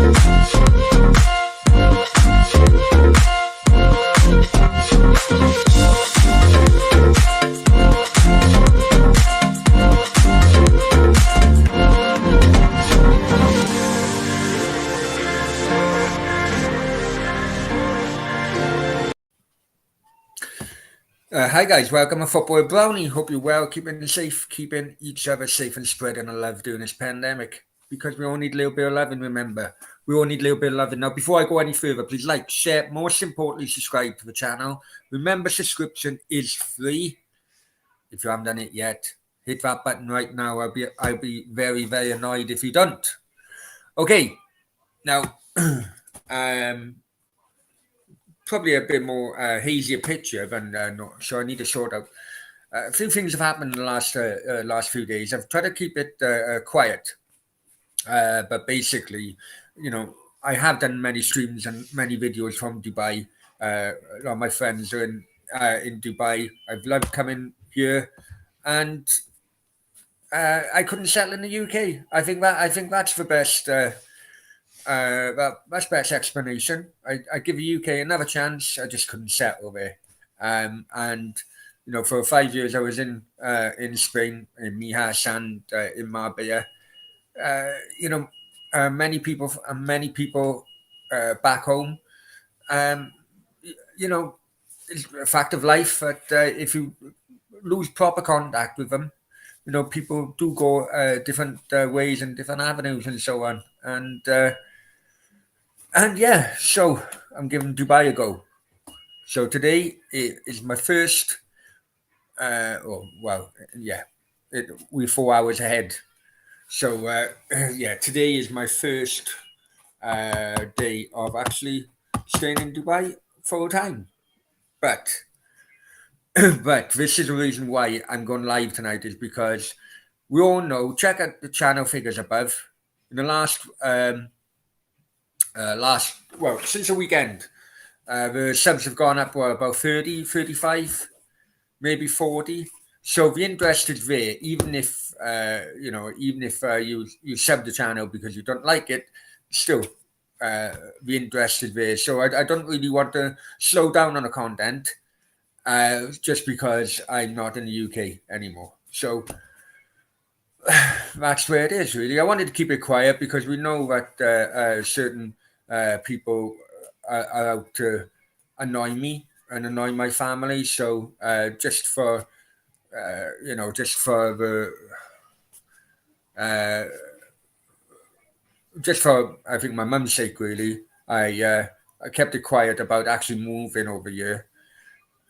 Hi guys, welcome to Football Brownie. Hope you're well, keeping safe, keeping each other safe and spreading the love during this pandemic. Because we all need a little bit of love, and remember, we all need a little bit of love. Now, before I go any further, please like, share, most importantly, subscribe to the channel. Remember, subscription is free. If you haven't done it yet, hit that button right now. I'll be very, very annoyed if you don't. Okay, now, probably a bit more hazier picture than so I need to sort out. A few things have happened in the last few days. I've tried to keep it quiet, but basically, I have done many streams and many videos from Dubai. A lot of my friends are in Dubai. I've loved coming here, and I couldn't settle in the UK. I think that's the best. That's best explanation. I give the UK another chance. I just couldn't settle there. And for 5 years I was in Spain, in Mijas and in Marbella. Many people back home. It's a fact of life that if you lose proper contact with them, people do go different ways and different avenues and so on. And yeah, so I'm giving Dubai a go. So today is my first, we're 4 hours ahead. So today is my first day of actually staying in Dubai full time. But this is the reason why I'm going live tonight, is because we all know, check out the channel figures above. In the since the weekend, the subs have gone up about 30, 35, maybe 40. So the interest is there, even if you sub the channel because you don't like it, still the interest is there. So I don't really want to slow down on the content just because I'm not in the UK anymore. So that's where it is, really. I wanted to keep it quiet because we know that certain people are out to annoy me and annoy my family. So just for I think my mum's sake, really, I kept it quiet about actually moving over here.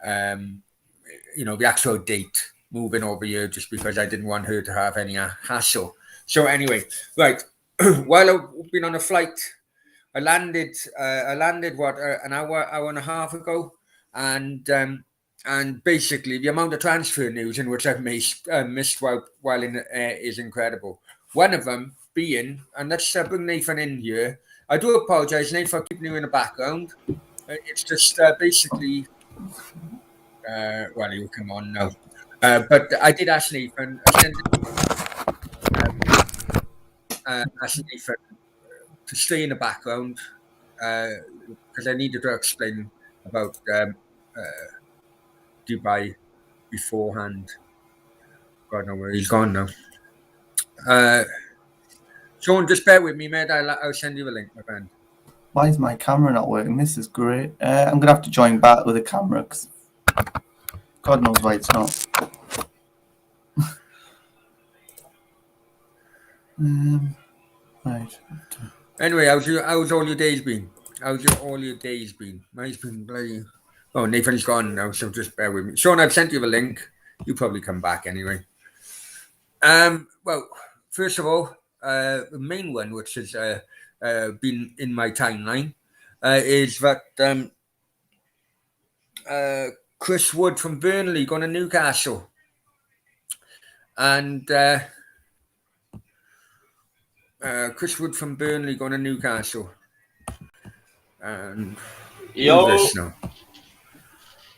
The actual date moving over here, just because I didn't want her to have any hassle. So anyway, right. While I've been on a flight, I landed an hour and a half ago, and basically the amount of transfer news in which I've missed while in the air is incredible. One of them being, and let's bring Nathan in here. I do apologise, Nathan, for keeping you in the background. It's just basically. Well, you come on now. But I did ask Nathan. Ask Nathan to stay in the background because I needed to explain about Dubai beforehand. God knows where he's gone now. Sean, just bear with me, mate. I'll send you a link, my friend. Why is my camera not working? This is great. I'm gonna have to join back with the camera because God knows why it's not. Right. Anyway, how's all your days been? Mine's been bloody. Oh, Nathan's gone now, so just bear with me. Sean, I've sent you the link. You'll probably come back anyway. Well, first of all, the main one, which has been in my timeline, is that Chris Wood from Burnley going to Newcastle. And Chris Wood from Burnley going to Newcastle. And yo, this now?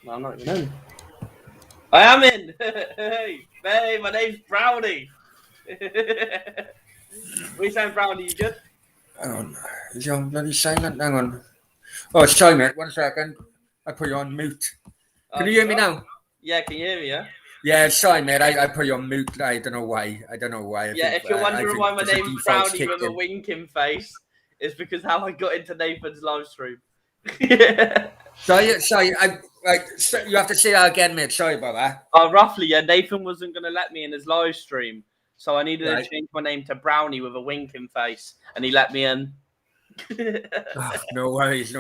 No, I'm not even in. I am in. Hey, my name's Brownie. We sound Brownie, you good? Hang on. Is he on bloody silent? Hang on. Oh, sorry, mate. 1 second. I put you on mute. Can you hear me now? Yeah, can you hear me? Yeah. Yeah, sorry, mate. I put you on mute. I don't know why. I Yeah, if you're wondering why my just the name's defaults Brownie kicked with a in. winking face, it's because how I got into Nathan's live stream. Yeah. Sorry. You have to say that again, mate. Sorry about that. Roughly, yeah. Nathan wasn't going to let me in his live stream, so I needed Right. to change my name to Brownie with a winking face, and he let me in. Oh, no worries.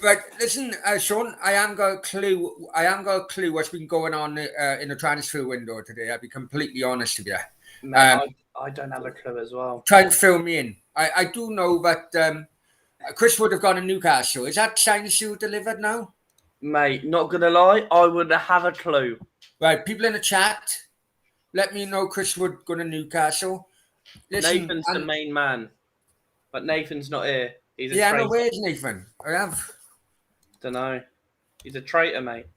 Right, listen, Sean. I am got a clue what's been going on in the transfer window today. I'll be completely honest with you. Mate, I don't have a clue as well. Try and fill me in. I do know that Chris would have gone to Newcastle. Is that signed shoe delivered now? Mate, not gonna lie, I wouldn't have a clue. Right, people in the chat, let me know Chris Wood going to Newcastle. Listen, Nathan's the main man, but Nathan's not here. He's a yeah, traitor. no, where's Nathan? I have. Don't know. He's a traitor, mate.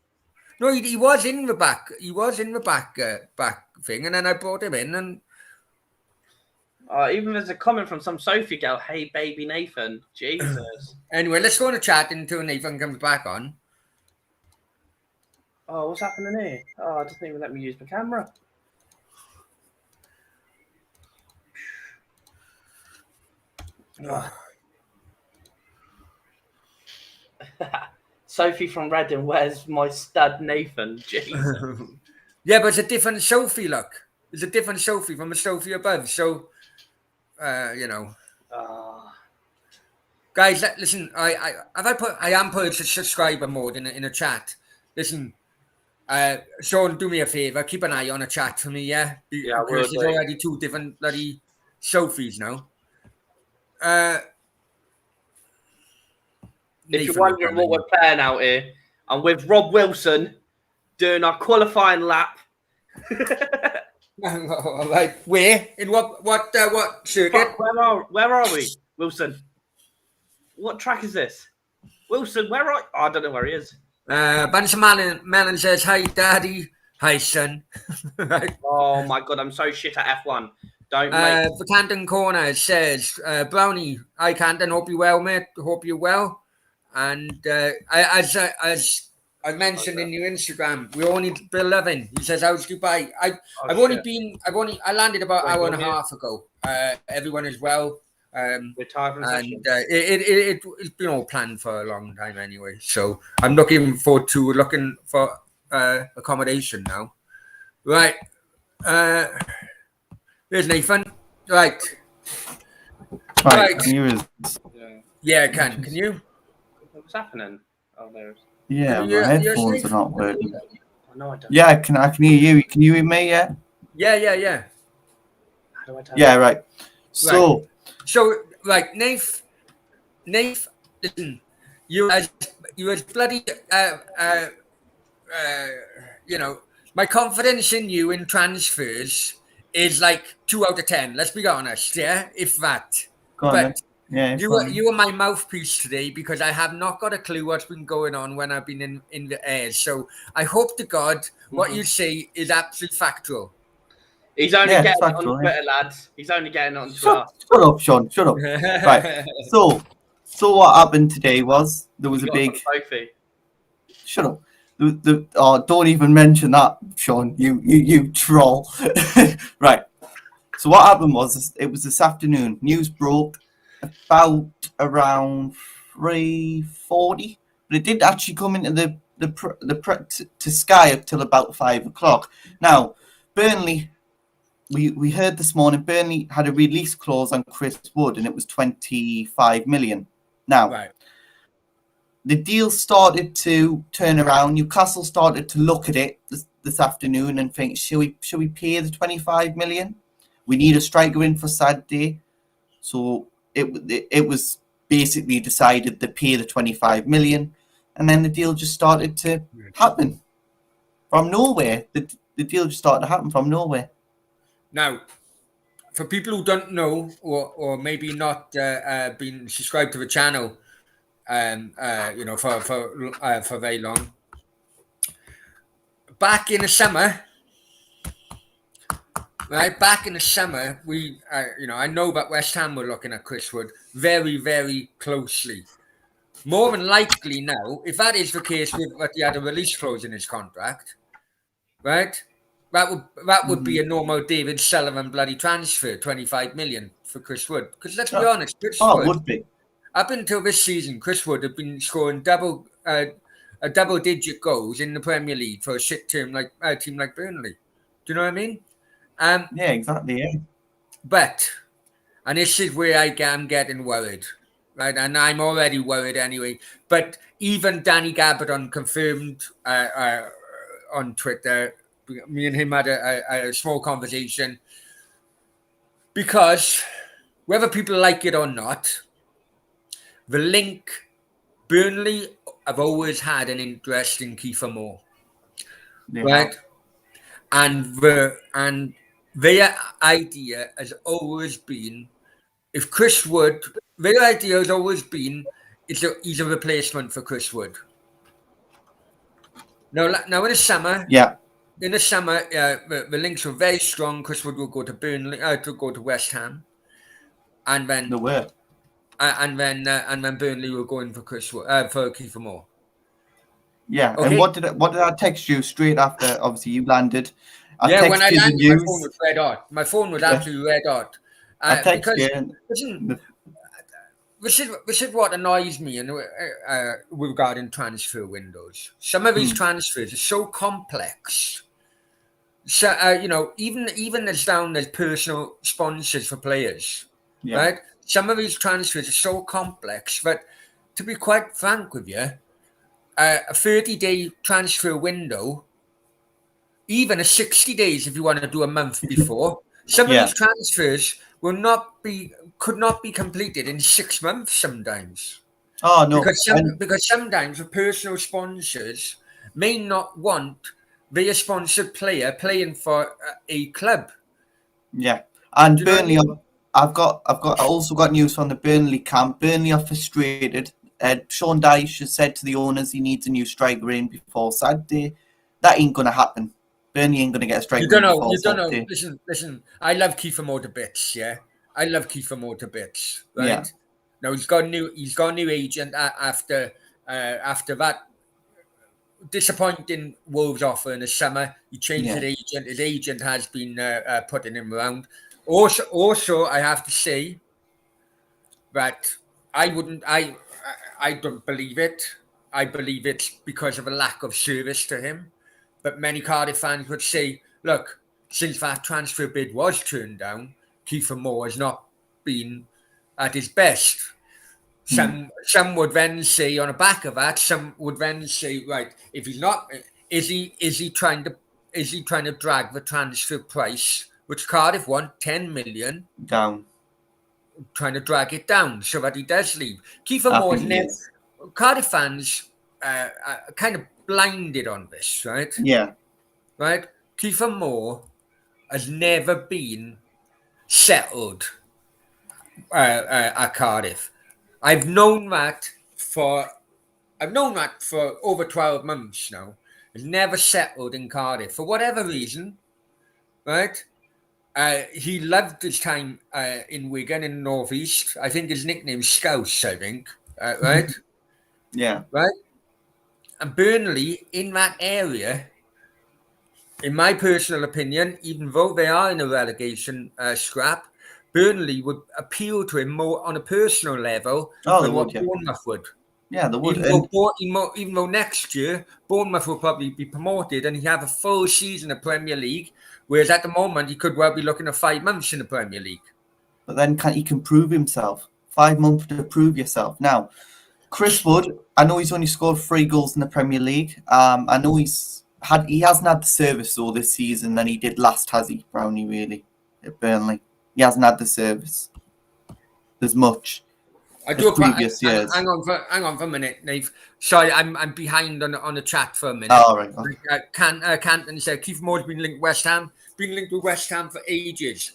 No, he was in the back. He was in the back thing, and then I brought him in, and Even there's a comment from some Sophie girl. Hey, baby Nathan. Jesus. anyway, let's go on a chat until Nathan comes back on. Oh, what's happening here? Oh, it doesn't even let me use my camera. Oh. Sophie from Reading, where's my stud Nathan? Jesus. Yeah, but it's a different Sophie look. It's a different Sophie from the Sophie above. So, you know. Guys, listen. I am put to subscriber mode in a chat. Listen, Sean, do me a favor. Keep an eye on a chat for me, yeah. Yeah, because there's already 2 different bloody Sophies now. If you're wondering what we're playing out here, I'm with Rob Wilson doing our qualifying lap. All right, where in what circuit? Where are we, Wilson? What track is this, Wilson? Where are? Oh, I don't know where he is. Bunch Melon says, "Hi, Daddy. Hi, son." Right. Oh my god, I'm so shit at F1. Don't make. The Canton Corner says, "Brownie, hi Canton. Hope you well, mate. Hope you're well." And as I mentioned in your Instagram, we're only beloved. He says, "How's Dubai?" I landed about an hour and a half ago. Everyone is well. It's been all planned for a long time anyway. So I'm looking for accommodation now. Right. There's Nathan. Right. Can you? Yeah, I can. Can you? What's happening? Oh, there's. Yeah, my headphones are not working. No, I don't. Yeah, I can hear you. Can you hear me? Yeah. Yeah. How do I tell Yeah, right. So right, Nath, listen, you as bloody, you know, my confidence in you in transfers is like 2 out of 10. Let's be honest, yeah, if that. go on, But then. Yeah, you are my mouthpiece today because I have not got a clue what's been going on when I've been in the air. So I hope to God what you say is absolutely factual. He's only getting it on Twitter, lads. He's only getting it on Twitter. Shut up, Sean. Shut up. Right. So what happened today was there was a big. Sophie. Shut up. Don't even mention that, Sean. You troll. Right. So what happened was it was this afternoon. News broke about around 3:40, but it didn't actually come into to Sky up till about 5 o'clock. Now, Burnley. We heard this morning Burnley had a release clause on Chris Wood and it was 25 million. Now, the deal started to turn around. Newcastle started to look at it this afternoon and think, should we pay the 25 million? We need a striker in for Saturday. So it was basically decided to pay the 25 million. And then the deal just started to happen from nowhere. The deal just started to happen from nowhere. Now, for people who don't know or maybe not been subscribed to the channel, you know, for very long, back in the summer, right? Back in the summer, I know that West Ham were looking at Chris Wood very, very closely. More than likely now, if that is the case with that he had a release clause in his contract, right? That would be a normal David Sullivan bloody transfer, 25 million for Chris Wood. Because let's be honest, Chris Oh, it Wood, would be. up until this season, Chris Wood had been scoring a double-digit goals in the Premier League for a shit team like Burnley. Do you know what I mean? Yeah, exactly. Yeah. But, and this is where I'm getting worried, right? And I'm already worried anyway. But even Danny Gabardon confirmed on Twitter, me and him had a small conversation, because whether people like it or not, the link, Burnley have always had an interest in Kiefer Moore, They right? have. And their idea has always been, if Chris Wood, their idea has always been, he's a replacement for Chris Wood. Now in the summer, Yeah. the links were very strong. Chris Wood would go to Burnley, to go to West Ham, and then They were. and then Burnley were going for for Kiefer Moore. Yeah. Okay. And what did I text you straight after? Obviously, you landed. When I landed, my phone was red hot. My phone was absolutely red hot. I texted Because you. And listen, this is what annoys me regarding transfer windows. Some of these transfers are so complex. So even as down as personal sponsors for players, yeah. right? Some of these transfers are so complex that, to be quite frank with you, a 30-day transfer window, even a 60 days if you want to do a month before, some of these transfers could not be completed in 6 months sometimes. Oh no. Because sometimes the personal sponsors may not want their sponsored player playing for a club. Yeah. And Burnley, I mean? I also got news from the Burnley camp. Burnley are frustrated. Sean Dyche has said to the owners he needs a new striker in before Saturday. That ain't gonna happen. Burnley ain't gonna get a striker in before Saturday. Listen. I love Kiefer Moore to bits. Yeah, I love Kiefer Moore to bits. Right Yeah. now, he's got a new agent after that disappointing Wolves offer in the summer. He changed his agent. His agent has been putting him around. Also, I have to say that I don't believe it. I believe it's because of a lack of service to him. But many Cardiff fans would say, look, since that transfer bid was turned down, Kiefer Moore has not been at his best. Some would then say, on the back of that, some would then say, right, if he's not, is he trying to drag the transfer price, which Cardiff want, 10 million, down, trying to drag it down so that he does leave. Kiefer Moore's never. Cardiff fans are kind of blinded on this, right? Yeah. Right? Kiefer Moore has never been settled at Cardiff. I've known that for over 12 months now. He's never settled in Cardiff for whatever reason, right? He loved his time in Wigan in the Northeast. I think his nickname's Scouse, I think, right? Yeah. Right? And Burnley, in that area, in my personal opinion, even though they are in a relegation scrap, Burnley would appeal to him more on a personal level than what Bournemouth would. Yeah, they would. Even though next year, Bournemouth will probably be promoted and he have a full season of Premier League, whereas at the moment, he could well be looking at 5 months in the Premier League. But then he can prove himself. 5 months to prove yourself. Now, Chris Wood, I know he's only scored 3 goals in the Premier League. I know he hasn't had the service though this season than he did last, has he, Brownie, really, at Burnley? He hasn't had the service as much. I do previous years. Hang on for a minute, Nave. Sorry, I'm behind on the chat for a minute. Oh, right. Okay. Canton said Kiefer Moore's been linked West Ham. Been linked with West Ham for ages.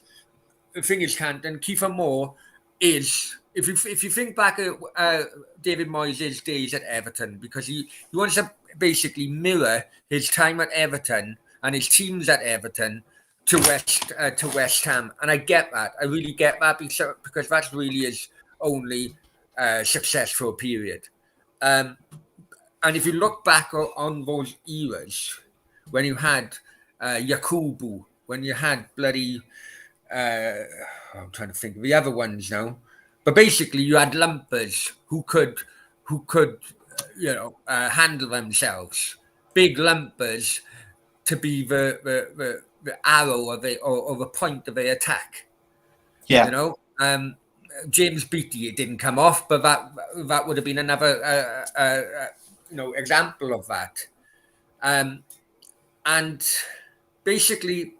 The thing is, Canton, Kiefer Moore is, if you think back at David Moyes' days at Everton, because he wants to basically mirror his time at Everton and his teams at Everton to West Ham, and I get that. I really get that because that really is only successful period. And if you look back on those eras, when you had Yakubu, when you had bloody, I'm trying to think of the other ones now, but basically you had lumpers who could, handle themselves, big lumpers to be the arrow of or the point of the attack. Yeah. You know, James Beattie, it didn't come off, but that would have been another example of that. And basically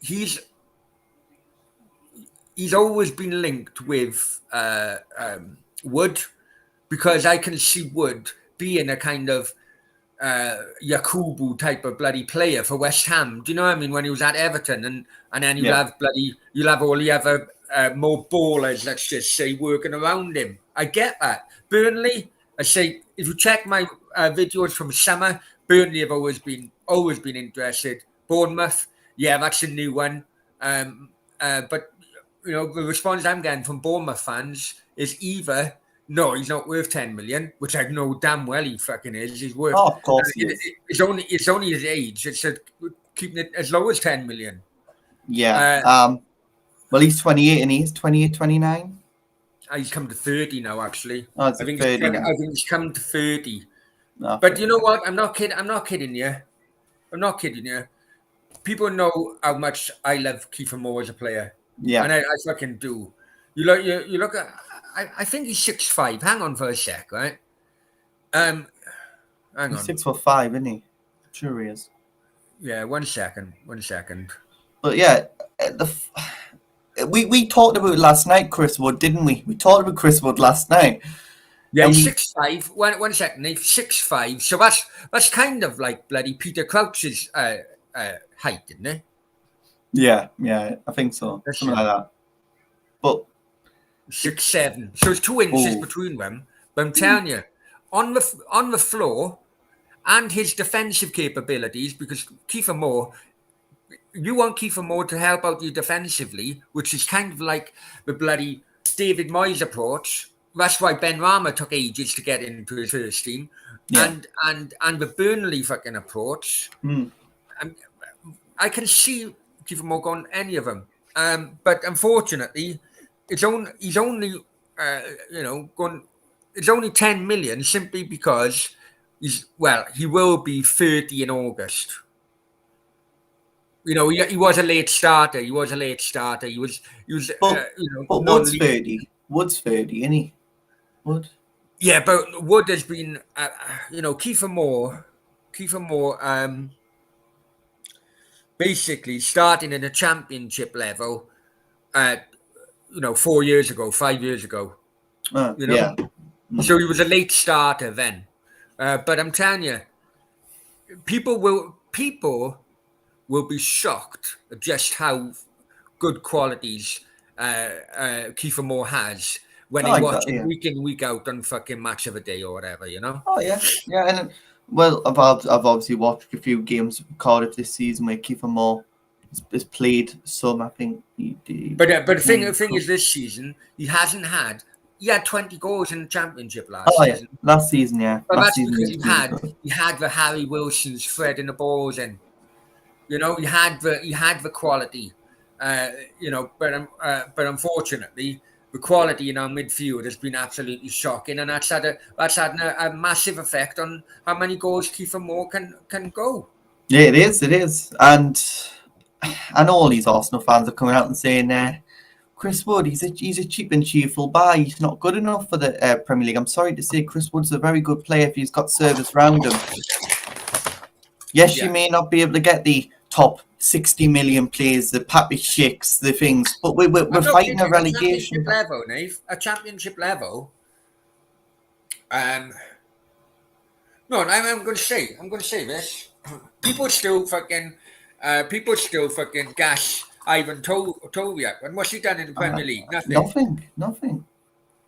he's always been linked with Wood, because I can see Wood being a kind of Yakubu type of bloody player for West Ham. Do you know what I mean? When he was at Everton, and then you'll have all the other more ballers, let's just say, working around him. I get that. Burnley, I say, if you check my videos from summer, Burnley have always been interested. Bournemouth, yeah, that's a new one. But the response I'm getting from Bournemouth fans is either, no, he's not worth 10 million, which I know damn well he fucking is. He's worth. Oh, of course he is. It's only his age. It's keeping it as low as 10 million. Yeah. Well, he's 28 and he's 28, 29. He's come to 30 now, actually. Oh, it's 30 now. I think he's come to 30. Okay. But you know what? I'm not kidding you. I'm not kidding you. People know how much I love Kiefer Moore as a player. Yeah. And I fucking do. You look at. I think he's 6'5". Hang on for a sec, right? Hang on. He's 6'5", isn't he? Sure he is. Yeah, 1 second. But yeah, we talked about it last night, Chris Wood, didn't we? We talked about Chris Wood last night. Yeah, he's 6'5". 1 second. He's 6'5". So that's kind of like bloody Peter Crouch's height, isn't it? Yeah, I think so. That's Something like that. But 6'7". So it's 2 inches between them. But I'm telling you, on the floor, and his defensive capabilities, because Kiefer Moore, you want Kiefer Moore to help out you defensively, which is kind of like the bloody David Moyes approach. That's why Ben Rama took ages to get into his first team, and the Burnley fucking approach. I can see Kiefer Moore going any of them, but unfortunately, he's only going. It's only 10 million simply because he will be 30 in August. He was a late starter. He was. But Wood's 30. Wood's 30, isn't he? Wood. Yeah, but Wood has been, Kiefer Moore, basically starting in a championship level, 4 years ago, 5 years ago. Yeah. So he was a late starter then. But I'm telling you, people will be shocked at just how good qualities Kiefer Moore has when they watch him week in, week out on fucking Match of the Day or whatever, Oh yeah, and I've obviously watched a few games of Cardiff this season where Kiefer Moore has played some. I think he did. But the thing is, this season he had 20 goals in the championship last season. Last season, yeah. But last that's season because he had the Harry Wilsons threading the balls in. He had the quality. But unfortunately, the quality in our midfield has been absolutely shocking, and that's had a massive effect on how many goals Kiefer Moore can go. Yeah, it is, and I know all these Arsenal fans are coming out and saying, Chris Wood, he's a cheap and cheerful buy. He's not good enough for the Premier League. I'm sorry to say, Chris Wood's a very good player if he's got service round him. Yes, you may not be able to get the top 60 million players, the Pappy Shicks, the things, but we're fighting a relegation level, Nave. A championship level. No, I'm going to say this. People still fucking gas Ivan Toviak. And what's he done in the Premier League? Nothing.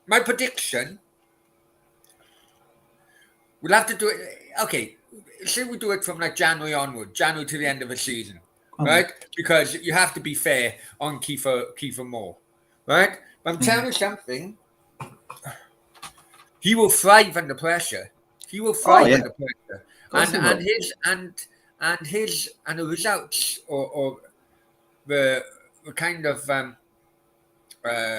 My prediction. We'll have to do it. Okay, say we do it from like January onward, January to the end of the season, on. right? Because you have to be fair on Kiefer Moore, right? But I'm telling you something, he will thrive under pressure. He will Oh thrive yeah, under pressure, of course he will. and the results or the kind of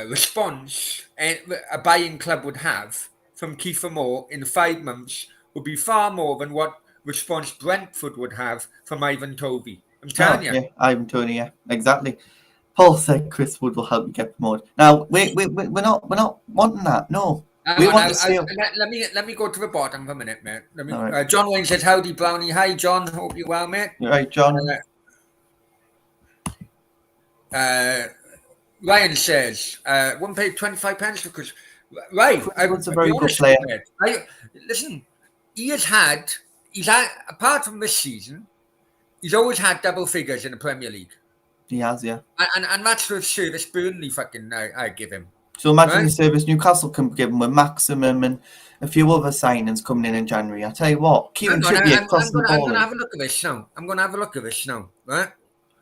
response a buying club would have from Kiefer Moore in 5 months would be far more than what response Brentford would have from Ivan Tovey. I'm telling Oh you. yeah, Ivan Tony, yeah, exactly. Paul said Chris Wood will help you get promoted. Now, we're not wanting that. No, Hang we on, want to stay up. let me go to the bottom for a minute, mate. All right, John Wayne says, "Howdy, Brownie." Hi, John. Hope you're well, mate. you're right, John. Uh, Ryan says, "One paid 25 pence because." Right, Chris I'll Wood's a be very good honest with player. you, mate. Listen. He's had apart from this season, he's always had double figures in the Premier League, He has, yeah. and that's the service Burnley fucking I give him. So imagine Right? the service Newcastle can give him with Maximum and a few other signings coming in January. I tell you what, Kieran Hang on, Trippier crossing the I'm ball gonna in. have a look at this now. I'm gonna have a look at this now, right?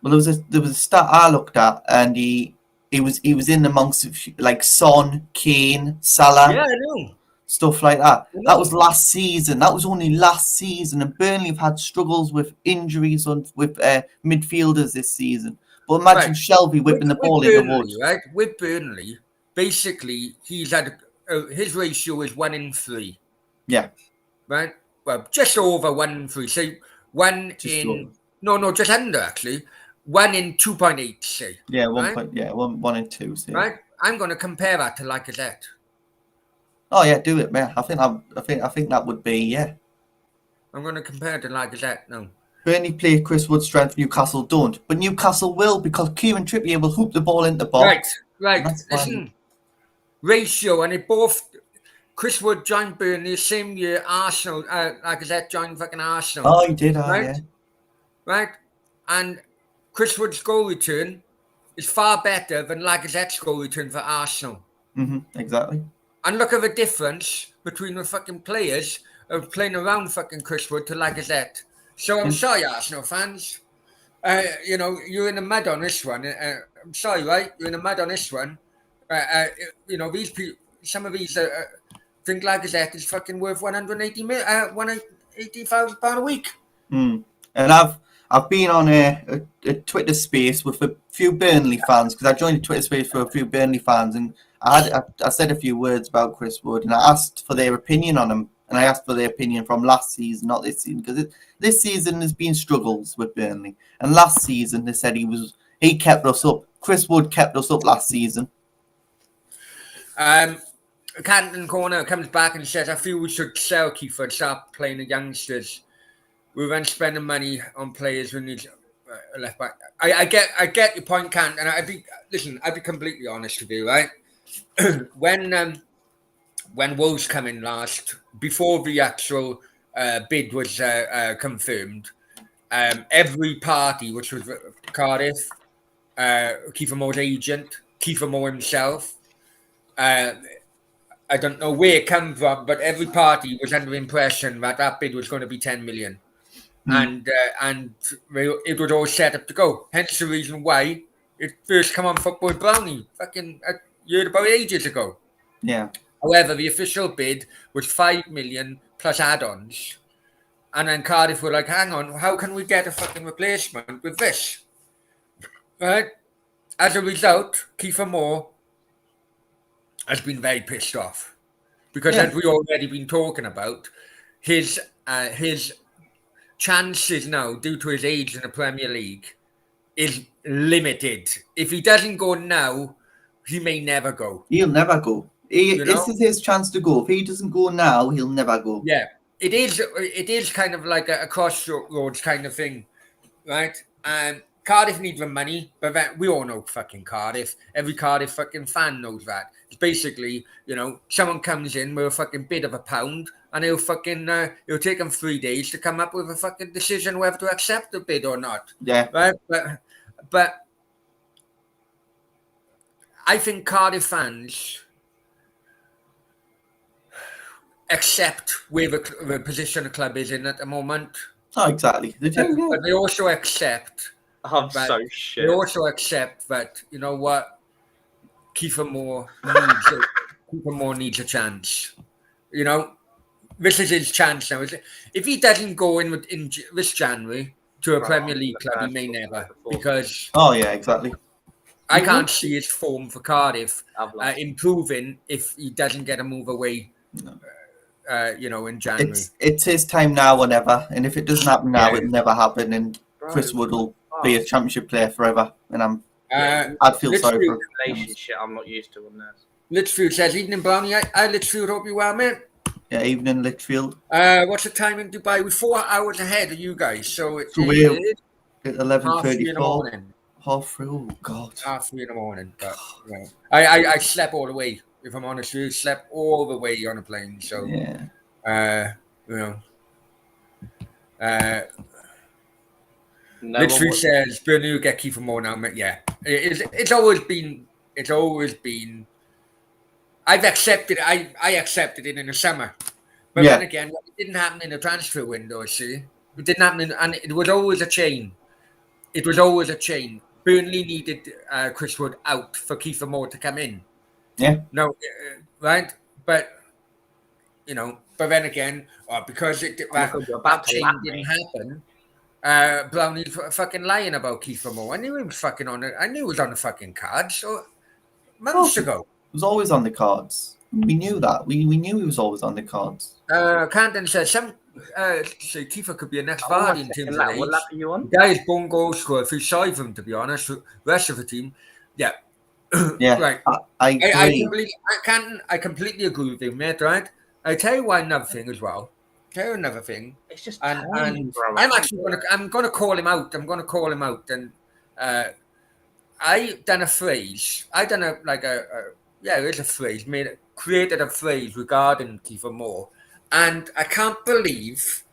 Well, there was a stat I looked at, and he was in amongst like Son, Kane, Salah, Yeah, I know. stuff like that. I That know. was last season. That was only last season, and Burnley have had struggles with injuries with midfielders this season. But imagine Right. Shelby whipping the With ball in the Burnley, woods. right? With Burnley, basically, he's had his ratio is 1 in 3, Yeah, right? Well, just over 1 in 3. Say one just over. in no, just under actually. 1 in 2.8, say, Yeah, one right? point. Yeah, one and two. So. Right? I'm going to compare that to Lacazette. Oh yeah, do it, man. I think that would be yeah. I'm going to compare it to Lacazette now. Burnley play Chris Wood's strength, Newcastle don't. But Newcastle will because Kieran Trippier will hoop the ball into the box. Right. That's why. Listen, ratio, and it both. Chris Wood joined Burnley the same year Arsenal, Lacazette joined fucking Arsenal. Oh, he did, Right? yeah. Right? And Chris Wood's goal return is far better than Lacazette's goal return for Arsenal. Exactly. And look at the difference between the fucking players of playing around fucking Chris Wood to Lacazette. So I'm sorry, Arsenal fans. You're in the mud on this one. I'm sorry, right? You're in the mud on this one. These people, some of these think Lacazette is fucking worth 180,000 pound a week. And I've been on a Twitter space with a few Burnley fans because I joined a Twitter space for a few Burnley fans, and I said a few words about Chris Wood, and I asked for their opinion on him, and I asked for their opinion from last season, not this season, because this season has been struggles with Burnley, and last season they said he kept us up. Chris Wood kept us up last season. Canton Corner comes back and says, I feel we should sell Kiefer and start playing the youngsters. We're then spending money on players who need a left back. I get your point, Canton, and I'd be completely honest with you, right? When Wolves come in last, before the actual bid was confirmed, every party, which was Cardiff, Kiefer Moore's agent, Kiefer Moore himself, I don't know where it came from, but every party was under the impression that bid was going to be 10 million. And it was all set up to go. Hence the reason why it first came on Football Brownie fucking a year about ages ago. Yeah. However, the official bid was 5 million plus add-ons. And then Cardiff were like, hang on, how can we get a fucking replacement with this? Right? As a result, Kiefer Moore has been very pissed off. Because as we already been talking about, his chances now, due to his age in the Premier League, is limited. If he doesn't go now, he may never go. He'll never go. This is his chance to go. If he doesn't go now, he'll never go. Yeah, it is kind of like a crossroads kind of thing, right? Cardiff need the money, but we all know fucking Cardiff. Every Cardiff fucking fan knows that. It's basically, someone comes in with a fucking bid of £1 and it'll take them 3 days to come up with a fucking decision whether to accept the bid or not. Yeah. Right? But I think Cardiff fans, accept where the position the club is in at the moment, Not exactly. They do, yeah. but they also accept. I'm But so They shit. also accept that, you know what, Kiefer Moore needs a chance. You know, this is his chance now. If he doesn't go in this January to a Right, Premier I'm League gonna club, he crash may before never, before. because Oh, yeah, exactly. I You can't would- see his form for Cardiff I've lost. improving if he doesn't get a move away. You know, in January. It's his time now or never, and if it doesn't happen now, Yeah. it'll never happen. And Bro, Chris Wood will oh, be a championship player forever, and yeah, I'd feel sorry Lichfield, for him. relationship I'm not used to on this. Lichfield says, "Evening, Brownie. I Lichfield, hope you well, mate. Yeah, evening Lichfield. What's the time in Dubai? We're 4 hours ahead of you guys, so So it we're is at 11:34. 3:30. Oh God. 3:30 in the morning. But you know, I slept all the way. If I'm honest with you, slept all the way on a plane. So Yeah. you know, No Lichfield one says, "Burnley will get Kiefer Moore now, mate." Yeah, it's always been. It's always been. I've accepted. I accepted it in the summer, but Yeah. then again, it didn't happen in the transfer window. See, it didn't happen, and it was always a chain. It was always a chain. Burnley needed Chris Wood out for Kiefer Moore to come in. Yeah. No, right, but you know, but then again, because that chain didn't happen. Brownie fucking lying about Kiefer Moore. I knew he was fucking on it. I knew he was on the fucking cards. So months ago. It was always on the cards. We knew that. We knew he was always on the cards. Canton says say Kiefer could be a next Vardy in terms of age. What lap are you on? The guy is born goal scorer. If he's shy of him, to be honest, the rest of the team, yeah, Yeah, right. I agree. I completely agree with you, mate. Right. I tell you why another thing as well. Tell you another thing. It's just And timing, bro. I'm gonna call him out. I'm gonna call him out. And I done a phrase. I done a yeah, it is a phrase. Created a phrase regarding Kiefer Moore, and I can't believe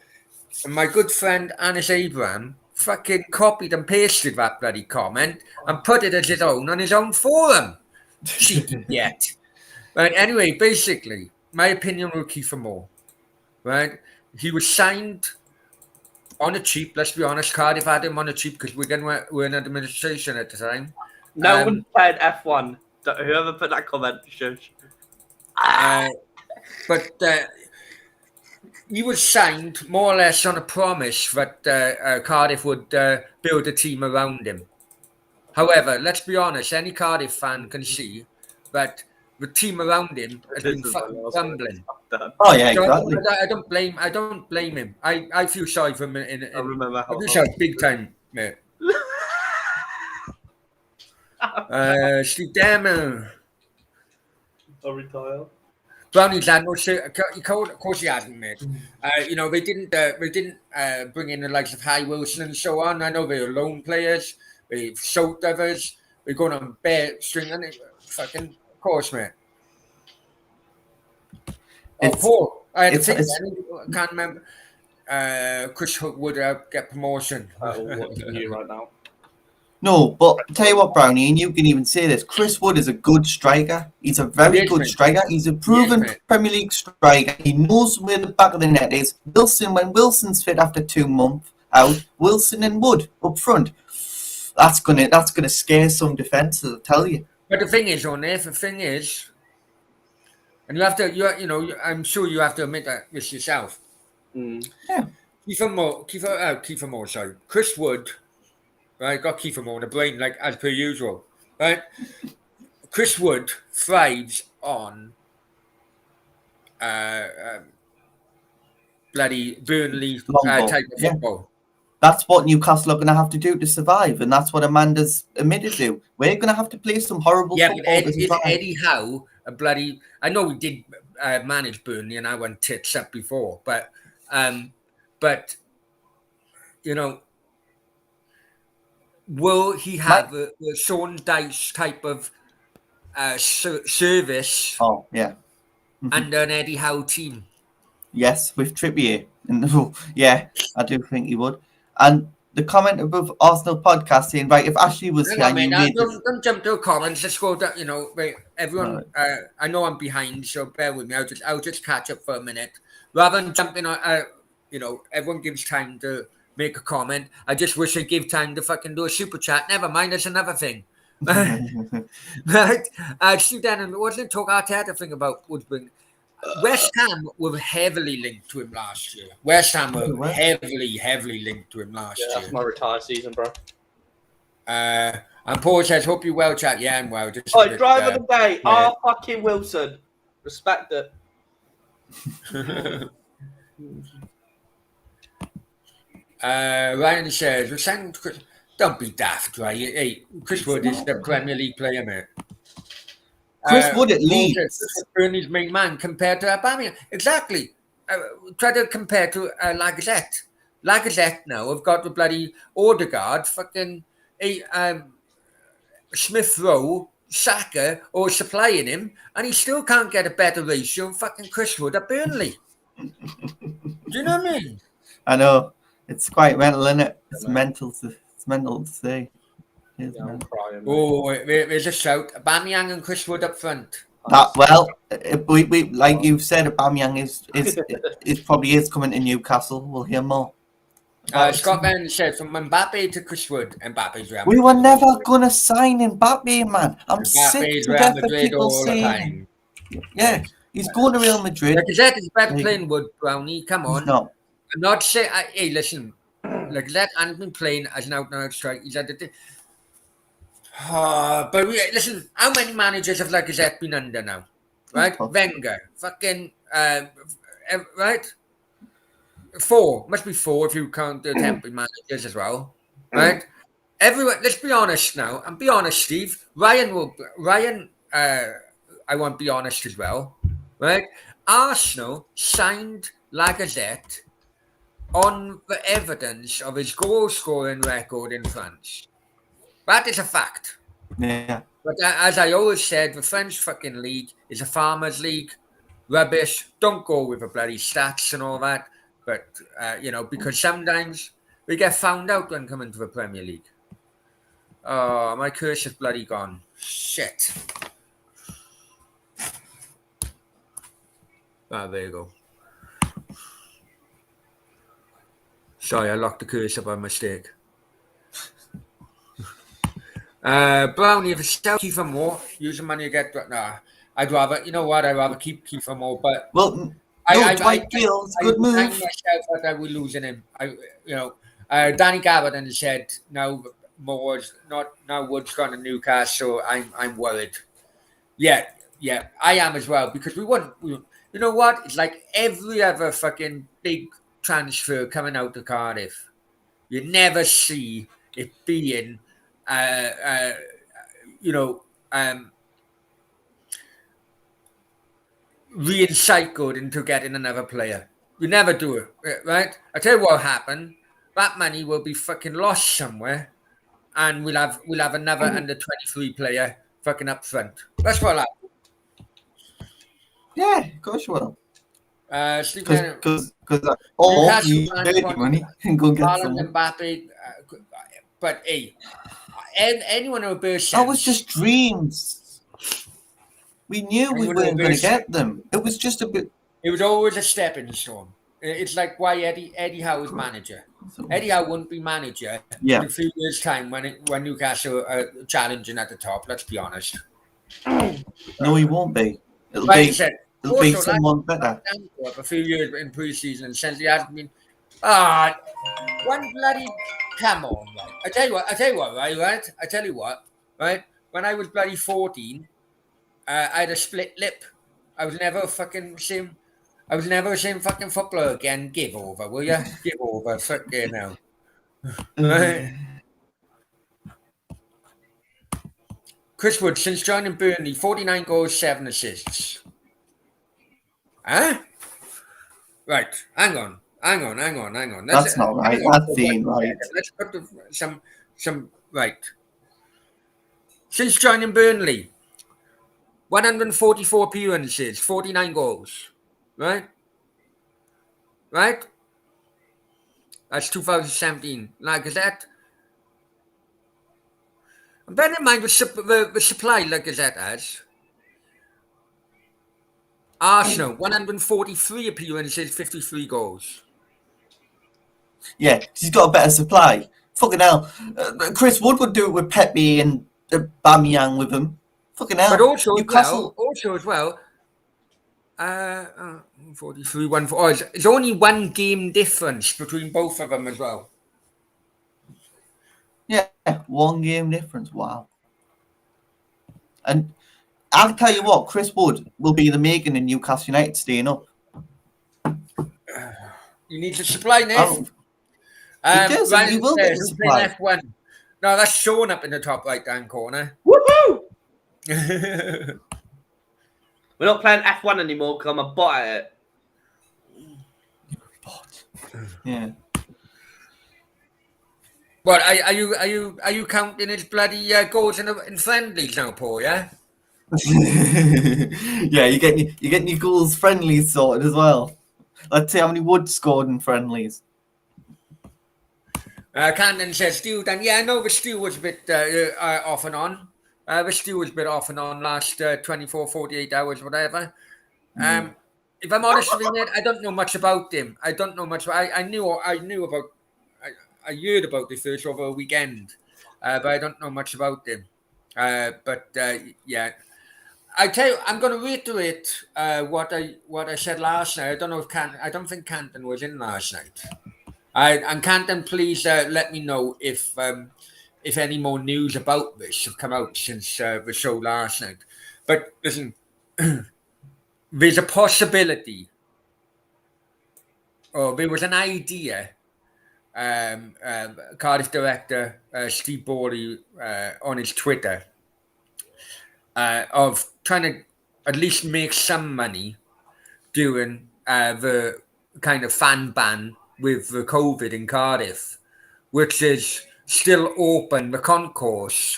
my good friend Anis Abraham fucking copied and pasted that bloody comment and put it as his own on his own forum. Cheeky yet. Right. Anyway, basically, my opinion with Kiefer Moore. Right. He was signed on a cheap. Let's be honest. Cardiff had him on a cheap because we're in administration at the time. No one played F1. Whoever put that comment, shush. But he was signed more or less on a promise that Cardiff would build a team around him. However, let's be honest, any Cardiff fan can see that the team around him has been fucking crumbling. Oh yeah, exactly. I don't blame him. I feel sorry for him. I remember how I feel sorry big time, mate. Steve Damon. I'll retire. Brownies had no shit. Of course, he hasn't, mate. You know, they didn't bring in the likes of Harry Wilson and so on. I know they were lone players. They've sold others. They're going on bare string, and fucking, of course, mate. Paul, I had to think. I can't remember. Chris Hook would get promotion. What's new right now? No, but tell you what, Brownie, and you can even say this. Chris Wood is a good striker. He's a very good striker. He's a proven Premier League striker. He knows where the back of the net is. When Wilson's fit after 2 months out, Wilson and Wood up front. That's gonna scare some defences, I tell you. But the thing is, and you have to, I'm sure you have to admit that this yourself. Yeah. Kiefer Moore, sorry. Chris Wood, right, got Kiefer Moore in the brain, like as per usual, right? Chris Wood thrives on bloody Burnley type of football. That's what Newcastle are going to have to do to survive, and that's what Amanda's admitted to. We're going to have to play some horrible football to survive. Eddie Howe, I know we did manage Burnley, and I went tits up before, but you know, will he have a Sean Dyche type of service? Oh yeah, and an Eddie Howe team. Yes, with Trippier. Yeah, I do think he would. And the comment above Arsenal podcast saying, right, if Ashley was Hang here on, and you mate. made this. Don't jump to comments. Just go down. You know, wait, everyone. Right. I know I'm behind, so bear with me. I'll just catch up for a minute, rather than jumping on. You know, everyone gives time to make a comment. I just wish I give time to fucking do a super chat. Never mind. That's another thing. Right? Stu Denham, wasn't it talk Arteta thing about Woodburn? West Ham were heavily linked to him last year. West Ham were What? heavily linked to him last Yeah, year. that's my retired season, bro. And Paul says, "Hope you well, chat." Yeah, I'm well. Just Oh, driver of the day. yeah. Fucking Wilson. Respect it. Ryan says, "We're saying, don't be daft, right? Hey, Chris Wood is the Premier League player, mate. Chris Wood at Paul Leeds. says, Chris Wood, Burnley's main man compared to Aubameyang. Exactly. Try to compare to Lacazette. Lacazette now have got the bloody Odegaard, fucking Smith Rowe, Saka, or supplying him, and he still can't get a better ratio than fucking Chris Wood at Burnley. Do you know what I mean? I know. It's quite mental, isn't it? It's Yeah, man. mental to say. It is Yeah, I'm mental. crying. Mate. Oh, there's a shout. Aubameyang and Chris Wood up front. We like you've said, Aubameyang is probably is coming to Newcastle. We'll hear more. Scott Van said, from Mbappe to Chris Wood, Mbappe's Real We Madrid. were never gonna sign Mbappe, man. I'm sick Mbappe's to Real death of Madrid people all the saying, time. yeah, he's going to Real Madrid. Lacazette is better Like, playing Wood, Brownie. Come He's on. not. I'm not saying, hey, listen, Lacazette hasn't been playing as an out-and-out strike. He's had the but listen, how many managers have Lacazette been under now? Right? Wenger. Fucking, right? 4. Must be 4 if you count the temporary managers as well. Right? Everyone, let's be honest now. And be honest, Steve. Ryan, I want to be honest as well. Right? Arsenal signed Lacazette on the evidence of his goal-scoring record in France. That is a fact. Yeah. But as I always said, the French fucking league is a farmers' league. Rubbish. Don't go with the bloody stats and all that. But, you know, because sometimes we get found out when coming to the Premier League. Oh, my curse is bloody gone. Shit. Ah, there you go. Sorry, I locked the cursor by mistake. Brownie, if it's still Kiefer Moore, use the money to get... Nah, I'd rather... You know what? I'd rather keep Kiefer Moore, but... Well, Dwight Gill's good move. I myself that I will losing him. Danny Gavin said now Moore's not now Wood's gone to Newcastle. I'm worried. Yeah, I am as well because we wouldn't. You know what? It's like every other fucking big transfer coming out of Cardiff. You never see it being, recycled into getting another player. You never do it, right? I tell you what happened. That money will be fucking lost somewhere, and we'll have another under 23 player fucking up front. That's what I'll happen. Yeah, of course you will. Because or you pay your money and go get someone. Mbappe, but hey, anyone who bears that was just dreams. We knew we weren't going to get them. It was just a bit. It was always a stepping stone. It's like why Eddie Howe is manager. Eddie Howe wouldn't be manager in a few years' time when Newcastle are challenging at the top. Let's be honest. No, he won't be. It'll be someone better. A few years in pre-season, and since he hasn't been. One bloody come on, right? I tell you what, right? I tell you what, right? When I was bloody 14. I had a split lip. I was never fucking same fucking footballer again. Give over, will you? Give over. Fuck you now. Right? Chris Wood, since joining Burnley, 49 goals, 7 assists. Huh? Right. Hang on. That's not right. That's ain't right. Let's put some right. Since joining Burnley, 144 appearances, 49 goals. Right? That's 2017. Like is that? And bear in mind the supply, like is that as Arsenal 143 appearances, 53 goals. Yeah, 'cause he's got a better supply. Fucking hell. Chris Wood would do it with Pepe and Bamiyang with him. Fucking hell. But also Newcastle. as well, 43, 1 4. Oh, it's only one game difference between both of them as well. Yeah, one game difference. Wow. And I'll tell you what, Chris Wood will be the making in Newcastle United staying up. You need to supply, I Nef. don't- He does, and he Ryan will get the says, who's playing supply. F1? No, that's Sean up in the top right-hand corner. Woohoo! But We're not playing F1 anymore because I'm a bot at it. Yeah. are you counting his bloody goals in friendlies now, Paul? Yeah. Yeah, you're getting your goals friendlies sorted as well. Let's see how many Wood scored in friendlies. Camden says Stu done. Yeah, I know the Stu was a bit off and on. The Stu was a bit off and on last 24, 48 hours, whatever. If I'm honest with you, mate, I don't know much about him. I don't know much. I knew about. I heard about the first over a weekend, but I don't know much about him. Yeah, I tell you, I'm going to reiterate what I said last night. I don't know if I don't think Canton was in last night. And Canton, please let me know if any more news about this have come out since the show last night. But listen, there's a possibility, or there was an idea. Cardiff director Steve Borley on his Twitter of trying to at least make some money during the kind of fan ban with the COVID in Cardiff, which is still open the concourse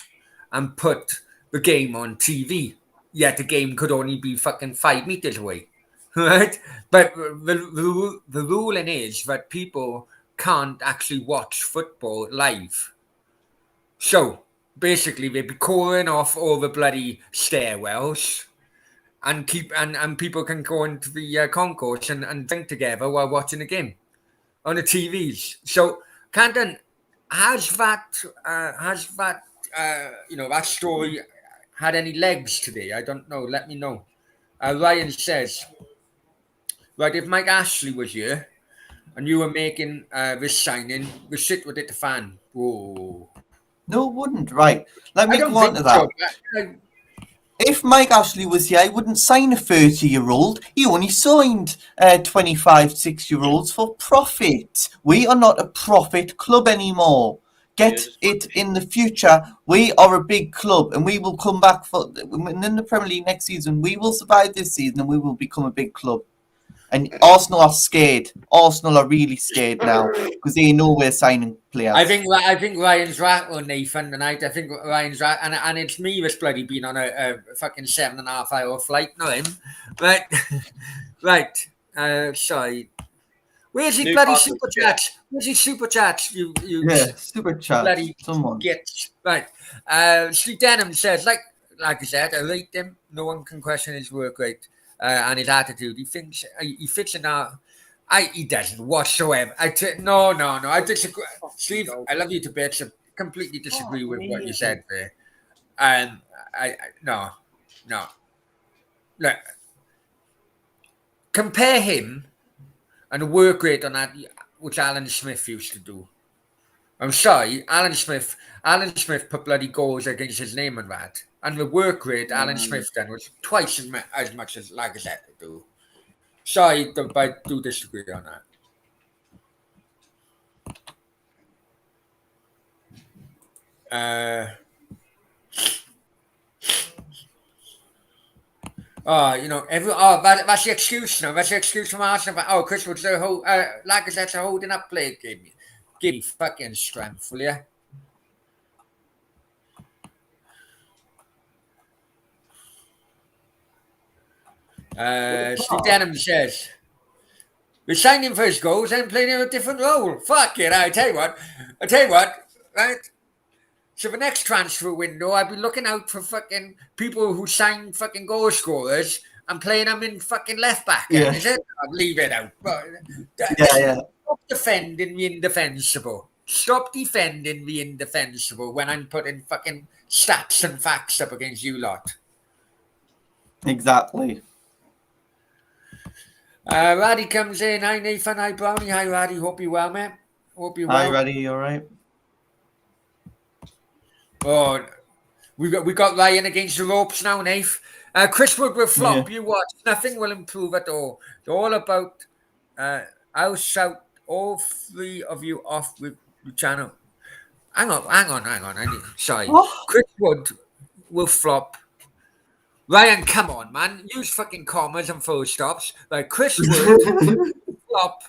and put the game on TV. Yet the game could only be fucking 5 meters away, right? But the ruling is that people can't actually watch football live. So basically, they'd be calling off all the bloody stairwells and people can go into the concourse and drink together while watching the game on the TVs. So, Canton, has that that story had any legs today? I don't know. Let me know. Ryan says, right, if Mike Ashley was here and you were making this signing, we sit with it to fan. Whoa. No, it wouldn't. Right. Let I me don't go on think to that. so. If Mike Ashley was here, he wouldn't sign a 30-year-old. He only signed 25, 6-year-olds for profit. We are not a profit club anymore. Get it in the future. We are a big club and we will come back in the Premier League next season. We will survive this season and we will become a big club. And Arsenal are scared. Arsenal are really scared now because they know we're signing players. I think Ryan's right on Nathan tonight. I think Ryan's right, and it's me that's bloody been on a fucking 7.5 hour flight, not him. But right, sorry. Where's his bloody super chat? Where's his super chat? You super chat. Bloody someone. Get right. Steve Denham says, like I said, I rate him. No one can question his work rate and his attitude. He thinks he fits in our. He doesn't whatsoever. No. I disagree. Steve, I love you to bits. I completely disagree with what you said there. And no. Look, compare him and the work rate on that, which Alan Smith used to do. I'm sorry, Alan Smith put bloody goals against his name on that. And the work rate Alan Smith done was twice as much as Lacazette to do. Sorry, but I do disagree on that. That's the excuse now. That's the excuse from Arsenal. Chris Wood's Lacazette's a holding up play. Give me fucking strength, will you? Steve Denham says, We're signing for his goals and playing in a different role. Fuck it, I tell you what, right? So the next transfer window, I'll be looking out for fucking people who sign fucking goal scorers and playing them in fucking left back. Yeah. Is it? I'll leave it out. But, Yeah. Stop defending the indefensible. Stop defending the indefensible when I'm putting fucking stats and facts up against you lot. Exactly. Raddy comes in. Hi, Nathan. Hi, Brownie. Hi, Raddy. Hope you're well, mate. Hope you're well. Hi, Raddy. You all right? Oh, we got Ryan against the ropes now, Nath. Chris Wood will flop. You watch. Nothing will improve at all. It's all about. I'll shout all three of you off with the channel. Hang on. Sorry. Chris Wood will flop. Ryan, come on, man. Use fucking commas and full stops. Like Chris Wood will flop.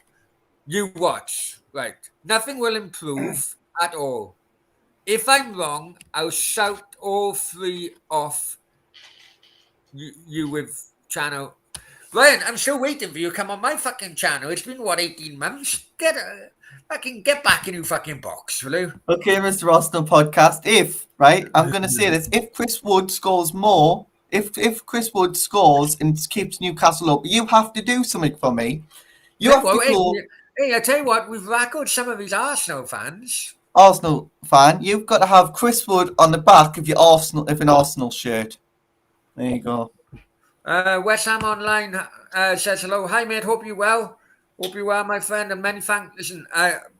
You watch. Right. Nothing will improve at all. If I'm wrong, I'll shout all three off you with channel. Ryan, I'm still waiting for you to come on my fucking channel. It's been, 18 months? Get back in your fucking box, will you? Okay, Mr. Arsenal podcast. I'm going to say this. If Chris Wood scores more, if Chris Wood scores and keeps Newcastle up, you have to do something for me. You have to go... Hey, I tell you what, we've rackled some of these Arsenal fans. Arsenal fan, you've got to have Chris Wood on the back of your an Arsenal shirt. There you go. West Ham Online says hello. Hi, mate. Hope you're well. Hope you're well, my friend. And many thanks. Listen,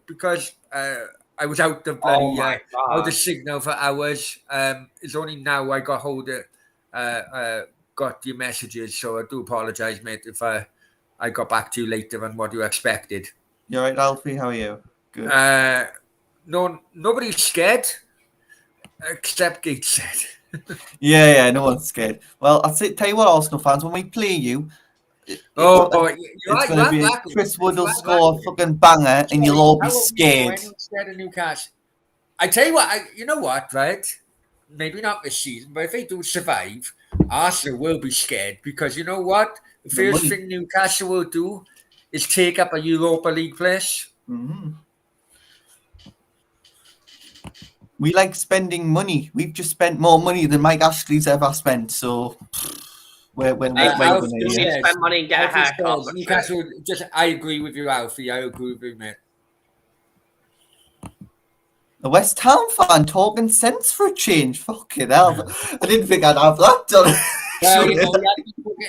because I was out the bloody out the signal for hours. It's only now I got hold of got your messages, so I do apologise, mate, if I got back to you later than what you expected. You all right, Alfie? How are you? Good. No, nobody's scared except Gateshead. Yeah, no one's scared. Well, tell you what, Arsenal fans, when we play you, it's going to be Chris Wood will score a fucking banger, and you'll all be scared. Scared of Newcastle. I tell you what, you know what, right? Maybe not this season, but if they do survive, Arsenal will be scared because you know what? The first thing Newcastle will do is take up a Europa League place. Mm-hmm. We like spending money. We've just spent more money than Mike Ashley's ever spent. So we're going to spend money and get a haircut. Newcastle, I agree with you, Alfie. I agree with you, mate. A West Ham fan talking sense for a change. Fucking hell. I didn't think I'd have that done.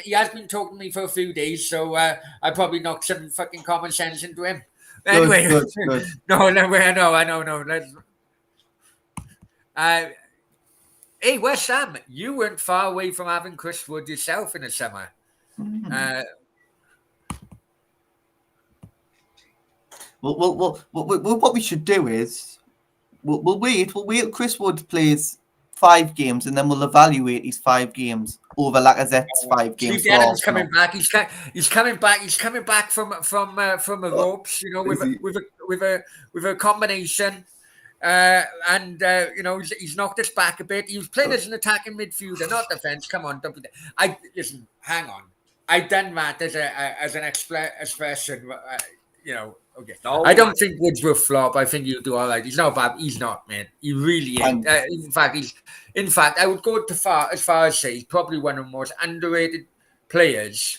He has been talking to me for a few days, so I probably knocked some fucking common sense into him. Anyway, good. No, I know. Hey, West Ham, you weren't far away from having Chris Wood yourself in the summer. Well, what we should do is we'll wait. Chris Wood plays 5 games, and then we'll evaluate his 5 games over Lacazette's 5 games. Steve Denham's coming back. He's coming back from the ropes. You know, with a combination. He's knocked us back a bit. He was playing as an attacking midfielder, not defense. Come on, don't be that. Listen. Hang on. I done that as an expression. Okay. No, I don't think Woods will flop. I think he'll do all right. He's not bad. He's not, man. He really ain't. In fact, I would go as far as say he's probably one of the most underrated players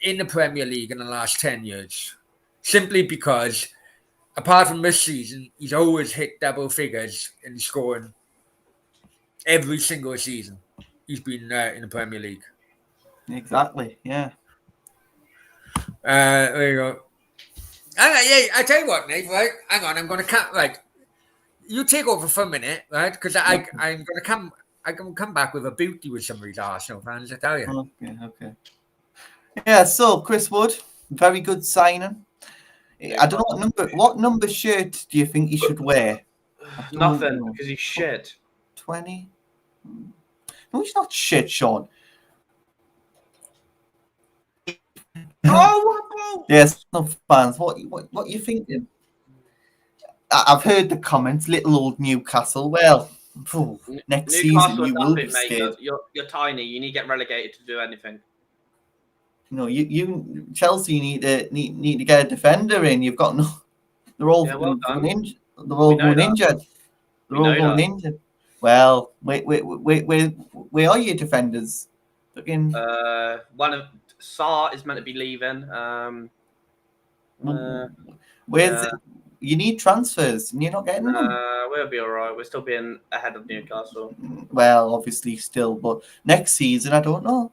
in the Premier League in the last 10 years. Simply because, apart from this season, he's always hit double figures in scoring every single season he's been in the Premier League. Exactly, yeah. There you go. I tell you what, Nate, right? Hang on, I'm going to cut, right? You take over for a minute, right? Because I'm going to come back with a beauty with some of these Arsenal fans, I tell you. Okay. Yeah, so Chris Wood, very good signing. I don't know what number shirt do you think he should wear? Nothing, because he's shit. 20? No, he's not shit, Sean. Yes, no fans. What are you thinking? I've heard the comments. Little old Newcastle. Well, next season you will be scared. You're tiny. You need to get relegated to do anything. you Chelsea need to get a defender in. You've got no. They're all Yeah, well going done. injured. They're all We know going that. injured. They're We all know going that. injured. Well, where are your defenders? Fucking, One of Saar is meant to be leaving. where's Yeah. it? You need transfers, and you're not getting them. We'll be all right. We're still being ahead of Newcastle. Well, obviously still, but next season I don't know.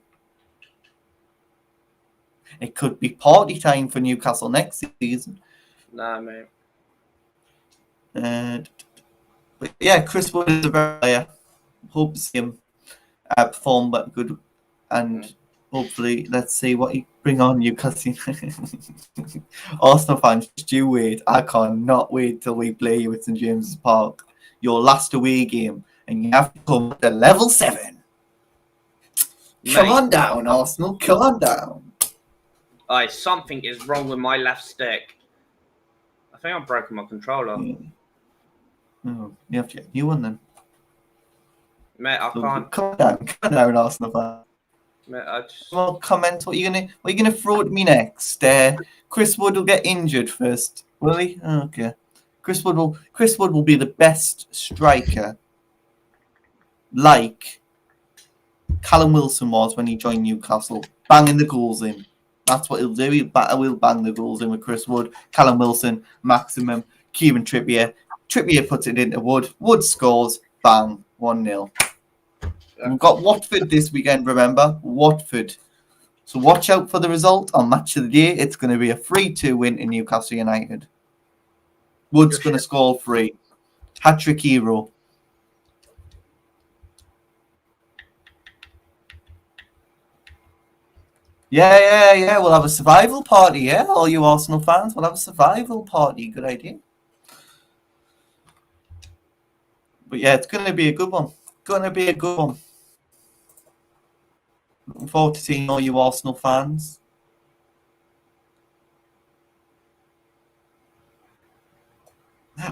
It could be party time for Newcastle next season. Nah, mate. But yeah, Chris Wood is a very player. Hope to see him perform but good, and hopefully let's see what he bring on Newcastle. Arsenal fans, just you wait. I cannot wait till we play you at St James's Park, your last away game, and you have to come to level 7. Come Mate. on down, Arsenal. Come on down. Aye, something is wrong with my left stick. I think I've broken my controller. Oh, you have to get a new one then. Mate, I can't. Come down, Arsenal fan. Mate, I just... Well, comment. What are you gonna throw at me next? Chris Wood will get injured first, will he? Okay. Chris Wood will be the best striker, like Callum Wilson was when he joined Newcastle, banging the goals in. That's what he'll do. He'll bang the goals in with Chris Wood, Callum Wilson, Maximum, Kieran Trippier. Trippier puts it into Wood. Wood scores. Bang. 1-0. We've got Watford this weekend, remember? Watford. So watch out for the result on Match of the Day. It's going to be a 3-2 win in Newcastle United. Wood's going to score 3. Hat-trick hero. Yeah. We'll have a survival party, yeah? All you Arsenal fans, we'll have a survival party. Good idea. But yeah, it's going to be a good one. Looking forward to seeing all you Arsenal fans.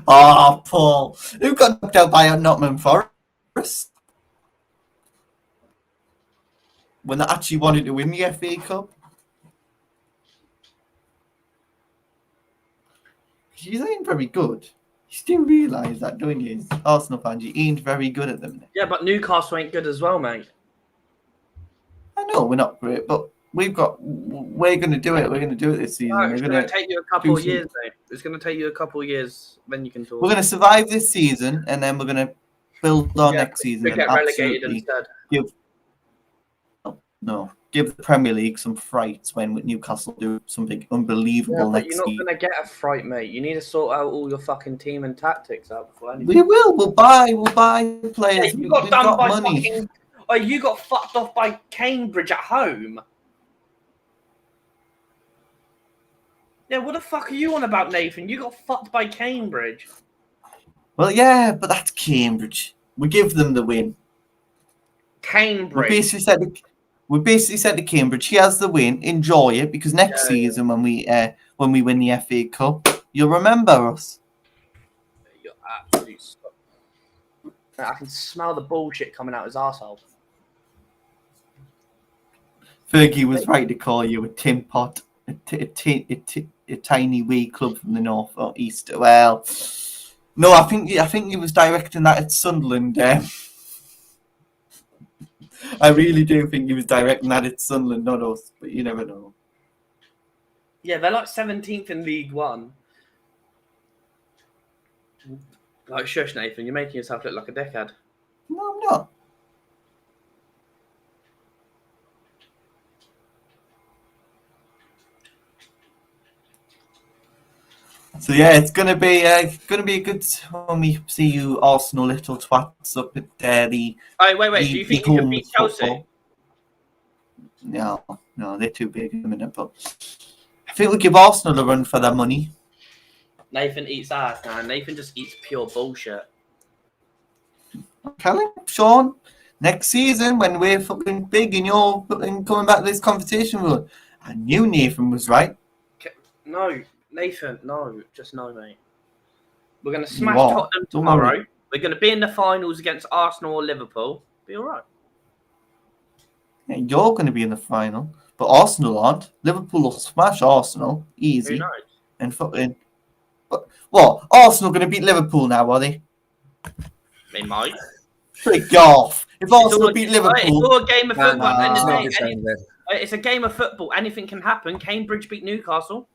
Oh, Paul. Who got knocked out by Nottingham Forest? When they actually wanted to win the FA Cup? You ain't very good. You still realise that, don't you? Arsenal fans, you ain't very good at them. Yeah, but Newcastle ain't good as well, mate. I know we're not great, but we're going to do it. We're going to do it this season. No, it's going to take you a couple of years, mate. It's going to take you a couple of years, then you can talk. We're going to survive this season, and then we're going to build on next season. We get relegated instead. Give the Premier League some frights when Newcastle do something unbelievable next season. You're not going to get a fright, mate. You need to sort out all your fucking team and tactics out before anything. We will. We'll buy players. Hey, We've got money. You got fucked off by Cambridge at home. Yeah, what the fuck are you on about, Nathan? You got fucked by Cambridge. Well, yeah, but that's Cambridge. We give them the win. Cambridge. We basically said to Cambridge, he has the win. Enjoy it, because next season when we win the FA Cup, you'll remember us. You're absolutely stuck. I can smell the bullshit coming out his arsehole. Fergie was right to call you a tin pot, a tiny wee club from the north or east. Well, no, I think he was directing that at Sunderland. I really do think he was directing that at Sunderland, not us. But you never know. Yeah, they're like 17th in League One. Like, shush, Nathan, you're making yourself look like a dickhead. No, I'm not. So yeah, it's gonna be a good when we see you Arsenal little twats up at the. Oh wait! Do you think you can beat Chelsea? No, they're too big in a minute. But I think we'll give Arsenal a run for their money. Nathan eats ass, man. Nathan just eats pure bullshit. Kelly, Sean, next season when we're fucking big and you're coming back to this conversation, I knew Nathan was right. No. Nathan, no, just no, mate. We're going to smash Tottenham tomorrow. We're going to be in the finals against Arsenal or Liverpool. Be all right. You're going to be in the final, but Arsenal aren't. Liverpool will smash Arsenal Who easy. knows? And fucking, but what? Arsenal going to beat Liverpool now, are they? They might. Freak off! If Arsenal beat It's Liverpool, all a game of football. nah. At the end of the Not day, the same bit. it's a game of football. Anything can happen. Cambridge beat Newcastle.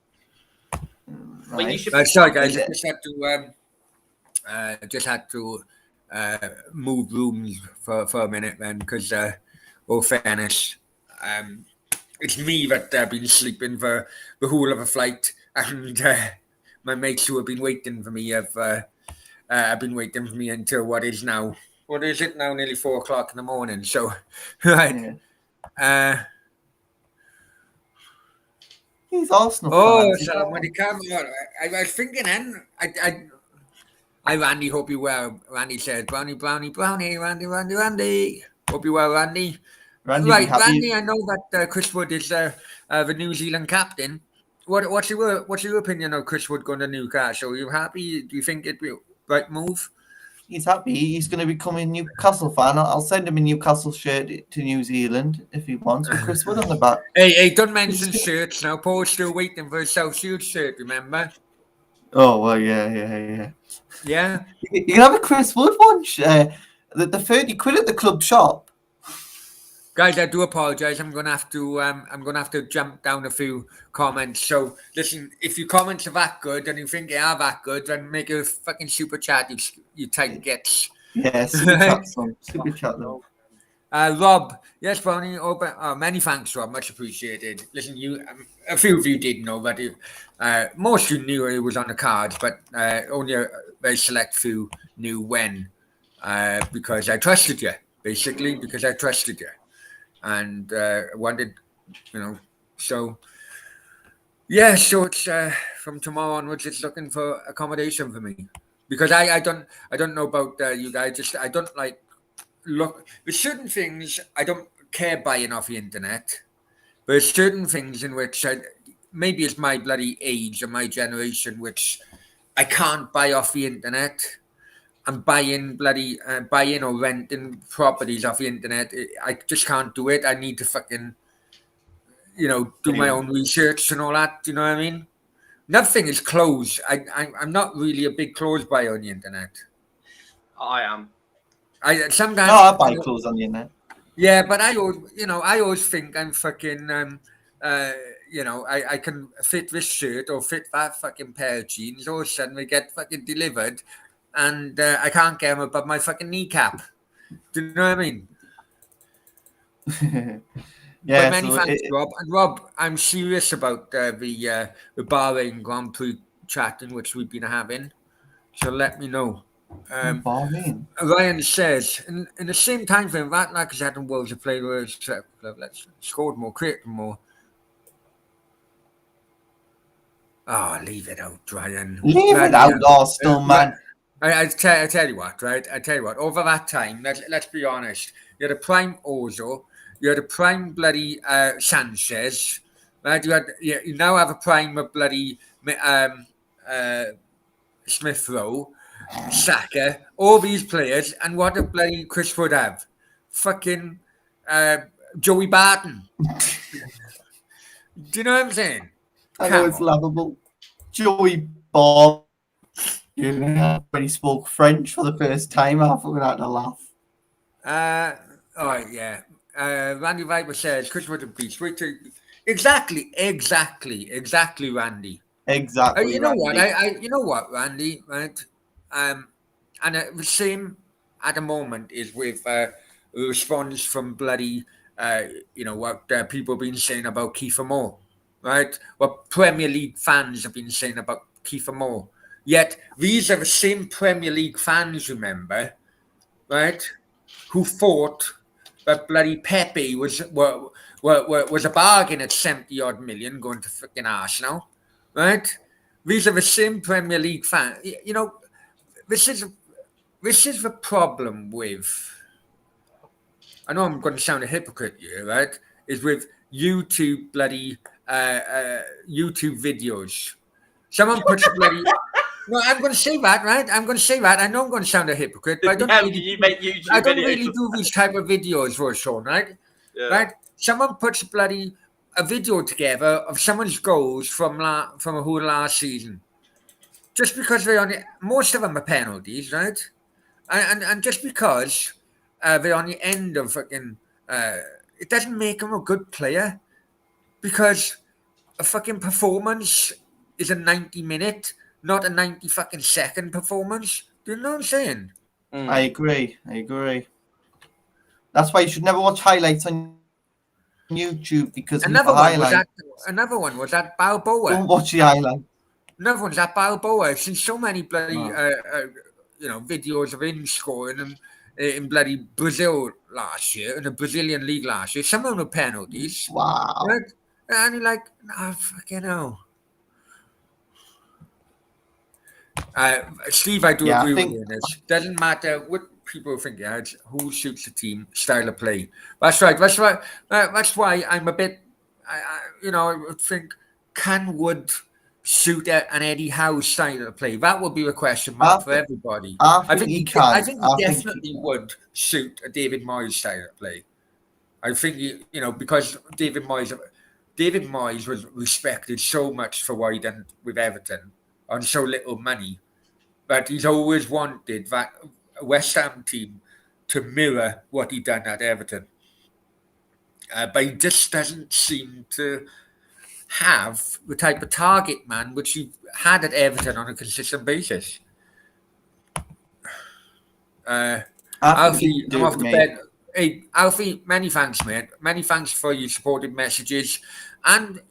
But you should. Sorry, guys. I just had to move rooms for a minute then, because, all fairness, it's me that been sleeping for the whole of a flight, and my mates who have been waiting for me have been waiting for me until what is it now? Nearly 4 o'clock in the morning. So, right. Yeah. He's Arsenal fans. So when it comes, I was thinking then, I Randy, hope you well. Randy said, Brownie, Randy. Hope you well, Randy. Randy, Right, Randy, I know that Chris Wood is the New Zealand captain. What's your opinion of Chris Wood going to Newcastle? Are you happy? Do you think it'd be the right move? He's happy. He's going to become a Newcastle fan. I'll send him a Newcastle shirt to New Zealand if he wants, with Chris Wood on the back. Hey, don't mention shirts now. Paul's still waiting for a South Shield shirt, remember? Oh, well, yeah. Yeah? You can have a Chris Wood one. The 30 quid at the club shop. Guys, I do apologise. I'm gonna have to jump down a few comments. So listen, if your comments are that good and you think they are that good, then make a fucking super chat. You tight gets. Yeah, super chat son. Super chat them. Rob, yes, Brownie. Many thanks, Rob. Much appreciated. Listen, a few of you did know, but most of you knew it was on the cards, but only a very select few knew when, because I trusted you. Basically, because I trusted you. And wanted, so yeah. So it's from tomorrow onwards. It's looking for accommodation for me, because I don't know about you guys. Just I don't like look. There's certain things I don't care buying off the internet. But there's certain things in which maybe it's my bloody age or my generation, which I can't buy off the internet. I'm buying or renting properties off the internet. I just can't do it. I need to fucking, do my own research and all that. Do you know what I mean? Nothing is clothes. I'm not really a big clothes buyer on the internet. I am. I sometimes. No, I buy clothes on the internet. Yeah, but I always think I'm fucking. I can fit this shirt or fit that fucking pair of jeans. All of a sudden, they get fucking delivered. And I can't get them above my fucking kneecap. Do you know what I mean? Yeah. But many thanks, Rob. And Rob, I'm serious about the Bahrain Grand Prix chatting which we've been having. So let me know. Bahrain. Ryan says, in the same time frame, that like has had Worlds to play with let's scored more, created more. Oh, leave it out, Ryan. Leave it out, Arsenal, man. I tell you what, right? I tell you what. Over that time, let's be honest. You had a prime Ozo, you had a prime bloody Sanchez, right? You now have a prime of bloody Smith Rowe, Saka, all these players, and what did bloody Chris Wood have? Fucking Joey Barton. Do you know what I'm saying? I know it's lovable. Joey Bob. When he spoke French for the first time, I fucking had to laugh. All right, yeah. Randy Viper says Chris Wood and beats. Exactly, Randy. Exactly. You know Randy. what? You know what, Randy, right? And the same at the moment is with the response from bloody, what people have been saying about Kiefer Moore, right? What Premier League fans have been saying about Kiefer Moore. Yet these are the same Premier League fans, remember, right? Who thought that bloody Pepe was a bargain at 70-odd million going to freaking Arsenal, right? These are the same Premier League fans. This is the problem with. I know I'm going to sound a hypocrite here, right? Is with YouTube bloody YouTube videos. Someone puts a bloody. No, I'm going to say that, right? I'm going to say that. I know I'm going to sound a hypocrite, but I don't really do these type of videos for Sean, right? Yeah. Right? Someone puts a video together of someone's goals from a whole last season. Just because most of them are penalties, right? And just because they're on the end of fucking, it doesn't make them a good player. Because a fucking performance is a 90-minute, not a 90 fucking second performance. Do you know what I'm saying? I agree. That's why you should never watch highlights on YouTube because people highlight. Another one was that Balboa. Don't watch the highlight. Another one's that Balboa. I've seen so many bloody, No. videos of him scoring in bloody Brazil last year, in the Brazilian league last year. Some of them were penalties. Wow. Right? And you're like, fucking hell. Steve, I do agree with you on this. Doesn't matter what people think. It's who suits the team, style of play. That's right. That's why I'm a bit. I would think, can Wood suit an Eddie Howe style of play? That would be a question mark for everybody. I think he can. I think he definitely would suit a David Moyes style of play. I think because David Moyes was respected so much for what he done with Everton on so little money, but he's always wanted that West Ham team to mirror what he done at Everton. But he just doesn't seem to have the type of target man which he had at Everton on a consistent basis. Alfie, I'm off to bed. Hey, Alfie, many thanks, mate. Many thanks for your supportive messages. And,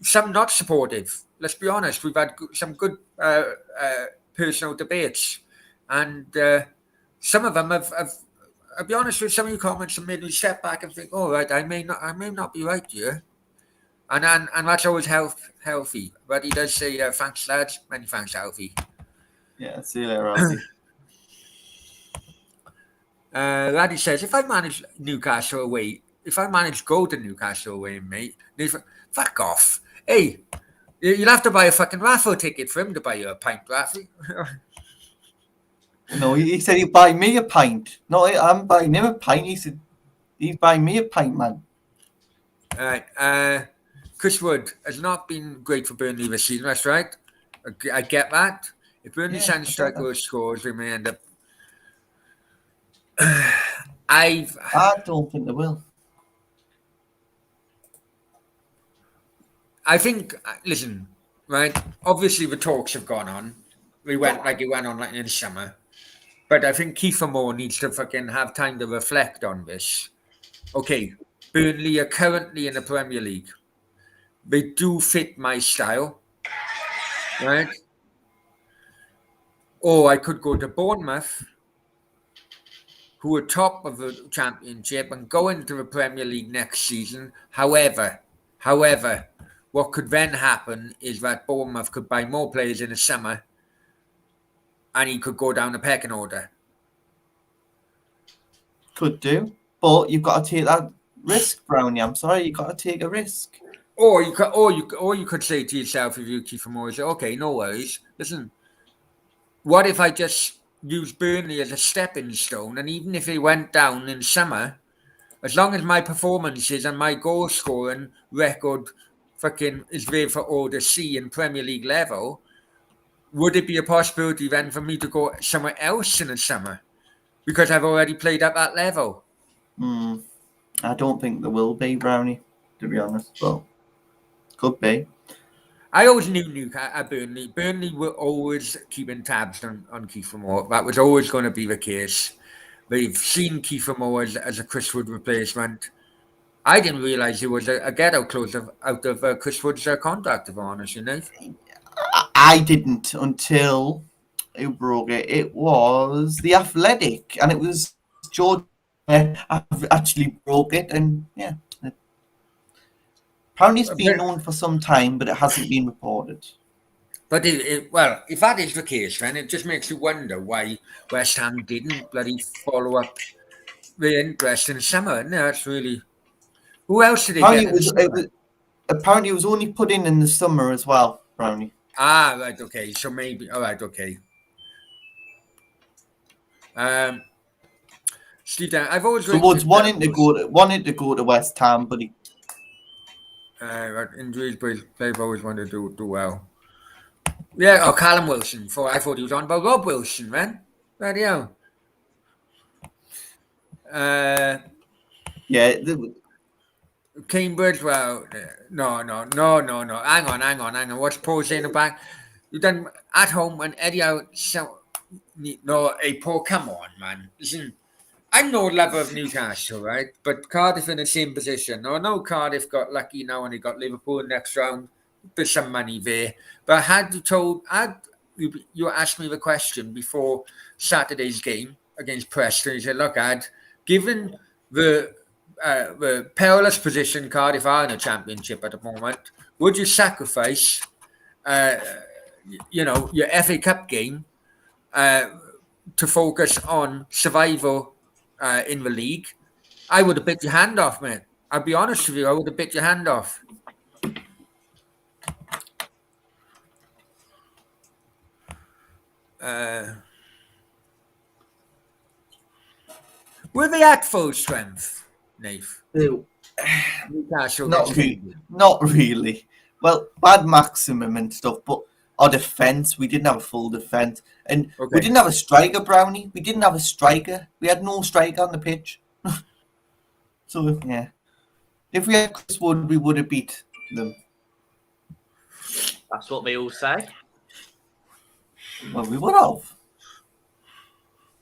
some not supportive. Let's be honest. We've had some good personal debates. And some of them have, I'll be honest with some of your comments have made me step back and think, all right, I may not be right here. And that's always healthy. But he does say, thanks, lads. Many thanks, Alfie. Yeah, see you later, Alfie. Laddie says, if I manage to go to Newcastle away, mate, fuck off. Hey, you'll have to buy a fucking raffle ticket for him to buy you a pint, Raffy. No, he said he'd buy me a pint. No, I'm buying him a pint. He said he'd buy me a pint, man. All right. Chris Wood has not been great for Burnley this season, that's right. I get that. If Burnley sign strike scores, we may end up. I don't think they will. I think, listen, right? Obviously, the talks have gone on. It went on in the summer. But I think Kiefer Moore needs to fucking have time to reflect on this. Okay, Burnley are currently in the Premier League. They do fit my style, right? Or I could go to Bournemouth, who are top of the championship, and go into the Premier League next season. However, what could then happen is that Bournemouth could buy more players in the summer and he could go down the pecking order. Could do. But you've got to take that risk, Brownie. I'm sorry, you've got to take a risk. Or you could say to yourself, if you keep from always, okay, no worries. Listen, what if I just use Burnley as a stepping stone, and even if he went down in summer, as long as my performances and my goal scoring record fucking is there for all to see in Premier League level, would it be a possibility then for me to go somewhere else in the summer because I've already played at that level? I don't think there will be, Brownie, to be honest. Well, could be. I always knew Burnley. Burnley were always keeping tabs on Kiefer Moore. That was always going to be the case. They've seen Kiefer Moore as a Chris Wood replacement. I didn't realise he was a get-out clause out of Chris Wood's contract, if I'm honest, I didn't until who broke it. It was The Athletic, and it was George actually broke it, and yeah. Apparently it's been known for some time, but it hasn't been reported. But if that is the case, then it just makes you wonder why West Ham didn't bloody follow up the interest in summer. No, that's really... Who else did they get? Apparently it was only put in the summer as well, Brownie. Ah, right, okay. So maybe... All right, okay. Steve Downing. I've always So Woods wanting to go to West Ham, but he injuries, but they've always wanted to do well. Yeah, Callum Wilson. I thought he was on about Rob Wilson, man. Bloody hell. yeah. Cambridge, well, no. Hang on. What's Paul saying about? You done at home and Eddie out. So, no, hey, Paul, come on, man. Listen, I'm no lover of Newcastle, right? But Cardiff in the same position. No, Cardiff got lucky now and they got Liverpool next round. There's some money there. But had you asked me the question before Saturday's game against Preston, you said, look, given the perilous position Cardiff are in the Championship at the moment, would you sacrifice, your FA Cup game to focus on survival in the league? I would have bit your hand off, mate. I'll be honest with you, I would have bit your hand off. Were they at full strength, Nave? Newcastle. Not really. Well, bad maximum and stuff, but our defence, we didn't have a full defence. And we didn't have a striker, Brownie. We didn't have a striker. We had no striker on the pitch. So, yeah. If we had Chris Wood, we would have beat them. That's what they all say. Well, we would have.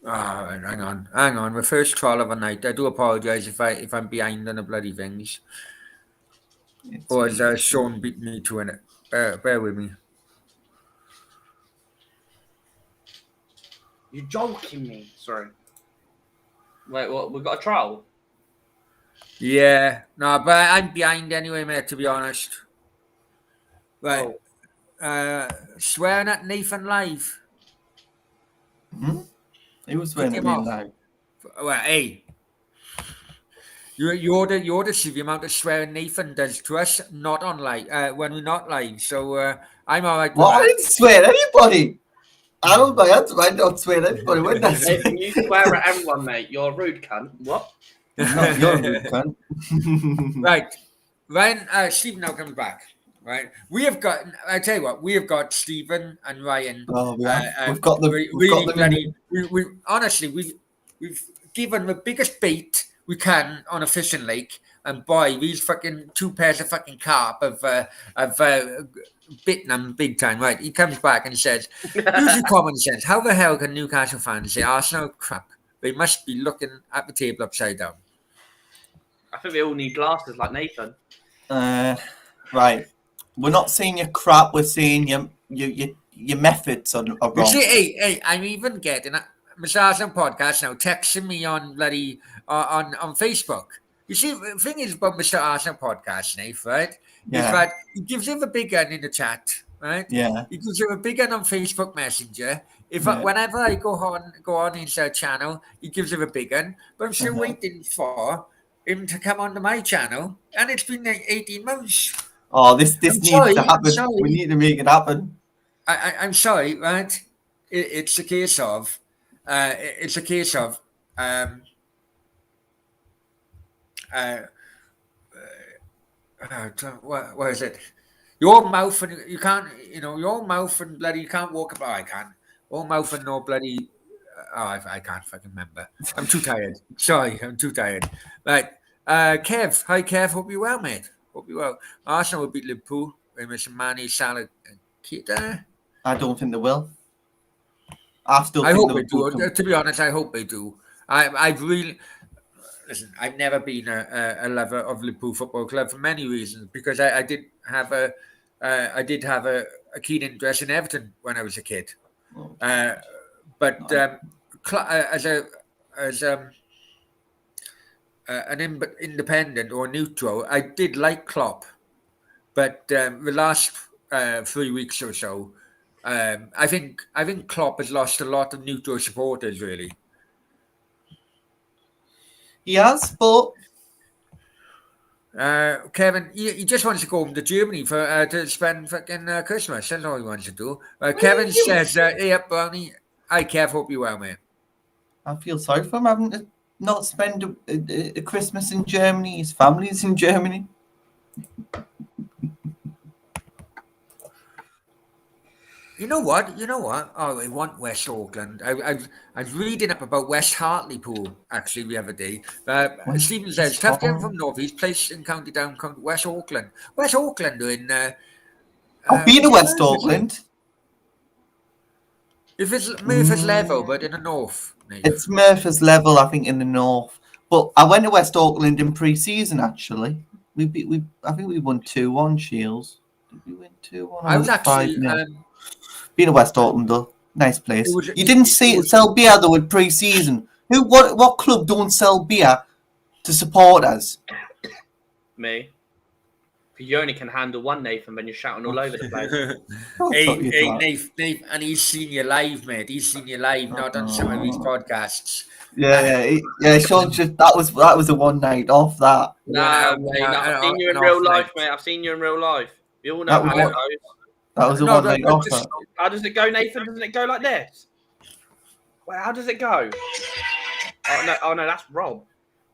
Hang on. The first trial of the night. I do apologise if I'm behind on the bloody things. Or has Sean beat me to it? Bear with me. You're joking me. Sorry. Wait, what? We've got a trial? Yeah. No, but I'm behind anyway, mate, to be honest. Right. Swearing at Nathan live. He was swearing at me live. Well, hey. You ought to see the amount of swearing Nathan does to us not on live, when we're not live. So I'm all right. Well, I didn't swear at anybody. I don't my answer. I don't swear at anybody. When I say you swear at everyone, mate, you're a rude cunt. What? No, you're a rude cunt. Right. Ryan, Stephen now comes back. Right. We have got, I tell you what, we have got Stephen and Ryan. Oh, yeah. We've got them. We honestly, we've given the biggest bait we can on a fishing lake, and boy, these fucking 2 pairs of fucking carp have bitten them big time. Right, he comes back and he says, use your common sense. How the hell can Newcastle fans say Arsenal crap? They must be looking at the table upside down. I think they all need glasses like Nathan. Right. We're not saying you're crap, we're saying your methods are wrong. You see, hey, I'm even getting Mr. Arsenal podcast now texting me on bloody on Facebook. You see, the thing is about Mr. Arsenal podcast, Nate, right? Yeah. Is that he gives him a big gun in the chat, right? Yeah. He gives him a big gun on Facebook Messenger. Whenever I go on his channel, he gives him a big gun. But I'm still waiting for him to come onto my channel, and it's been like 18 months. Oh, this needs to happen. We need to make it happen. I'm sorry, right? It's a case of. What is it? Your mouth and you can't, your mouth and bloody you can't walk about. I can't. Your mouth and no bloody. I can't fucking remember. I'm too tired. Sorry, I'm too tired. Right, Kev. Hi, Kev. Hope you're well, mate. Hope you're well. Arsenal will beat Liverpool. They miss Mane, Salah, and Keita. I don't think they will. I hope they do. To be honest, I hope they do. I've really listen. I've never been a lover of Liverpool Football Club for many reasons because I did have a keen interest in Everton when I was a kid. But as an independent or neutral, I did like Klopp. But the last 3 weeks or so, I think Klopp has lost a lot of neutral supporters. Really, he has. But Kevin, he just wants to go home to Germany for to spend fucking Christmas. That's all he wants to do. Kevin says, "Hey up, Brownie. Hi, Kev. Hope you're well, mate." I feel sorry for him having to not spend a Christmas in Germany? His family's in Germany. You know what? Oh, I want West Auckland. I was reading up about West Hartlepool actually the other day. Stephen says, tough game from North East, place in County Down, County West Auckland. West Auckland are in... I've been to is it West Merthyr? Auckland. If it's Merthyr level, but in the north. Maybe. It's Merthyr level, I think, in the north. But I went to West Auckland in pre-season. Actually, I think we won 2-1 Shields. Did we win 2-1? I was actually... Been to West Auckland though, nice place. It was- You didn't sell beer though in pre-season. What club don't sell beer to supporters? Me. Because you only can handle one, Nathan, when you're shouting all over the place. Nate, and he's seen you live, mate. He's seen you live, not on some of these podcasts. Yeah. Sean, that was a one night off. That. No, mate, I've seen you in real life, mate. I've seen you in real life. We all know how it goes. That was a one night off. How does it go, Nathan? Doesn't it go like this? Well, how does it go? Oh no, that's Rob.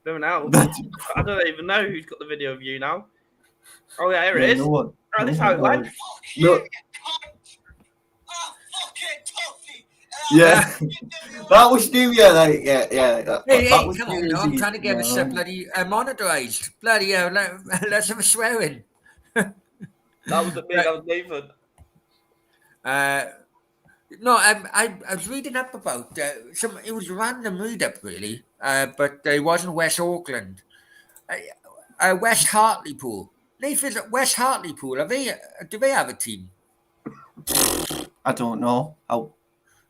Doing out. I don't even know who's got the video of you now. Oh yeah, here it is. No one. Oh, this is how it went. Look. Yeah, that was new. Yeah. Hey, that was come on, New I'm Year's trying to get Eve, this bloody monetized. Bloody hell, let's have a swearing. That was the big. That was Nathan. No, I was reading up about some. It was a random read up, really, but it wasn't West Auckland. West Hartlepool. Nathan's at West Hartlepool. Do they have a team? I don't know.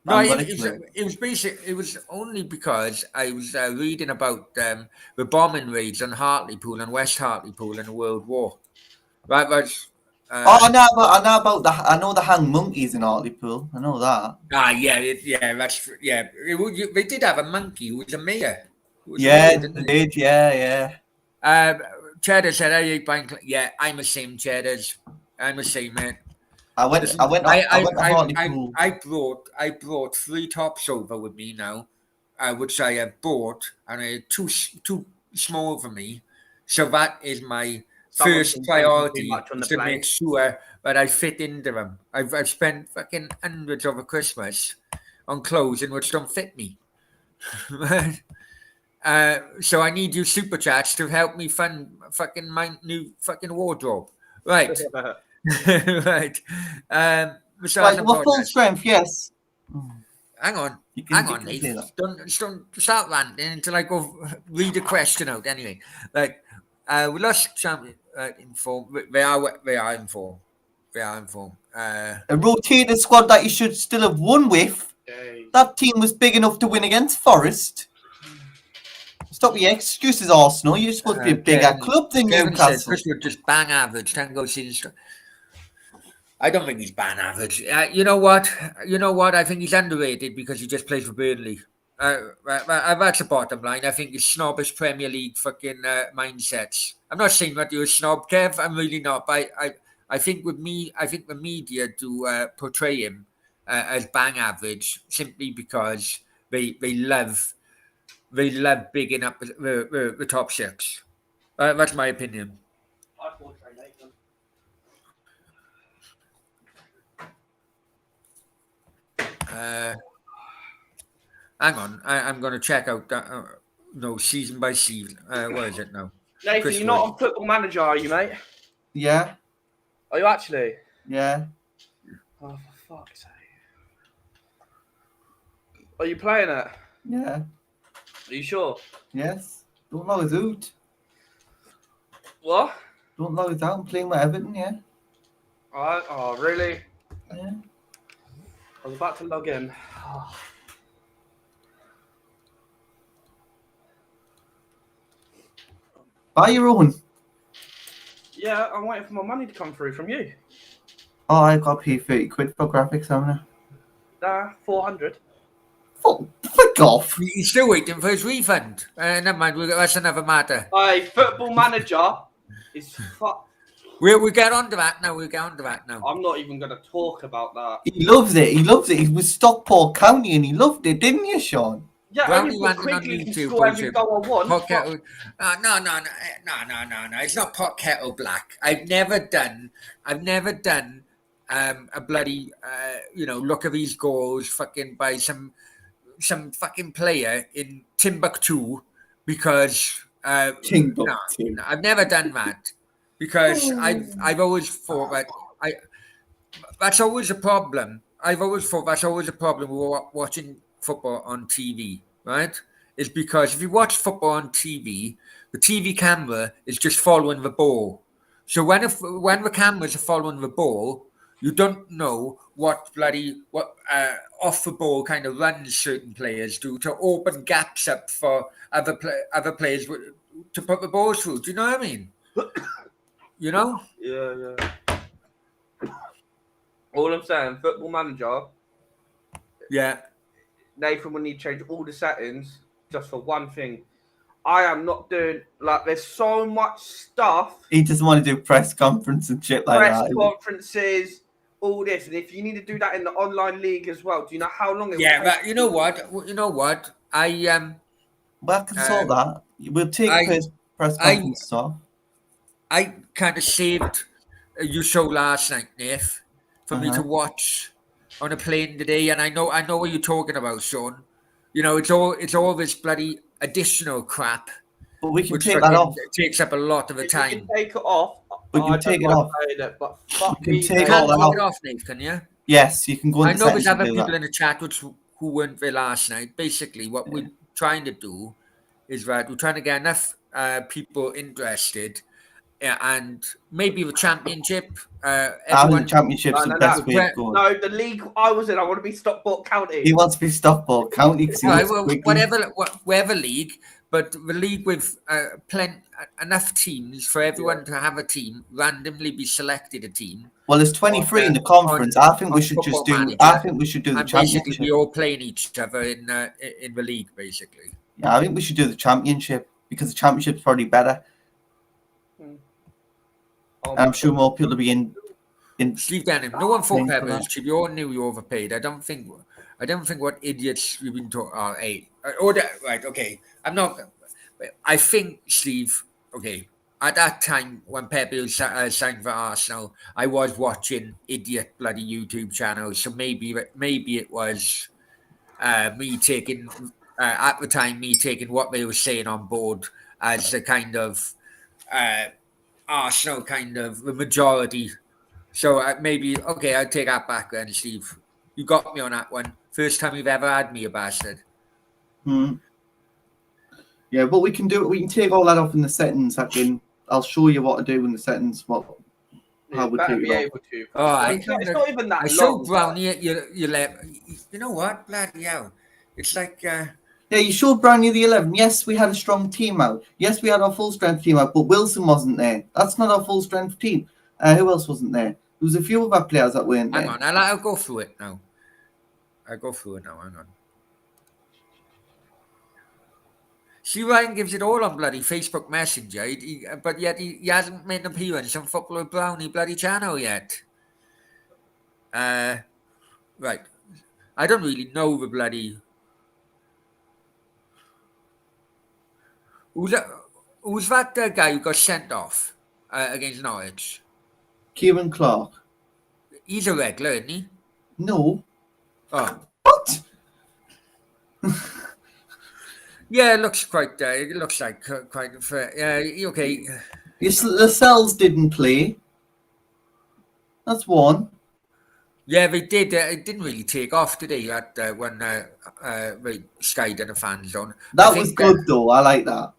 No, it was basic. It was only because I was reading about the bombing raids on Hartlepool and West Hartlepool in the World War. Right, was. I know the hang monkeys in Hartlepool. I know that. They did have a monkey who was a mayor. They did. Yeah. Cheddar said, "I ain't buying." Yeah, I'm the same, Cheddars. I'm the same, man. I went to Hartlepool. I brought 3 tops over with me now, which I have bought, and I had too small for me. So that is my first priority to make sure that I fit into them. I've spent fucking hundreds over Christmas on clothes in which don't fit me. So I need you super chats to help me fund fucking my new fucking wardrobe. Right. Right. We're full strength, yes. Hang on, Nathan. Don't start ranting until I go read a question out. Anyway, like we lost champion informed. They are informed. A rotated squad that you should still have won with. That team was big enough to win against Forest. Stop your excuses, Arsenal. You're supposed to be a bigger club than Newcastle. Chris would just bang average. Can go see the. I don't think he's bang average. You know what? I think he's underrated because he just plays for Burnley. That's the bottom line. I think he's snobbish Premier League fucking mindsets. I'm not saying that you're a snob, Kev. I'm really not. But I think with me, I think the media do portray him as bang average simply because they love bigging up the top 6. That's my opinion. Hang on, I'm going to check out that. Season by season. What is it now? Nathan, you're not on Football Manager, are you, mate? Yeah. Are you actually? Yeah. Oh, for fuck's sake. Are you playing it? Yeah. Are you sure? Yes. Don't log us out. What? Don't log us out. I'm playing with Everton, yeah. Alright. Oh, really? Yeah. I was about to log in. Oh. Buy your own. Yeah, I'm waiting for my money to come through from you. Oh, I've got to pay 30 quid for graphics, haven't I? Nah, 400. Fuck off. He's still waiting for his refund. Never mind, that's another matter. Hey, Football Manager is fuck. We'll get on to that now. I'm not even going to talk about that. He loves it. He was Stockport County and he loved it, didn't you, Sean? Yeah, Brownie only ranting on Quigley can YouTube. score every Bullshit. goal I want. Pot but- kettle. No. It's not pot kettle black. I've never done a bloody look at these goals fucking by some fucking player in Timbuktu because no, Timbuktu. I've never done that because I've always thought that that's always a problem. I've always thought that's always a problem with watching football on TV, right? Is because if you watch football on TV, the TV camera is just following the ball. So when the cameras are following the ball, you don't know what off the ball kind of runs certain players do to open gaps up for other players to put the ball through. Do you know what I mean? You know? Yeah. All I'm saying, Football Manager, Yeah. Nathan will need to change all the settings just for one thing. I am not doing there's so much stuff. He doesn't want to do press conference and shit like Press that. conferences, all this, and if you need to do that in the online league as well, do you know how long it Yeah, will take? but you know what? Well, I can sort that. We'll take press conference stuff. I kind of saved your show last night, Nath, for me to watch on a plane today, and I know what you're talking about, Sean. You know, it's all this bloody additional crap, But we can which take that off. takes up a lot of the If you time. can take it off. We can I take don't it mind off. saying it, but fuck We can me, take mate. all that Take it off. off, Nath, can you? Yes, you can go I into know there's settings and other do people that. in the chat who weren't there last night. Basically, what we're trying to do is we're trying to get enough people interested, and maybe the championship. I think Everyone, the championship's the best way of going. No, the league I was in, I want to be Stockport County. He wants to be Stockport County because he right, looks well, quickly. whatever league, but the league with enough teams for everyone to have a team, randomly be selected a team. Well, there's 23 in the conference. I think we should just do. Football I Manager, think we should do the and basically championship. we all playing each other in the league, basically. Yeah, I think we should do the championship because the championship's probably better. And I'm sure more people will be in. Steve Denham, no one thought Thanks for Pepper was that. cheap. You all knew you overpaid. I don't think what idiots you've been talking. Right, okay. I'm not. I think Steve. Okay, at that time when Pepe was signed for Arsenal, I was watching idiot bloody YouTube channels. So maybe it was me taking at the time what they were saying on board as a kind of Arsenal kind of the majority. So maybe okay, I'll take that back then, Steve. You got me on that one. First time you've ever had me, a bastard. Yeah, but we can do it. We can take all that off in the settings. I'll show you what to do in the settings. How we take it off. Able to. All right. It's not even that I long. showed Brownie you let. You know what, bloody hell! It's like. Yeah, you showed Brownie the 11. Yes, we had a strong team out. Yes, we had our full strength team out, but Wilson wasn't there. That's not our full strength team. Who else wasn't there? There was a few of our players that weren't there. Hang on, I'll go through it now. Hang on. See, Ryan gives it all on bloody Facebook Messenger, but yet he hasn't made an appearance on Football Brownie bloody channel yet. Right. I don't really know the bloody. Who's that guy who got sent off against Norwich? Kieran Clark. He's a regular, isn't he? No. Oh. What? Yeah, it looks quite. It looks like quite fair. Okay. Lascelles didn't play. That's one. Yeah, they did. It didn't really take off, did he? When Sky did a fan zone. That was good, though. I like that.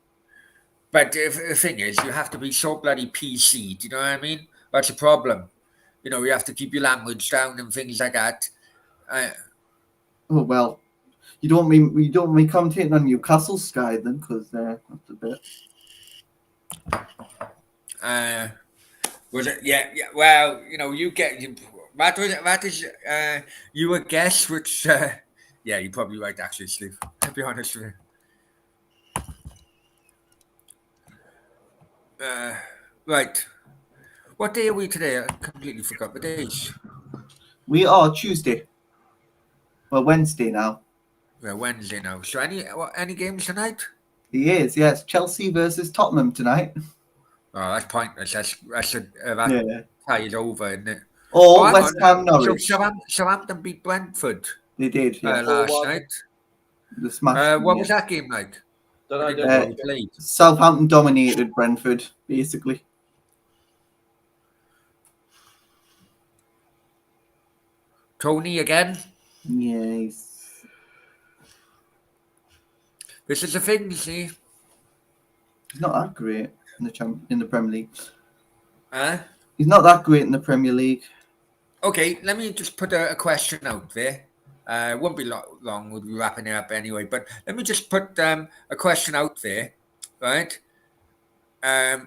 But the thing is, you have to be so bloody PC. Do you know what I mean? That's a problem. You know, you have to keep your language down and things like that. Oh well, you don't mean commentating on Newcastle Sky then, because that's a bit. Was it? Yeah. Well, you know, that is you a guess, which yeah, you're probably right actually, Steve. To be honest with you. Right. What day are we today? I completely forgot the days. We are Tuesday. Well, Wednesday now. Wednesday now. So any games tonight? He is, yes. Chelsea versus Tottenham tonight. Oh, that's pointless. That Yeah. ties over, isn't it? Or hang West on. Ham So Norwich. Southampton beat Brentford They did, yes. last 4-1. night. The smash. What was that game like? Don't I know, didn't don't know know. who played. Southampton dominated Brentford, basically. Tony again. Yes. This is the thing, you see. He's not that great in the Premier League. Huh? He's not that great in the Premier League. Okay, let me just put a question out there. It won't be long. We'll be wrapping it up anyway. But let me just put a question out there, right? I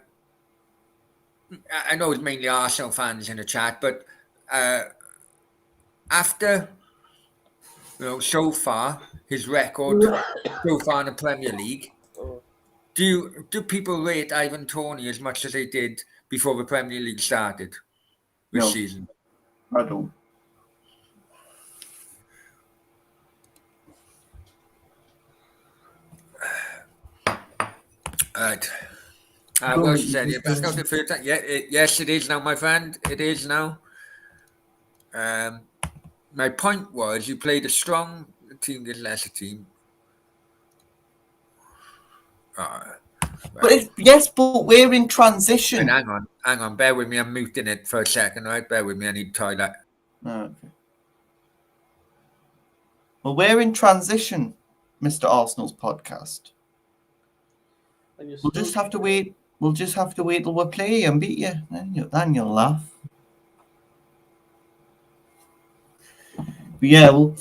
know it's mainly Arsenal fans in the chat, but after so far his record so far in the Premier League, do people rate Ivan Toney as much as they did before the Premier League started this No. season? I don't. Right. Go Well, on, she said, you yeah, that's go. not the third time. Yeah, yes, it is now, my friend. It is now. My point was, you played a strong team against a lesser team. But yes, but we're in transition. And hang on, bear with me. I'm muting it for a second, right? Bear with me. I need to toilet. Oh, okay. Well, we're in transition, Mr. Arsenal's podcast. And you're We'll just have to wait. We'll just have to wait till we play and beat you. Then you'll laugh. But yeah, we'll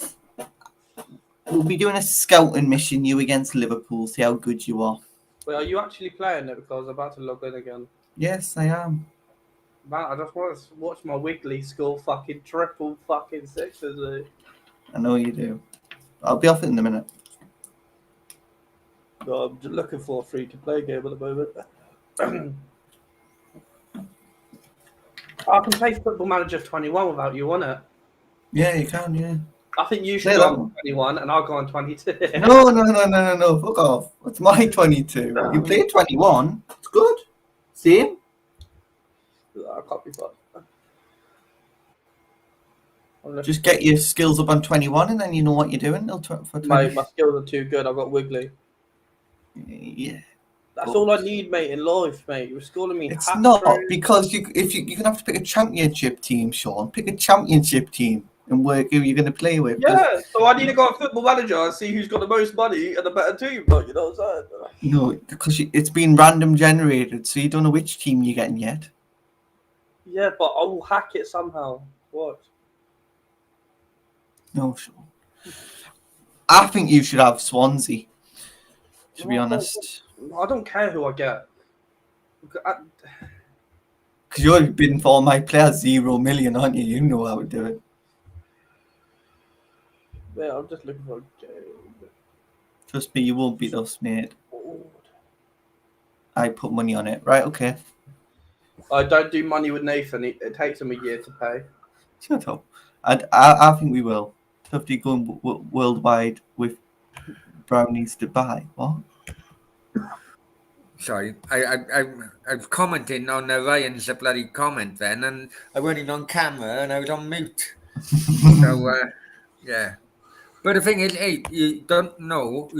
be doing a scouting mission, you against Liverpool. See how good you are. Wait, are you actually playing it? Because I'm about to log in again. Yes, I am. Man, I just want to watch my Wiggly score fucking triple fucking sixes. Mate. I know you do. I'll be off it in a minute. No, I'm just looking for a free-to-play game at the moment. I can play Football Manager 21 without you on it. Yeah, you can. Yeah. I think you should Play go that on one. 21 and I'll go on 22. No. Fuck off. It's my 22. You play 21. It's good. Same. I can't be fucked. Just get your skills up on 21 and then you know what you're doing. For 20. My skills are too good. I've got Wiggly. Yeah. That's all I need, mate, in life, mate. You're schooling me. It's not because you're gonna have to pick a championship team, Sean. Pick a championship team and work who you're gonna play with. Yeah, so I need to go on Football Manager and see who's got the most money and a better team. Like, you know what I'm saying? No, because it's been random generated, so you don't know which team you're getting yet. Yeah, but I will hack it somehow. What? No, Sean. I think you should have Swansea. To be honest, I don't care who I get. because you're bidding for my player 0 million, aren't you? You know how to do it. Yeah, I'm just looking for a game. Trust me, you won't beat us, mate. I put money on it. Right, okay. I don't do money with Nathan. It takes him a year to pay. Shut up. I think we will. Have to go worldwide with Brownies to buy. What? Sorry, I've commented on Ryan's bloody comment then, and I wasn't on camera and I was on mute. So yeah, but the thing is, hey, you don't know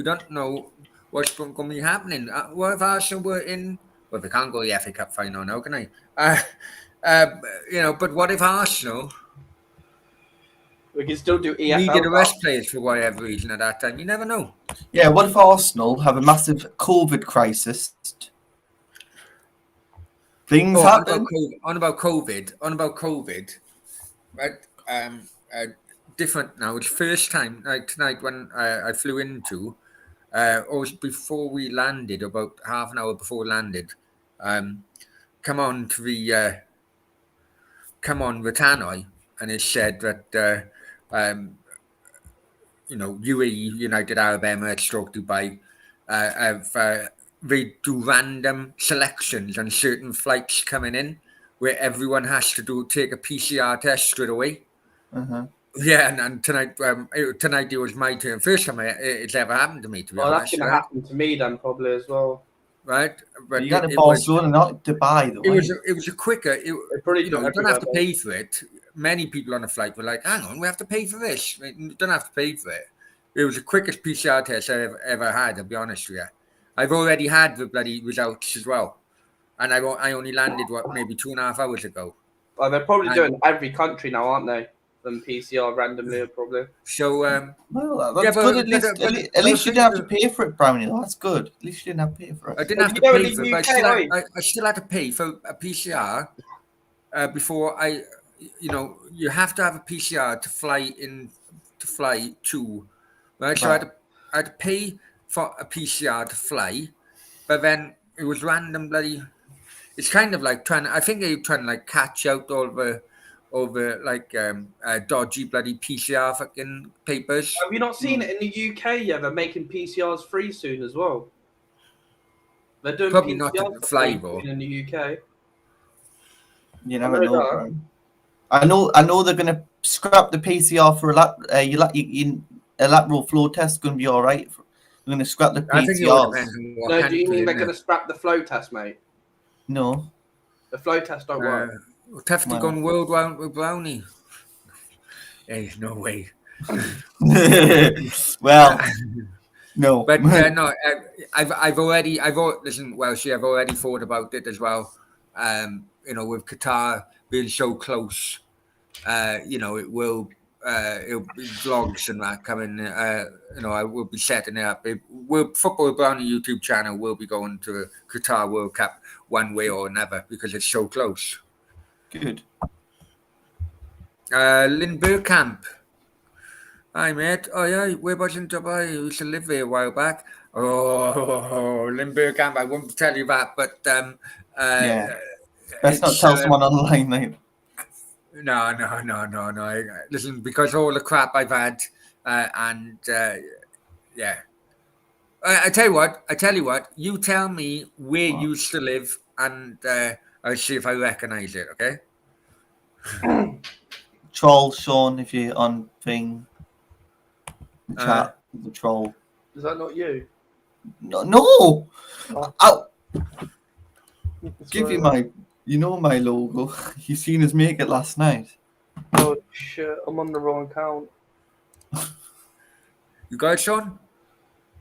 what's going to be happening. What if Arsenal were in? Well, they can't go the FA Cup final now, can I? But what if Arsenal We can still do EFL. needed to rest players for whatever reason at that time? You never know. Yeah, what if Arsenal have a massive COVID crisis? Things happen. On about COVID, right? Different now. It's first time like tonight when I flew into, or before we landed, about half an hour before we landed. Come on the tannoy, and it said that UAE, United Arab Emirates, stroke Dubai, they do random selections on certain flights coming in, where everyone has to take a PCR test straight away. Uh-huh. Yeah, and tonight, tonight it was my turn. First time it's ever happened to me, to be Oh, that's honest. gonna Right? happen to me then probably as well. Right? But You got to it was Barcelona, not Dubai, though. it was a quicker. They probably You do know, it you don't have everywhere, to mate. pay for it. Many people on the flight were like, "Hang on, we have to pay for this." You don't have to pay for it. It was the quickest PCR test I've ever had. I'll be honest with you. I've already had the bloody results as well, and I only landed maybe 2.5 hours ago. Oh, they're probably And doing every country now, aren't they? Them PCR randomly, probably. so Well, yeah, that's good. At I was least you didn't have to thinking, pay for it, Brownie. That's good. At least you didn't have to pay for I it. didn't Oh, have you to know, in pay for it, the but UK, oi. I still had to pay for a PCR before you know, you have to have a PCR to fly to, right? So Right. I had to pay for a PCR to fly, but then it was random bloody. It's kind of like I think they're trying to like catch out all the like dodgy bloody PCR fucking papers. Have you not seen it in the UK yet? They're making PCRs free soon as well. They're doing Probably not to PCRs for fly free though. soon in the UK. You I never know know, that. Brownie. I know they're gonna scrap the PCR for a lap. A lateral flow test going to be all right. They're gonna scrap the I think it all PCRs. depends on what No, do you country, mean they're isn't going it? to scrap the flow test, mate? No. The flow test don't work. Tefty Well. gone worldwide with Brownie. Hey, no way. Well, no. But no, listen, Welshie, I've already thought about it as well. You know, with Qatar being so close, you know, it'll be vlogs and that coming. You know, I will be setting it up. Football Brownie YouTube channel will be going to Qatar World Cup one way or another because it's so close. Good. Lynn Burkamp. Hi, mate. Oh, yeah, where was in Dubai? We used to live there a while back. Oh, Lynn Burkamp. I won't tell you that, but Yeah. Best not it's tell someone online, mate. no. Listen, because all the crap I've had, and yeah. I tell you what. You tell me where you used to live, and I'll see if I recognise it. Okay. Troll, Sean, if you're on thing. The chat. The troll. Is that not you? No. Oh. I'll give you my. You know my logo. You seen us make it last night. Oh shit! I'm on the wrong account. You got it, Sean?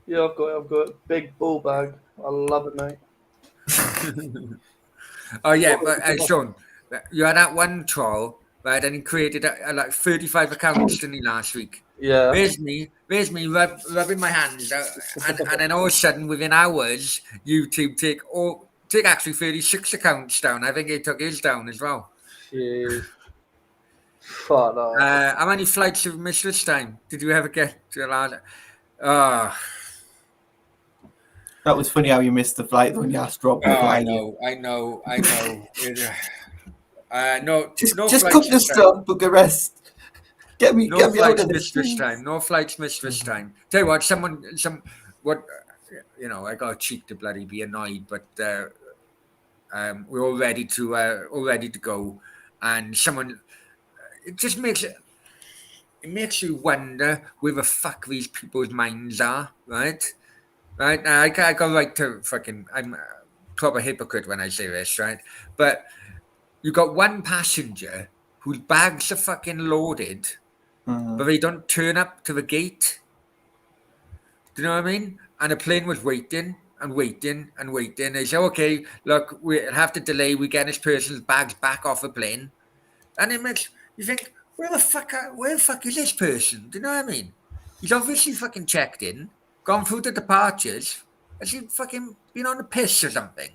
Yeah, I've got it. Big ball bag. I love it, mate. Oh yeah, but Sean, you had that one troll, right? And he created like 35 accounts, didn't he, last week? Yeah. There's me rubbing my hands, and then all of a sudden, within hours, YouTube take actually 36 accounts down. I think he took his down as well. Jeez. Fuck that. How many flights have you missed this time? Did you ever get to the last? Oh, That was funny how you missed the flight when you asked Rob to fly you. I know. No, Just no cut flights the this time. stuff, book a rest. Get me out flights of missed this this time. No flights missed this time. Tell you what, you know, I got a cheek to bloody be annoyed, but we're all ready to go, and someone, it just makes you wonder where the fuck these people's minds are, right? Right now, I go right to fucking. I'm a proper hypocrite when I say this, right? But you got one passenger whose bags are fucking loaded, but they don't turn up to the gate. Do you know what I mean? And the plane was waiting and waiting and waiting. They say, okay, look, we'll have to delay. We get this person's bags back off the plane. And it makes you think, where the fuck is this person? Do you know what I mean? He's obviously fucking checked in, gone through the departures. Has he fucking been on the piss or something?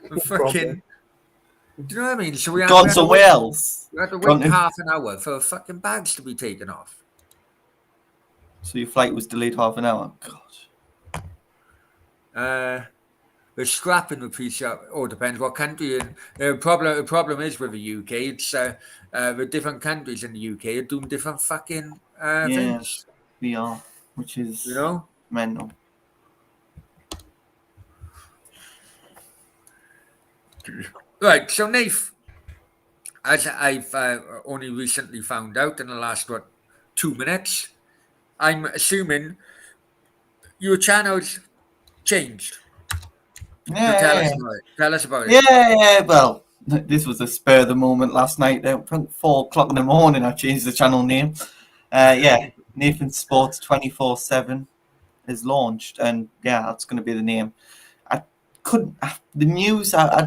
And fucking, do you know what I mean? So we Gone somewhere else. We had to wait half an hour for fucking bags to be taken off. So your flight was delayed half an hour. God. We're scrapping the PCR. Oh, depends what country you're in. The problem is with the UK. It's the different countries in the UK are doing different fucking things. We are, which is mental. Right, so Nath, as I've only recently found out in the last 2 minutes. I'm assuming your channel's changed. So tell us Yeah, about it. Tell us about it. yeah. Well, this was a spur of the moment last night. At 4 o'clock in the morning, I changed the channel name. Yeah, Nathan Sports 24/7 is launched, and yeah, that's going to be the name. I couldn't the news. I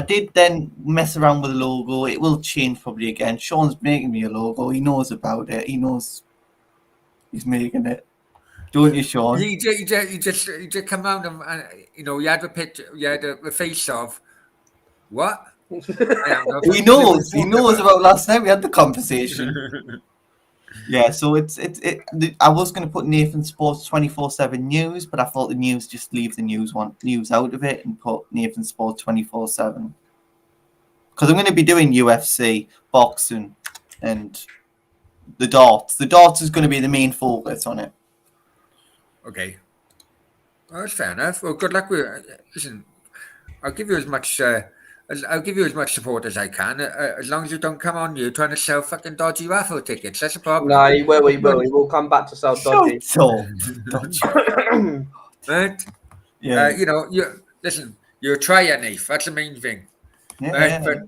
did then mess around with the logo. It will change probably again. Sean's making me a logo. He knows about it. He knows he's making it. Don't you, Sean? He just come out and you had the picture, you had the face of what? I am not He clue what knows. He you're knows talking about last night. We had the conversation. about. Yeah, so I was going to put Nathan Sports 24/7 news, but I thought the news just leave the news out of it and put Nathan Sports 24/7 because I'm going to be doing UFC, boxing, and the darts. The darts is going to be the main focus on it. Okay, well, that's fair enough. Well, good luck with it. Listen, I'll give you as much. I'll give you as much support as I can, as long as you don't come on you trying to sell fucking dodgy raffle tickets. That's a problem. No, he will. He will. He will come back to sell dodgy. Shut up. Dodgy. Right? Yeah. You listen. You're a tryer, Nath. That's the main thing. Yeah. But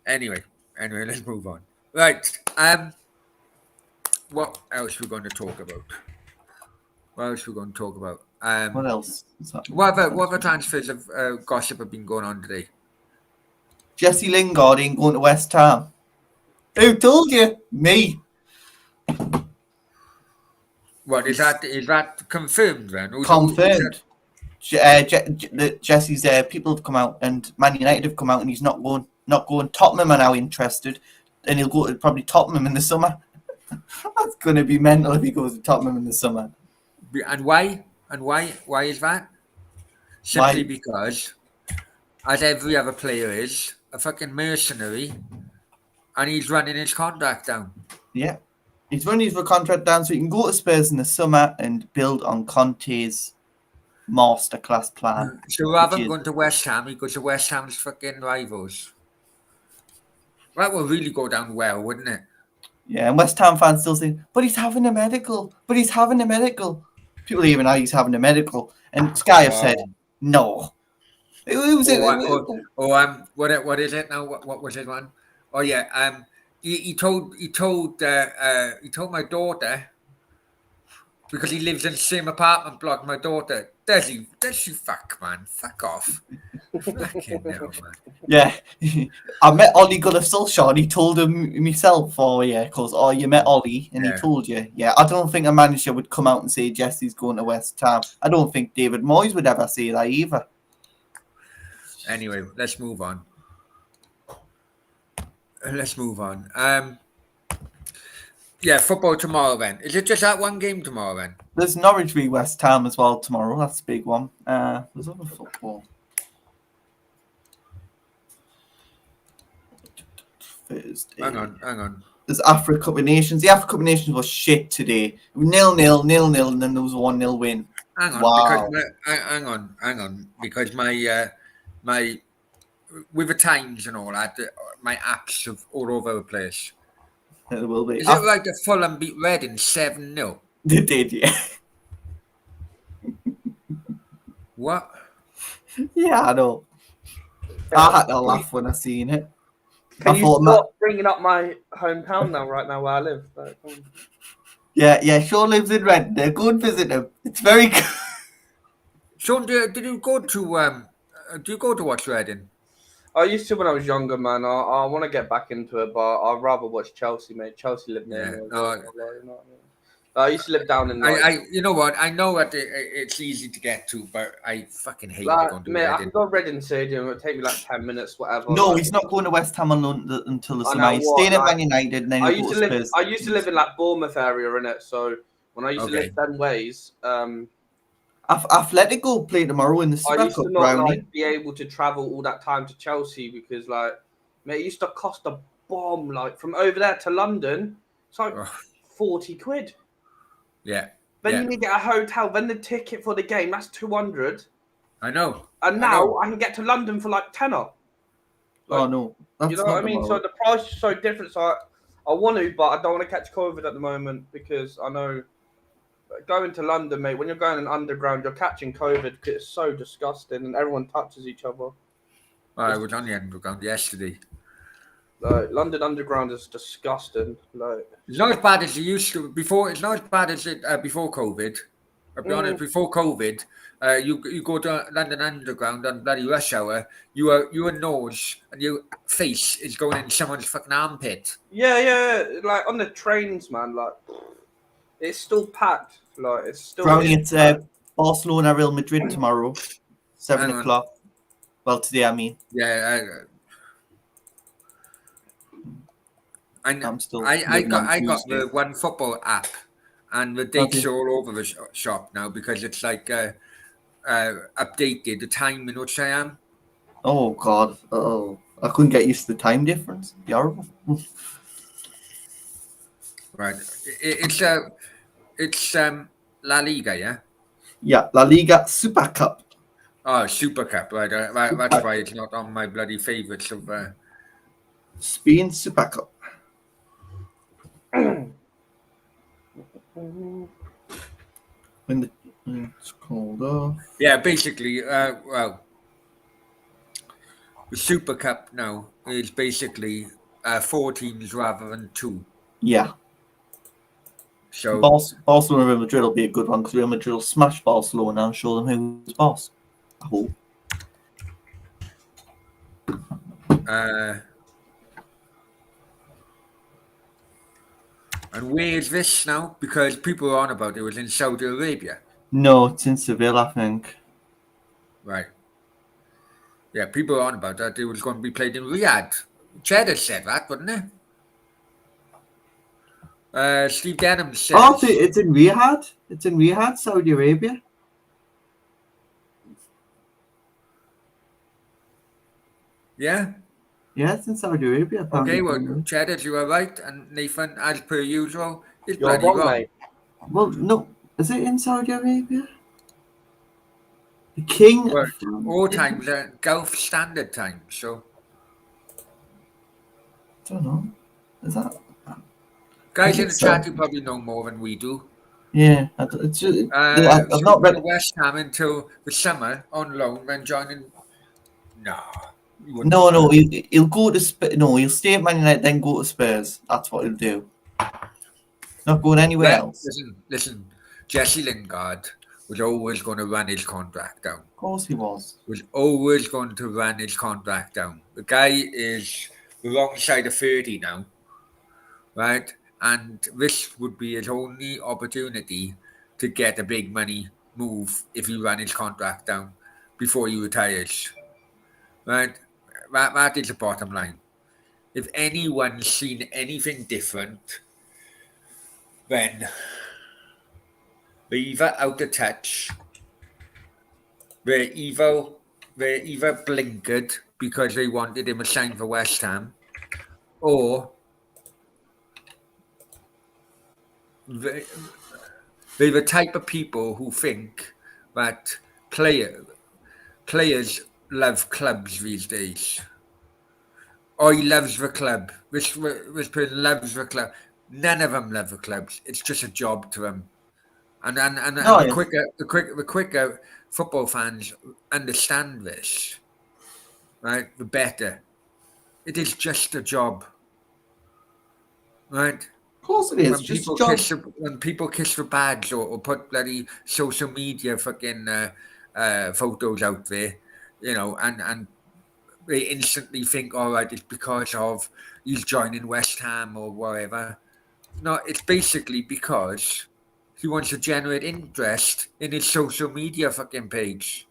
anyway, let's move on. Right. What else we're going to talk about? What else? What other transfers of gossip have been going on today? Jesse Lingard ain't going to West Ham. Who told you? Me. What is that? Is that confirmed then? Confirmed. Jesse's people have come out and Man United have come out and he's not going. Tottenham are now interested, and he'll go to probably Tottenham in the summer. That's going to be mental if he goes to Tottenham in the summer. And why? Why is that? Simply because, as every other player is, a fucking mercenary, and he's running his contract down. Yeah, he's running his contract down so he can go to Spurs in the summer and build on Conte's masterclass plan. So rather than going to West Ham, he goes to West Ham's fucking rivals. That would really go down well, wouldn't it? Yeah, and West Ham fans still saying, but he's having a medical. People even know he's having a medical. And Sky have said, no. What is it now? What was it one? Oh yeah, he told my daughter, because he lives in the same apartment block. My daughter, does you fuck off. Fucking hell, man. Yeah, I met Ollie Gunnar-Solskjaer. He told him myself, because you met Ollie and he told you. Yeah, I don't think a manager would come out and say Jesse's going to West Ham. I don't think David Moyes would ever say that either. Anyway, let's move on. Yeah, football tomorrow then. Is it just that one game tomorrow then? There's Norwich v West Ham as well tomorrow. That's a big one. There's other football. Thursday. Hang on. There's Africa Cup of Nations. The Africa Cup of Nations was shit today. 0-0, and then there was a 1-0 win. Hang on, wow. Because my with the times and all that, my apps are all over the place. It will be. Is it like the Fulham beat Reading 7-0? They did, yeah. What? Yeah, I know. I had to laugh when I seen it. Can you stop bringing up my hometown right now where I live? Yeah, Sean lives in Redden. Go and visit him. It's very good. Sean, did you go to watch Reading? I used to when I was younger, man. I want to get back into it, but I'd rather watch Chelsea, mate. Chelsea live near me. I used to live down in. You know what? I know that it's easy to get to, but I fucking hate going to Reading. Reading. I can go to Reading Stadium. It'll take me like 10 minutes, whatever. No, he's not going to West Ham until the summer. He's staying at Man United, and then I used to live in like Bournemouth area, innit? So when I used to live 10 ways, Atletico play tomorrow in the Super Cup. I used to not be able to travel all that time to Chelsea because, mate, it used to cost a bomb. From over there to London, it's like 40 quid. Yeah. Then you need to get a hotel. Then the ticket for the game, that's 200. I know. And now I can get to London for like tenner. Like, Oh no, that's you know not what I mean? So tomorrow. the price is so different. So I want to, but I don't want to catch COVID at the moment because I know going to London, mate. When you're going in underground, you're catching COVID because it's so disgusting and everyone touches each other. I was on the underground yesterday. Like London Underground is disgusting. Like It's not as bad as it used to before. It's not as bad as it before COVID. I'll be honest. Before COVID, you go to London Underground on bloody rush hour. Your nose and your face is going in someone's fucking armpit. yeah, like on the trains, man. Like it's still packed. Like it's still. Brownie, It's it's Barcelona, Real Madrid tomorrow, 7 Hang on. o'clock. Well, today I mean. Yeah, I'm still I living on got Tuesday. the One Football app, and the dates are all over the shop now because it's like updated the time in which I am. Oh God! Oh, I couldn't get used to the time difference. It'd be horrible. Right, it's La Liga, yeah. Yeah, La Liga Super Cup. Oh, Super Cup, right? That's why it's not on my bloody favourites of. Spain Super Cup. When it's called off. Yeah, basically, well, the Super Cup now is basically 4 teams rather than 2. Yeah. So Barcelona Real Madrid will be a good one because Real Madrid will smash Barcelona and show them who's boss. I hope. And where is this now? Because people are on about it was in Saudi Arabia. No, it's in Seville, I think. Right. Yeah, people are on about that. It was going to be played in Riyadh. Cheddar said that, wouldn't it? Steve Denham said. Oh, it's in Riyadh. It's in Riyadh, Saudi Arabia. Yeah? Yeah, it's in Saudi Arabia. Okay, well, Cheddar, you are right. And Nathan, as per usual, is You're bloody wrong, wrong. mate. Well, no. Is it in Saudi Arabia? The king. Well, all times are Gulf Standard Time, so. I don't know. Is that? Guys in the so. chat, you probably know more than we do. Yeah, it's just, I've not read. West Ham until the summer on loan, then joining. No. No, he'll go to he'll stay at Man United, then go to Spurs. That's what he'll do. Not going anywhere else. Listen. Jesse Lingard was always going to run his contract down. Of course he was. Was always going to run his contract down. The guy is the wrong side of 30 now, right? And this would be his only opportunity to get a big money move if he ran his contract down before he retires, right? That is the bottom line. If anyone's seen anything different, then they're either out of touch, they're either blinkered because they wanted him assigned for West Ham, or they're the type of people who think that players love clubs these days. Or he loves the club. This person loves the club. None of them love the clubs. It's just a job to them. And the quicker football fans understand this, right, the better. It is just a job, right? Of course it is. When people kiss the badge or put bloody social media fucking photos out there, and they instantly think, all right, it's because of he's joining West Ham or whatever. No, it's basically because he wants to generate interest in his social media fucking page.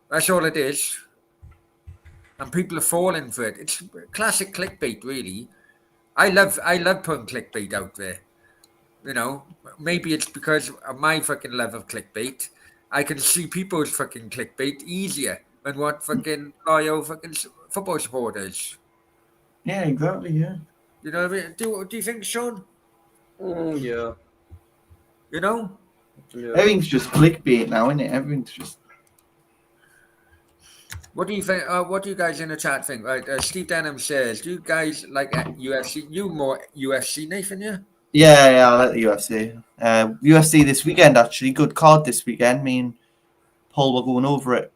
That's all it is. And people are falling for it. It's classic clickbait, really. I love putting clickbait out there. Maybe it's because of my fucking love of clickbait. I can see people's fucking clickbait easier than what fucking loyal fucking football supporters. Yeah, exactly. Yeah. You know what I mean? Do you think, Sean? Yeah. You know? Yeah. Everything's just clickbait now, isn't it? Everything's just. What do you think? What do you guys in the chat think? Right, Steve Denham says, "Do you guys like UFC? You more UFC, Nathan? Yeah. Yeah, I like the UFC. UFC this weekend, actually. Good card this weekend. Me and Paul were going over it.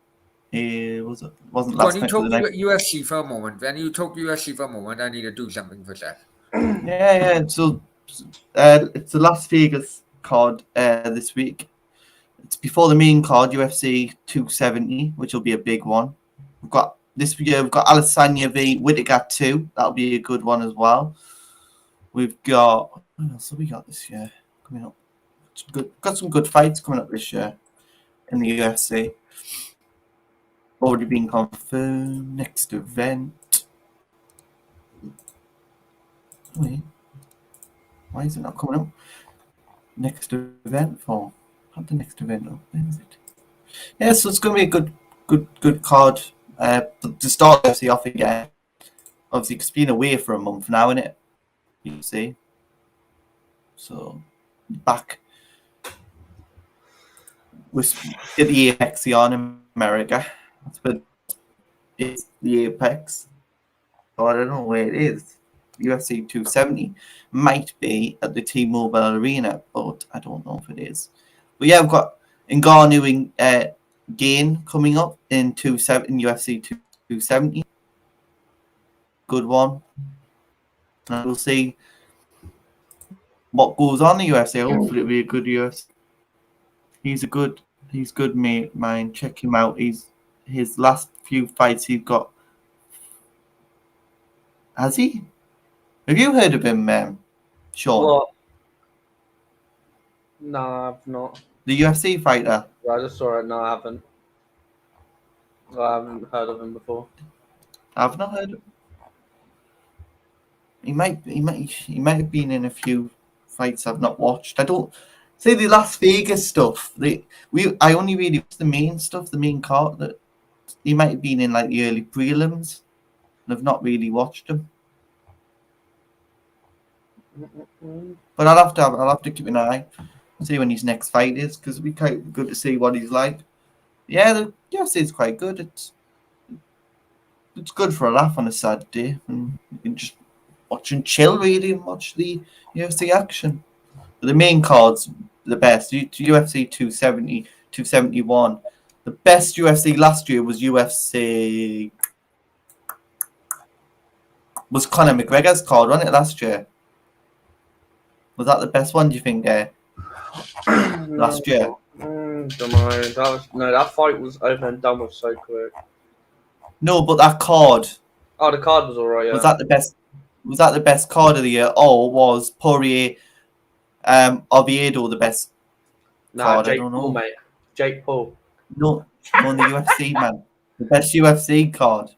Wasn't Go on, last you night, but the talk night. UFC for a moment. Then you talk UFC for a moment. I need to do something for that. Yeah. So it's the Las Vegas card this week. It's before the main card, UFC 270, which will be a big one. We've got this year. We've got Alessandra v Whittaker 2. That'll be a good one as well. We've got what else have we got this year coming up? Got some good fights coming up this year in the UFC. Already been confirmed. Next event. Wait, why is it not coming up? Next event for? Not the next event up. Where is it? Yeah, so it's going to be a good card. To start UFC off again. Obviously, it's been away for a month now, isn't it? You see. So back with the Apex on in America. But it's the Apex. So I don't know where it is. UFC 270 might be at the T-Mobile Arena, but I don't know if it is. But yeah, we've got Ngannou and Gain coming up in UFC 270. Good one. And we'll see what goes on in the UFC. Hopefully it'll be a good UFC. He's good mate, mine. Check him out. His last few fights he's got. Has he? Have you heard of him, Sean? What? No, I've not. The UFC fighter. I just saw it. No, I haven't. I haven't heard of him before. I've not heard of him. He might have been in a few fights I've not watched. I don't say the Las Vegas stuff. I only really watched the main stuff, the main card. That he might have been in like the early prelims, and I've not really watched him. But I'll have to keep an eye, see when his next fight is, because it'd be quite good to see what he's like. Yeah, the UFC is quite good. It's good for a laugh on a sad day, and you can just watch and chill really and watch the UFC action. But the main card's the best. UFC 270, 271. The best UFC last year was Conor McGregor's card, wasn't it, last year? Was that the best one, do you think, last year? Don't know. That fight was over and done with so quick. No, but that card. Oh, the card was alright. Yeah. Was that the best card of the year, or was Poirier, Oviedo the best card? Jake I don't know. Paul, mate. Jake Paul. No, on the UFC, man. The best UFC card.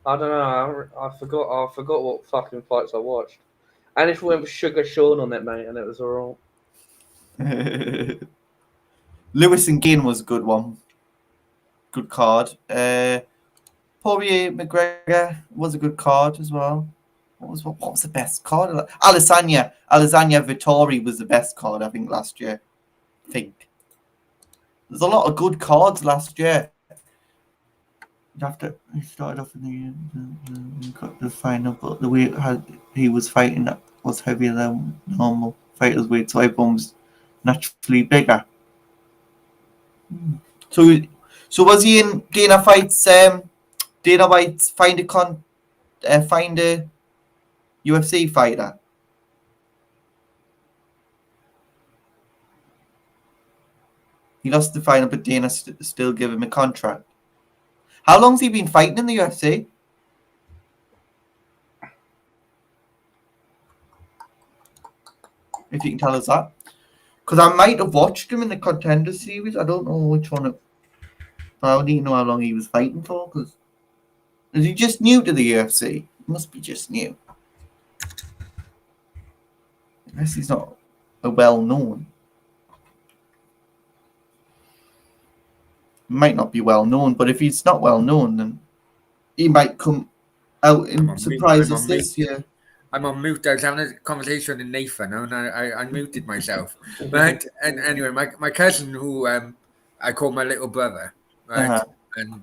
I don't know. I forgot what fucking fights I watched. And if we went with Sugar Sean on it, mate, and it was alright. Lewis and Ginn was a good one. Good card. Poirier McGregor was a good card as well. What was the best card? Alessandra Vittori was the best card, I think, last year. I think. There's a lot of good cards last year. He started off in got the final, but the way he was fighting was heavier than normal fighters' weight, so everyone was naturally bigger. So was he in Dana White's find a UFC fighter? He lost the final, but Dana still gave him a contract. How long's he been fighting in the UFC? If you can tell us that. Because I might have watched him in the Contender Series. I don't know which one. But I need to know how long he was fighting for. Because is he just new to the UFC? He must be just new. Unless he's not a well-known. Might not be well known, but if he's not well known, then he might come out and surprise us this year. I'm on mute. I was having a conversation with Nathan, and I muted myself. But and anyway, my cousin, who I call my little brother, right, and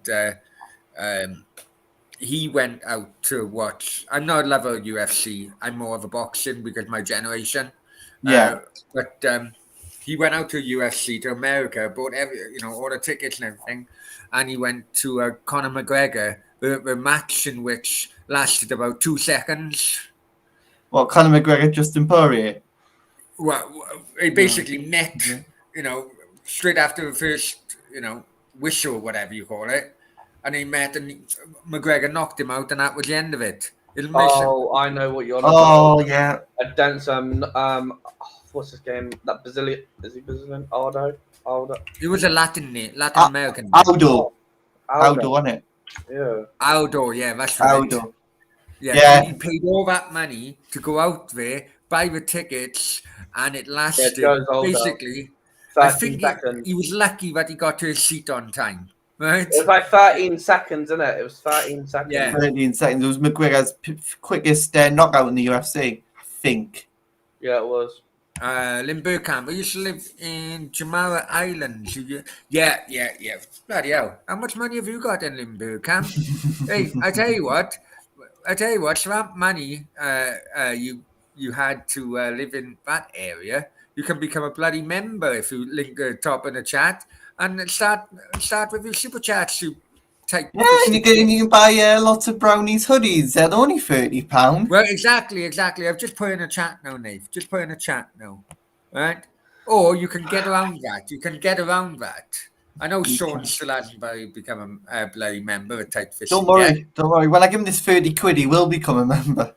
he went out to watch. I'm not a lover of UFC. I'm more of a boxing because my generation. Yeah. But he went out to UFC to America, bought all the tickets and everything, and he went to Conor McGregor, the match in which lasted about 2 seconds. What, Conor McGregor, Justin Poirier? Well, he basically met, straight after the first, whistle, whatever you call it, and he met, and McGregor knocked him out, and that was the end of it. Oh, I know what you're on Oh, about. yeah. A dance. What's his game? That Brazilian. Is he Brazilian? Aldo. He was a Latin American. Aldo. Aldo, wasn't it? Yeah. Aldo, yeah, that's right. Aldo. Yeah, Yeah. He paid all that money to go out there, buy the tickets, and it lasted Joe's Aldo. basically. 13 I think seconds. he was lucky that he got to his seat on time, right? It was like 13 seconds, isn't it? It was 13 seconds. Yeah. 13 seconds. It was McGregor's quickest knockout in the UFC, I think. Yeah, it was. Limburkamp. I used to live in Jumeirah Islands. Yeah. Bloody hell. How much money have you got in Limburkamp? Hey, I tell you what, so that money you had to live in that area, you can become a bloody member if you link the top in the chat and start with your super chats. You take Yeah, and you can buy lots of Brownies hoodies. They're only £30. Well, exactly. I've just put in a chat now, Nate. Just put in a chat now, right? Or you can get around that. I know Sean still hasn't become a bloody member of Tight Fist. Don't worry. When I give him this 30 quid, he will become a member.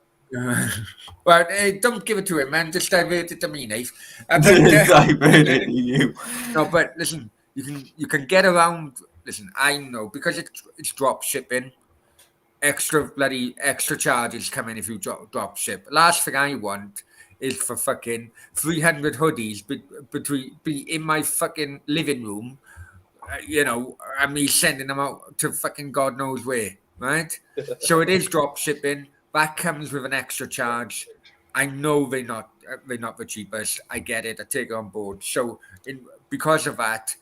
Well, don't give it to him, man. Just divert it to me, Nate. Divert it to you. No, but listen, you can get around. Listen, I know because it's drop shipping. Extra charges come in if you drop ship. Last thing I want is for fucking 300 hoodies be in my fucking living room, and me sending them out to fucking God knows where, right? So it is drop shipping. That comes with an extra charge. I know they're not the cheapest. I get it. I take it on board. So because of that,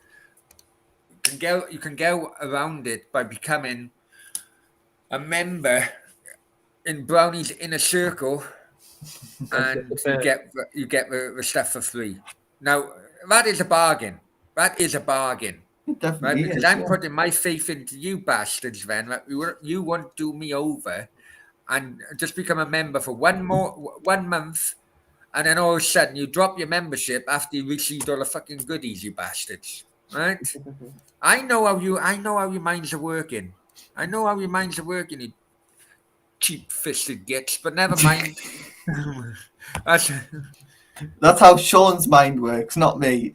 you can go around it by becoming a member in Brownies Inner Circle, and you get the stuff for free. Now that is a bargain. It definitely Right? Because is, I'm yeah. putting my faith into you bastards, then. That you won't do me over, and just become a member for 1 month, and then all of a sudden you drop your membership after you received all the fucking goodies, you bastards. Right? I know how your minds are working. You cheap-fisted gits, but never mind. That's how Sean's mind works, not me.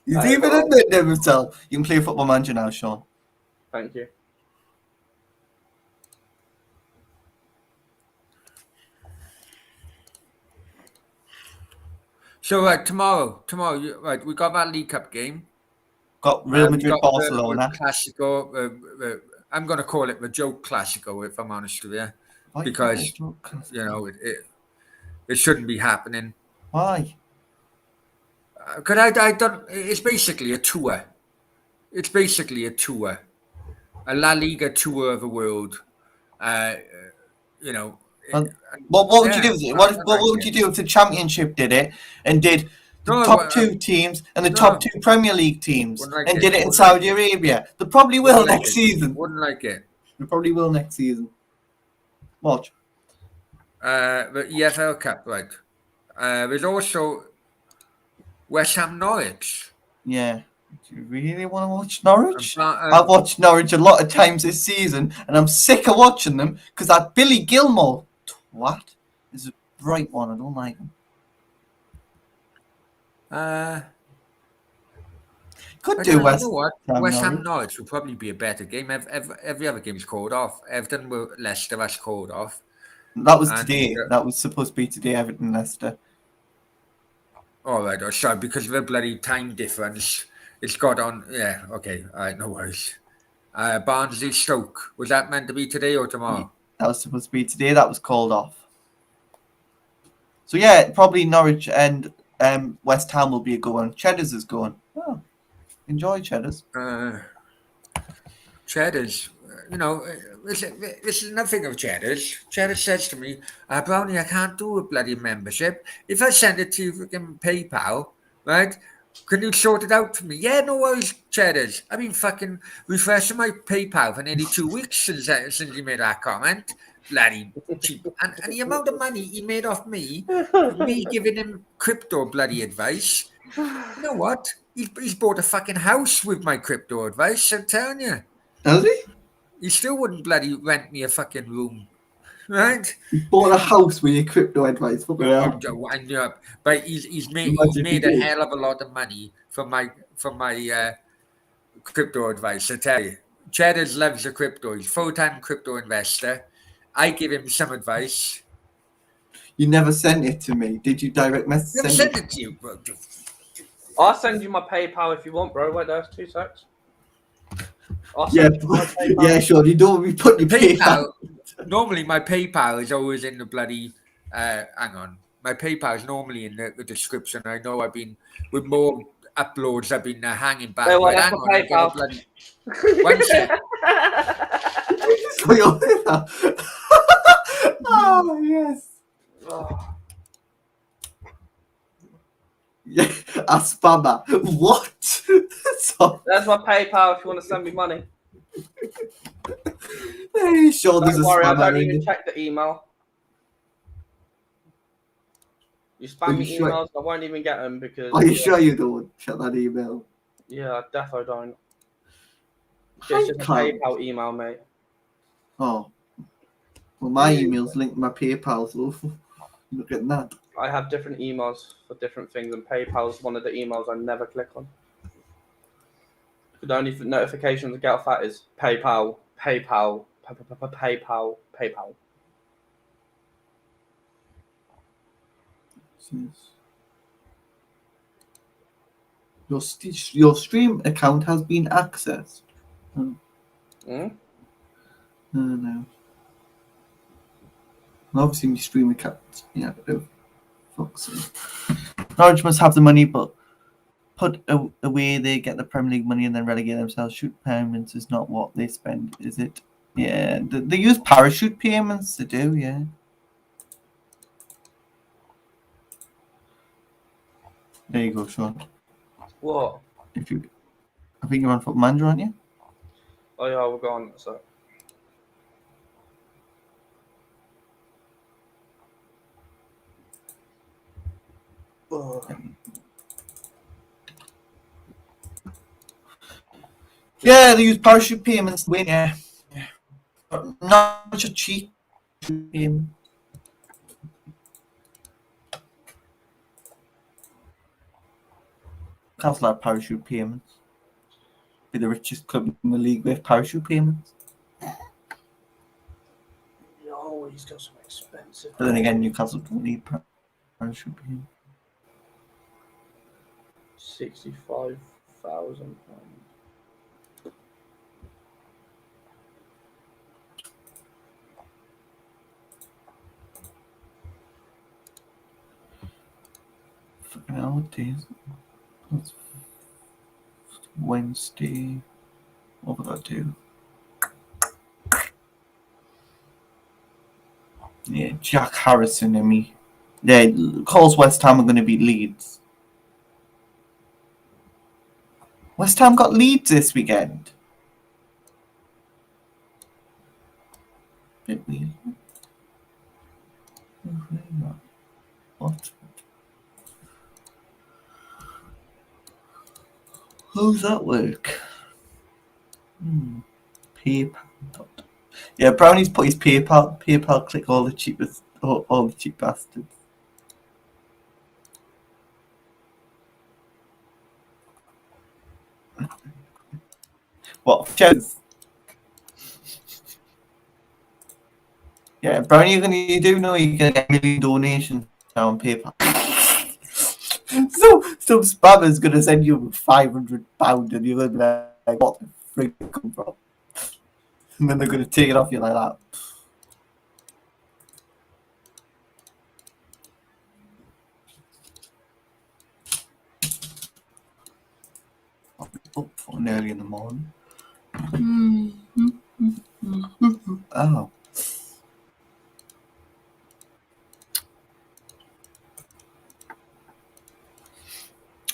He's even admitting it himself. You can play Football Manager now, Sean. Thank you. So tomorrow, we got that League Cup game. Got Real Madrid, got Barcelona. The Clasico. I'm going to call it the joke Clasico, if I'm honest with you, because it shouldn't be happening. Why? Because I don't. It's basically a tour. A La Liga tour of the world. What would you do? What would you do if the Championship did it and did the top two teams and the top two Premier League teams and did it in Saudi Arabia? They probably will next season. Wouldn't like it. They probably will next season. Watch. The EFL Cup, right? There's also West Ham Norwich. Yeah. Do you really want to watch Norwich? I've watched Norwich a lot of times this season, and I'm sick of watching them because that Billy Gilmore twat is a bright one. I don't like him. Could do West. You know what? West Ham Norwich will probably be a better game. Every other game's called off. Everton with Leicester that's called off. That was today. That was supposed to be today. Everton Leicester. All right. Oh, sorry, because of the bloody time difference, it's got on. Yeah. Okay. All right. No worries. Barnsley Stoke, was that meant to be today or tomorrow? That was supposed to be today. That was called off. So yeah, probably Norwich and West Ham will be a good one. Cheddars is going. Oh, enjoy Cheddars. Cheddar's, this is nothing of Cheddar's. Cheddar says to me, Brownie, I can't do a bloody membership. If I send it to you freaking PayPal, right? Can you sort it out for me? Yeah, no worries, Cheddar's. I've been fucking refreshing my PayPal for nearly 2 weeks since he made that comment. Bloody cheap. And the amount of money he made off me, for me giving him crypto bloody advice. You know what? He's bought a fucking house with my crypto advice, I'm telling you. Has he? He still wouldn't bloody rent me a fucking room, right? You bought a house with your crypto advice. Fucking hell. But he's made Imagine if he a did. hell of a lot of money from my crypto advice. I tell you, Cheddars loves the crypto. He's full-time crypto investor. I give him some advice. You never sent it to me. Did you direct message Never send sent it to you, bro. I'll send you my PayPal if you want, bro. Wait, there's 2 secs. I'll Yeah, send you my PayPal. yeah, sure. You don't be putting your PayPal. Normally, my PayPal is always in the bloody. Hang on, my PayPal is normally in the description. I know I've been with more uploads. I've been hanging back. Hey, well, But that's hang my on, I got a PayPal. bloody. One sec. So you're oh yes. Oh, Yeah, a spammer. What? So, there's my PayPal if you want to send me money. hey, sure, there's Don't a worry, I spammer. don't in even it. check the email. You spam Are me you sure? emails, I won't even get them because. Are you sure you don't? Shut that email. Yeah, I defo don't. Hi, It's just a Cloud. PayPal email, mate. Oh. Well, my email's linked to my PayPal, so look at that. I have different emails for different things, and PayPal's one of the emails I never click on. The only notifications I get off that is PayPal, PayPal, PayPal, PayPal. Your stream account has been accessed. Oh. Mm? No. And obviously, my stream account. Yeah, fuck's sake. Norwich must have the money, but put away they get the Premier League money and then relegate themselves. Shoot payments is not what they spend, is it? Yeah, they use parachute payments to do, yeah. There you go, Sean. What? I think you're on Foot Manager, aren't you? Oh yeah, we're gone. So. Yeah, they use parachute payments to win, yeah. But not such a cheap payment. Cancel our parachute payments. Be the richest club in the league with parachute payments. You always got some expensive. But then again, Newcastle don't need parachute payments. 65,000 pounds. Fucking hell, what day is it? That's Wednesday. What would I do? Yeah, Jack Harrison and me. Yeah, calls West Ham are going to beat Leeds. West Ham got Leeds this weekend. Bit weird. What? How does that work? PayPal. Yeah, Brownies put his PayPal click all the cheapest, all the cheap bastards. What? Cheers. Yeah, Brownie, you do know you can get a million donations on PayPal. So some spammer's gonna send you £500 and you're gonna be like, what the frick did it come from? And then they're gonna take it off you like that. I'll be up for early in the morning. Oh.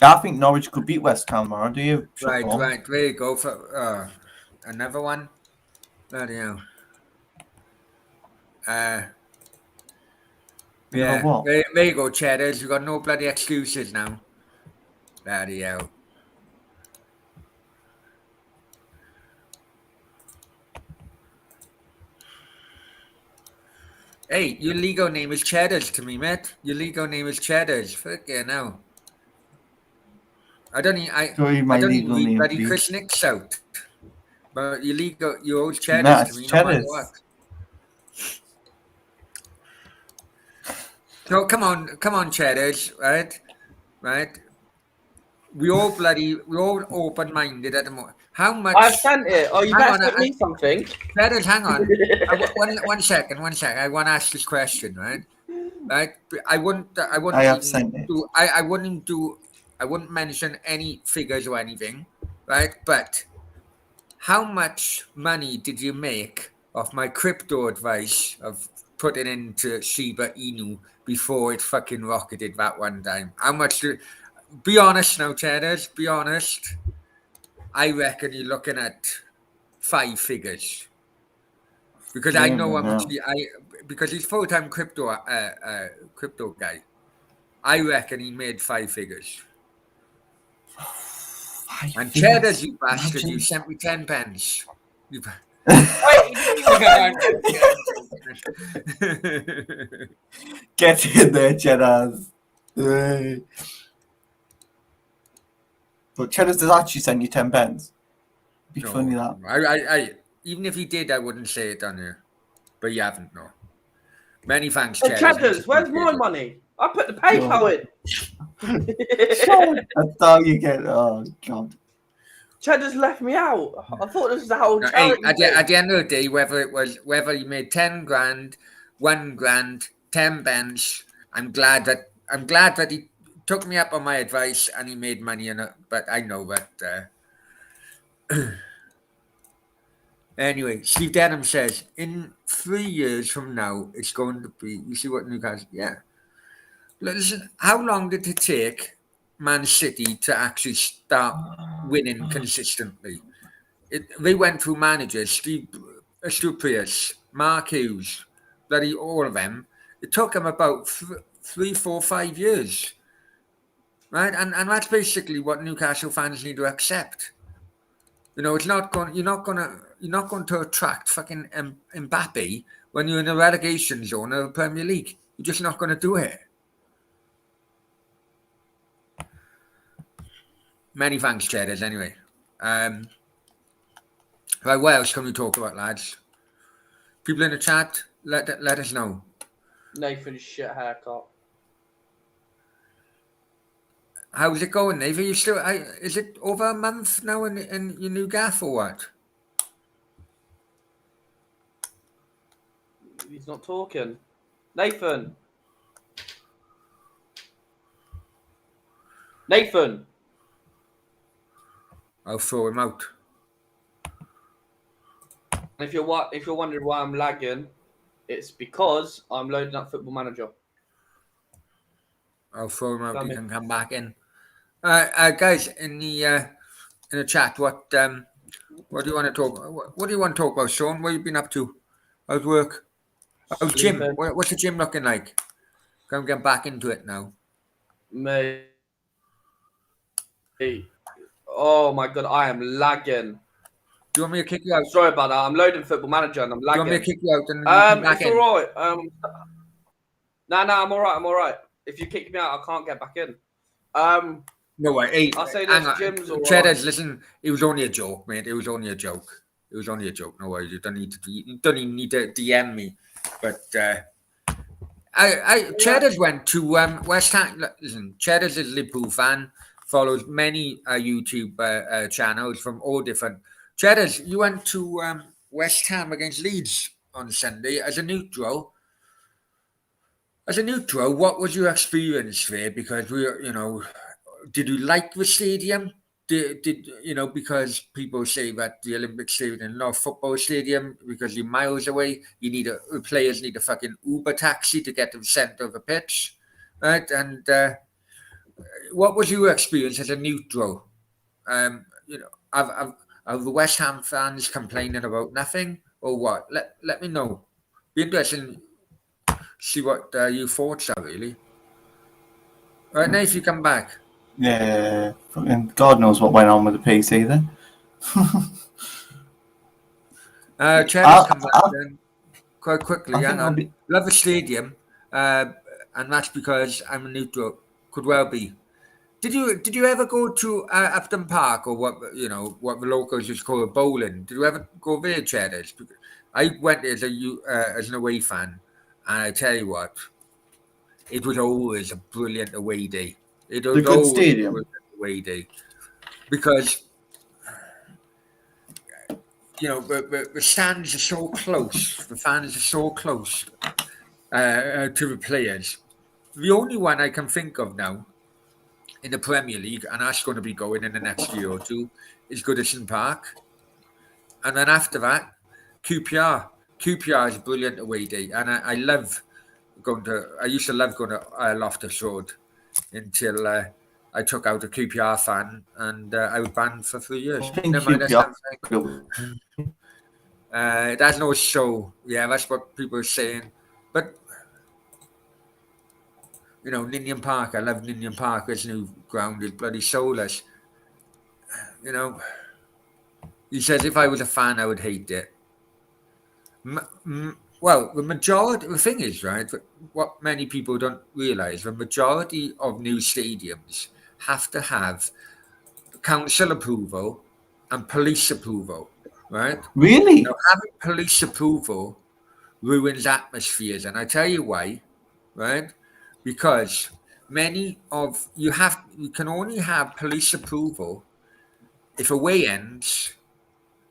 I think Norwich could beat West Ham tomorrow, do you? Right, Sean? right. There you go for another one. Bloody hell. Yeah, what? there you go, Cheddars. You got no bloody excuses now. Bloody hell. Hey, your legal name is Cheddars to me, mate. Your legal name is Cheddars. Fucking hell. I don't even my read legal name, bloody please. Chris Nicks out. But your old Cheddars Nah, to it's me, no matter Cheddars. what. So come on, Cheddars, right? Right? We all open-minded at the moment. How much? I've sent it. Oh, you Hang better on, send me something. Cheddars, hang on. One second. I want to ask this question, right? Right? I wouldn't I have even sent it. do. I wouldn't mention any figures or anything, right? But how much money did you make off my crypto advice of putting into Shiba Inu before it fucking rocketed that one time? How much? Be honest now, Cheddars. Be honest. I reckon you're looking at 5 figures because I know how much because he's full-time crypto guy. I reckon he made 5 figures. And Cheddars, you bastard, you sent me 10 pence. Get in there, Cheddars. But Cheddars does actually send you 10 pence. Be funny that. I even if he did, I wouldn't say it on here. But you haven't, no. Many thanks, Hey, Cheddars, where's my money? I put the PayPal in. That's how you get. Oh God. Cheddars left me out. I thought this was the whole charity. At the end of the day, whether you made 10 grand, 1 grand, 10 pence, I'm glad that he took me up on my advice and he made money in it. But I know that. Anyway, Steve Denham says, in 3 years from now, it's going to be, you see what Newcastle, yeah. Listen, how long did it take Man City to actually start winning consistently? They went through managers, Steve Pierce, Mark Hughes, bloody all of them. It took them about 3, 4, 5 years. Right? And that's basically what Newcastle fans need to accept. You know, you're not going to attract fucking Mbappe when you're in a relegation zone of the Premier League. You're just not going to do it. Many thanks, Cheddars, anyway. Right, what else can we talk about, lads? People in the chat, let us know. Nathan's shit haircut. How's it going, Nathan? You still? Is it over a month now in your new gaff or what? He's not talking. Nathan. I'll throw him out. If you're wondering why I'm lagging, it's because I'm loading up Football Manager. I'll throw him out. He can come back in. Guys, in the chat, what do you want to talk? What do you want to talk about, Sean? What have you been up to? How's work? How's gym? What's the gym looking like? Can we get back into it now? Mate. Oh my god, I am lagging. Do you want me to kick you out? Sorry about that. I'm loading Football Manager and I'm lagging. Do you want me to kick you out and come back it's in? all right. No, I'm all right. If you kick me out, I can't get back in. No way. Hey, I'll say this gym's all Cheddars, right. listen, it was only a joke, mate. It was only a joke. No worries. You don't even need to DM me. But Cheddars went to West Ham. Listen, Cheddars is a Liverpool fan. Follows many YouTube channels from all different. Cheddars, you went to West Ham against Leeds on Sunday as a neutral. What was your experience there? Because did you like the stadium? did you know, because people say that the Olympic Stadium is not a football stadium because you're miles away, the players need a fucking Uber taxi to get to the centre of the pitch, right? And what was your experience as a neutral? You know, have the West Ham fans complaining about nothing or what? Let me know. Be interesting to see what your thoughts are, really. All right, now if you come back. Yeah, fucking God knows what went on with the PC then. Cherry's come back then quite quickly. I think Hang I'll on. be. Love the stadium, and that's because I'm a neutral. Could well be. Did you ever go to Upton Park, or what the locals used to call a bowling? Did you ever go there, Cheddars? I went as as an away fan, and I tell you what, it was always a brilliant away day. It The was good always a stadium. brilliant away day because the stands are so close, the fans are so close to the players. The only one I can think of now in the Premier League, and that's going to be going in the next year or two, is Goodison Park. And then after that, QPR. QPR is a brilliant away day, and I love going to. I used to love going to Loftus Road until I took out a QPR fan, and I was banned for 3 years. I think Never mind, that's QPR. something. That's no show. Yeah, that's what people are saying. But Ninian Park. I love Ninian Park. Its new ground is bloody soulless. He says if I was a fan, I would hate it. Well, the thing is, right, what many people don't realise, the majority of new stadiums have to have council approval and police approval, right? Really? Now, having police approval ruins atmospheres, and I tell you why, right? Because you can only have police approval if away ends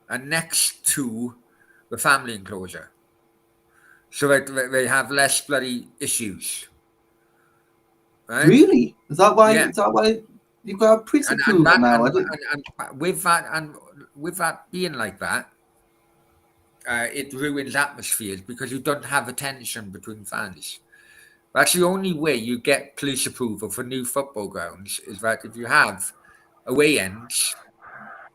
are next to the family enclosure, so that they have less bloody issues, right? Really? Is that why? Yeah, Is that why you've got a and pre-approval now? I didn't. with that being like that, it ruins atmospheres because you don't have a tension between fans. That's the only way you get police approval for new football grounds, is that if you have away ends,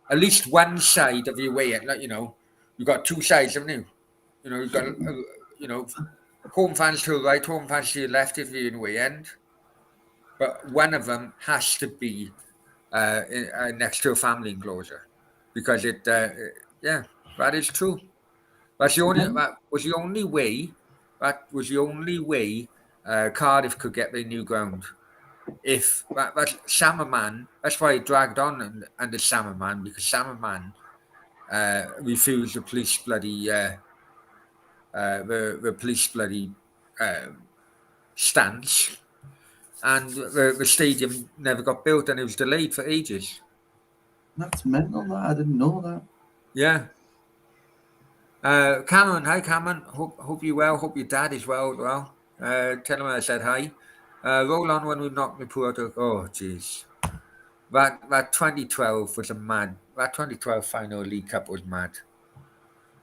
at least one side of the away end, you've got two sides, haven't you? You've got, home fans to the right, home fans to the left if you're in away end. But one of them has to be next to a family enclosure because that is true. That was the only way. That was the only way Cardiff could get their new ground. If that's Salmon, that's why it dragged on under Salmon, because Salmon refused the police bloody the police bloody stance, and the stadium never got built, and it was delayed for ages. That's mental. That I didn't know that. Yeah. Cameron, hi Cameron. Hope you're well. Hope your dad is well as well. Tell him I said hi. Roll on when we knock me poor. Oh jeez. That 2012 was that 2012 final League Cup was mad.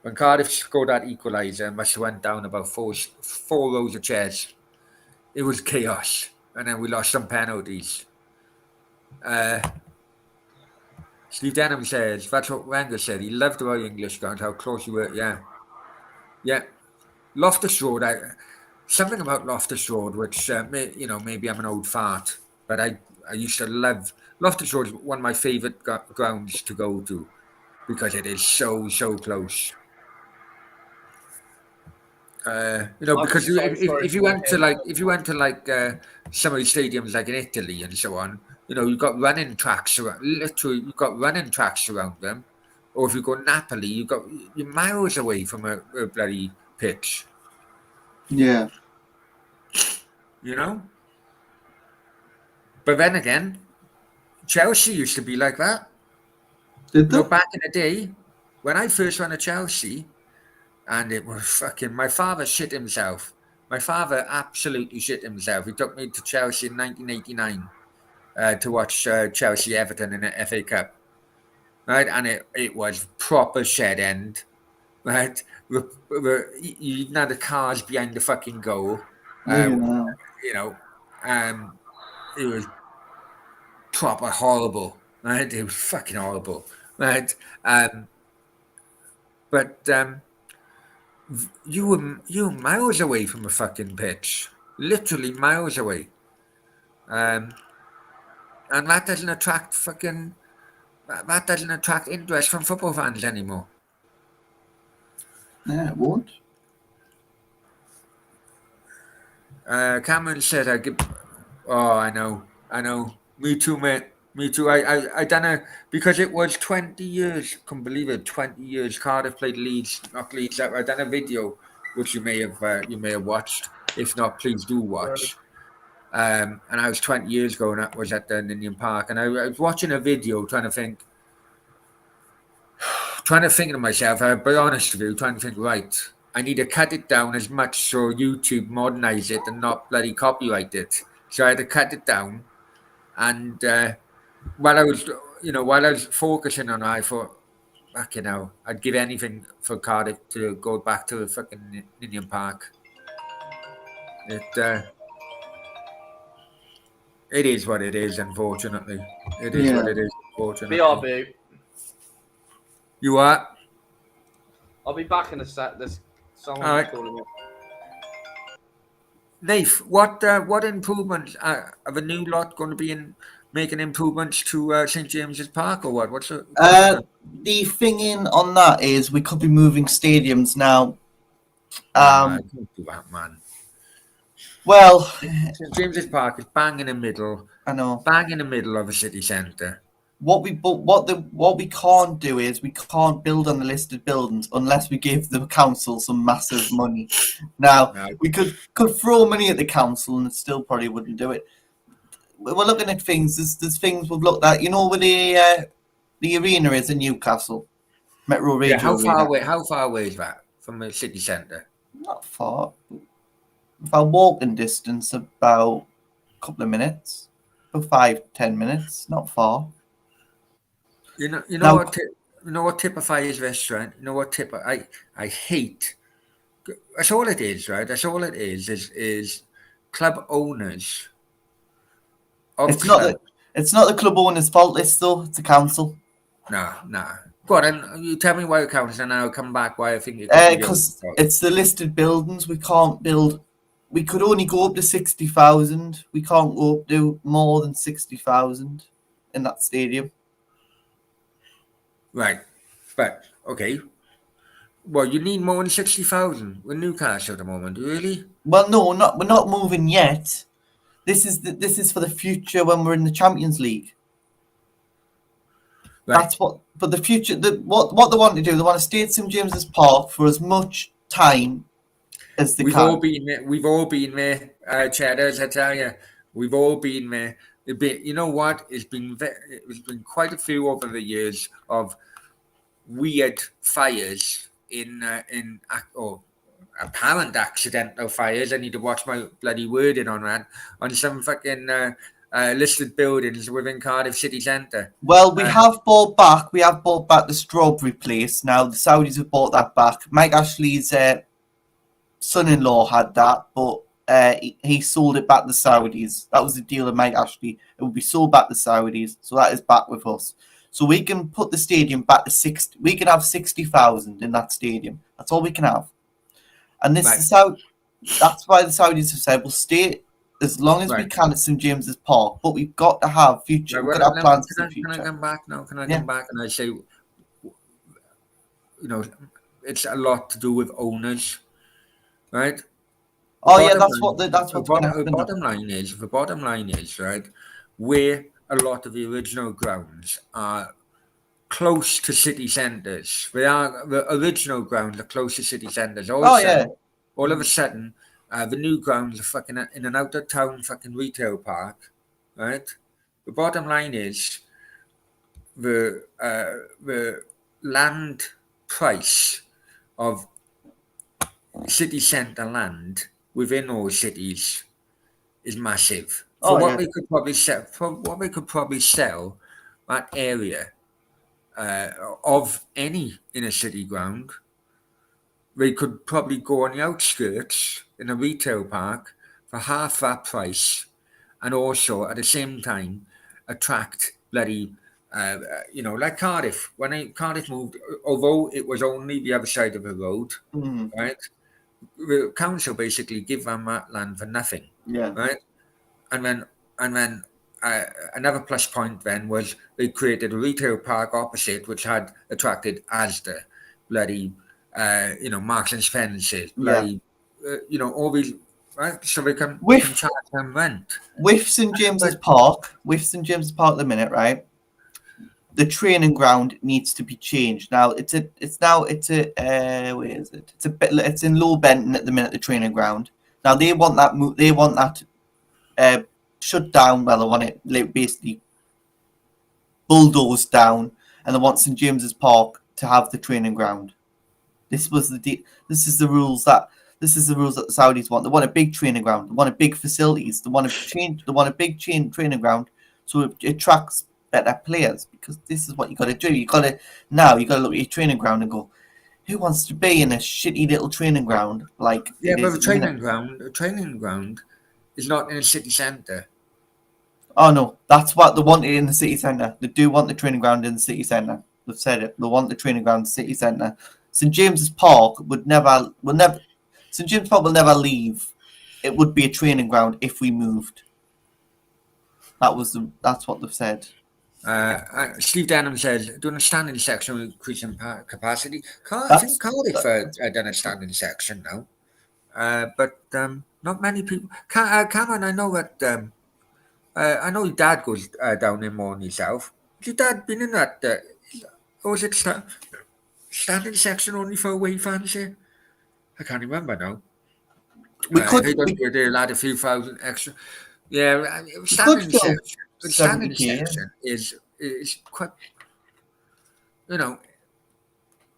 When Cardiff scored that equaliser, must have went down about four rows of chairs. It was chaos, and then we lost some penalties. Steve Denham says that's what Wenger said. He loved our English ground, how close you were. Yeah. Loftus Road. Something about Loftus Road, which maybe I'm an old fart, but I used to love Loftus Road. Is one of my favourite grounds to go to because it is so close. Because if you went to some of the stadiums like in Italy and so on, you've got running tracks around. Literally, you've got running tracks around them. Or if you go Napoli, you're miles away from a bloody pitch. Yeah. But then again, Chelsea used to be like that. Did they? Back in the day, when I first went to Chelsea, and it was fucking, my father shit himself. My father absolutely shit himself. He took me to Chelsea in 1989. to watch Chelsea Everton in the FA Cup, right? And it was proper shed end, right? You didn't have the cars behind the fucking goal, Yeah. you know. It was proper horrible, right? It was fucking horrible, right? But you were miles away from a fucking pitch, literally miles away, and that doesn't attract that doesn't attract interest from football fans anymore. Yeah, it won't. Cameron said, "I give." Oh, I know. Me too, mate. Me too. I don't know because it was 20 years. Couldn't believe it. 20 years. Cardiff played Leeds, knocked Leeds out. I done a video which you may have watched. If not, please do watch. And I was 20 years ago, and that was at the Ninian Park, and I was watching a video trying to think to myself. I'll be honest with you, trying to think. Right, I need to cut it down as much so YouTube modernize it and not bloody copyright it. So I had to cut it down, and while I was focusing on it, I thought, fucking hell, I'd give anything for Cardiff to go back to the fucking Ninian Park. It is what it is, unfortunately. It is what it is, unfortunately. BRB. You are? I'll be back in a sec. There's someone All right. calling me. Nath, what improvements are the new lot going to be making improvements to St James's Park or what? What's The thing on that is we could be moving stadiums now. don't do that, man. Well, St James's Park is bang in the middle. I know. Bang in the middle of a city centre. What we can't do is we can't build on the listed buildings unless we give the council some massive money. Now we could throw money at the council and it still probably wouldn't do it. We're looking at things. There's things we've looked at. You know where the arena is in Newcastle, Metro Radio. Yeah, how far away is that from the city centre? Not far. About walking distance, about a couple of minutes, about 5-10 minutes. Not far. You know Now- what typifies this, right? You know what I hate. That's all it is, right? That's all it is club owners. It's not the club owner's fault. It's the council. Nah. Go on, and you tell me why it counts, and I'll come back why I think it. Because it's the listed buildings. We can't build. We could only go up to 60,000. We can't go up to more than 60,000 in that stadium. Right, but okay. Well, you need more than 60,000 with Newcastle at the moment, really? Well, no, we're not moving yet. This is for the future when we're in the Champions League. Right. That's what. But the future, what they want to do, they want to stay at St James's Park for as much time as they We've can. all been there, Cheddars. I tell you, we've all been there. You know what? It's been quite a few over the years of weird fires or apparent accidental fires. I need to watch my bloody wording on that on some fucking listed buildings within Cardiff city centre. Well, we have bought back the Strawberry Place. Now the Saudis have bought that back. Mike Ashley's son-in-law had that, but he sold it back to the Saudis. That was the deal with Mike Ashley. It would be sold back to the Saudis, so that is back with us. So we can put the stadium back to 60. We can have 60,000 in that stadium. That's all we can have. And this is that's why the Saudis have said we'll stay as long as we can at St James's Park, but we've got to have future. We've got to have plans for the future. Can I come back now? Can I come back and I say, it's a lot to do with owners, right? That's what's going to happen. The bottom line is, right, where a lot of the original grounds are close to city centres. The original grounds are close to city centres. All of a sudden, the new grounds are fucking in an out of town fucking retail park, right? The bottom line is the land price of city centre land within all cities is massive, For Oh what yeah. we could probably sell, for what we could probably sell, that area uh, of any inner city ground, we could probably go on the outskirts in a retail park for half that price, and also at the same time attract bloody, like Cardiff. When Cardiff moved, although it was only the other side of the road, Mm, right? The council basically give them that land for nothing, yeah. right? And then uh, another plus point then was they created a retail park opposite, which had attracted Asda, bloody, Marks and Spencer's, Yeah. bloody, all these, right? So they can With charge them rent. with St James's But Park, with St James's Park at the minute, right? The training ground needs to be changed. Now where is it? It's in Low Benton at the minute. The training ground. Now they want that uh, shut down. Well, they want it basically bulldozed down, and they want St James's Park to have the training ground. This was this is the rules that the Saudis want. They want a big training ground. They want a big facilities. They want a big training ground so it attracts better players, because this is what you got to do. You got to look at your training ground and go, who wants to be in a shitty little training ground like yeah, it but is the at the minute? training ground is not in a city centre. Oh no, that's what they want it in the city centre. They do want the training ground in the city centre. They've said it. They want the training ground in the city centre. St James's Park will never. St James's Park will never leave. It would be a training ground if we moved. That's what they've said. Steve Denham says, doing a standing section will increase in capacity. I think That's Cardiff that, done a standing section now. But not many people. Cameron, I know that. I know your dad goes down there more than yourself. Has your dad been in that? Or was it standing section only for away fans here? I can't remember now. we If could he doesn't go there, add a few thousand extra. Yeah, we could standing fill section. The standing 70k. section is quite. You know,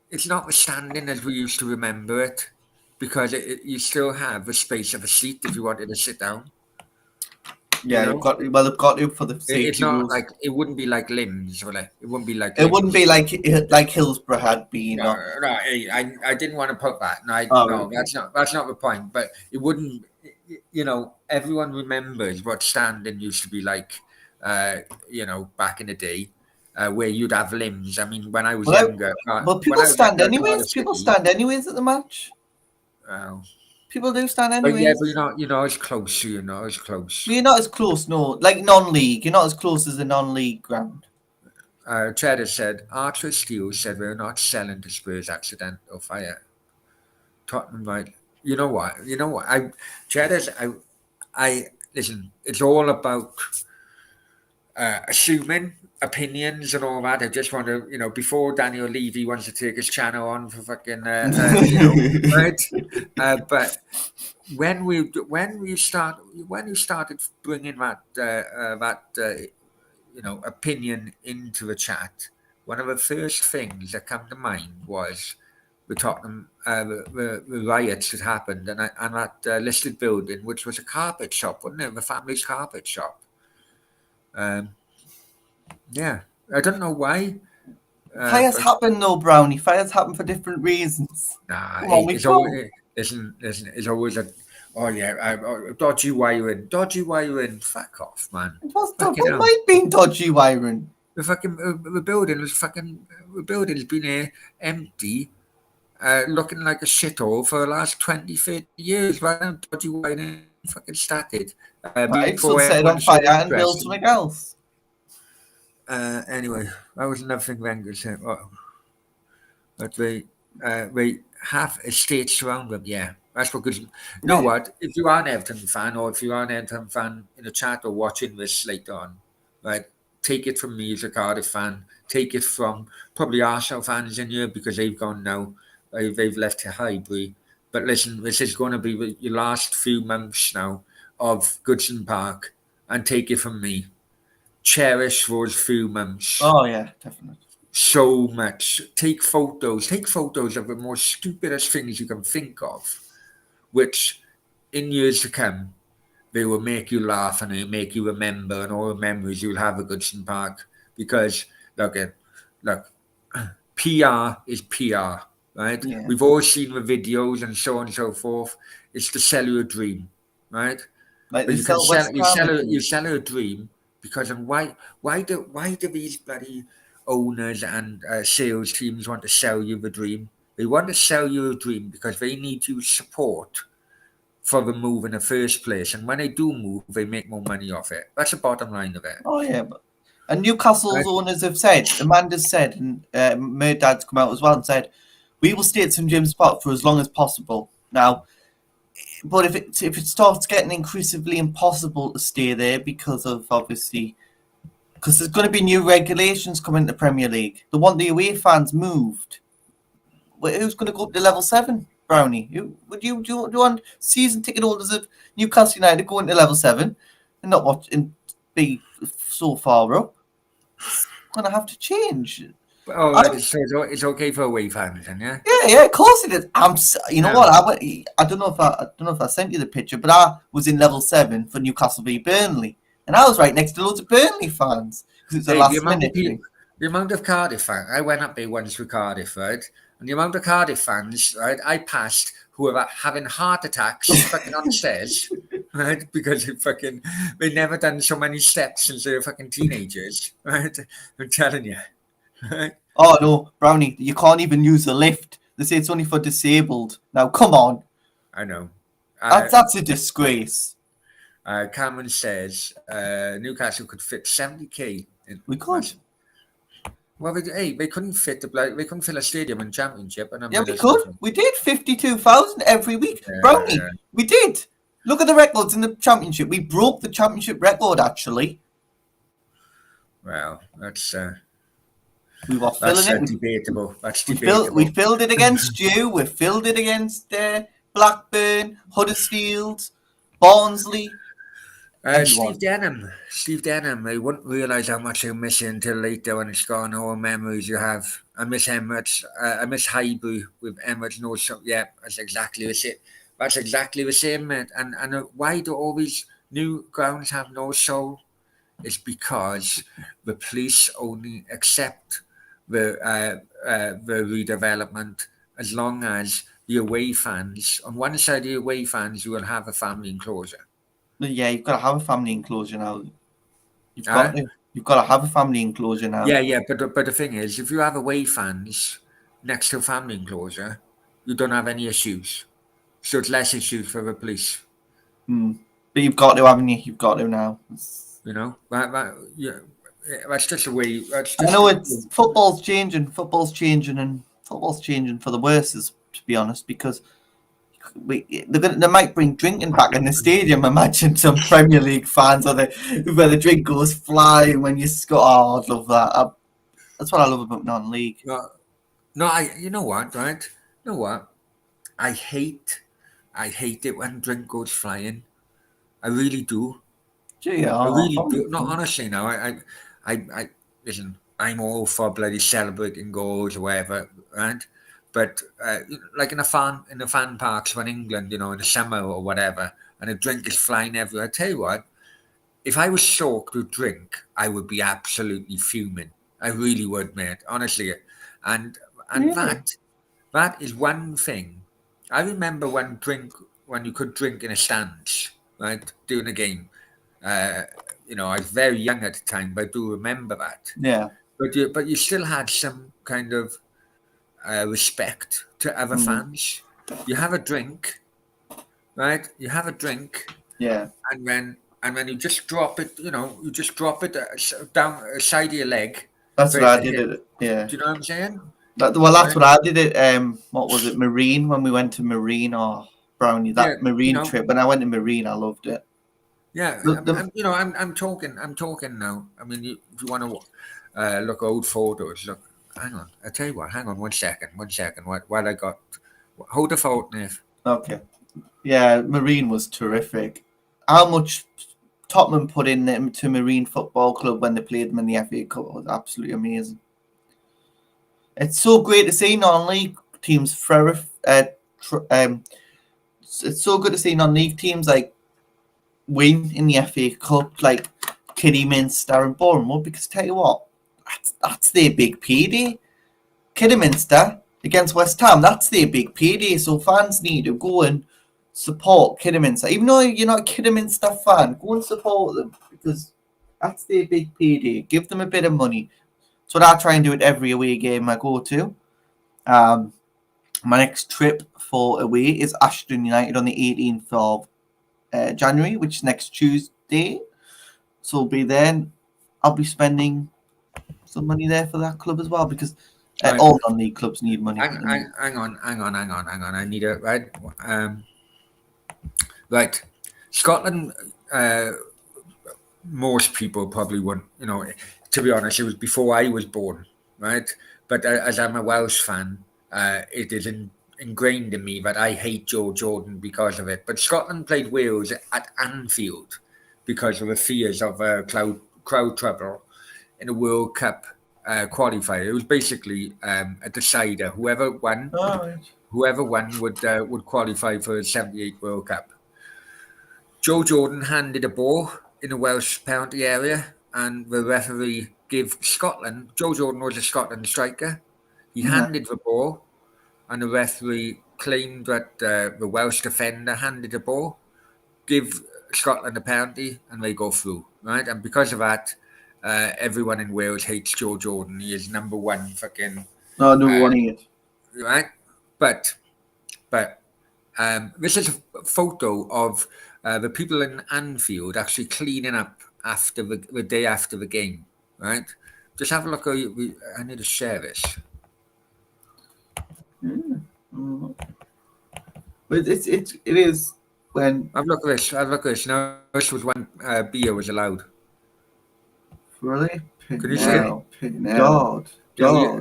it's not the standing as we used to remember it, because you still have the space of a seat if you wanted to sit down. You Yeah, know, they've got to for the it's safety not rules. like, it wouldn't be like limbs, will it? It wouldn't be like It wouldn't limbs. be like Hillsborough had been. No, Or, no, I didn't want to put that. No, oh, no, okay. that's not the point. But it wouldn't. Everyone remembers what standing used to be like. Back in the day, where you'd have limbs. I mean, when I was Well, younger, well, when people I was stand younger at anyways. Cardiff People City. stand anyways at the match. Uh, People do stand but yeah, anyways. but you're not as close. So you're not as close. But you're not as close, no. Like non-league, you're not as close as a non-league ground. Cheddar said, Archer Steele said we're not selling to Spurs accidental fire. Tottenham, right? You know what? Cheddar's, I listen. It's all about assuming opinions and all that. I just want to, before Daniel Levy wants to take his channel on for fucking, right? But when you started bringing that opinion into the chat, one of the first things that came to mind was the Tottenham, the riots that happened, and that listed building, which was a carpet shop, wasn't it? The family's carpet shop. Yeah, I don't know why. Fires But happen though, Brownie. Fires happen for different reasons. nah, Come on, we it's go. always listen. It's always a dodgy wiring. Fuck off, man. Fucking It hell. might be dodgy wiring. The building's been here empty, looking like a shithole for the last 20, 30 years. Right now, dodgy wiring fucking started Right, so before set it on everyone showed fire and build interest. something else. Anyway, that was another thing Wenger said. But they have estates around them. Yeah, that's what good. You know Yeah. what? If you are an Everton fan, or if you are an Everton fan in the chat or watching this later on, right? Take it from me as a Cardiff fan. Take it from probably Arsenal fans in here, because they've gone now. They've left to Highbury. But listen, this is going to be your last few months now of Goodson Park, and take it from me. Cherish those few months Oh yeah, definitely. so much. Take photos of the most stupidest things you can think of, which in years to come, they will make you laugh and they make you remember and all the memories you'll have at Goodson Park. Because look, PR is PR, right? Yeah. We've all seen the videos and so on and so forth. It's to sell you a dream, right? Like But they you can sell West Ham. you sell her a dream because and why do these bloody owners and sales teams want to sell you the dream? They want to sell you a dream because they need you support for the move in the first place, and when they do move, they make more money off it. That's the bottom line of it. Oh yeah, and Newcastle's owners have said, Amanda's said, and Murdad's come out as well and said, we will stay at St James Park for as long as possible. Now, but if it starts getting increasingly impossible to stay there because of obviously because there's going to be new regulations coming to the Premier League. They want the away fans moved. Who's going to go up to level 7, Brownie? Do you want season ticket holders of Newcastle United going to level 7 and not watch and be so far up? It's going to have to change. Oh, so it's okay for away fans, then, yeah. Yeah, of course it is. You know what? I don't know if I sent you the picture, but I was in level 7 for Newcastle v Burnley, and I was right next to loads of Burnley fans because it's a last minute thing. The amount of Cardiff fans, I went up there once with Cardiff, right? And the amount of Cardiff fans, right, I passed who were having heart attacks fucking on stairs, right? Because they never done so many steps since they were fucking teenagers, right? I'm telling you. Right? Oh no, Brownie, you can't even use the lift. They say it's only for disabled. Now, come on. I know. That's a disgrace. Cameron says Newcastle could fit 70k. We could. Well, they couldn't fit they couldn't fill a stadium in Championship. And we could. We did 52,000 every week, Brownie. Yeah. We did. Look at the records in the Championship. We broke the Championship record actually. Well, that's we were filling it. Debatable. That's debatable. We filled it against you. We filled it against Blackburn, Huddersfield, Barnsley. Steve Denham. They wouldn't realise how much they'll miss it until later when it's gone. All memories you have. I miss Emirates. I miss Highbury with Emirates. No, so yeah, that's exactly the same. That's exactly the same, mate. And why do all these new grounds have no soul? It's because the police only accept the redevelopment as long as the away fans, on one side of the away fans, you will have a family enclosure. Yeah, you've got to have a family enclosure now. You've got to have a family enclosure now. Yeah, but the thing is, if you have away fans next to a family enclosure, you don't have any issues. So it's less issues for the police. But you've got to, haven't you? You've got to now. You know, that's just the way. I know it's football's changing, and football's changing for the worse, to be honest, because they might bring drinking back in the stadium. Imagine some Premier League fans where the drink goes flying when you score. Oh, I'd love that. That's what I love about non-league. You know what, right? You know what? I hate it when drink goes flying. I really do. I really do. No, honestly, now I listen. I'm all for bloody celebrating goals or whatever, right? But like in the fan parks when England, in the summer or whatever, and a drink is flying everywhere. I tell you what, if I was soaked with drink, I would be absolutely fuming. I really would, mate. Honestly, and that is one thing. I remember when you could drink in a stance, right, during a game. I was very young at the time, but I do remember that. Yeah. But you still had some kind of respect to other fans. You have a drink, right? You have a drink. Yeah. And then you just drop it. You just drop it down the side of your leg. That's what I did it. Yeah. Do you know what I'm saying? That's what I did it. What was it? Marine, when we went to Marine or Brownie, Marine trip. When I went to Marine, I loved it. Yeah, I'm talking now. I mean, if you want to look old photos, look. Hang on, I tell you what. Hang on, 1 second. While I got hold the phone, Nif. Okay. Yeah, Marine was terrific. How much Tottenham put in them to Marine Football Club when they played them in the FA Cup was absolutely amazing. It's so great to see non-league teams flourish. It's so good to see non-league teams like win in the FA Cup, like Kidderminster and Bournemouth, because tell you what, that's their big payday. Kidderminster against West Ham, that's their big payday. So fans need to go and support Kidderminster. Even though you're not a Kidderminster fan, go and support them because that's their big payday. Give them a bit of money. That's what I try and do at every away game I go to. My next trip for away is Ashton United on the 18th of January, which is next Tuesday. So I'll be there. And I'll be spending some money there for that club as well because all non-league clubs need money. Hang on. I need a right. Right, Scotland. Most people probably wouldn't. To be honest, it was before I was born, right? But as I'm a Welsh fan, it is ingrained in me that I hate Joe Jordan because of it. But Scotland played Wales at Anfield because of the fears of crowd trouble in a World Cup qualifier. It was basically a decider. Whoever won would qualify for the '78 World Cup. Joe Jordan handed a ball in the Welsh penalty area, and the referee gave Scotland. Joe Jordan was a Scotland striker. He handed the ball, and the referee claimed that the Welsh defender handed the ball, give Scotland a penalty, and they go through. Right, and because of that, everyone in Wales hates Joe Jordan. He is number one fucking. Number one idiot. Right, but this is a photo of the people in Anfield actually cleaning up after the day after the game. Right, just have a look. I need to share this. But it is when. Have a look at this. Now this was when beer was allowed. Really? Can you see it? God.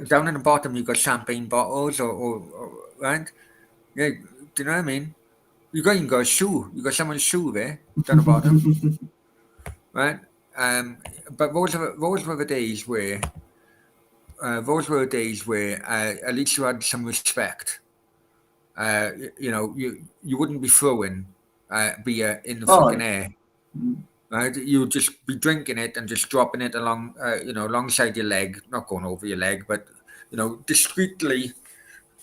Down in the bottom, you've got champagne bottles, or right? Yeah, do you know what I mean? You even got a shoe. You got someone's shoe there down the bottom, right? But those were the days where at least you had some respect. You wouldn't be throwing beer in the fucking air. Right, you would just be drinking it and just dropping it along, alongside your leg, not going over your leg, but discreetly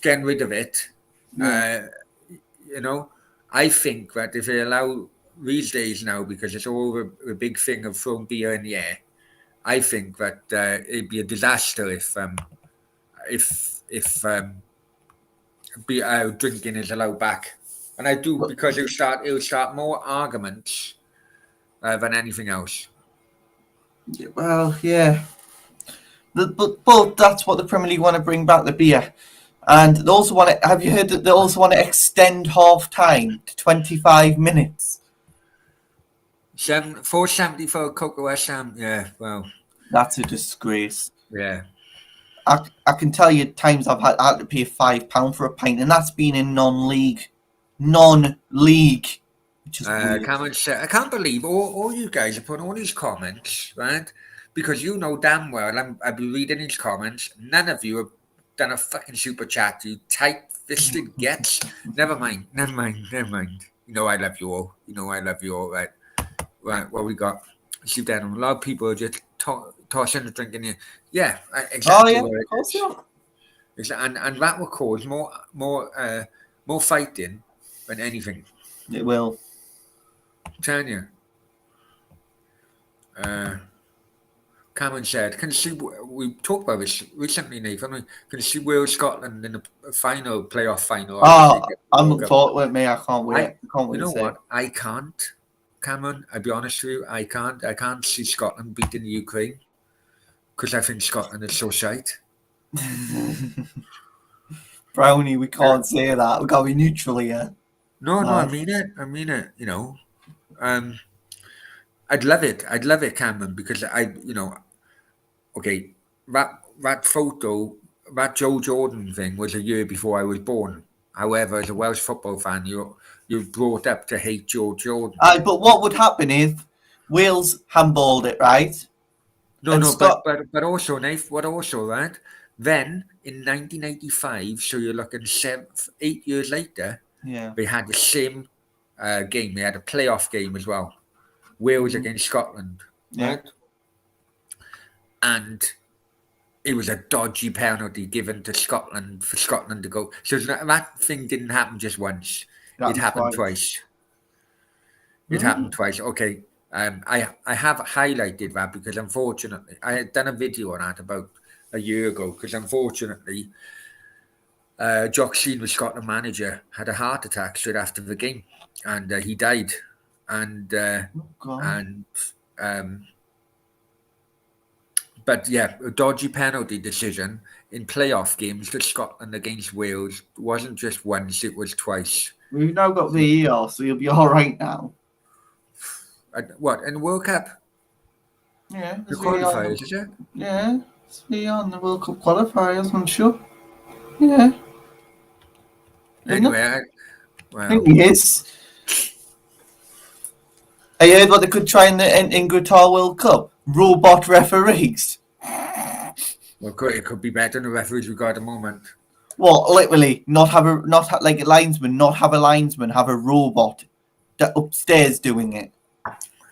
getting rid of it. Yeah. I think that if they allow these days now, because it's all a big thing of throwing beer in the air, I think that it'd be a disaster if beer drinking is allowed back, and I do because it'll start more arguments. Than anything else. Well, yeah. But that's what the Premier League want to bring back, the beer. And they also want to, have you heard that they also want to extend half time to 25 minutes? 4.70 for Cocoa West Ham. Yeah, well. That's a disgrace. Yeah. I can tell you times I've had to pay £5 for a pint, and that's been in non-league. Cameron said, I can't believe all you guys are putting all these comments, right? Because you know damn well I'll be reading these comments. None of you have done a fucking super chat, you tight-fisted gets. Never mind. You know I love you all. Right? Right, what we got? See that a lot of people are just tossing the drink in here. Yeah, exactly. Oh, yeah, of course, yeah. And that will cause more fighting than anything. It will. Tanya. Cameron said, "Can see we talked about this recently, Nathan. Can see Wales Scotland in the playoff final." I'm looking forward to it, mate. I can't wait. You know what? I can't, Cameron. I'll be honest with you. I can't see Scotland beating the Ukraine because I think Scotland is so shite. Brownie, we can't say that. We got to be neutral here. No, I mean it. I'd love it, Cameron, because that photo, that Joe Jordan thing was a year before I was born. However, as a Welsh football fan, you're brought up to hate Joe Jordan. But what would happen if Wales handballed it, right? But also, Nath, right? Then in 1985, so you're looking 8 years later. Yeah, they had the same game. They had a playoff game as well. Wales against Scotland, Yeah. right? And it was a dodgy penalty given to Scotland for Scotland to go. So that thing didn't happen just once. It happened twice. It happened twice. Okay. I have highlighted that because unfortunately I had done a video on that about a year ago because unfortunately Jock Sheen, the Scotland manager, had a heart attack straight after the game and he died. And but yeah, a dodgy penalty decision in playoff games to Scotland against Wales wasn't just once, it was twice. We've now got VAR, so you'll be all right now. What, in the World Cup? Yeah. The qualifiers, is it? Yeah. It's VAR in the World Cup qualifiers, I'm sure. Yeah. Anyway, well, Yes. I heard what they could try in the Qatar World Cup. Robot referees. well, it could be better than the referees we got at the moment. Well, literally, like a linesman, not have a linesman, have a robot upstairs doing it.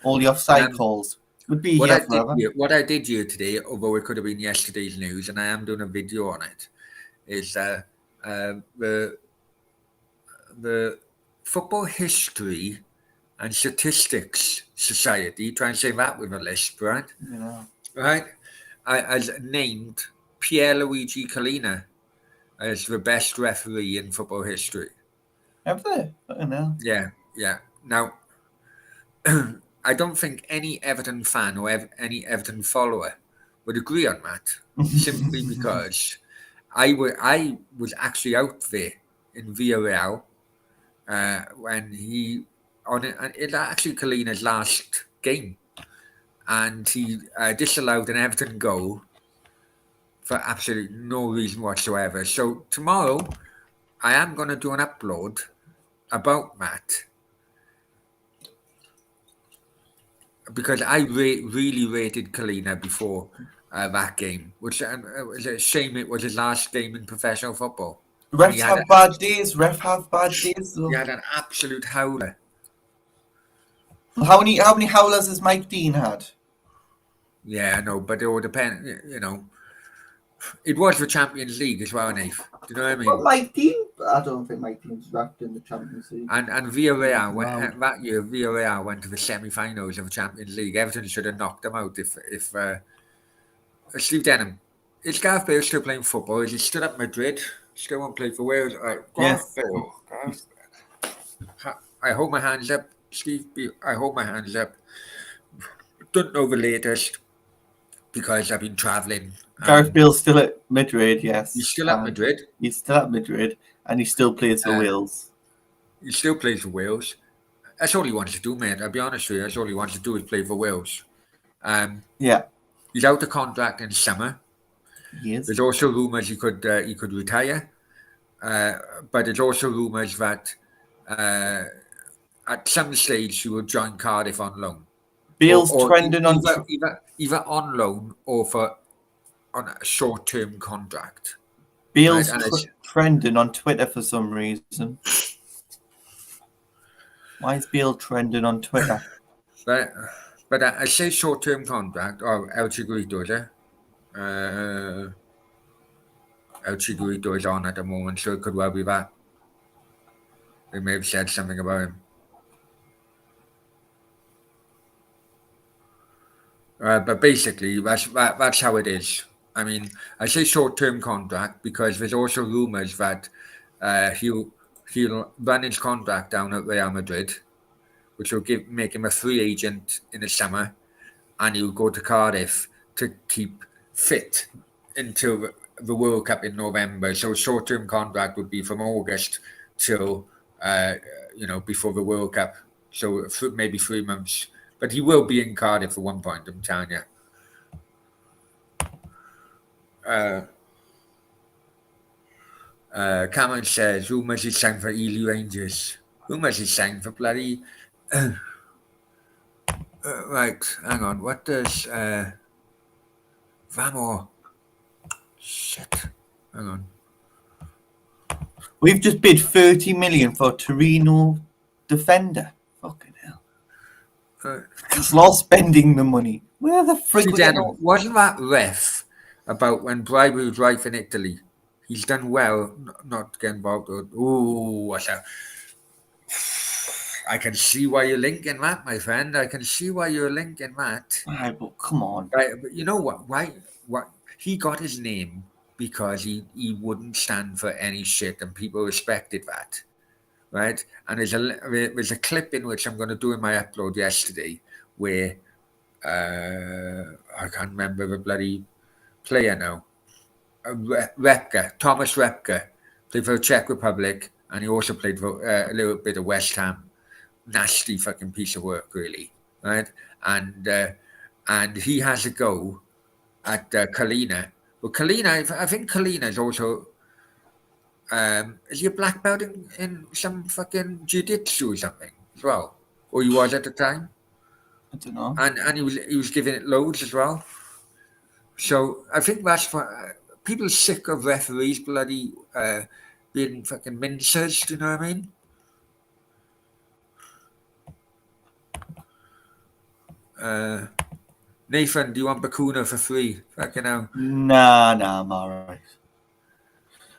All the offside calls would be What here forever. What I did here today, although it could have been yesterday's news, and I am doing a video on it, is the Football History and Statistics Society, try and say that with a lisp, right? Yeah. Right? Has named Pierluigi Collina as the best referee in football history. Have they? I don't know. Yeah. Now, I don't think any Everton fan or any Everton follower would agree on that, simply because I was actually out there in Villarreal when he it actually Collina's last game, and he disallowed an Everton goal for absolutely no reason whatsoever. So tomorrow, I am going to do an upload about that because I really rated Collina before that game, which was a shame it was his last game in professional football. Refs have bad days. Ref have bad days. Though. He had an absolute howler. How many howlers has Mike Dean had? Yeah, I know, but it all depends. You know, it was the Champions League as well, Nate. Do you know what I mean? Well, Mike Dean? I don't think Mike Dean's wrapped in the Champions League. And Villarreal that year. Villarreal went to the semi-finals of the Champions League. Everton should have knocked them out if Steve Denham. Is Gareth Bale still playing football? Is he still at Madrid? Still won't play for Wales? Yes. I hold my hands up, Steve. I hold my hands up. Don't know the latest because I've been travelling. Gareth Bale's still at Madrid, yes. He's still at Madrid. He's still at Madrid, and he still plays for Wales. He still plays for Wales. That's all he wants to do, mate. I'll be honest with you. That's all he wants to do is play for Wales. Yeah. He's out of contract in summer. He is. There's also rumours he could retire, but there's also rumours that at some stage he will join Cardiff on loan. Bale's trending on either on loan or on a short-term contract. Bale's trending on Twitter for some reason. Why is Bale trending on Twitter? But I say short-term contract. Oh, El Chiguito, is it? El Chiguito is on at the moment, so it could well be that. They may have said something about him. But basically, that's how it is. I mean, I say short-term contract because there's also rumours that he'll run his contract down at Real Madrid, which will make him a free agent in the summer, and he'll go to Cardiff to keep fit until the World Cup in November. So short-term contract would be from August till before the World Cup. So maybe 3 months. But he will be in Cardiff at one point, I'm telling you. Cameron says, rumours he's signed for Ely Rangers. Rumours he's signed for bloody... right, hang on. What does... Vamo... Shit. Hang on. We've just bid 30 million for a Torino defender. Fucking hell. Newcastle are spending the money. Where the frick See, we get Daniel, all? wasn't that ref about when bribery was rife in Italy? He's done well not to get involved. Oh, what's that? I can see why you're linking that, my friend. I can see why you're linking that. Right, but come on. Right, but you know what? Why? What? He got his name because he wouldn't stand for any shit, and people respected that, right? And there's a clip in which I'm going to do in my upload yesterday where I can't remember the bloody player now. Repka, Thomas Repka, played for the Czech Republic, and he also played for a little bit of West Ham. Nasty fucking piece of work, really, right? And he has a go at Kalina. Well, Kalina, I think Kalina is also is he a black belt in some fucking jiu-jitsu or something as well, or he was at the time, I don't know. and he was giving it loads as well. So I think that's what people are sick of referees bloody being fucking mincers. Do you know what I mean? Nathan, do you want Bakuna for free? Fucking hell. Nah, I'm alright.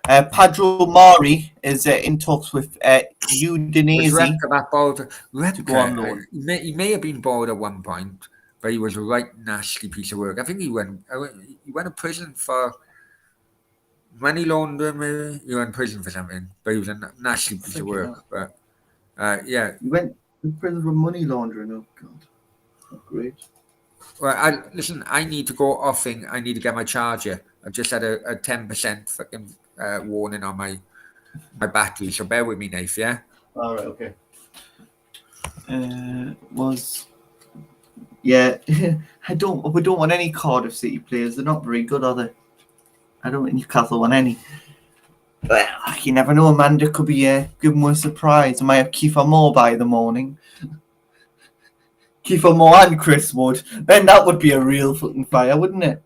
Pedro Mari is in talks with Was Udinese Repka that bald? to go on loan. He may have been bald at one point, but he was a right nasty piece of work. I think he went to prison for money laundering. Maybe he went to prison for something, but he was a nasty piece of work. But yeah. He went to prison for money laundering. Oh God, not great. Well, listen. I need to go offing. I need to get my charger. I've just had a 10% fucking warning on my battery, so bear with me, Nath. Yeah. All right, okay. We don't want any Cardiff City players. They're not very good, are they? I don't think Newcastle want any. Well, you never know. Amanda could be give them a surprise. I might have Kiefer Moore by the morning. Kiefer Moore and Chris Wood. Then that would be a real fucking fire, wouldn't it?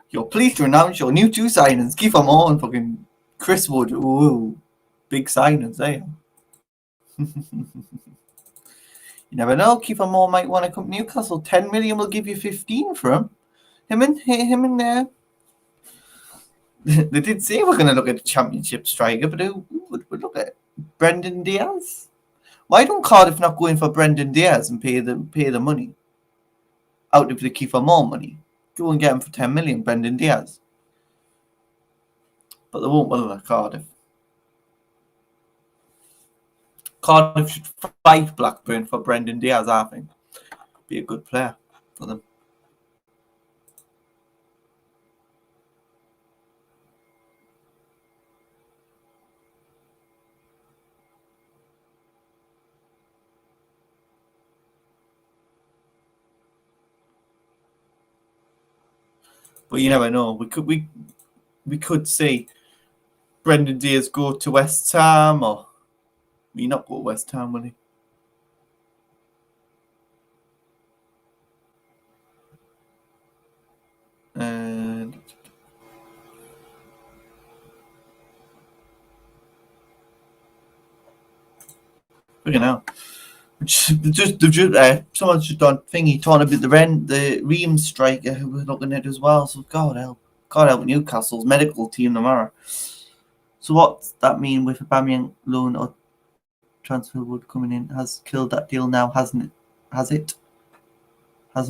You're pleased to announce your new two signings, Kiefer Moore and fucking Chris Wood. Ooh, big signings, eh? You never know. Kiefer Moore might want to come to Newcastle. 10 million will give you 15 for him. Him and there. They did say we're going to look at a championship striker, but who would we look at? Brendan Diaz? Why don't Cardiff not go in for Brendan Diaz and pay the money out of the Kiefer Moore money? Go and get him for 10 million, Brendan Diaz. But they won't bother Cardiff. Cardiff should fight Blackburn for Brendan Diaz, I think. Be a good player for them. But you never know. We could see Brendan Diaz go to West Ham, or he not go to West Ham, will he? And look at now. Someone's just done thingy talking about the Reims striker who we're looking at as well. So God help Newcastle's medical team tomorrow. So what's that mean with Aubameyang loan or transfer wood coming in? Has killed that deal now, hasn't it? Hasn't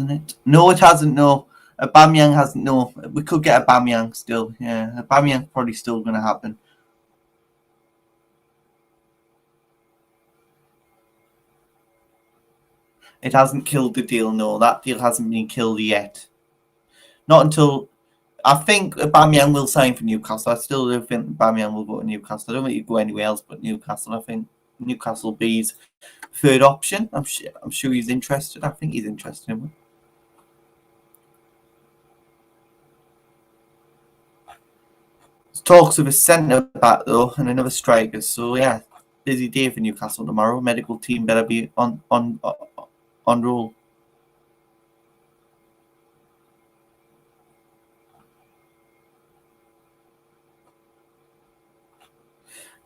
it? No, it hasn't. No, Aubameyang hasn't. No, we could get Aubameyang still. Yeah, Aubameyang's probably still going to happen. It hasn't killed the deal. No, that deal hasn't been killed yet. Not until I think Aubameyang will sign for Newcastle. I still do think Aubameyang will go to Newcastle. I don't think he'd go anywhere else but Newcastle. I think Newcastle will be his third option. I'm sure he's interested. I think he's interested in him. There's talks of a centre back though and another striker. So yeah, busy day for Newcastle tomorrow. Medical team better be on roll.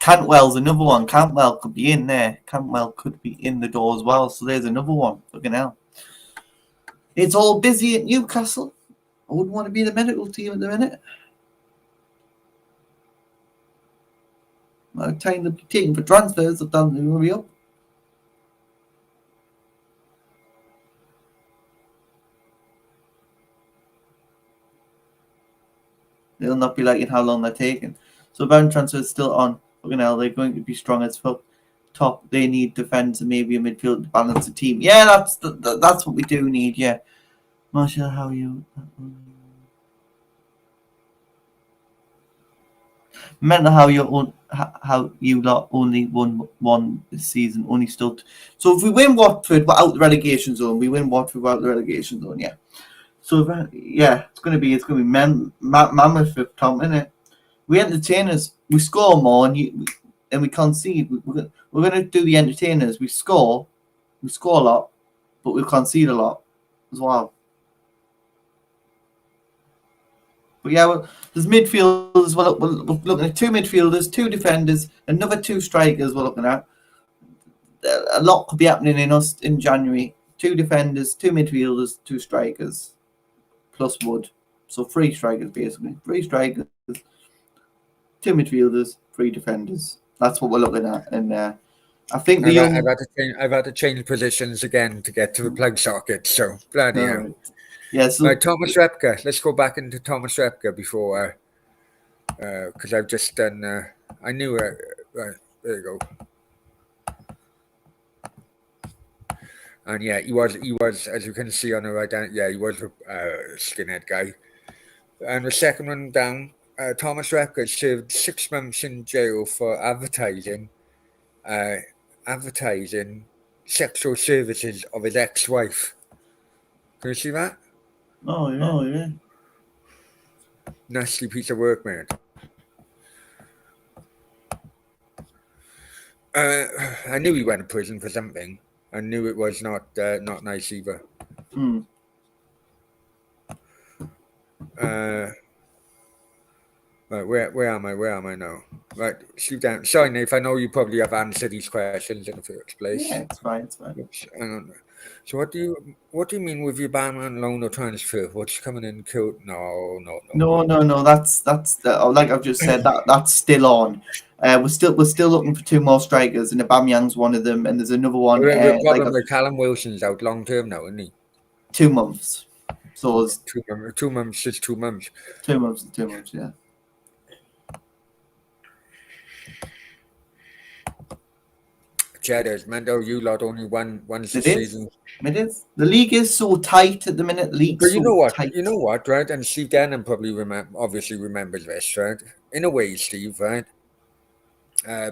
Cantwell's another one. Cantwell could be in there. Cantwell could be in the door as well. So there's another one. Fucking hell. It's all busy at Newcastle. I wouldn't want to be the medical team at the minute. By the time they'll be taking for transfers, they'll tell them to hurry up. They'll not be liking how long they're taking. So bound transfers still on. Fucking hell, they're going to be strong as fuck. Top, they need defence and maybe a midfield to balance the team. Yeah, that's what we do need. Yeah, Marshall, how are you? Remember how you lot only won one this season, only still. So if we win Watford without the relegation zone, we win Watford without the relegation zone. Yeah. So it's gonna be mammoth with Tom, isn't it? We entertainers, we score more and we concede. We're gonna do the entertainers. We score a lot, but we concede a lot as well. But yeah, well, there's midfielders. We're looking at 2 midfielders, 2 defenders, another 2 strikers. We're looking at a lot could be happening in January. 2 defenders, 2 midfielders, 2 strikers, plus Wood. So 3 strikers basically. 3 strikers, 2 midfielders, 3 defenders. That's what we're looking at. And I think I've had to change positions again to get to the plug socket. So bloody hell. Yeah, so right, Thomas Repka. Let's go back into Thomas Repka before, because I've just done. I knew. Right, there you go. And yeah, he was, as you can see on the right hand. Yeah, he was a skinhead guy. And the second one down, Thomas Repka served 6 months in jail for advertising sexual services of his ex-wife. Can you see that? Oh yeah. Nasty piece of work, man. I knew he went to prison for something. I knew it was not nice either. Right, where am I now? Right, shoot down. Sorry, Nate, I know you probably have answered these questions in the first place. Yeah, it's fine. Oops, hang on. So what do you mean with your Batman loan or transfer? What's coming in code? No. That's like I've just said. That's still on. We're still looking for 2 more strikers, and Aubameyang's one of them, and there's another one. The problem with Callum Wilson's out long term now, isn't he? 2 months. So it's 2 months. It's 2 months. 2 months. 2 months. Yeah. Cheddars, Mendo, you lot only won this season. It is. The league is so tight at the minute. But you know what, right? And Steve Denham probably obviously remembers this, right? In a way, Steve, right?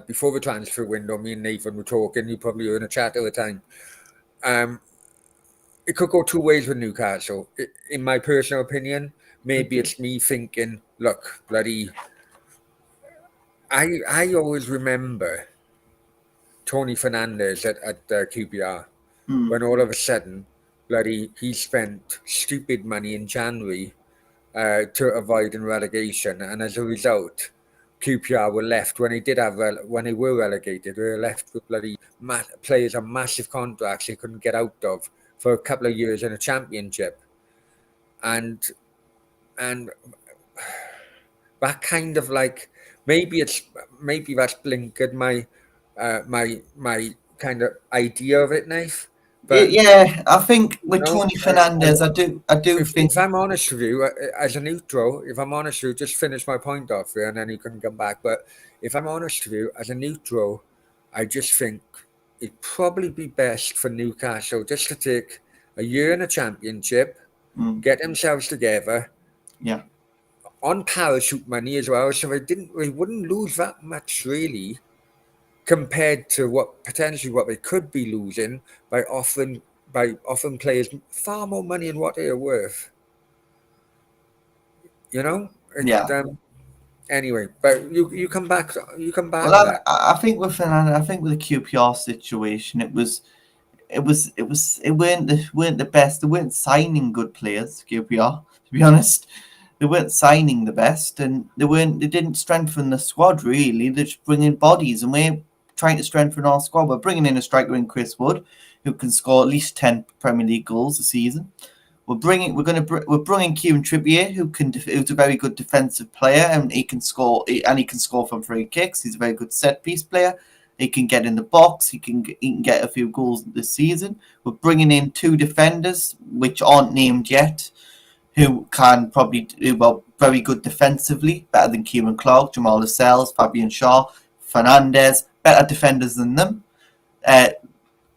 Before the transfer window, me and Nathan were talking. You probably were in a chat at the time. It could go 2 ways with Newcastle. In my personal opinion, maybe it's me thinking, look, bloody. I always remember Tony Fernandez at QPR when all of a sudden, bloody, he spent stupid money in January to avoid relegation, and as a result, QPR were left when they were relegated. They were left with bloody players on massive contracts they couldn't get out of for a couple of years in a championship, and that kind of like maybe that's blinkered my kind of idea of it, Nath. But yeah, I think with Tony Fernandez, I do think. If I'm honest with you, as a neutral, just finish my point off here, and then you can come back. But if I'm honest with you, as a neutral, I just think it'd probably be best for Newcastle just to take a year in a championship, get themselves together, on parachute money as well, so they wouldn't lose that much really, compared to what they could be losing by offering players far more money than what they are worth. You know? Anyway, but you come back. Well, I think with Fernando, I think with the QPR situation, it weren't the best. They weren't signing good players. QPR, to be honest. they weren't signing the best, and they didn't strengthen the squad really. They're just bringing bodies, and we're trying to strengthen our squad. We're bringing in a striker in Chris Wood, who can score at least 10 Premier League goals a season. We're bringing Kieran Trippier, who's a very good defensive player, and he can score from free kicks. He's a very good set piece player. He can get in the box. He can get a few goals this season. We're bringing in 2 defenders, which aren't named yet, who can probably do very good defensively, better than Kieran Clark, Jamal Lascelles, Fabian Shaw, Fernandez, better defenders than them. At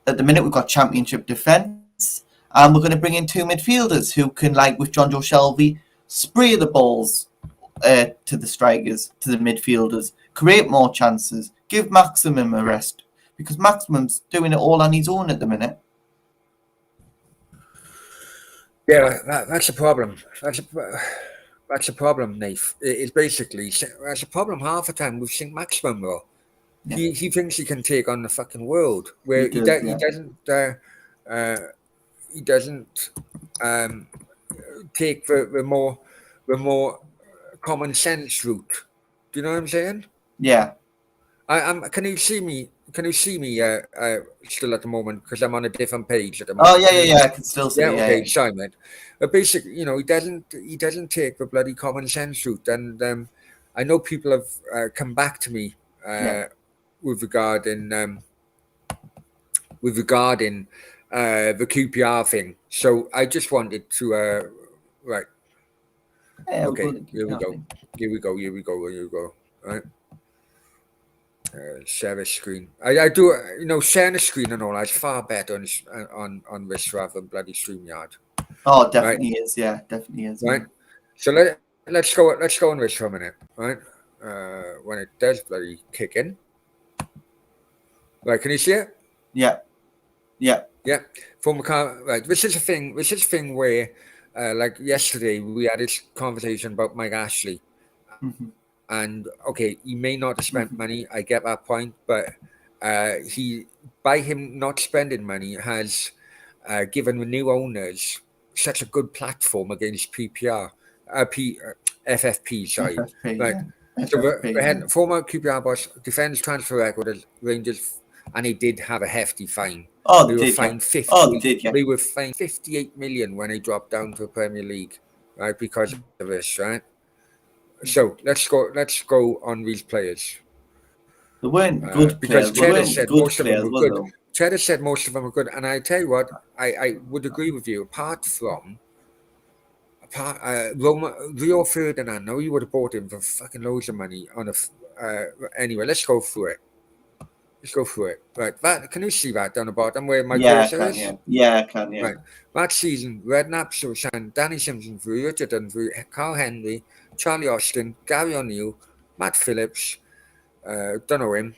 the minute, we've got championship defence, and we're going to bring in 2 midfielders who can, like with John Joe Shelby, spray the balls to the strikers, to the midfielders, create more chances, give Maximum a rest, because Maximum's doing it all on his own at the minute. Yeah, that's a problem. That's a problem, Nath. It's basically that's a problem half the time with St. Maximum, though. Yeah. He thinks he can take on the fucking world, where he doesn't take the more common sense route. Do you know what I'm saying? Yeah. Can you see me? Can you see me still at the moment? Because I'm on a different page at the moment. Oh yeah. I can still see. Yeah, okay, sorry, mate. But basically, he doesn't take the bloody common sense route, and I know people have come back to me with regarding the QPR thing. So I just wanted to right. Yeah, okay, here we go. Right. Share the screen. I do, sharing the screen and all that's far better on this rather than bloody StreamYard. Oh, definitely is. Yeah, definitely is. Right. So let's go on this for a minute. Right. When it does bloody kick in. Right. Can you see it? Yeah. From a car. Right. This is a thing where, like yesterday, we had this conversation about Mike Ashley. Mm-hmm. And okay, he may not have spent money. I get that point, but he, by him not spending money, has given the new owners such a good platform against FFP. Sorry, FFP, right. Yeah. So the former QPR boss defends transfer record at Rangers, and he did have a hefty fine. Oh, they were fined 50. They were fined 58 million when they dropped down to the Premier League, right? Because of this, right? So let's go on these players. They weren't good because players. Cheddar said most of them were good. Cheddar said most of them were good, and I tell you what, I would agree with you. Apart from Rio Ferdinand, no, you would have bought him for fucking loads of money on a. Anyway, let's go through it. Right, can you see that down the bottom where my cursor is? Yeah, I can. Yeah. Right. That season, Redknapp signed Danny Simpson for Richard Dunphy, Carl Henry, Charlie Austin, Gary O'Neill, Matt Phillips, don't know him,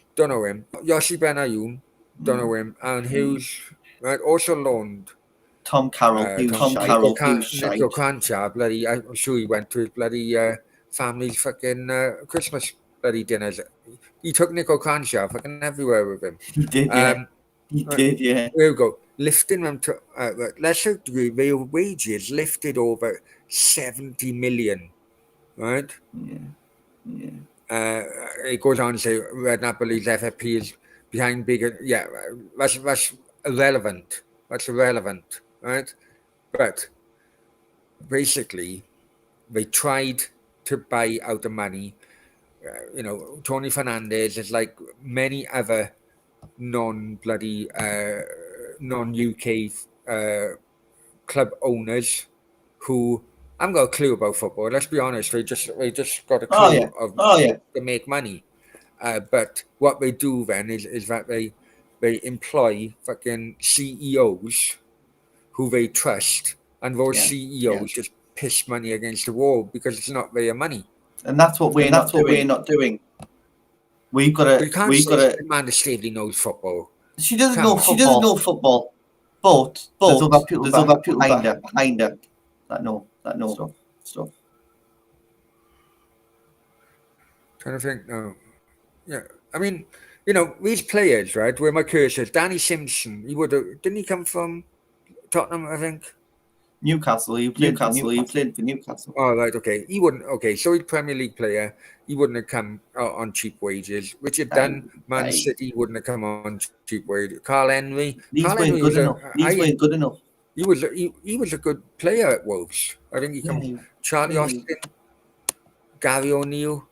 Yoshi Benayoun, don't know him, and Hughes, right, also loaned Tom Carroll, Nico Cancha, bloody, I'm sure he went to his bloody family's fucking Christmas bloody dinners. He took Nico Cancha fucking everywhere with him. He did, yeah. There we go. Lifting them to lesser degree, their wages lifted over 70 million, right? Yeah. It goes on to say Redknapp believes FFP is behind bigger. Yeah, that's irrelevant. That's irrelevant, right? But basically, they tried to buy out the money. Tony Fernandez is like many other non-bloody non-UK club owners who haven't got a clue about football. Let's be honest, they just got a clue to make money. But what they do then is that they employ fucking CEOs who they trust, and those CEOs just piss money against the wall because it's not their money. And that's what we're not doing. We've got to. You can't say Amanda Staveley knows football. She doesn't know football. But there's other people behind her that know stuff. Trying to think now. Yeah, I mean, these players, right? Where my cursor is, Danny Simpson. Didn't he come from Tottenham? I think. Newcastle. He played for Newcastle. Oh, right, okay. He wouldn't. Okay, so he's Premier League player. He wouldn't have come on cheap wages. Richard Dunn, Man City wouldn't have come on cheap wages. Carl Henry. These weren't good enough. He was a good player at Wolves. I think he comes. Charlie Austin, Gary O'Neill,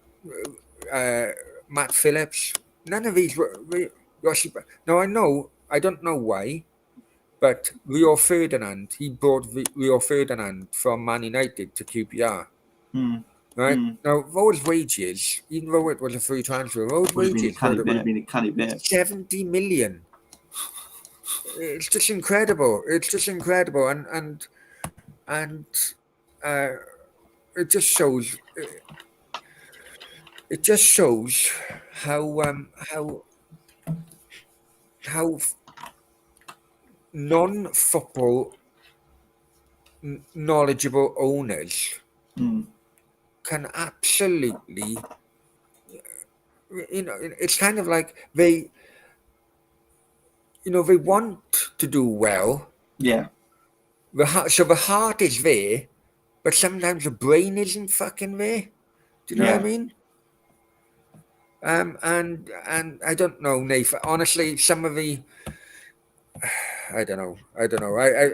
Matt Phillips. None of these were. Now I don't know why, but Rio Ferdinand. He brought Rio Ferdinand from Man United to QPR. Right now, those wages, even though it was a free transfer, those wages would have been 70 million. It's just incredible. And it just shows. It just shows how non-football knowledgeable owners can absolutely, it's kind of like they want to do well. Yeah. So the heart is there, but sometimes the brain isn't fucking there. Do you know what I mean? And I don't know, Nathan. Honestly, some of the, I don't know. I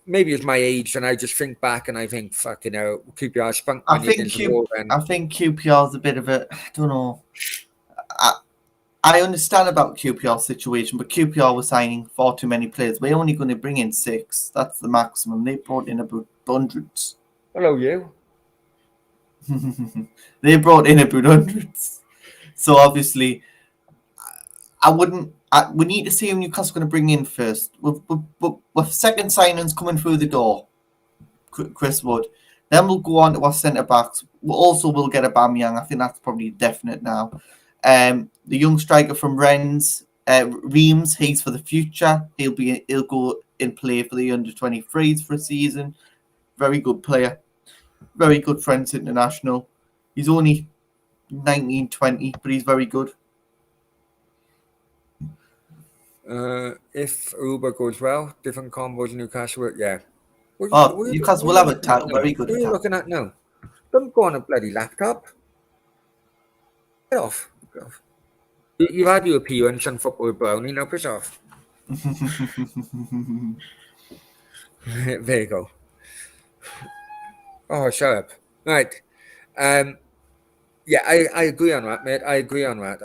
maybe it's my age, and I just think back and I think, fucking hell, QPR spunk. I think QPR's a bit of a, I don't know. I understand about QPR's situation, but QPR was signing far too many players. We're only going to bring in 6. That's the maximum. They brought in about hundreds. Hello, you. They brought in about hundreds. So obviously, we need to see who Newcastle's going to bring in first. With second signings coming through the door, Chris Wood. Then we'll go on to our centre backs. We'll get a Aubameyang. I think that's probably definite now. The young striker from Rennes, Reims, he's for the future. He'll go and play for the under-23s for a season. Very good player. Very good French international. He's only 19, 20, but he's very good. If Uber goes well, different combos in Newcastle, yeah. Newcastle will have a title. Very good. What are you looking at now? Don't go on a bloody laptop. Get off. You've had your appearance on Football Brownie, now piss off. There you go. Oh, shut up. Right. Yeah, I agree on that, mate. I agree on that.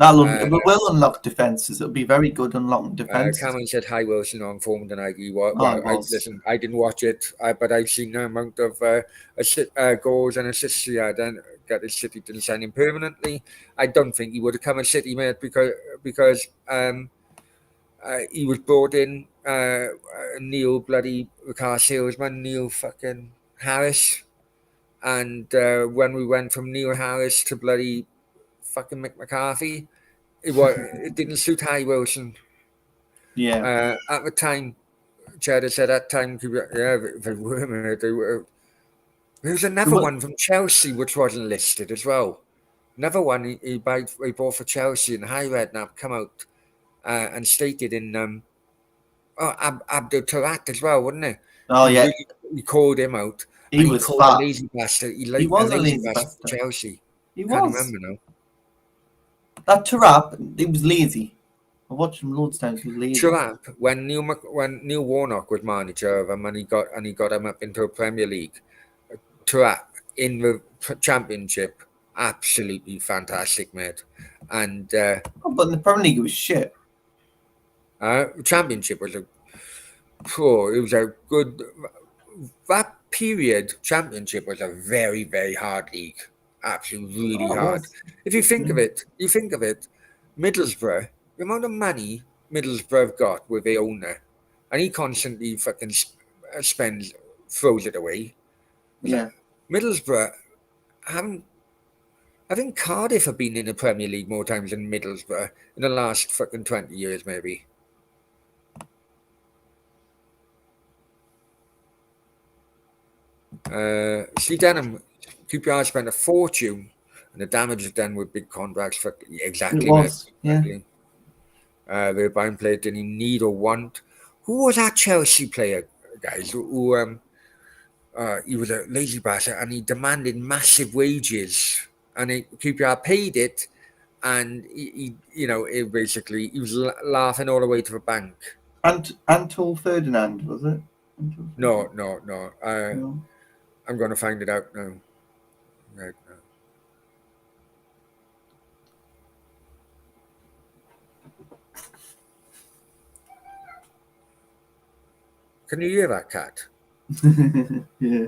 We'll unlock defences. It'll be very good unlocking defences. Cameron said, "Hi, Wilson, on form tonight." Listen, I didn't watch it, but I've seen the amount of goals and assists he had, and got his City to sign him permanently. I don't think he would have come a City, mate, because he was brought in. Neil bloody car salesman, Neil fucking Harris, and when we went from Neil Harris to bloody fucking Mick McCarthy, it didn't suit Harry Wilson. Yeah. At the time, Cheddar said at time, they were. There was another one from Chelsea which wasn't listed as well. Another one he bought for Chelsea, and Harry Redknapp come out and stated in Abdul Tarat as well, wouldn't he? Oh, yeah. He called him out. He was called fat. a lazy bastard. He was a lazy bastard for Chelsea. He Can't was. remember now. That Tarap, he was lazy. I watched him loads of times. He was lazy. Tarap, when Neil Warnock was manager of him, and he got him up into a Premier League. Tarap in the Championship, absolutely fantastic, mate. And but in the Premier League, it was shit. Championship was it was a good. That period, Championship was a very, very hard league. Absolutely really hard. If you think of it, Middlesbrough, the amount of money Middlesbrough got with the owner, and he constantly fucking throws it away. Yeah. Middlesbrough I think Cardiff have been in the Premier League more times than Middlesbrough in the last fucking 20 years, maybe. See, Denham, QPR spent a fortune, and the damage is done with big contracts. Exactly. It was, exactly. They're buying players didn't need or want. Who was that Chelsea player? guys who he was a lazy bastard, and he demanded massive wages, and QPR paid it, and it basically he was laughing all the way to the bank. Anton Ferdinand, was it? No. No. I'm going to find it out now. Right now. Can you hear that cat? Yeah.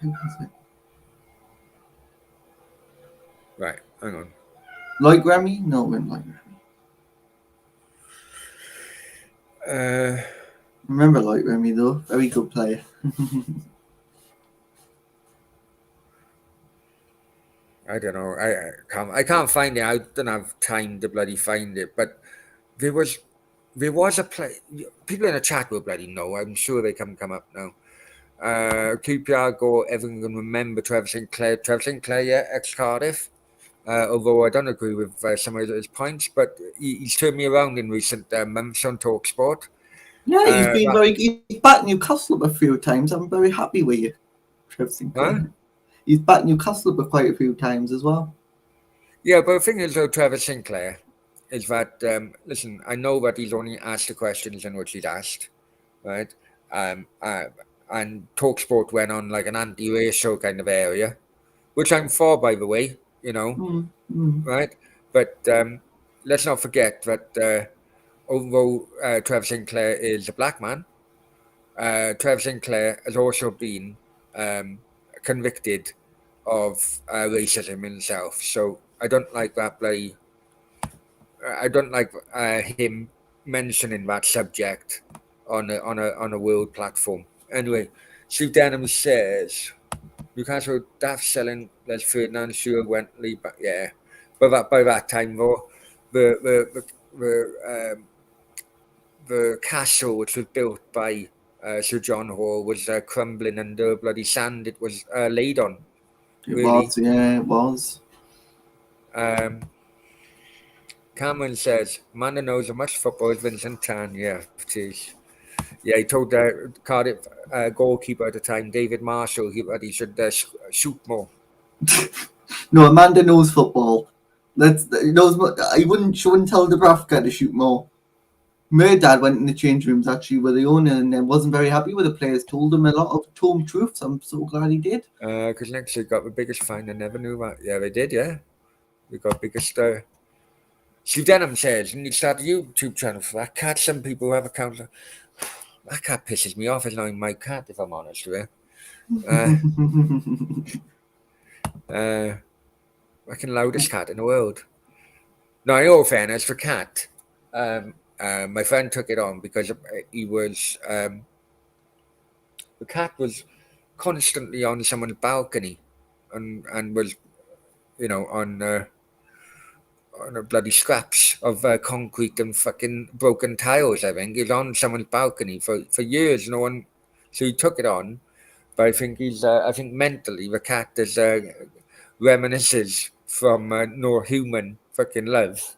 Who was it? Right, hang on. Like Remy? No, it wasn't like Remy. Remember like Remy though? Very good player. I don't know. I can't find it. I don't have time to bloody find it. But there was a play. People in the chat will bloody know. I'm sure they can come up now. QPR go. Everyone can remember Trevor Sinclair. Trevor Sinclair, yeah, ex-Cardiff. Although I don't agree with some of his points, but he's turned me around in recent months on TalkSport. Yeah, he's been he's back Newcastle up a few times. I'm very happy with you, Trevor Sinclair. Huh? He's back Newcastle up quite a few times as well. Yeah, but the thing is, though, Trevor Sinclair, is that, listen, I know that he's only asked the questions in which he's asked, right? And TalkSport went on like an anti-racial kind of area, which I'm for, by the way, right? But let's not forget that although Trevor Sinclair is a black man, Trevor Sinclair has also been convicted of racism himself. So I don't like that bloody. I don't like him mentioning that subject on a world platform. Anyway, Steve Denham says Newcastle daft selling Les Ferdinand sure went leave back. Yeah, but by that time though, the castle which was built by Sir John Hall was crumbling under bloody sand it was laid on. It was, yeah, it was. Cameron says, Amanda knows as much football as Vincent Tan. Yeah, geez. Yeah, he told Cardiff goalkeeper at the time, David Marshall, that he should shoot more. No, Amanda knows football. She wouldn't tell Dubravka to shoot more. My dad went in the change rooms actually with the owner and wasn't very happy with the players. Told him a lot of truths. I'm so glad he did. Because next year got the biggest fine. I never knew that. Yeah, they did. Yeah, we got biggest. Steve Denham says, "You need to start a YouTube channel for that cat." Some people have accounts. That cat pisses me off. It's not even my cat, if I'm honest with you. Fucking loudest cat in the world. No, in all fairness, the cat. My friend took it on because he was. The cat was constantly on someone's balcony, and was, on a bloody scraps of concrete and fucking broken tiles. I think he's on someone's balcony for years. No one, so he took it on. But I think I think mentally the cat is reminiscences from no human fucking love,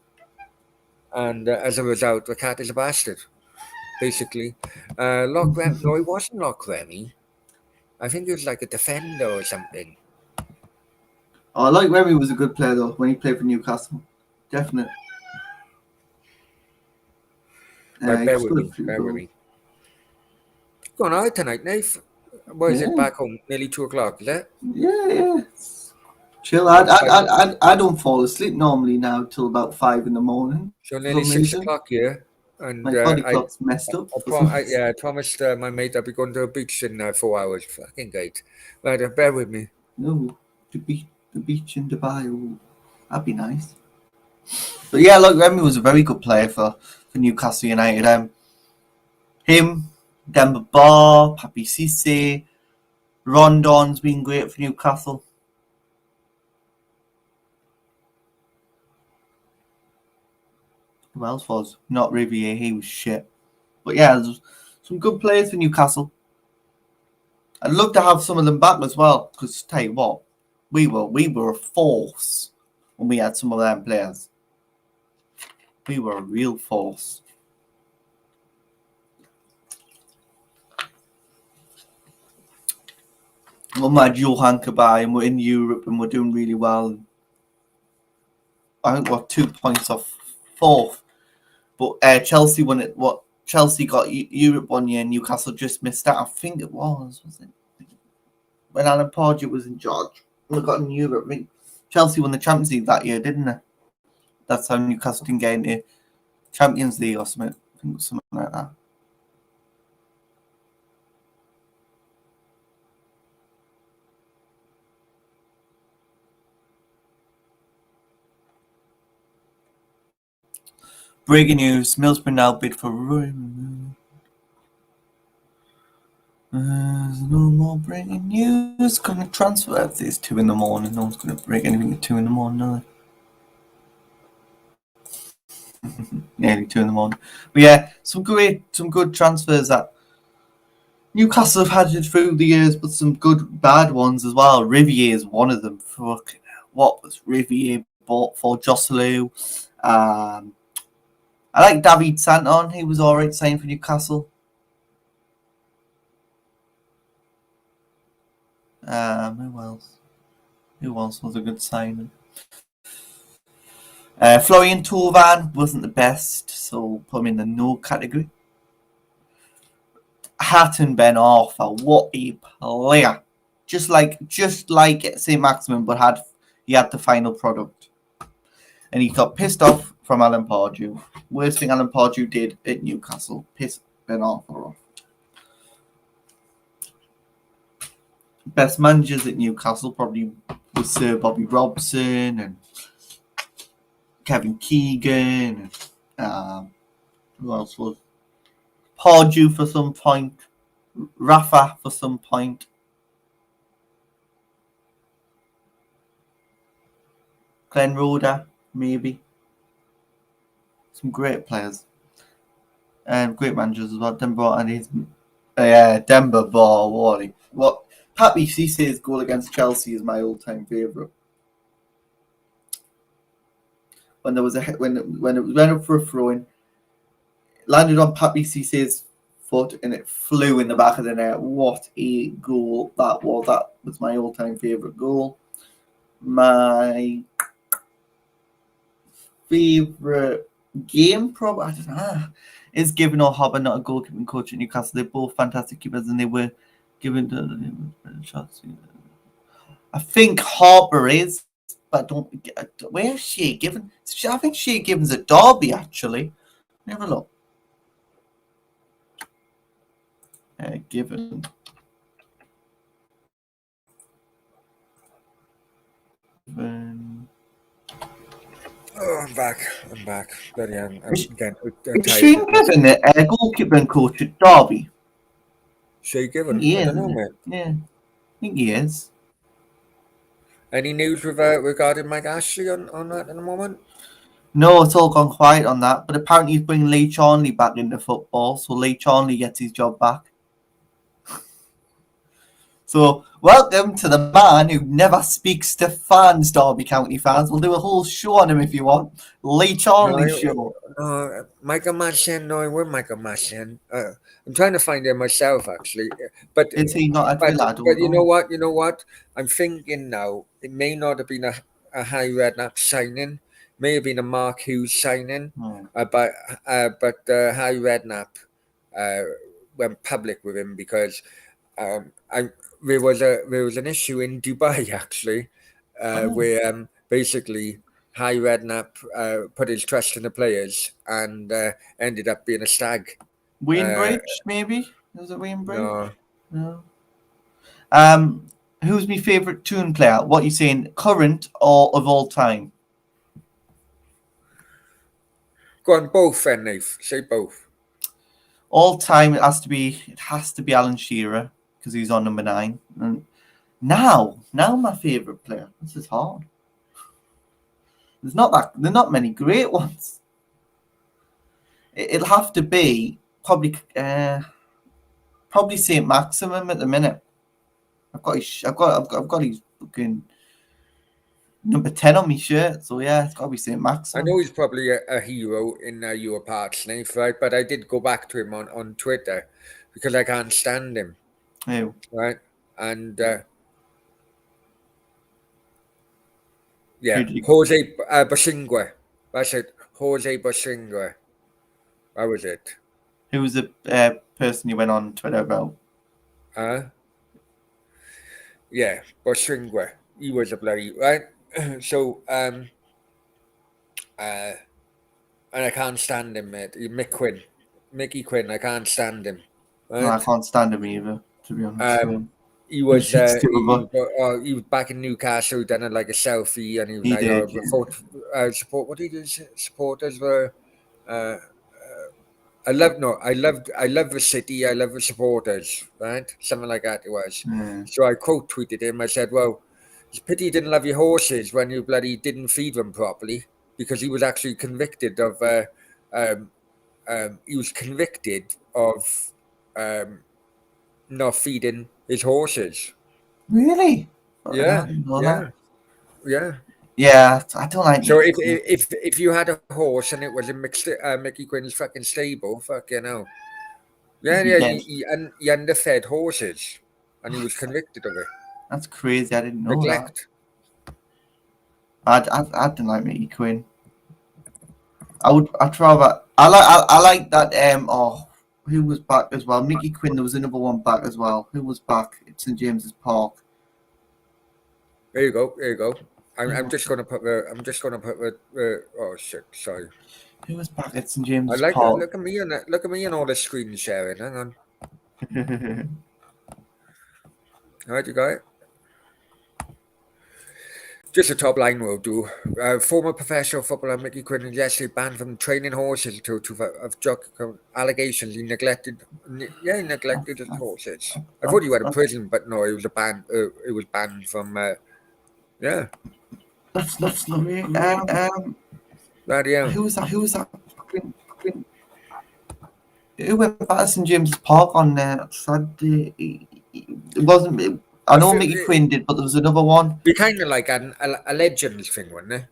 and as a result, the cat is a bastard. Basically, no, he wasn't Loch Remy. I think he was like a defender or something. Oh, I like Remy was a good player though when he played for Newcastle. Definitely. Bear with me. Going out tonight, Nate. What is it back home? Nearly 2:00, is it? Yeah. Chill. I don't fall asleep normally now till about 5 a.m. So nearly 6:00 here. And my body clock's messed up. I promised my mate I'd be going to the beach in 4 hours. Fucking great. Right, bear with me. No, the beach in Dubai. Ooh, that'd be nice. But yeah, look, Remy was a very good player for Newcastle United. Him, Demba Ba, Papi Cisse, Rondon's been great for Newcastle. Who else was? Not Riviere, he was shit. But yeah, there's some good players for Newcastle. I'd love to have some of them back as well, because tell you what, we were a force when we had some of them players. We were a real force. Well, my Johan Kabay, and we're in Europe and we're doing really well. I think we're 2 points off fourth. But Chelsea won it. What Chelsea got Europe 1 year, Newcastle just missed out. I think it was it? When Alan Pardew was in charge. We got in Europe. I think Chelsea won the Champions League that year, didn't they? That's how Newcastle didn't get into Champions League or something. I think it was something like that. Breaking news: Middlesbrough now bid for Roy. There's no more breaking news. Going to transfer. It's 2 in the morning. No one's going to break anything at 2 in the morning, are they? Nearly 2 in the morning. But yeah, some good transfers that Newcastle have had through the years, but some good bad ones as well. Riviere is one of them. Fucking hell. What was Riviere bought for? Joselu. I like David Santon. He was alright signed for Newcastle. Who else? Who else was a good signing? Florian Thauvin wasn't the best, so put him in the no category. Hatton Ben Arthur, what a player! Just like St. Maximin, but he had the final product, and he got pissed off from Alan Pardew. Worst thing Alan Pardew did at Newcastle, pissed Ben Arthur off. Best managers at Newcastle probably was Sir Bobby Robson and Kevin Keegan. And, who else was? Pardew for some point. Rafa for some point. Glenn Roeder, maybe. Some great players. And great managers as well. Denver and his Denver Bar. What? Papi Cissé's goal against Chelsea is my all-time favourite. When there was when it went up for a throw-in, landed on Papi Cissé's foot and it flew in the back of the net. What a goal that was! That was my all-time favourite goal. My favourite game, probably I don't know, is Given or Hobber, not a goalkeeping coach at Newcastle. They're both fantastic keepers, and they were given the shots. I think Harper is, but don't. Where's Shea Given? I think Shea Given's at Derby actually. Have a look. Given. Oh, I'm back. Bloody hell, I'm getting Is Shane Given a goalkeeping coach at Derby? Shea Given? He I is. don't know, mate. Yeah, I think he is. Any news regarding Mike Ashley on that at the moment? No, it's all gone quiet on that. But apparently he's bringing Lee Charnley back into football, so Lee Charnley gets his job back. So, welcome to the man who never speaks to fans, Derby County fans. We'll do a whole show on him if you want. Lee Charnley show. No, Michael Massian. No, I will Michael Massian. I'm trying to find him myself, actually. But Is he not at Villa? But you know what? You know what? I'm thinking now. It may not have been a Harry Redknapp signing. May have been a Mark Hughes signing. But Harry Redknapp went public with him because there was an issue in Dubai actually, where basically Harry Redknapp put his trust in the players and ended up being a stag. Wayne Bridge, maybe? Was it Wayne Bridge? No. Who's my favourite tune player? What are you saying? Current or of all time? Go on, both, then, Nate. Say both. All time, it has to be Alan Shearer because he's on number 9. And now my favourite player. This is hard. There's not many great ones. It'll have to be probably St. Maximum at the minute. I've got his fucking number 10 on my shirt, so yeah, it's got to be St. Maximum. I know he's probably a hero in your parts, Nate, right? But I did go back to him on Twitter because I can't stand him. Who? Right? And Yeah, Who did he- Jose Bosingwa. That's it. Jose Bosingwa. That was it. Who was the person you went on Twitter about? Yeah, Bosingwa. He was a bloody right. So and I can't stand him, mate. Mickey Quinn. I can't stand him. No, I Right. can't stand him either, to be honest. He was He's terrible. he was back in Newcastle, done a, like a selfie, and he was He like, did, yeah. support. What did his supporters were? I love the city. I love the supporters, right? Something like that it was. Yeah. So I quote tweeted him. I said, "Well, it's a pity you didn't love your horses when you bloody didn't feed them properly," because he was actually convicted of. He was convicted of not feeding his horses. Really? Yeah, I didn't know yeah, that. yeah. Yeah, I don't like So Mickey Quinn. if you had a horse and it was in Mickey Quinn's fucking stable, fucking hell. Yeah, He'd be yeah, dead. he underfed horses, and he was convicted of it. That's crazy. I didn't know Neglect. that. I didn't like Mickey Quinn. I'd rather. I like that. Who was back as well? Mickey Quinn. There was another one back as well. Who was back at St James's Park? There you go. There you go. I'm just gonna put the. Oh shit! Sorry. Who was back at St I James's like it. Park? Look at me and look at me and all the screen sharing. Hang on. All right, you got it. Just a top line will do. Former professional footballer Mickey Quinn is yesterday banned from training horses of drug allegations. He neglected his horses. I thought he went to prison, but no, he was it was banned from. Yeah. Let's look. Bloody hell. Who was that? Fucking- Who went back to St James's Park on Saturday? It wasn't. I know Mickey Quinn did, but there was another one. Be kind of like a Legends thing, wasn't it?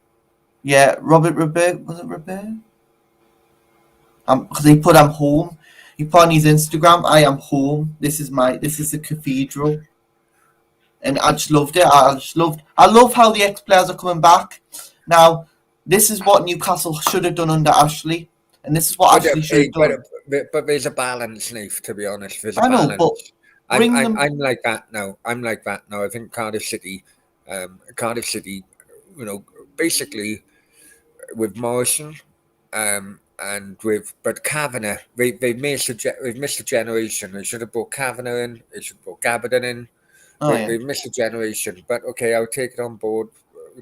Yeah, Robert Robert. Was it Robert? Because he put "I'm home." He put on his Instagram, "I am home. This is the cathedral." And I just loved it. I love how the ex-players are coming back. Now, this is what Newcastle should have done under Ashley, and this is what Ashley should have done. But there's a balance, Nate, to be honest. There's a I know, balance. but I'm like that now. I think Cardiff City, you know, basically with Morrison, and but Kavanagh, they've missed a generation. They should have brought Kavanagh in. They should have brought Gabardine in. They've missed a generation. But okay, I'll take it on board.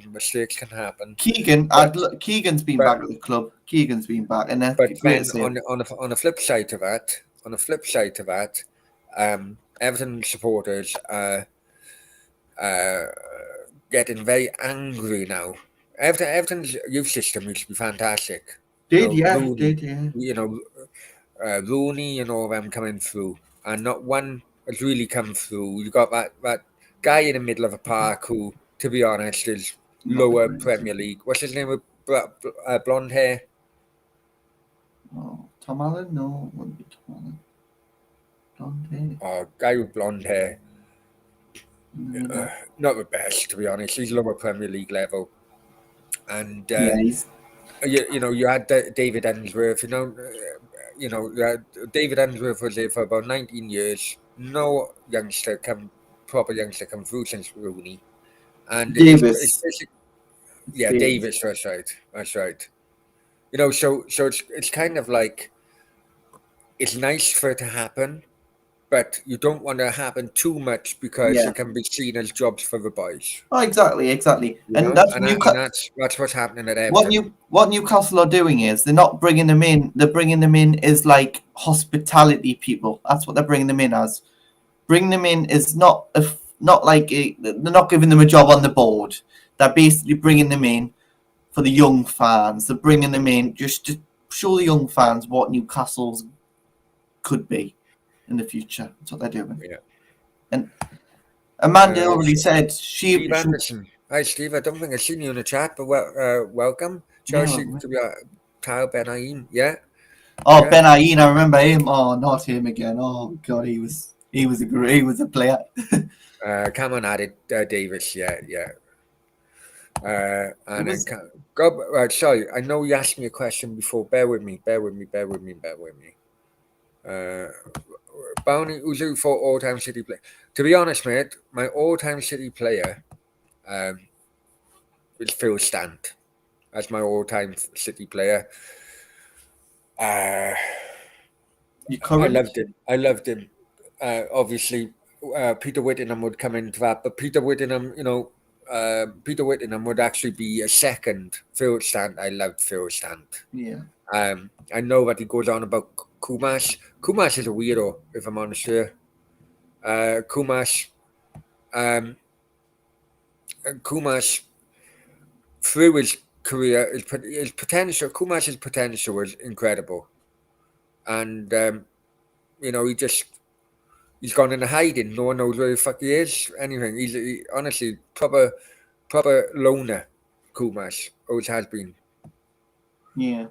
Mistakes can happen. Keegan's been back at the club. Keegan's been back, and that's But great. then on the flip side to that, Everton supporters are getting very angry now. Everton's youth system used to be fantastic. Did yeah. You know, Rooney and all of them coming through, and not one has really come through. You got that guy in the middle of a park who, to be honest, is lower Premier League. What's his name with blonde hair? Oh, Tom Allen? No, it wouldn't be Tom Allen. Blonde hair. Oh, guy with blonde hair. Not the best, to be honest. He's lower Premier League level. And you had David Unsworth. David Unsworth was there for about 19 years. No proper youngster come through since Rooney. And Davis. Davis. That's right. You know, so it's kind of like it's nice for it to happen, but you don't want to happen too much because it can be seen as jobs for the boys. Oh, exactly. And that's what's happening at Everton. What Newcastle are doing is they're not bringing them in. They're bringing them in as like hospitality people. That's what they're bringing them in as. Bring them in is not like they're not giving them a job on the board. They're basically bringing them in for the young fans. They're bringing them in just to show the young fans what Newcastle's could be in the future. That's what they're doing. Yeah. And Amanda already said Steve Anderson. Hi, Steve. I don't think I've seen you in the chat, but welcome. Chelsea to be Kyle Ben-Aim. Yeah. Oh, yeah. Ben-Aim. I remember him. Oh, not him again. Oh God, he was a player. Cameron added Davis. Yeah. And was- then go. Right, sorry, I know you asked me a question before. Bear with me. Brownie Uzu for all-time City player. To be honest, mate, my all-time City player is Phil Stant. That's my all-time City player. You I current? loved him. Obviously, Peter Whittingham would come into that, but Peter Whittingham, Peter Whittingham would actually be a second. Phil Stant, I loved Phil Stant. Yeah. I know that he goes on about Kumash. Kumash is a weirdo, if I'm honest here. Kumash, through his career, his potential, Kumash's potential was incredible, and he's gone into hiding. No one knows where the fuck he is. Anything. Honestly proper loner. Kumash always has been. Yeah.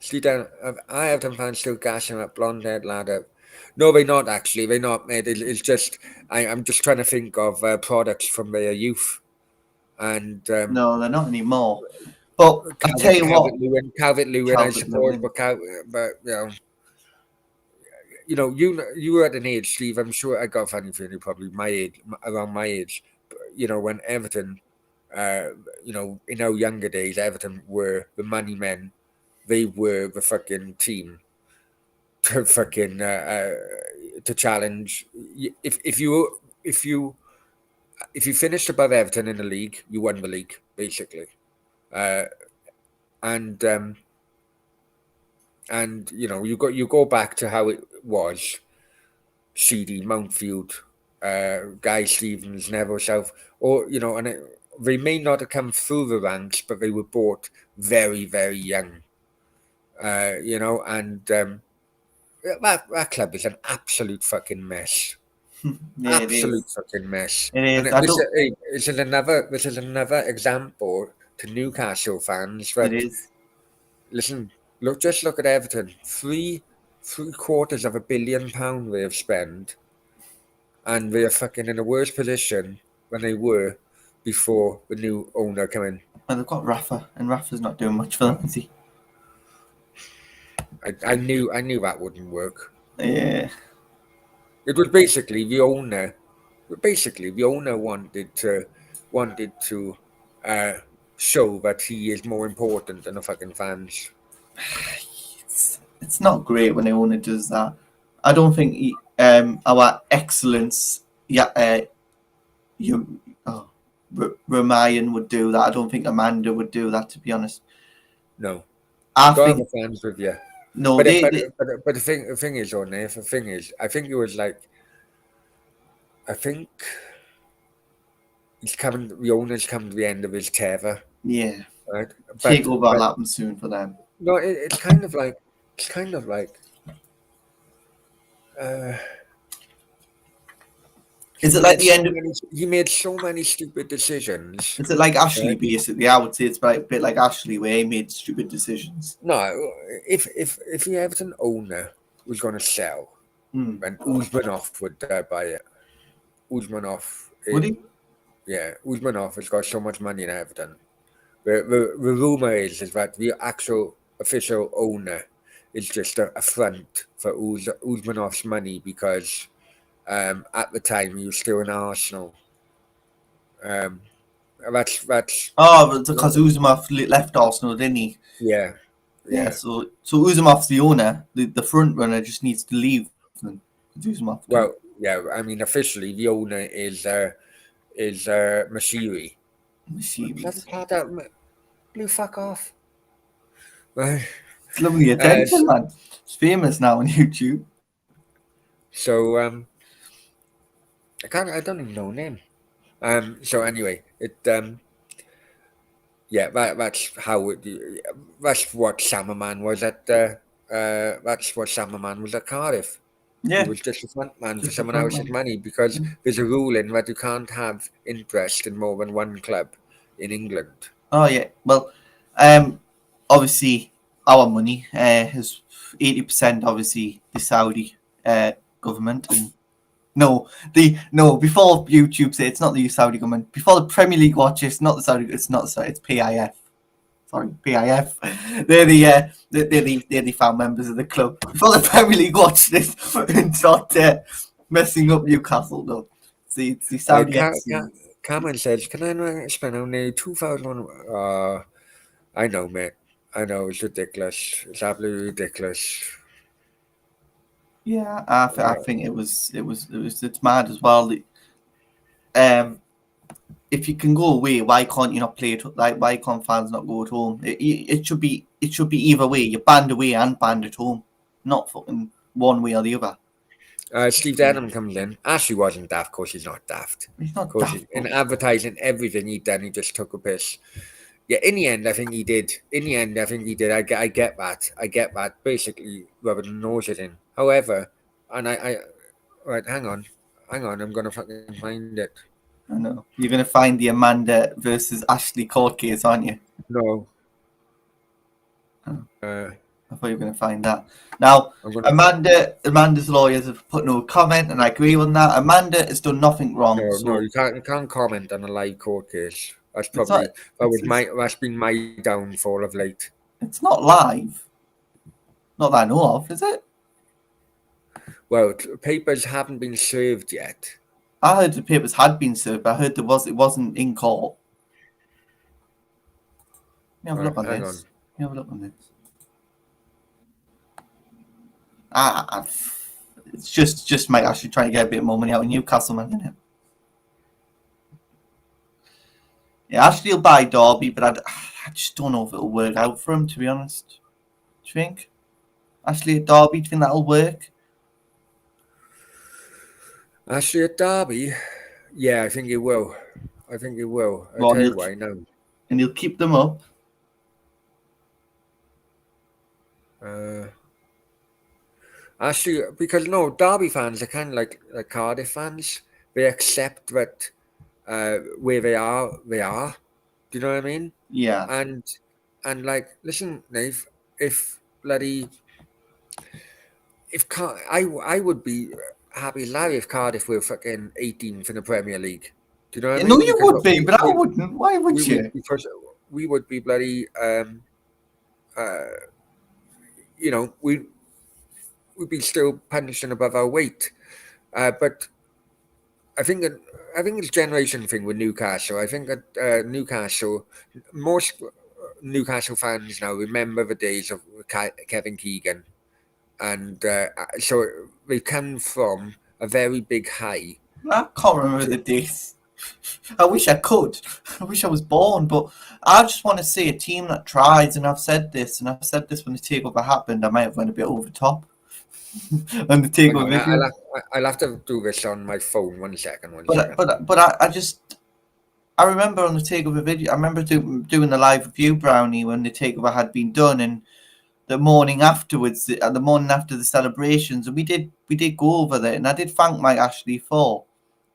See down. I have them fans still gashing that blonde-haired lad up. No, they're not actually. They're not, mate. It's just I'm just trying to think of products from their youth, and No, they're not anymore. But I tell you what, Calvert-Lewin, I suppose, Calvert-Lewin. but you were at an age, Steve. I'm sure I got a funny feeling, probably my age, around my age. When Everton, in our younger days, Everton were the money men. They were the fucking team to fucking to challenge. If you finished above Everton in the league, you won the league basically, and you go back to how it was. CD, Mountfield, Guy Stevens, Neville South, they may not have come through the ranks, but they were bought very, very young. And that club is an absolute fucking mess. Yeah, Absolute fucking mess. It is. And this is another example to Newcastle fans that It is. listen, just look at Everton. Three-quarters of £1 billion they have spent, and they are fucking in a worse position than they were before the new owner came in. Well, they've got Rafa, and Rafa's not doing much for them, is he? I knew that wouldn't work. Yeah. It was basically the owner. The owner wanted to show that he is more important than the fucking fans. It's not great when the owner does that. I don't think our excellence, Ramayan would do that. I don't think Amanda would do that, to be honest. No, I don't have think the fans with you. no. But the thing is, on there, the thing is, I think it was like, I think the owner's coming to the end of his tether. Yeah. Right. Takeover will happen soon for them. No, it's kind of like. Is it like the end of? He made so many stupid decisions. Is it like Ashley? Right. Basically, I would say it's a bit like Ashley, where he made stupid decisions. No, if the Everton owner was going to sell, then Usmanov would buy it. Usmanov. Would he? Yeah, Usmanov has got so much money in Everton. The rumour is that the actual official owner is just a front for Usmanov's money because at the time he was still in Arsenal. That's Oh, because Uzumov left Arsenal, didn't he? yeah. So Uzumov's the owner. The front runner just needs to leave. Uzumov. Well, yeah. I mean, officially, the owner is Mashiri. Blue fuck off. It's lovely attention, man. It's famous now on YouTube. So I don't even know name. So anyway, that's how that's what Sammerman was at. That's what Sammerman was at Cardiff. Yeah. He was just a front man for someone else's money because there's a ruling that you can't have interest in more than one club in England. Oh yeah. Well, obviously our money is 80%. Obviously the Saudi government, and No, before YouTube say it's not the Saudi government. Before the Premier League watch, it's not the Saudi. It's not the Saudi. It's PIF. Sorry, PIF. They're the fan members of the club. Before the Premier League watch this and start messing up Newcastle, though. It's the Saudi FC. Cameron says, "Can I spend only 2,000?" I know, mate. I know it's ridiculous. It's absolutely ridiculous. Yeah, I think it's mad as well. If you can go away, why can't you not play it? Like, why can't fans not go at home? It should be either way. You're banned away and banned at home, not fucking one way or the other. Steve Denham comes in. Ashley wasn't daft. Of course, he's not daft. He's not Of course, daft. in advertising everything he'd done, he just took a piss. Yeah, in the end, I think he did. I get that. Basically, rubbing noses in. However, and right, hang on. I'm gonna fucking find it. I know. You're going to find the Amanda versus Ashley court case, aren't you? No. I thought you were going to find that. Now, Amanda's lawyers have put no comment, and I agree on that. Amanda has done nothing wrong. No, you can't comment on a live court case. That's probably that's been my downfall of late. It's not live. Not that I know of, is it? Well, papers haven't been served yet. I heard the papers had been served, but I heard it wasn't in court. Let me have a look on this. Let me have a look on this. It's just Mike actually trying to get a bit more money out of Newcastle, man, isn't it? Yeah, Ashley will buy Derby, but I just don't know if it'll work out for him, to be honest. Do you think? Ashley at Derby, do you think that'll work? Ashley at Derby? Yeah, I think it will. I'll tell you why now. And he'll keep them up. Ashley, because no, Derby fans are kind of like Cardiff fans. They accept that where they are. Do you know what I mean? Yeah. And like, listen, Nave, I would be happy live if Cardiff were fucking 18th in the Premier League. Do you know what I mean? No, you would be, but I wouldn't. Why would you? Because we would be bloody, we'd be still punishing above our weight. But I think it's a generation thing with Newcastle. I think that Newcastle, most Newcastle fans now remember the days of Kevin Keegan. And so they come from a very big high. I can't remember the days. I wish I could. I wish I was born, but I just want to see a team that tries. And I've said this when the takeover happened. I might have went a bit over the top. On the takeover, I'll have to do this on my phone. One second. But I remember on the takeover video. I remember doing the live review, Brownie, when the takeover had been done, and the morning afterwards, the morning after the celebrations, and we did go over there, and I did thank Mike Ashley for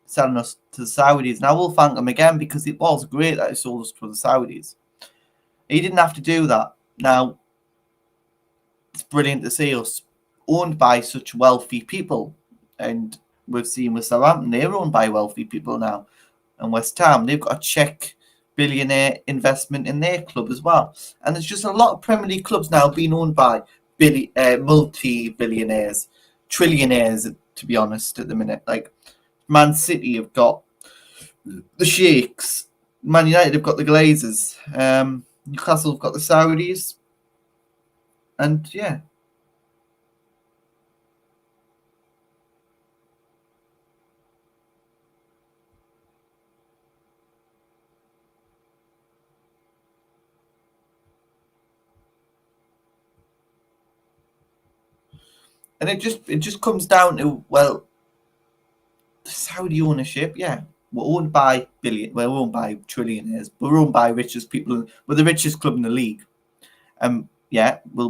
selling us to the Saudis, and I will thank him again because it was great that he sold us to the Saudis. He didn't have to do that. Now, it's brilliant to see us owned by such wealthy people, and we've seen with Southampton, they're owned by wealthy people now, and West Ham, they've got a Czech billionaire investment in their club as well. And there's just a lot of Premier League clubs now being owned by multi-billionaires, trillionaires, to be honest, at the minute. Like Man City have got the Sheikhs, Man United have got the Glazers, Newcastle have got the Saudis, and yeah. And it just comes down to, well, Saudi ownership, yeah. We're owned by trillionaires, but we're owned by richest people. We're the richest club in the league. Yeah, people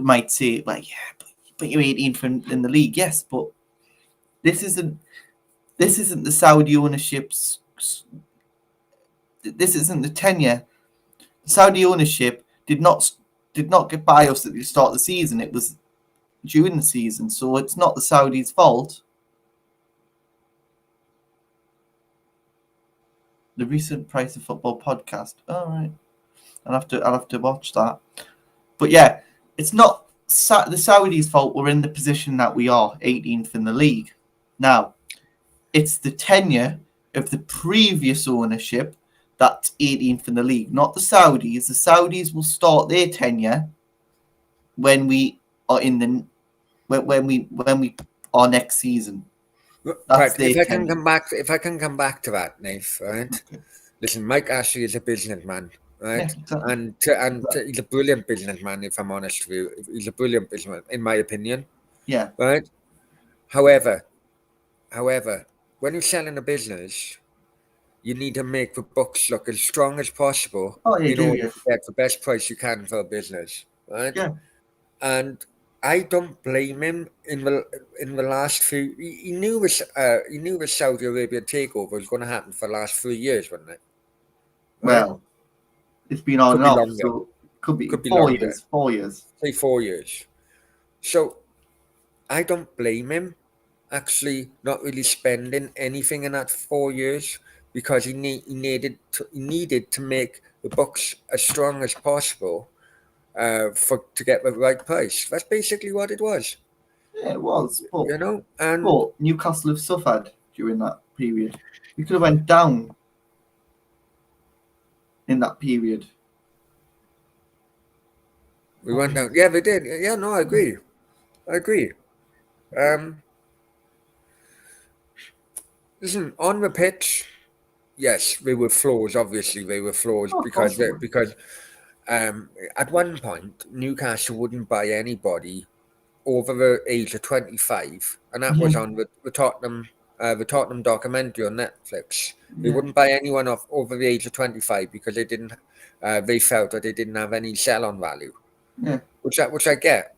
might say, like, yeah, but you're 18th in the league, yes, but this isn't the Saudi ownership's. This isn't the tenure. The Saudi ownership did not get by us at the start of the season. It was during the season, so it's not the Saudis' fault. The recent Price of Football podcast. All right, I'll have to watch that. But yeah, it's not the Saudis' fault. We're in the position that we are, 18th in the league. Now, it's the tenure of the previous ownership that's 18th in the league, not the Saudis. The Saudis will start their tenure when we are in the when we are next season. That's Right. If their I can tenure. come back to that, Nath, right? Okay. Listen, Mike Ashley is a businessman, right? Yeah, exactly. And he's a brilliant businessman. If I'm honest with you, he's a brilliant businessman, in my opinion, Yeah, right? However, when you're selling a business, you need to make the books look as strong as possible oh yeah, in do order you? to get the best price you can for a business, right? Yeah, And I don't blame him in the last few. He knew the Saudi Arabia takeover was going to happen for the last 3 years, wasn't it? Right? well, it's been on Could and be off, longer. so could be Could be 4 longer. years. 4 years. Say 4 years. So I don't blame him actually not really spending anything in that 4 years because he needed to make the books as strong as possible to get the right price. That's basically what it was, Yeah, it was, but And Newcastle have suffered during that period. We could have went down in that period. we went down. Yeah, we did. Yeah, no, I agree. Listen, on the pitch, yes, there were flaws. Obviously, there were flaws Oh, of course it because at one point Newcastle wouldn't buy anybody over the age of 25, and that was Yeah. on the Tottenham documentary on Netflix. They Yeah. wouldn't buy anyone off over the age of 25 because they felt that they didn't have any sell-on value. Yeah. Which I get.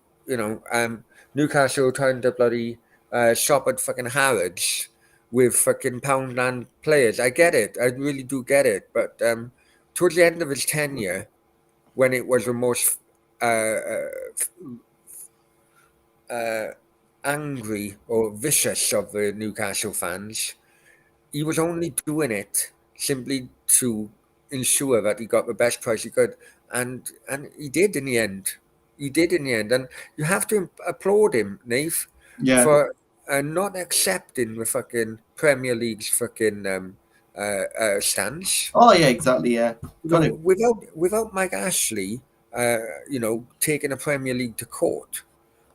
Newcastle trying to bloody shop at fucking Harrods with fucking Poundland players. I get it. I really do get it. But towards the end of his tenure, when it was the most angry or vicious of the Newcastle fans, he was only doing it simply to ensure that he got the best price he could, and he did in the end. And you have to applaud him, Nave, Yeah. for not accepting the fucking Premier League's fucking stance. Oh yeah, exactly. Yeah. Got it. Without Mike Ashley, taking the Premier League to court,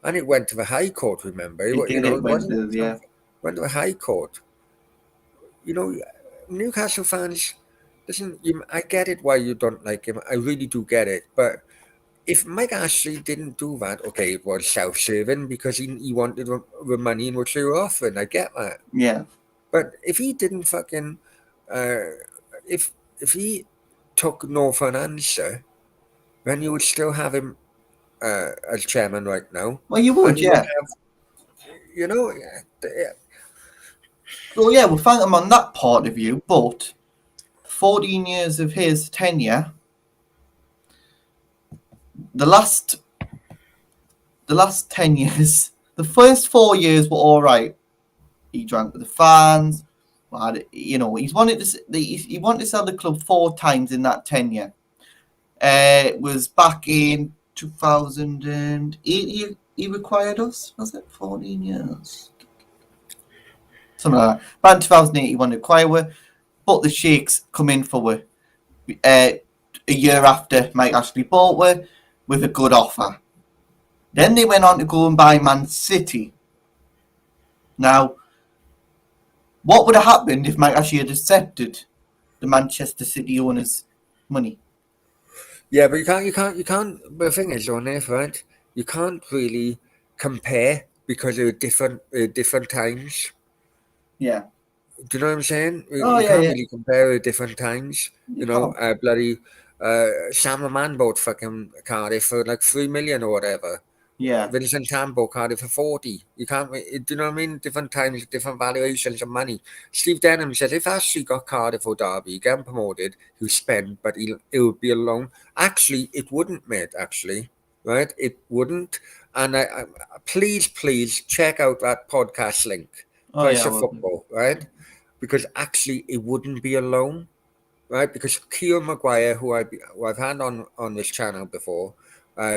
and it went to the High Court. Remember, It did. It went to went to the High Court. Newcastle fans, listen, I get it why you don't like him. I really do get it. But if Mike Ashley didn't do that, okay, it was self-serving because he wanted the money in which they were offering. I get that. Yeah. But if he didn't fucking, if he took no for an answer, then you would still have him as chairman right now. Well, you would, yeah. So yeah, we'll thank him on that part of you. But 14 years of his tenure, the last 10 years, the first 4 years were all right. He drank with the fans. He's wanted he wanted to sell the club 4 times in that tenure. It was back in 2008. He required us. Was it 14 years? Something like that. Back in 2008, he wanted to acquire her, but the Sheikhs come in for her a year after Mike Ashley bought her with a good offer. Then they went on to go and buy Man City. Now, what would have happened if Mike Ashley had accepted the Manchester City owners' money? Yeah, but you can't. But the thing is, on this, right? You can't really compare because they're different times. Yeah. Do you know what I'm saying? You Yeah, can't yeah. really compare at different times. You can't. Bloody Sam Man bought fucking Cardiff for like 3 million or whatever. Yeah. Vincent Tan bought Cardiff for 40. You can't. Do you know what I mean? Different times, different valuations of money. Steve Denham said if Ashley got Cardiff or Derby, getting promoted, he'll spend, but it would be a loan. Actually, it wouldn't, mate. Actually, right? It wouldn't. And I please check out that podcast link. Price of Football, right? Because actually, it wouldn't be a loan. right? Because Kieran Maguire, who I've had on this channel before,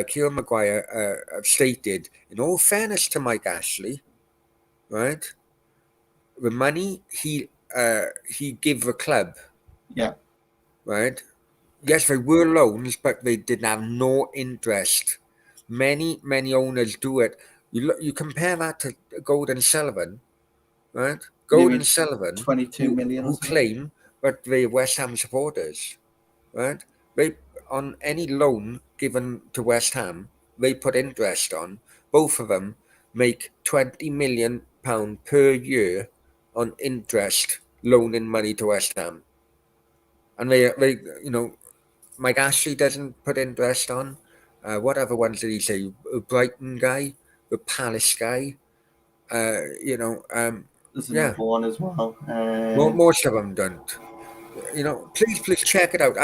Kieran Maguire stated, in all fairness to Mike Ashley, right, the money he gave the club, Yeah. right? Yes, they were loans, but they did have no interest. Many owners do it. You compare that to Gold and Sullivan, right? Gold Maybe and Sullivan, 22 million or who something. claim that they're West Ham supporters, right? They on any loan given to West Ham, they put interest on. Both of them make £20 million per year on interest loaning money to West Ham, and they Mike Ashley doesn't put interest on. What other ones did he say? A Brighton guy, the Palace guy. There's Yeah, another one as well. most of them don't. Please check it out.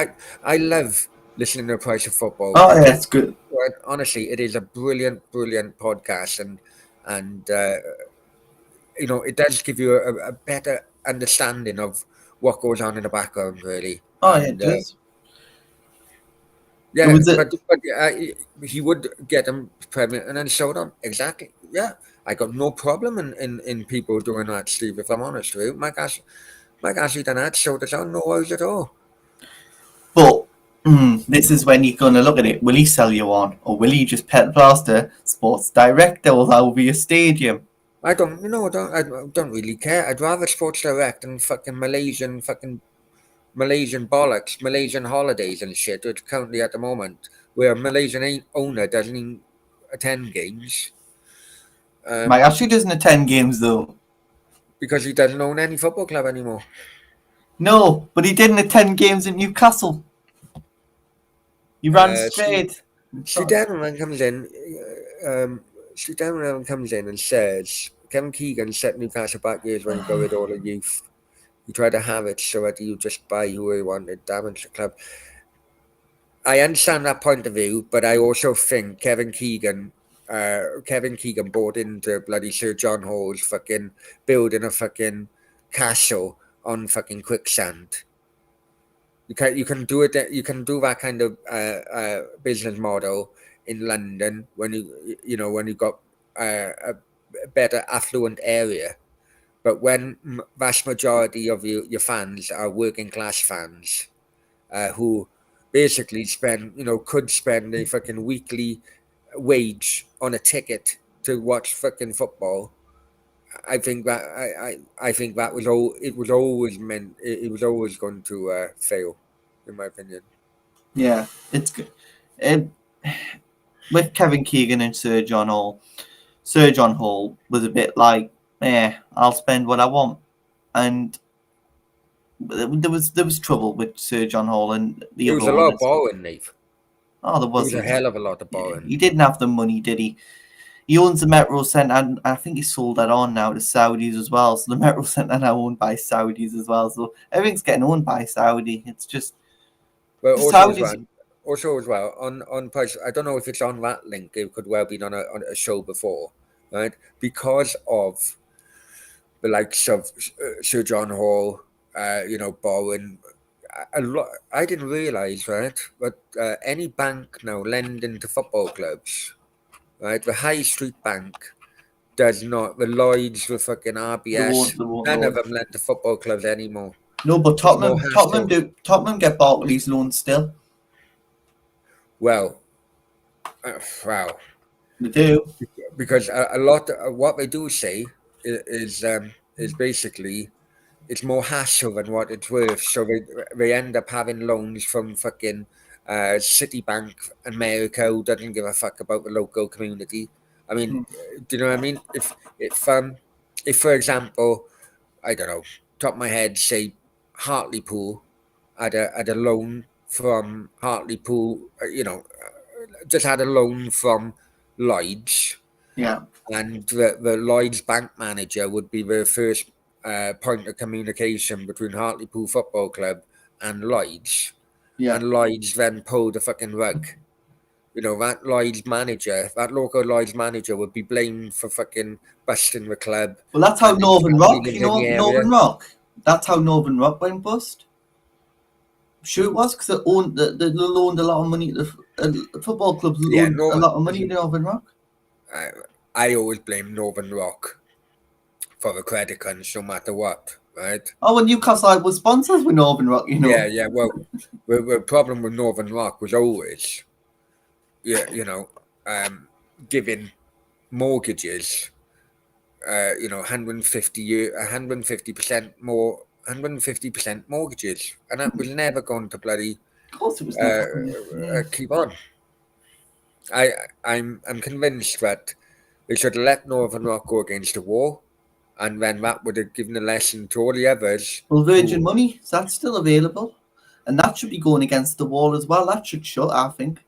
I love listening to Price of Football. Oh, yeah, it's good. Honestly, it is a brilliant podcast, and it does give you a better understanding of what goes on in the background, really. Oh, yeah, it And does. yeah, It was a- but he would get them pregnant and then show them exactly. Yeah, I got no problem in people doing that, Steve. If I'm honest with you, Mike Ashley done that, showed us on, no worries at all. But this is when you're going to look at it. Will he sell you on, or will he just pet plaster Sports Direct all over your stadium? I don't really care. I'd rather Sports Direct than fucking Malaysian bollocks, Malaysian holidays and shit. It's currently at the moment where a Malaysian owner doesn't even attend games. Mike actually doesn't attend games though. Because he doesn't own any football club anymore. No, but he didn't attend games at Newcastle. He ran straight. Steve Denman comes in. Steve Denman comes in and says Kevin Keegan set Newcastle back years when he got rid of all the youth. He tried to have it so that you just buy who he wanted, damage the club. I understand that point of view, but I also think Kevin Keegan bought into bloody Sir John Hall's fucking building a fucking castle on fucking quicksand. You can do it. You can do that kind of business model in London when you got a better affluent area, but when vast majority of your fans are working class fans, who basically could spend a fucking weekly wage on a ticket to watch fucking football. I think that it was always meant. It was always going to fail, in my opinion. Yeah, it's good. With Kevin Keegan and Sir John Hall was a bit like, I'll spend what I want, and there was trouble with Sir John Hall and the There other was a lot owners. of borrowing, Nave. Oh, there was a hell of a lot of borrowing. He didn't have the money, did he? He owns the Metro Centre, and I think he sold that on now to Saudis as well. So the Metro Centre now owned by Saudis as well. So everything's getting owned by Saudi. It's just also as well on price. I don't know if it's on that link. It could well be on a show before, right? Because of the likes of Sir John Hall, borrowing a lot. I didn't realise, right, but any bank now lending to football clubs, right? The High Street Bank does not. The Lloyds, the fucking RBS, none of them lend to football clubs anymore. No, but Tottenham get Barclays loans still. Well, wow. They do. Because a lot of what they do say is basically it's more hassle than what it's worth. So they end up having loans from fucking Citibank America, who doesn't give a fuck about the local community. I mean, do you know what I mean? If for example, I don't know, top of my head, say Hartlepool had a loan from Hartlepool, just had a loan from Lloyds. Yeah. And the Lloyds bank manager would be the first point of communication between Hartlepool Football Club and Lloyds. Yeah. And Lloyds then pulled the fucking rug. That local Lloyds manager would be blamed for fucking busting the club. Well, that's how Northern Rock, Northern Rock. That's how Northern Rock went bust. Sure it was, because they loaned a lot of money to football clubs. Yeah, Loaned a lot of money to Northern Rock. I always blame Northern Rock for the credit crunch, no matter what, right? Oh, well, Newcastle was sponsors with Northern Rock, you know. Yeah. Well, the problem with Northern Rock was always, giving mortgages, 150% more, 150% mortgages, and that was never going to bloody Of course, it was never. Yeah. keep on. I'm convinced that they should have let Northern Rock go against the wall, and then that would have given a lesson to all the others. Well, Virgin Money, that's still available, and that should be going against the wall as well. That should shut, I think,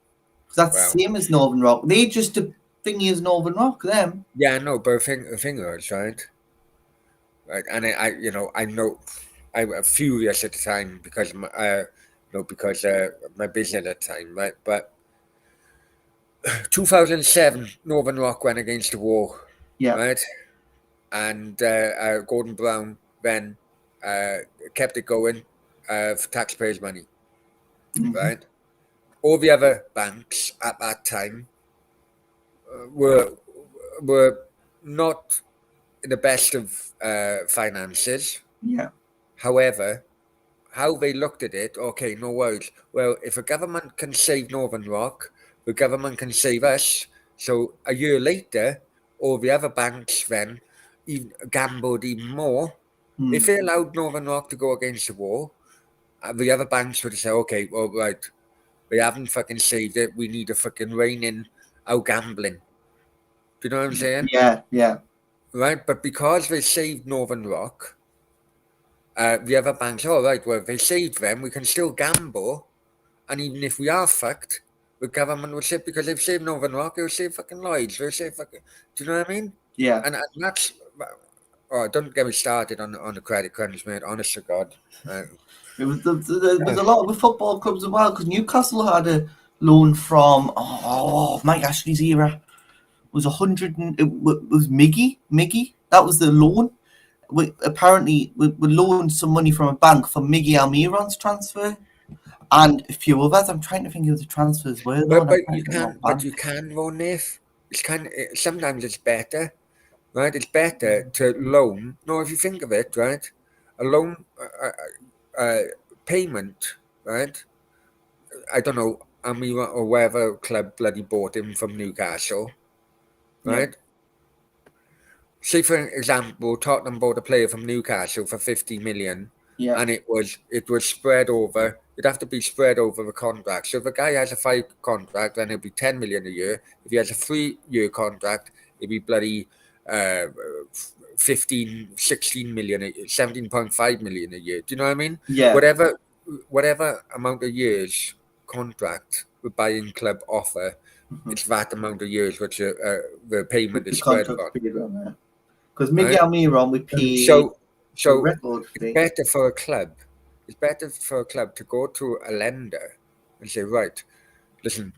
because that's Well, the same as Northern Rock. They just a thingy as Northern Rock, them. Yeah, no, but the thing is, right, and I know I was furious at the time because my business at the time, right, but 2007 Northern Rock went against the wall, Yeah. right, and Gordon Brown then kept it going for taxpayers' money, right. All the other banks at that time were not in the best of finances. Yeah. However, how they looked at it, okay, no worries. Well, if a government can save Northern Rock, the government can save us. So a year later, all the other banks then even gambled even more. If they allowed Northern Rock to go against the wall, the other banks would say, okay, well, right, we haven't fucking saved it. We need to fucking rein in our gambling. Do you know what I'm saying? Yeah. Right, but because they saved Northern Rock, the other banks, all right, well, if they saved them, we can still gamble, and even if we are fucked, the government will say, because they've saved Northern Rock, they'll save fucking Lloyds, they'll save fucking, do you know what I mean? Yeah. And that's, don't get me started on the credit crunch, mate, honest to God. There was a lot of the football clubs as well, because Newcastle had a loan from Mike Ashley's era. It was 100. It was Miggy. That was the loan. We loaned some money from a bank for Miggy Almiron's transfer, and a few others. I'm trying to think who the transfers were. But you can run if sometimes it's better, right? It's better to loan. No, if you think of it, right, a loan payment, right? I don't know, Almiron or whatever club bloody bought him from Newcastle, right? Yeah. Say for example, Tottenham bought a player from Newcastle for 50 million, and it was spread over. It'd have to be spread over the contract. So if a guy has a 5 contract, then it'll be 10 million a year. If he has a 3-year contract, it'd be bloody 15, 16 million, 17.5 million a year. Do you know what I mean? Yeah. Whatever amount of years contract the buying club offer, it's that amount of years which the payment is spread on. Because Miguel Almiron we pay so record fee. It's better for a club. It's better for a club to go to a lender and say, right, listen,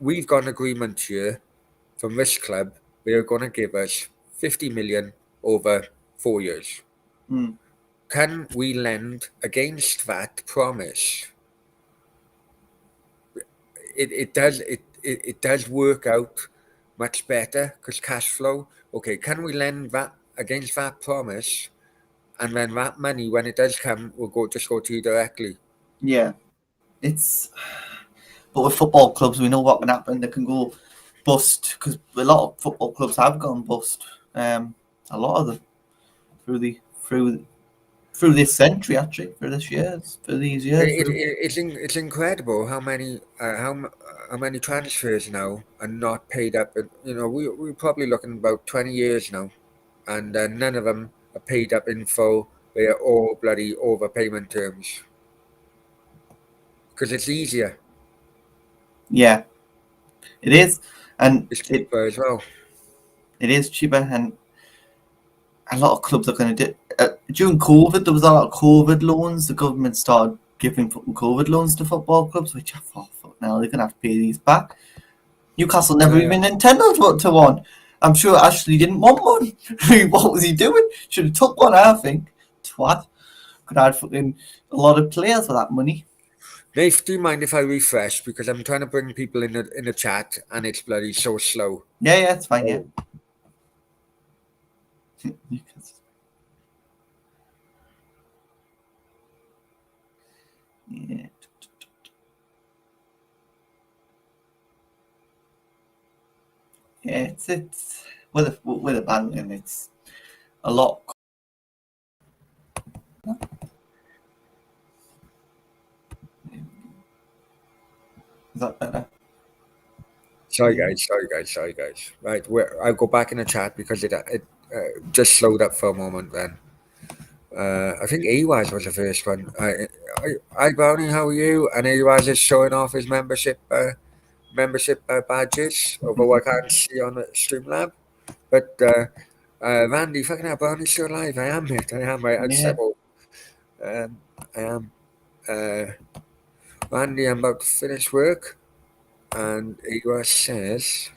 we've got an agreement here from this club. They're going to give us 50 million over 4 years. Can we lend against that promise? It does work out much better because cash flow. Okay, can we lend that against that promise, and then that money, when it does come, will just go to you directly? Yeah, but with football clubs, we know what can happen. They can go bust, because a lot of football clubs have gone bust. A lot of them through this century, actually, through these years. It's incredible how many transfers now are not paid up. We're probably looking about 20 years now, and none of them are paid up in full. They are all bloody overpayment terms because it's easier. Yeah, it is, and it's cheaper as well. It is cheaper, and a lot of clubs are going to do. During COVID, there was a lot of COVID loans. The government started giving COVID loans to football clubs, which I thought, fuck, now they're going to have to pay these back. Newcastle never even intended to one. I'm sure Ashley didn't want one. What was he doing? Should have took one, I think. Twat. Could add fucking a lot of players for that money. Nath, do you mind if I refresh? Because I'm trying to bring people in the chat and it's bloody so slow. Yeah, it's fine. Yeah. Yeah. Yeah, it's with a band and it's a lot. Is that better? Sorry guys. Right, I'll go back in the chat because it just slowed up for a moment then. I think Ewaz was the first one. Hi Brownie, how are you? And Ewaz is showing off his membership badges, although I can't see on the Streamlab. But Randy, fucking hell, Brownie's still alive. I am, mate. I am, right. Yeah. I am. Randy, I'm about to finish work. And Ewaz says,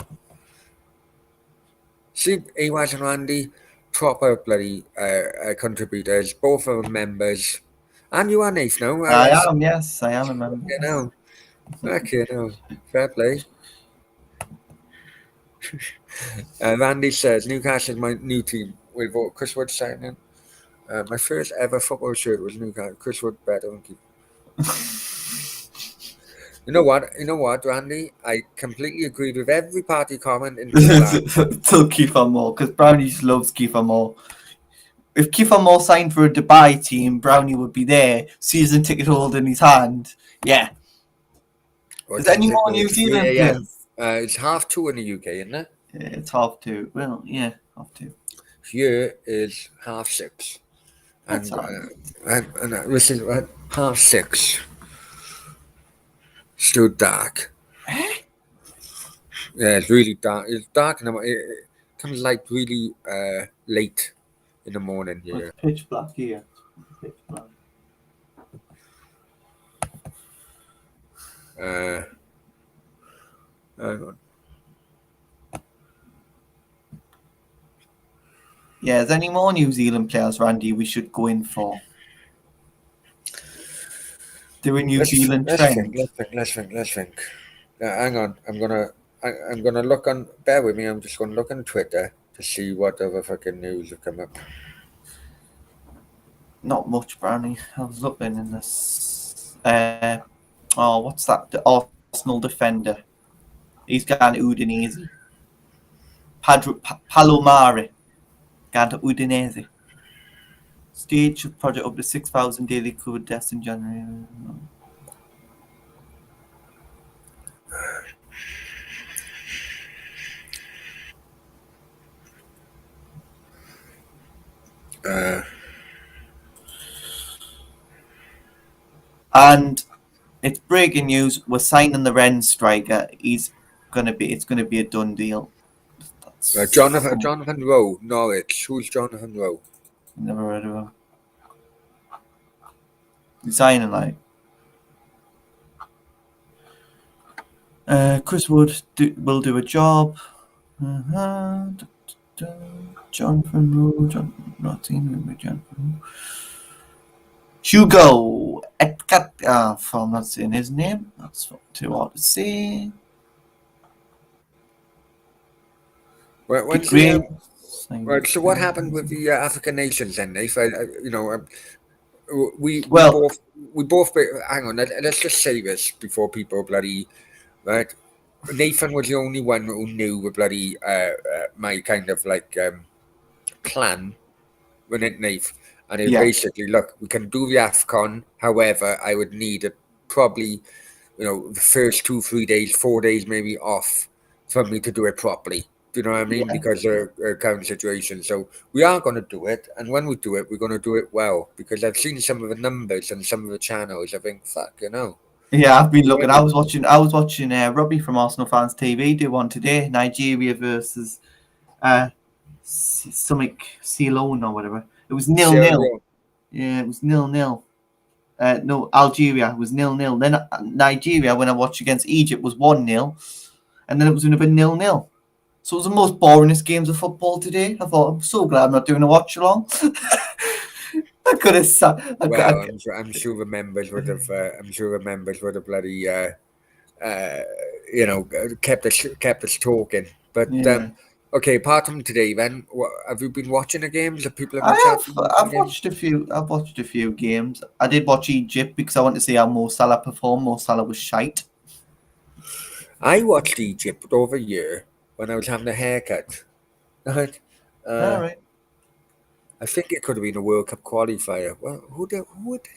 see, Ewaz and Randy, proper bloody contributors, both of them members. And you are Nath now. I am, yes, I am a member. You know. Okay, no. Fair play. Randy says, Newcastle is my new team. We'll vote Chris Wood signing. My first ever football shirt was Newcastle. Chris Wood better than keep. You know what, Randy? I completely agreed with every party comment in Till Kiefer Moore, because Brownies loves Kiefer Moore. If Kiefer Moore signed for a Dubai team, Brownie would be there, season ticket holder in his hand. Yeah. Is there any more New Zealand players? It's 2:30 in the UK, isn't it? Yeah, it's 2:30. Well, yeah, 2:30. Here is 6:30. That's And this is 6:30. Still dark. Yeah, it's really dark. It's dark in the morning. It comes like really late in the morning here. It's pitch black here. Pitch black. Hang on. Yeah, is there any more New Zealand players, Randy, we should go in for? Do a New Zealand trend. Let's think. Hang on. I'm gonna look on. Bear with me. I'm just gonna look on Twitter to see what other fucking news have come up. Not much, Brownie. I was looking in this. What's that? The Arsenal defender. He's gone to Udinese. Palomari. Gone to Udinese. Stage project up to 6,000 daily COVID deaths in January. And it's breaking news. We're signing the Ren striker. It's gonna be a done deal. Jonathan Rowe, Norwich. Who's Jonathan Rowe? Never heard of him. He's signing like. Chris Wood will do a job. Jonathan Rowe. Jonathan Rowe. Hugo Etkat. I'm not saying his name. That's too hard to say. Right. So what happened with the African nations then, Nath? We both. Hang on. Let's just say this before people bloody. Right. Nathan was the only one who knew the bloody my kind of like plan, when it Nath. And it basically, look, we can do the AFCON. However, I would need probably, the first 2-3 days, 4 days maybe off for me to do it properly. Do you know what I mean? Yeah. Because of our current situation. So we are going to do it. And when we do it, we're going to do it well. Because I've seen some of the numbers and some of the channels. I think, Yeah, I've been looking. I was watching Robbie from Arsenal Fans TV do one today. Nigeria versus Ceylon or whatever. It was 0-0. Yeah, it was 0-0. No, Algeria was 0-0. Then Nigeria, when I watched against Egypt, was 1-0. And then it was another 0-0. So it was the most boringest games of football today. I thought, I'm so glad I'm not doing a watch along. I could have. Well, I'm sure the members would have. I'm sure the members would have bloody, kept us talking. But Yeah. okay, apart from today, then have you been watching the games? Have people in the chat been watching I've the games? watched a few. I've watched a few games. I did watch Egypt because I want to see how Mo Salah performed. Mo Salah was shite. I watched Egypt over here when I was having a haircut. Right. All right. I think it could have been a World Cup qualifier. Well, who did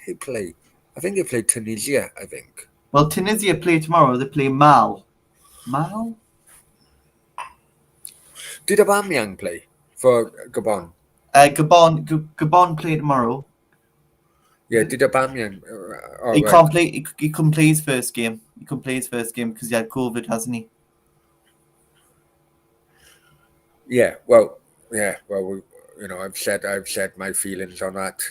they play? I think they played Tunisia. I think. Well, Tunisia play tomorrow. They play Mal. Mal? Did Aubameyang play for Gabon? Gabon play tomorrow. Yeah, did Aubameyang? He can't play. He couldn't play his first game. He couldn't play his first game because he had COVID, hasn't he? Yeah. Well. Yeah. Well. I've said my feelings on that.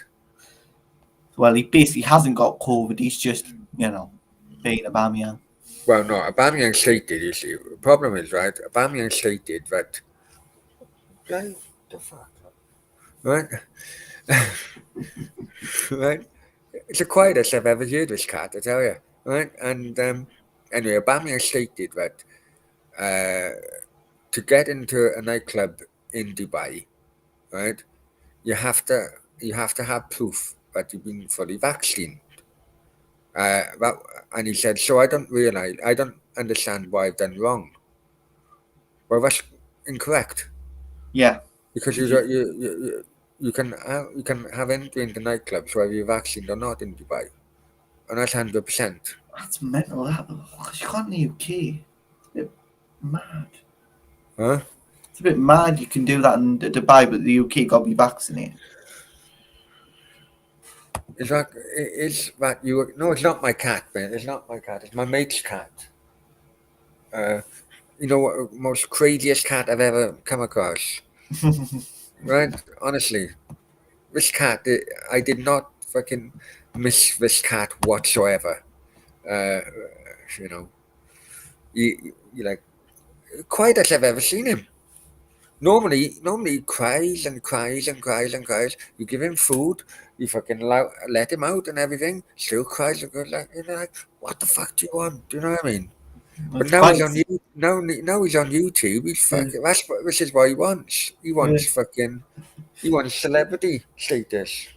Well, he basically hasn't got COVID. He's just, being Aubameyang. Well, no, Aubameyang stated, you see, the problem is, right, Aubameyang stated that, right, the fuck, right, right, it's the quietest I've ever heard this cat, I tell you, right, and anyway, Aubameyang stated that to get into a nightclub in Dubai, right, you have to have proof that you've been fully vaccinated. And he said, so I don't understand why I've done wrong. Well, that's incorrect. Yeah. Because you can have entry into nightclubs whether you're vaccinated or not in Dubai, and that's 100%. That's mental. You can't in the UK. It's a bit mad. Huh? It's a bit mad. You can do that in Dubai, but the UK got to be vaccinated. Is that you? No, it's not my cat, man. It's not my cat. It's my mate's cat. What most craziest cat I've ever come across. Right? Honestly, this cat, I did not fucking miss this cat whatsoever. You like quiet as I've ever seen him. Normally he cries and cries and cries and cries. You give him food, you fucking let him out and everything. Still cries and goes like, what the fuck do you want? Do you know what I mean? But now he's on YouTube. Now he's on YouTube. He's fucking. This is what he wants. He wants fucking. He wants celebrity status.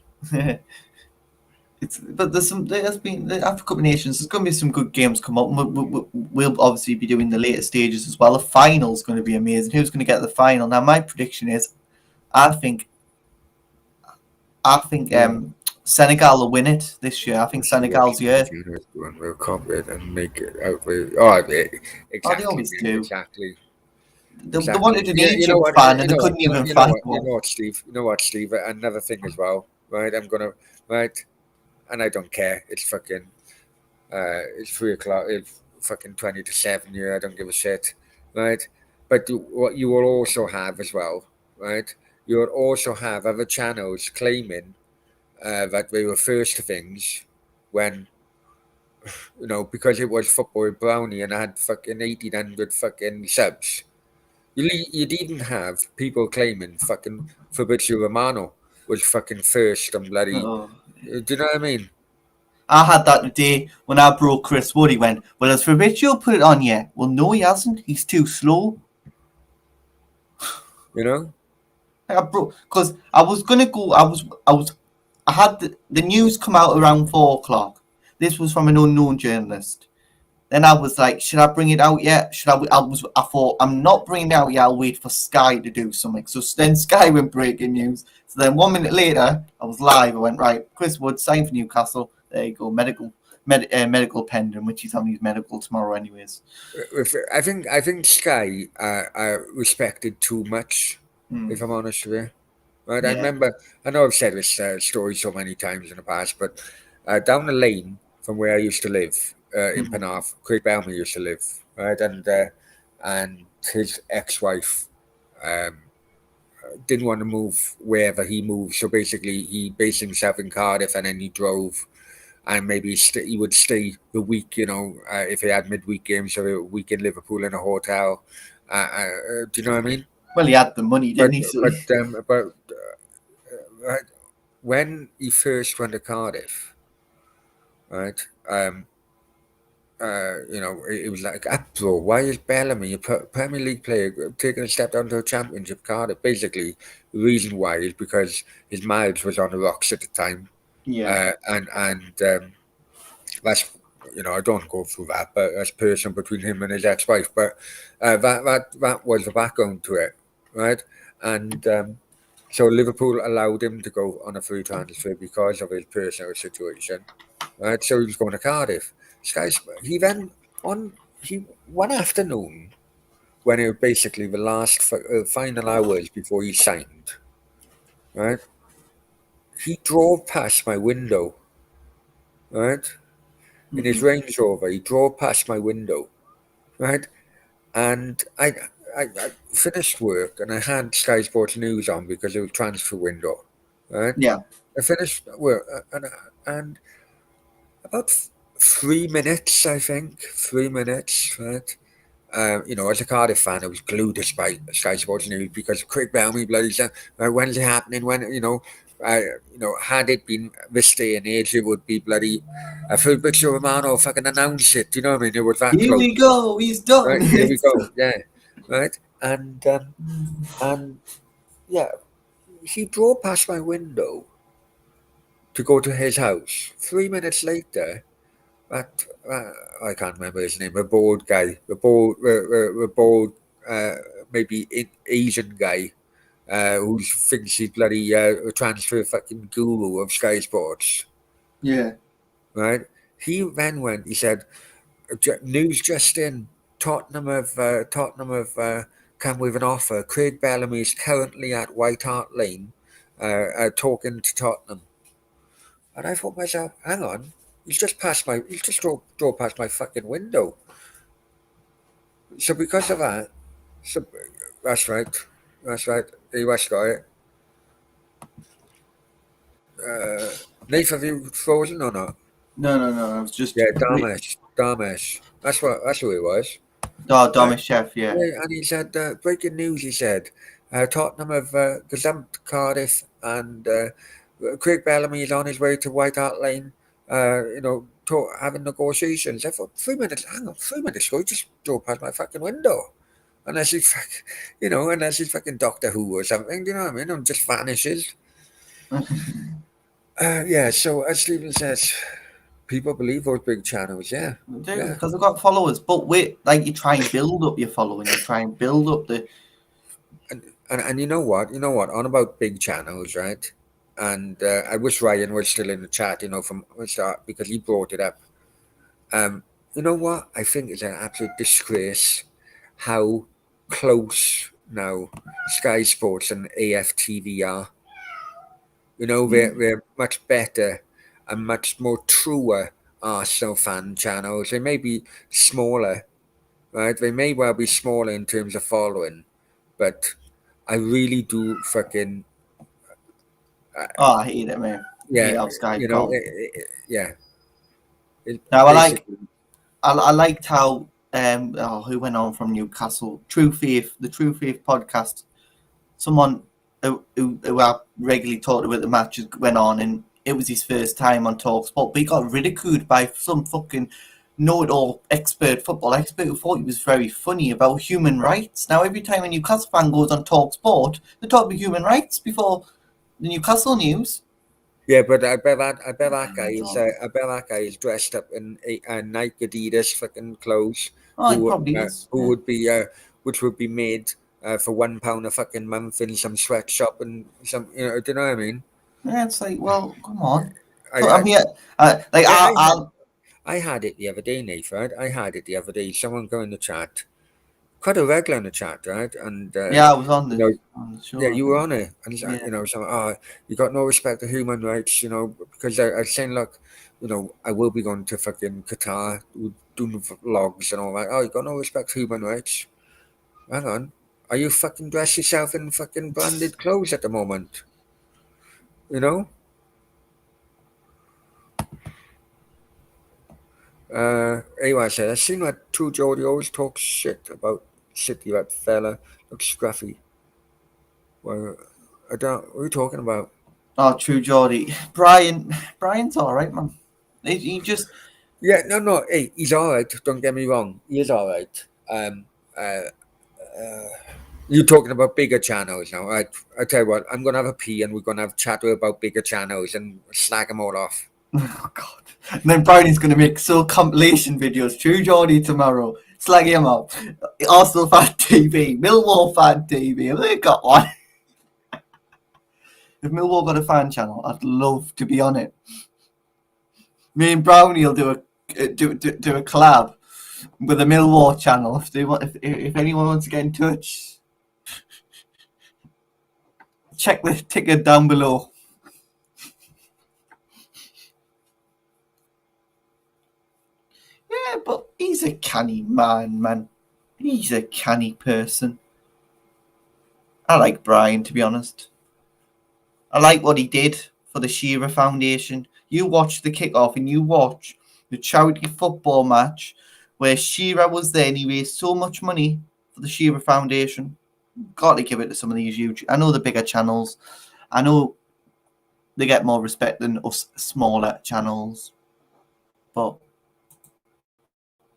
But there's been after Cup of Nations. There's going to be some good games come up. We'll obviously be doing the later stages as well. The final's going to be amazing. Who's going to get the final? Now, my prediction is, I think Senegal will win it this year. I think Senegal's year. We'll copy it and make it out with. Exactly. They always do. Exactly. They wanted an Egypt fan and they couldn't even find one. You know what, Steve? Another thing as well, right? I'm gonna and I don't care. It's fucking. It's 3:00. It's fucking 20 to 7 here. I don't give a shit, right? But what you will also have as well, right? You will also have other channels claiming that they were first to things when, because it was Football with Brownie and I had fucking 1,800 fucking subs. You'd even have people claiming fucking Fabrizio Romano was fucking first on bloody. Oh. Do you know what I mean? I had that today when I broke Chris Wood. He went, well, has Fabrizio put it on yet? Well, no, he hasn't. He's too slow. I broke because I was gonna go. I had the news come out around 4:00. This was from an unknown journalist. Then I was like, should I bring it out yet? I thought, I'm not bringing it out yet. I'll wait for Sky to do something. So then Sky went breaking news. So then 1 minute later, I was live. I went, right, Chris Wood signed for Newcastle. There you go, medical pending, which he's having his medical tomorrow anyways. I think Sky are respected too much, if I'm honest with you. Right? Yeah. I know I've said this story so many times in the past, but down the lane from where I used to live, in Penarth, Craig Bellamy used to live, right? And his ex-wife didn't want to move wherever he moved, so basically he based himself in Cardiff and then he drove, and maybe he would stay the week, if he had midweek games, so a week in Liverpool in a hotel. Do you know what I mean? Well, he had the money, didn't he? Right. when he first went to Cardiff, right? It was like, bro, why is Bellamy, a Premier League player, taking a step down to a Championship Cardiff? Basically, the reason why is because his marriage was on the rocks at the time. Yeah. And that's, I don't go through that, but that's personal between him and his ex-wife. But that was the background to it, right? And so Liverpool allowed him to go on a free transfer because of his personal situation, right? So he was going to Cardiff. He then one afternoon, when it was basically the last final hours before he signed, right? He drove past my window, right? In his Range Rover, he drove past my window, right? And I finished work and I had Sky Sports News on because it was transfer window, right? Yeah. I finished work and about 3 minutes, I think, 3 minutes, right? As a Cardiff fan, I was glued to Sky Sports News because Craig Bellamy bloody said, when's it happening? Had it been this day and age, it would be bloody Fabrizio Romano fucking announce it. You know what I mean? It was that Here close. we go. He's done. Right, here we go. Yeah, right. And yeah, he drove past my window to go to his house. 3 minutes later, that I can't remember his name. A bald guy, the bald, maybe Asian guy, who thinks he's bloody a transfer fucking guru of Sky Sports, Yeah. right? He then went. He said, "News just in: Tottenham have come with an offer. Craig Bellamy is currently at White Hart Lane, talking to Tottenham." And I thought to myself, hang on, he's just drove past my fucking window. So because of that, so that's right. That's right. He was got it. Nath, have you frozen or not? No. I was just. Yeah, Damesh. That's who he was. Oh, Right? Domish Chef. Yeah. Yeah, and he said, breaking news, he said, Tottenham have gazumped Cardiff and Craig Bellamy is on his way to White Hart Lane, having negotiations. I thought, 3 minutes, hang on, 3 minutes ago, he just drove past my fucking window. Unless he's fucking Doctor Who or something, do you know what I mean? And just vanishes. So as Stephen says, people believe those big channels, yeah. Yeah. Because they've got followers, but wait, like you try and build up your following, you try and build up the. And you know what? On about big channels, right? And I wish Ryan was still in the chat, from the start because he brought it up. You know what? I think it's an absolute disgrace how close now Sky Sports and AFTV are. They're much better and much more truer Arsenal fan channels. They may be smaller, right? They may well be smaller in terms of following, but I really do fucking Oh, I hate it, man. yeah, Hate how Sky you know, gone. yeah. Now I Basically, liked how who went on from Newcastle? The True Faith podcast. Someone who I regularly talked about the matches went on, and it was his first time on Talksport, but he got ridiculed by some fucking know-it-all football expert who thought he was very funny about human rights. Now every time a Newcastle fan goes on Talksport, they talk about human rights before the Newcastle news. yeah, but I bet that guy is dressed up in Nike Adidas fucking clothes. Oh, he probably is. Who would be which would be made for £1 a fucking month in some sweatshop and some, do you know what I mean? Yeah, it's like, well, come on. I, So I'm here. I had it the other day, Nate, right? I had it the other day. Someone go in the chat, quite a regular in the chat, right? And I was on you the know, show. yeah, you were on it, and Yeah. so you got no respect for human rights, because I was saying, look, I will be going to fucking Qatar, doing vlogs and all that. Oh, you got no respect for human rights? Hang on, are you fucking dressed yourself in fucking branded clothes at the moment? Anyway, I said, I seen that two Jody always talk shit about City, that fella looks scruffy. Well, I don't. What are you talking about? Oh, True Geordie. Brian's all right, man. He just Yeah, no. Hey, he's all right. Don't get me wrong. He is all right. You're talking about bigger channels now. Right? I tell you what, I'm gonna have a pee, and we're gonna have chatter about bigger channels and slag them all off. oh god. And then Brownie's gonna make compilation videos. True Geordie tomorrow. Slag him up. Arsenal fan TV, Millwall fan TV. Have they got one? If Millwall got a fan channel, I'd love to be on it. Me and Brownie will do a collab with a Millwall channel if anyone wants to get in touch. Check the ticket down below. Yeah, but he's a canny man. He's a canny person. I like Brian, to be honest. I like what he did for the Shearer Foundation. You watch the kickoff and you watch the charity football match where Shearer was there and he raised so much money for the Shearer Foundation. Got to give it to some of these YouTube. I know the bigger channels. I know they get more respect than us smaller channels. But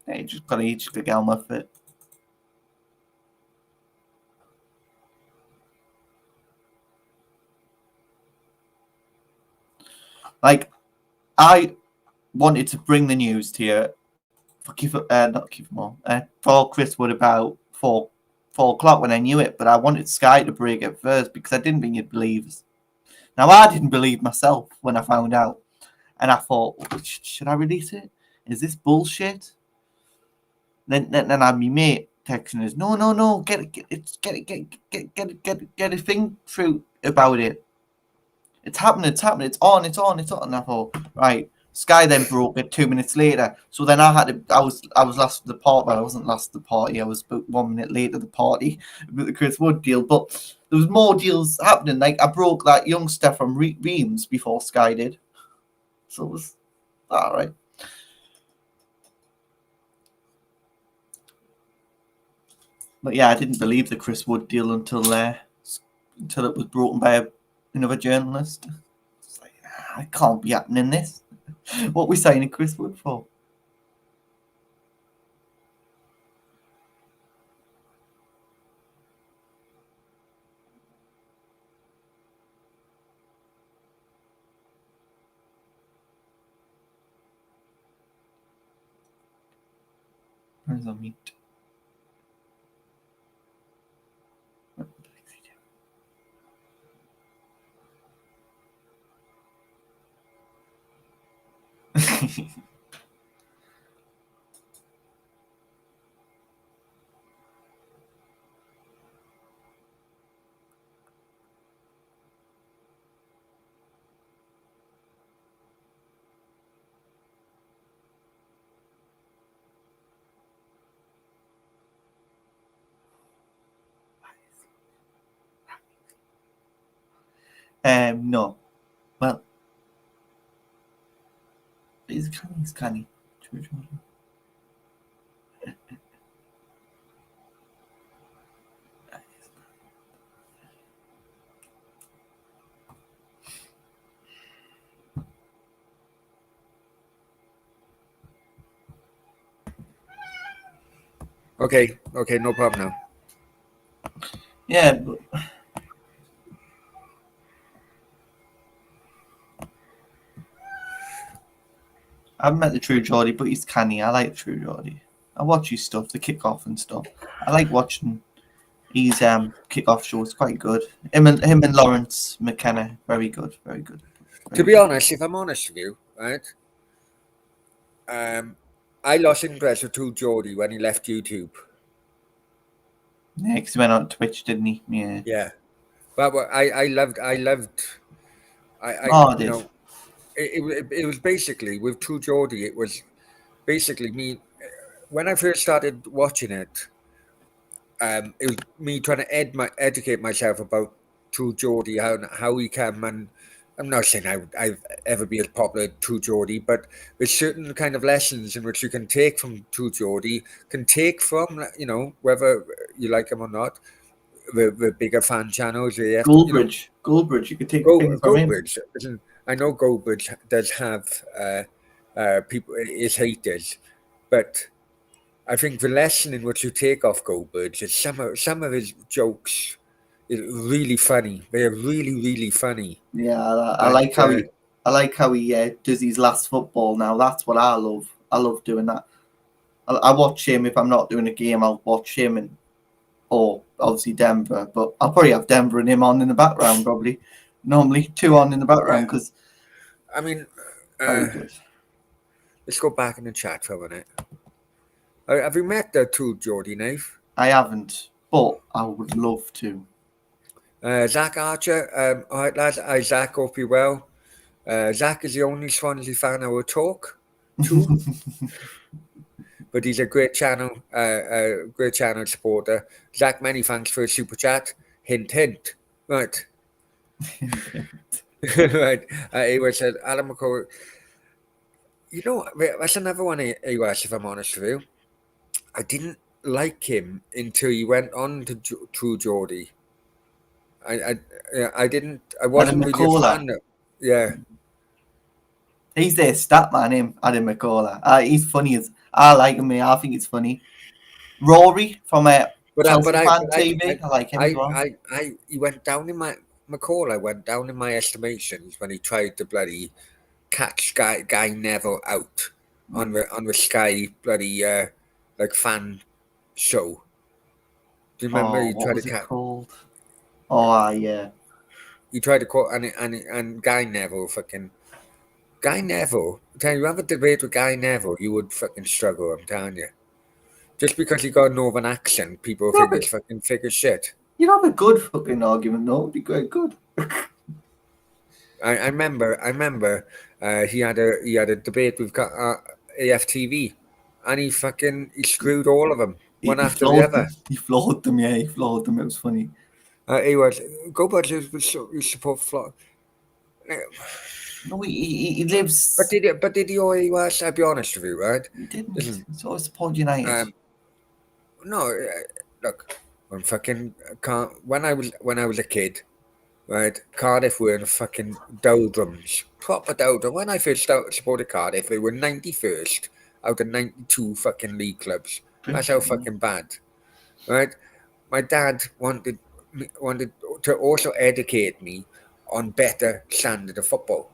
yeah, you just got to get on with it. Like, I wanted to bring the news to you for Chris Wood about 4 o'clock when I knew it, but I wanted Sky to break it first because I didn't think you'd believe us. Now, I didn't believe myself when I found out, and I thought, should I release it? Is this bullshit? Then I had my mate texting us, no, get a thing through about it. It's happening, it's on. And I thought, right. Sky then broke it 2 minutes later. So then I was last to the party. Well, I wasn't last to the party. I was about 1 minute late to the party with the Chris Wood deal. But there was more deals happening. Like, I broke that youngster from Reims before Sky did. So it was all right. But yeah, I didn't believe the Chris Wood deal until it was broken by another journalist. It's like, I can't be happening this. What are we signing Chris Wood for? Where's our meat? No. Well, he's canny. Okay, no problem now. Yeah, but I haven't met the True Geordie, but he's canny. I like True Geordie. I watch his stuff, the kickoff and stuff. I like watching his kickoff show. It's quite good. Him and Lawrence McKenna, very good. To be honest, if I'm honest with you, right? I lost interest with True Geordie when he left YouTube. Yeah, because he went on Twitch, didn't he? Yeah. Yeah, but I loved. Did. Know, it was basically with True Geordie. It was basically me when I first started watching it. It was me trying to educate myself about True Geordie, how he can, and I'm not saying I've ever be as popular as True Geordie, but there's certain kind of lessons in which you can take from True Geordie, can take from, whether you like him or not. the bigger fan channels. They have to, you know, Goldbridge, you could take a thing from him. Goldbridge. Listen, I know Goldbridge does have people, his haters, but I think the lesson in what you take off Goldbridge is some of his jokes is really funny. They're really, really funny. Yeah, I And, like how he does his last football now. That's what I love. I love doing that. I watch him if I'm not doing a game. I'll watch him or obviously Denver, but I'll probably have Denver and him on in the background. Probably normally 2 on in the background because I mean, very good. let's go back in the chat for a minute. Have you met the two Geordie Knife? I haven't, but I would love to. Zach Archer. All right, lads. Hi, Zach. Hope you're well. Zach is the only Swansea fan I will talk to. But he's a great channel supporter. Zach, many thanks for a super chat. Hint, hint. Right. Right. He was said, Alan McCall. You know, that's another one, AWAS, if I'm honest with you. I didn't like him until he went on to True Geordie. I wasn't really a fan of. Yeah. He's their stat man, him, Adam McCullough. He's funny as I like him. I think he's funny. Rory from Chelsea Fan TV. I like him as well. He went down in my McCall. Went down in my estimations when he tried to bloody catch Guy Neville out on the Sky bloody like fan show. Do you remember? He what tried was to it called? Oh yeah. He tried to call and Guy Neville fucking. Guy Neville, tell you have a debate with Guy Neville, you would fucking struggle, I'm telling you. Just because he got a northern accent, people think it's fucking thick as shit. You'd have a good fucking argument, though. It'd be quite good. I remember he had a debate with AFTV, and he screwed all of them one after the other. He floored them, yeah. He floored them. It was funny. He was go back to support flawed. No, he lives. But did he always? I'll be honest with you, right? He didn't. He's always support United. No, look, when I was a kid, right? Cardiff were in the fucking doldrums, proper doldrums. When I first supported Cardiff, they were 91st out of 92 fucking league clubs. That's how fucking bad, right? My dad wanted to also educate me on better standard of football.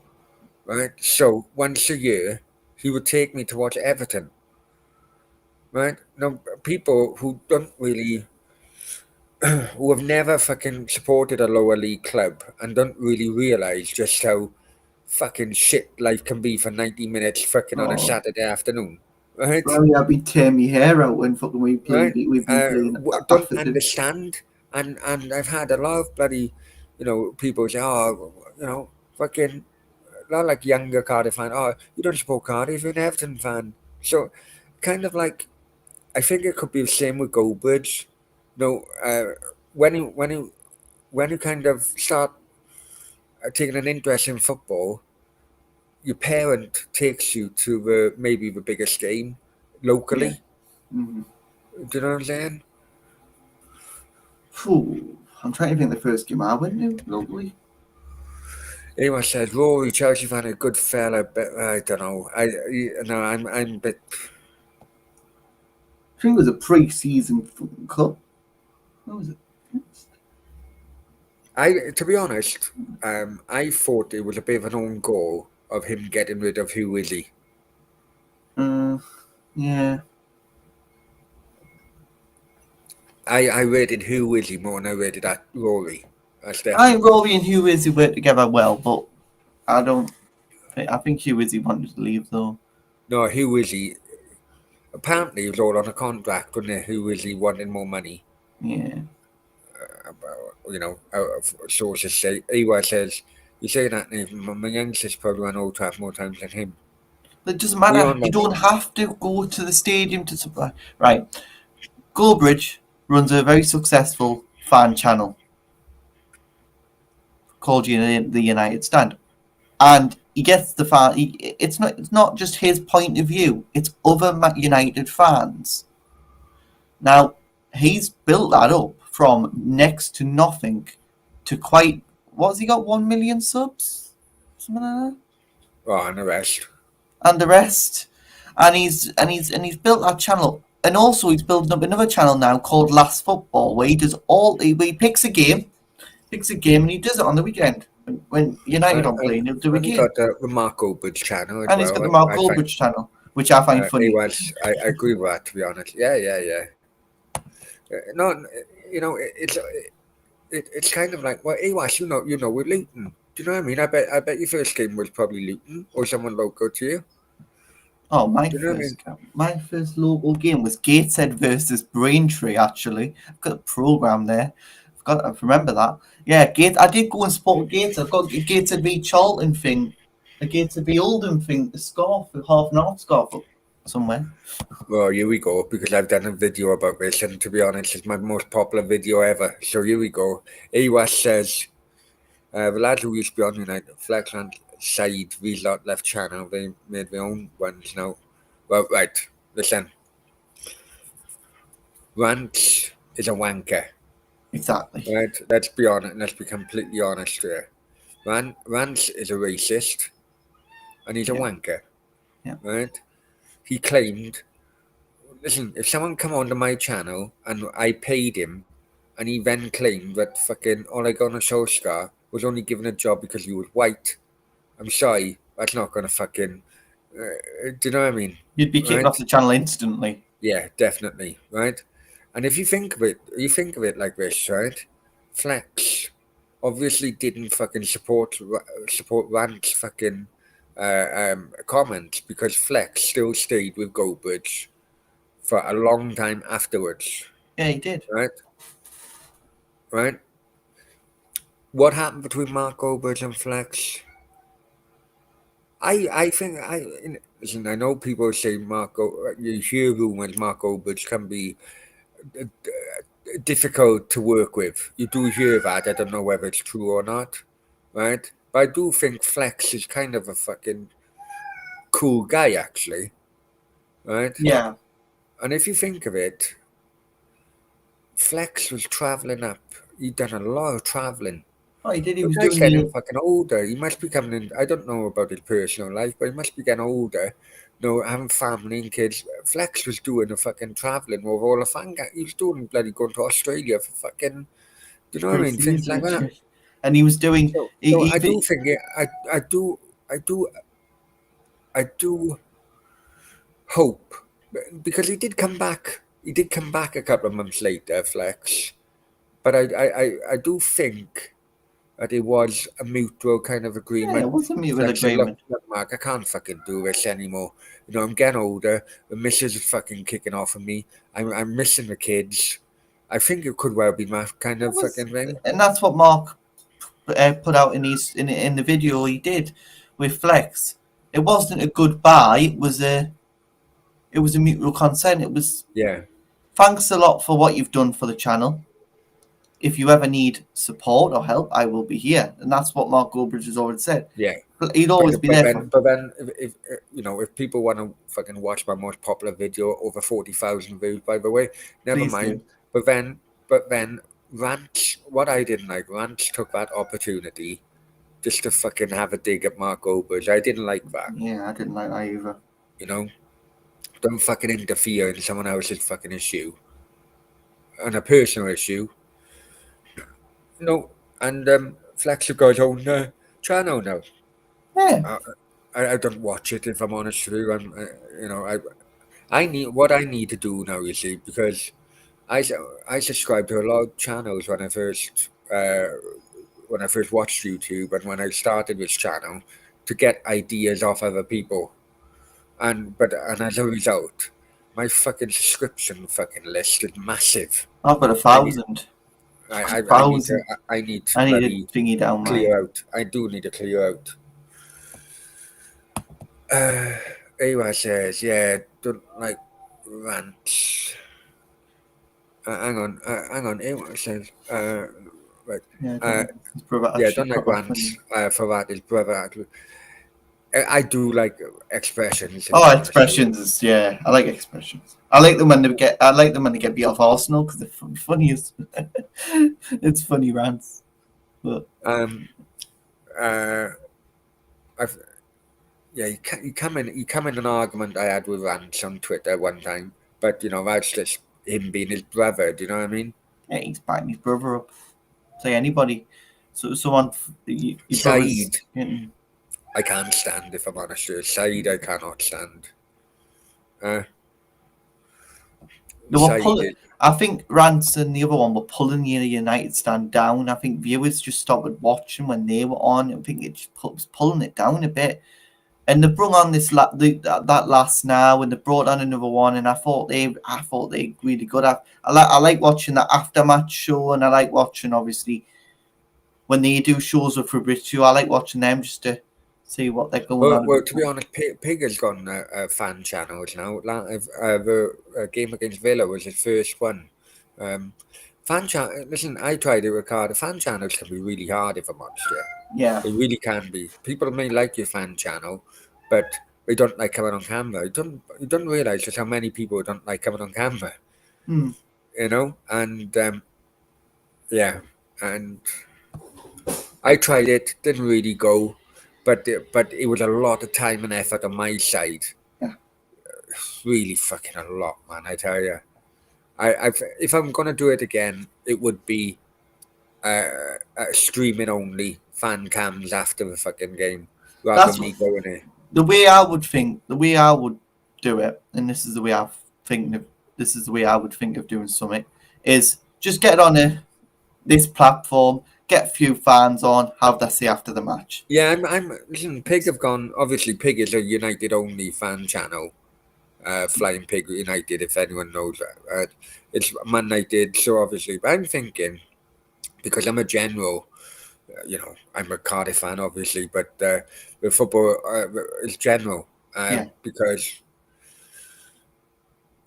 Right, so once a year he would take me to watch Everton. Right, now people who don't really, who have never fucking supported a lower league club and don't really realize just how fucking shit life can be for 90 minutes fucking on a Saturday afternoon. Right, well, I'd be tearing my hair out when fucking we played. Right? Don't understand, and I've had a lot of bloody, people say, fucking. Not like younger Cardiff fan. Oh, you don't support Cardiff, you're an Everton fan. So, kind of like, I think it could be the same with Goldbridge. When you kind of start taking an interest in football, your parent takes you to maybe the biggest game locally. Yeah. Mm-hmm. Do you know what I'm saying? I'm trying to think the first game I went to locally. Anyone said Rory Chelsea fan, a good fella, but I don't know. I'm a bit. I think it was a pre-season cup. What was it? To be honest, I thought it was a bit of an own goal of him getting rid of Who Is He. Yeah. I rated Who Is He more than I rated that Rory. I think Rory and Who Is He work together well, but I think Who Is He wanted to leave though. No, Who Is He? Apparently, he was all on a contract, wasn't it? Who Is He wanting more money? Yeah. Sources say. Ewa says, you say that name, my youngster's probably won Old Trafford more times than him. But it doesn't matter. You don't have to go to the stadium to supply. Right. Goldbridge runs a very successful fan channel called the United Stand, and he gets the fan. It's not just his point of view; it's other United fans. Now he's built that up from next to nothing to quite. What has he got? 1 million subs, something like that, Oh, and the rest. and the rest. And he's built that channel, and also he's building up another channel now called Last Football, where he does he picks a game, and he does it on the weekend when United aren't playing. He'll do a And he game, got the Mark Goldberg channel as and well. he's got the Mark I Goldberg find, channel, which I find funny. I agree with that, to be honest. Yeah. No, you know, it's kind of like, well, Awas, you know, with Luton. Do you know what I mean? I bet your first game was probably Luton or someone local to you. Oh, Do you know what I mean? my first local game was Gateshead versus Braintree. Actually, I've got a program there. I remember that. Yeah, I did go and support Gateshead. I've got a Gateshead v Charlton thing, a Gateshead v Oldham thing, a scarf, a half and half scarf up somewhere. Well, here we go, because I've done a video about this, and to be honest, it's my most popular video ever. So here we go. Awas says, the lads who used to be on United, Fleckland side, these lot left channel, they made their own ones now. Well, right, listen. Rance is a wanker, Exactly. right? Let's be honest, let's be completely honest here. Rance is a racist, and he's a Yeah. wanker, Yeah. right? He claimed, listen, if someone come onto my channel and I paid him, and he then claimed that fucking Ole Gunnar Solskjaer was only given a job because he was white, I'm sorry, that's not gonna fucking. Do you know what I mean? You'd be kicked Right? off the channel instantly. Yeah, definitely, right? And if you think of it like this, right? Flex obviously didn't fucking support Rant's fucking comments, because Flex still stayed with Goldberg for a long time afterwards, Yeah, he did. right? Right? What happened between Mark Goldberg and Flex? I think listen. I know people say you hear rumors Mark Goldberg can be difficult to work with. You do hear that. I don't know whether it's true or not, right? But I do think Flex is kind of a fucking cool guy, actually, right? Yeah. And if you think of it, Flex was traveling up. He'd done a lot of traveling. Oh, he did. He The was guy's doing getting the. fucking older. He must be coming in. I don't know about his personal life, but he must be getting older. Having family and kids. Flex was doing the fucking traveling with all the fan guys. He was doing bloody going to Australia for fucking. Do you know what I mean? Things like that. And he was doing. So He, I do think I do hope, because he did come back. He did come back a couple of months later, Flex. But I do think that it was a mutual kind of agreement. Yeah, it was a mutual Flex said, agreement. Look, Mark, I can't fucking do this anymore. I'm getting older. The missus is fucking kicking off of me. I'm missing the kids. I think it could well be my kind of fucking thing. And that's what Mark put out in the video he did with Flex. It wasn't a goodbye. It was a mutual consent. It was, Yeah. thanks a lot for what you've done for the channel. If you ever need support or help, I will be here. And that's what Mark Goldbridge has already said. Yeah. He'd always be there. But then, if people want to fucking watch my most popular video, over 40,000 views, by the way, never Please mind. do. But then, Rants, what I didn't like, Rants took that opportunity just to fucking have a dig at Mark Goldberg. I didn't like that. Yeah, I didn't like that either. Don't fucking interfere in someone else's fucking issue, and a personal issue. And Flex have got his own channel now. Yeah. I don't watch it, if I'm honest with you. I need to do now, you see, because I subscribed to a lot of channels when I first watched YouTube, and when I started this channel, to get ideas off other people, and as a result, my fucking subscription fucking list is massive. I've got 1,000. I need to bloody thingy down clear out. I do need to clear out. Ewa says, yeah, don't like rants. Hang on. Ewa says, right. Yeah, his brother Don't like rants. For that, his brother actually. I do like expressions. To be Oh, honest with expressions is yeah. I like expressions. I like them when they get. I like them when they get beat off Arsenal because they're funny as. It's funny rants, but you. I've yeah, you come in an argument I had with Rance on Twitter one time, but that's just him being his brother. Do you know what I mean? yeah, he's backing his brother up. Say anybody. So someone your brother's Saeed, getting. I can't stand. If I'm honest with you, Saeed, I cannot stand. Uh, They were Saeed pulling. is I think Rance and the other one were pulling the United stand down. I think viewers just stopped watching when they were on. I think it just was pulling it down a bit. And they brought on this that last now, and they brought on another one, and I thought they really good. I like watching that aftermatch show, and I like watching obviously when they do shows with Fabrizio. I like watching them just to see what they're going on. well. To be honest, Pig has got fan channels now. The game against Villa was his first one. Fan channel. Listen, I tried it, Ricardo. Fan channels can be really hard if I'm honest. Yeah, They really can be. People may like your fan channel, but they don't like coming on camera. You don't realize just how many people don't like coming on camera. Hmm. And yeah, and I tried it, didn't really go, but it was a lot of time and effort on my side. Yeah. Really fucking a lot, man. I tell you, if I'm gonna do it again, it would be streaming only fan cams after the fucking game rather That's than me going there. the way I would think. The way I would do it, and this is the way I think. This is the way I would think of doing something. Is just get on this platform, get a few fans on, have that say after the match. Yeah, listen, Pig have gone. Obviously, Pig is a United only fan channel. Flying Pig United, if anyone knows that. It's Man United, so obviously. But I'm thinking, because I'm a general, I'm a Cardiff fan, obviously, but the football is general. Yeah. Because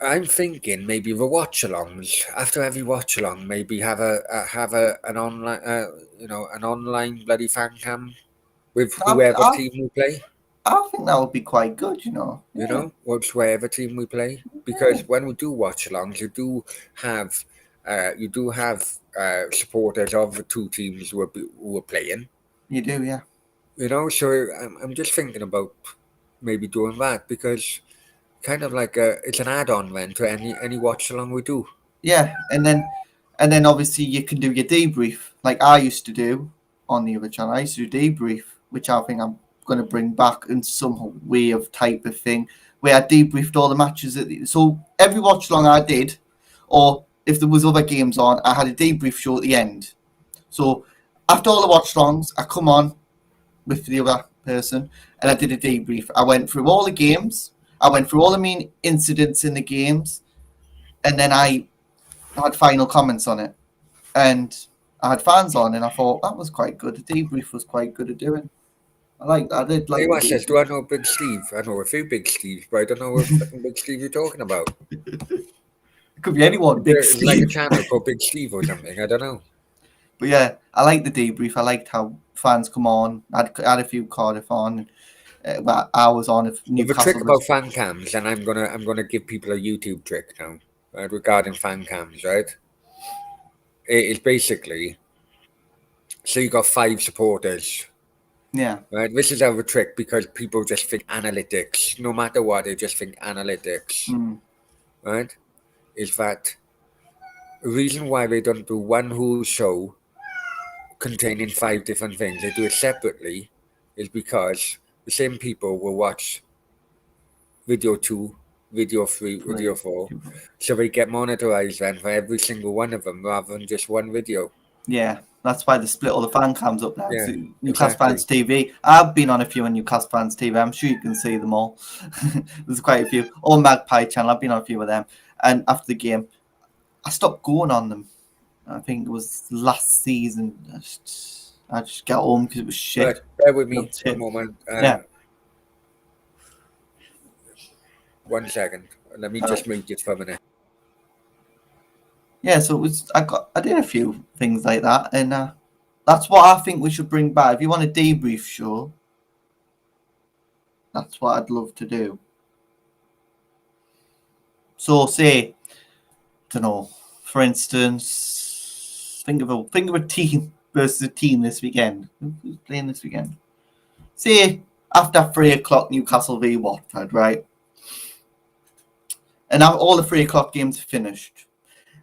I'm thinking maybe the watch alongs after every watch along, maybe have an online, an online bloody fan cam with whoever I, team we play. I think that would be quite good, you know. Yeah. Watch wherever team we play. Because when we do watch alongs, you do have supporters of the two teams who are playing. You do, yeah. So I'm just thinking about maybe doing that because kind of like it's an add-on then to any watch along we do. Yeah, and then obviously you can do your debrief like I used to do on the other channel. I used to do debrief, which I think I'm going to bring back in some way of type of thing where I debriefed all the matches. So every watch along I did, or if there was other games on, I had a debrief show at the end. So after all the watch alongs, I come on with the other person and I did a debrief. I went through all the games. I went through all the main incidents in the games, and then I had final comments on it, and I had fans on, and I thought that was quite good. The debrief was quite good at doing. I did like. Anyone says, do I know Big Steve? I know a few Big Steves, but I don't know what fucking Big Steve you're talking about. It could be anyone, Big It's like a Steve. channel called Big Steve or something. I don't know. But yeah, I like the debrief. I liked how fans come on. I had a few Cardiff on. But I was on if Well, the Newcastle. trick about fan cams, and I'm gonna give people a YouTube trick now regarding fan cams, right? It is basically so you got 5 supporters. Yeah. Right, this is our trick because people just think analytics. No matter what, they just think analytics. Mm. Right? Is that the reason why they don't do one whole show containing 5 different things? They do it separately. Is because the same people will watch video 2, video 3, video 4, so they get monetized then for every single one of them rather than just one video. Yeah, that's why they split all the fan cams up now. Yeah, Newcastle exactly. Fans TV. I've been on a few on Newcastle Fans TV. I'm sure you can see them all. There's quite a few. Or Magpie channel. I've been on a few of them. And after the game, I stopped going on them. I think it was last season. I just got home because it was shit. Right, bear with me Looked for a shit. moment. Yeah. 1 second. Let me just mute it for a minute. Yeah, so it was. I did a few things like that, and that's what I think we should bring back. If you want a debrief show, That's what I'd love to do. So say, don't know, for instance, think of a team versus a team this weekend. Who's playing this weekend? Say after 3:00 Newcastle v Watford, right? And now all the 3:00 games are finished.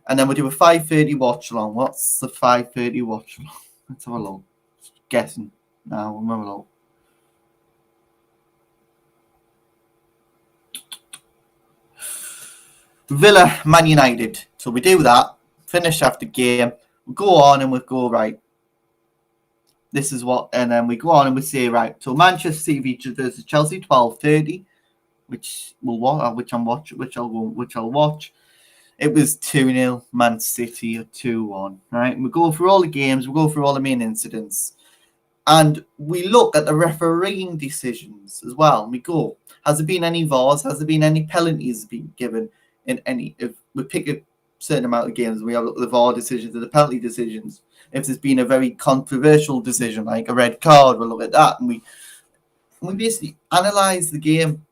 And then we do a 5:30 watch along. What's the 5:30 watch along? Let's have a look. Just guessing. Now we'll have a look. Villa, Man United. So we do that, finish after game, we go on and we go, right, this is what, and then we go on and we say, right, so Manchester City versus Chelsea, 12:30, which I'll watch. It was 2-0, Man City, or 2-1, right? And we go through all the games, we go through all the main incidents, and we look at the refereeing decisions as well. And we go, has there been any VARs? Has there been any penalties being given? In any, if we pick a certain amount of games, we have a look at the VAR decisions and the penalty decisions. If there's been a very controversial decision, like a red card, we'll look at that, and we basically analyse the game,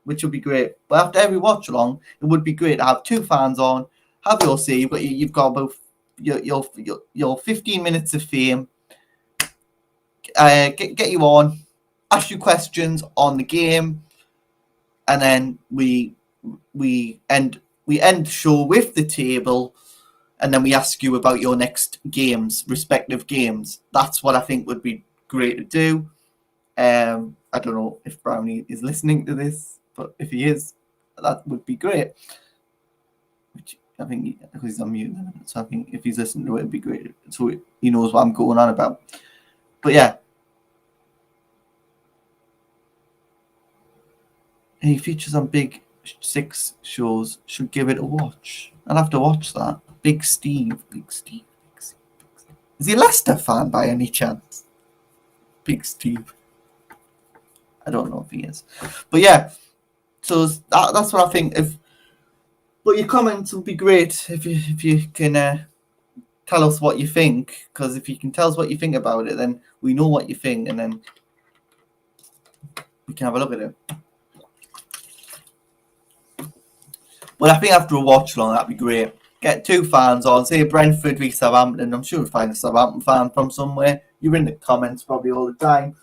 which would be great. But after every watch along, it would be great to have two fans on, have your say. You've got both your 15 minutes of fame. Get you on, ask you questions on the game, and then we end the show with the table, and then we ask you about your next respective games. That's what I think would be great to do. I don't know if Brownie is listening to this, but if he is, that would be great. Which I think because he's on mute, so I think if he's listening to it, it'd be great. So he knows what I'm going on about. But yeah. He features on Big 6 shows. Should give it a watch. I'll have to watch that. Big Steve. Is he a Leicester fan by any chance? Big Steve. I don't know if he is. But yeah. So that's what I think. But your comments would be great if you can tell us what you think. Because if you can tell us what you think about it, then we know what you think, and then we can have a look at it. But I think after a watch along, that'd be great. Get two fans on, say Brentford v Southampton. I'm sure we'll find a Southampton fan from somewhere. You're in the comments probably all the time.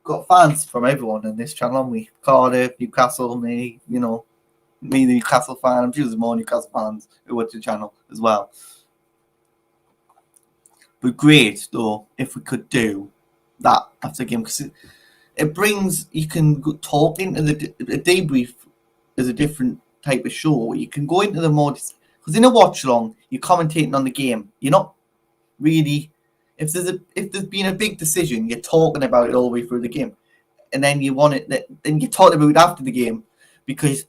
Got fans from everyone in this channel, haven't we? Cardiff, Newcastle, me, me the Newcastle fan. I'm sure there's more Newcastle fans who watch the channel as well. But great, though, if we could do that after the game. Because it brings, you can talk into the debrief is a different type of show. You can go into the more, because in a watch along you're commentating on the game. You're not really, if there's been a big decision, you're talking about it all the way through the game, and then then you're talking about it after the game, because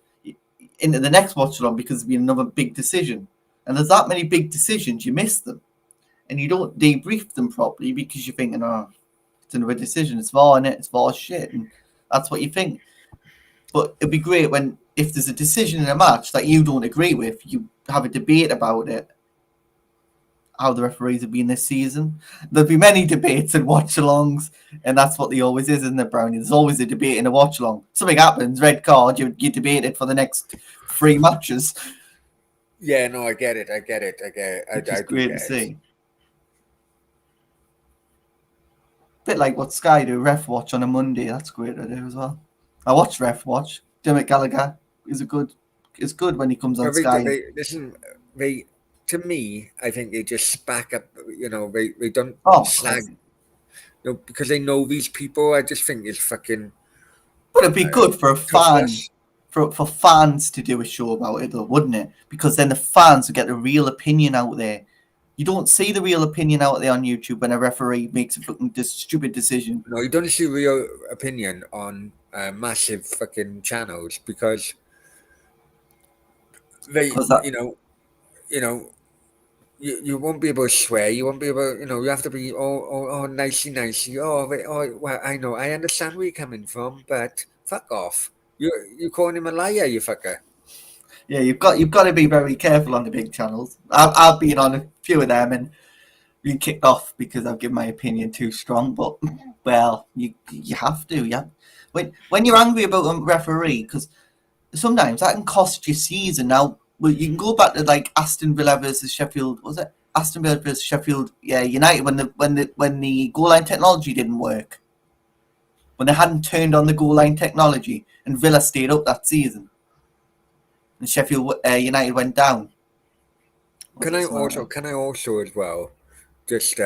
into the next watch along, because there's been another big decision, and there's that many big decisions, you miss them, and you don't debrief them properly because you're thinking, it's another decision, it's VAR, it's VAR shit, and that's what you think. But it'd be great if there's a decision in a match that you don't agree with, you have a debate about it, how the referees have been this season. There'll be many debates and watch-alongs, and that's what there always is, isn't it, Brownie? There's always a debate in a watch-along. Something happens, red card, you debate it for the next 3 matches. Yeah, no, I get it. It's great to see. Bit like what Sky do, Ref Watch on a Monday. That's great to do as well. I watch Ref Watch. Dermot Gallagher is it's good when he comes on Sky. To me, I think they just back up. They don't slag. Because they know these people. I just think it's fucking. But it'd be good for a fan, for fans to do a show about it, though, wouldn't it? Because then the fans would get the real opinion out there. You don't see the real opinion out there on YouTube when a referee makes a fucking stupid decision. No, you don't see real opinion on massive fucking channels because they, you won't be able to swear. You won't be able, you have to be nicey. Well, I know, I understand where you're coming from, but fuck off. You're calling him a liar, you fucker. Yeah, you've got to be very careful on the big channels. I've been on a few of them and been kicked off because I've given my opinion too strong. But well, you have to, yeah. when you're angry about a referee, because sometimes that can cost your season. Now, well, you can go back to like Aston Villa versus Sheffield. Was it Aston Villa versus Sheffield? Yeah, United when the goal line technology didn't work, when they hadn't turned on the goal line technology, and Villa stayed up that season, and Sheffield United went down. Can I also as well just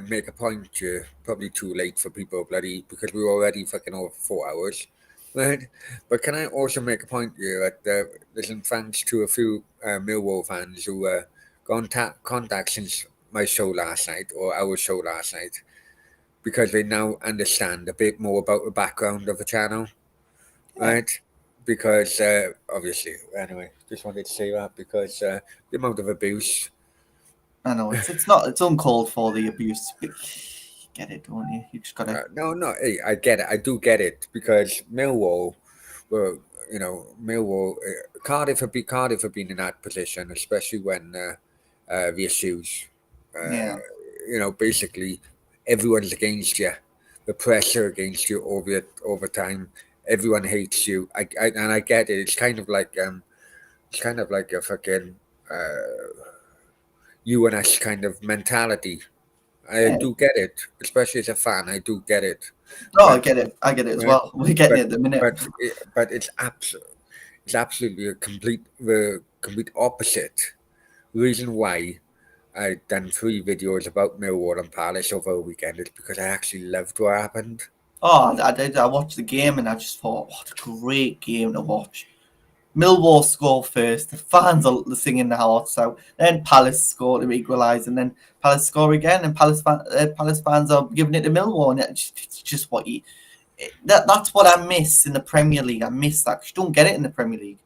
make a point here? Probably too late for people bloody because we're already fucking over 4 hours, right? But can I also make a point here that listen, thanks to a few Millwall fans who contact since my show last night or our show last night because they now understand a bit more about the background of the channel, right? Because obviously, anyway, just wanted to say that because the amount of abuse. I know it's uncalled for, the abuse. But you get it, don't you? You just gotta. No, hey, I get it. I do get it because Millwall, well, Millwall, Cardiff have been in that position, especially when the issues, Yeah. basically everyone's against you, the pressure against you over time. Everyone hates you. And I get it. It's kind of like a fucking you and us kind of mentality. I Yeah. do get it, especially as a fan. I do get it, No, I but get it. I get it as but well. We're getting but it at the minute. but it's absolutely the complete opposite reason why I done 3 videos about Millwall and Palace over a weekend is because I actually loved what happened. Oh, I did. I watched the game and I just thought, what a great game to watch. Millwall score first. The fans are singing the hearts out. Then Palace score to equalise, and then Palace score again, and Palace fans are giving it to Millwall. And it's just what you. That's what I miss in the Premier League. I miss that 'cause you don't get it in the Premier League.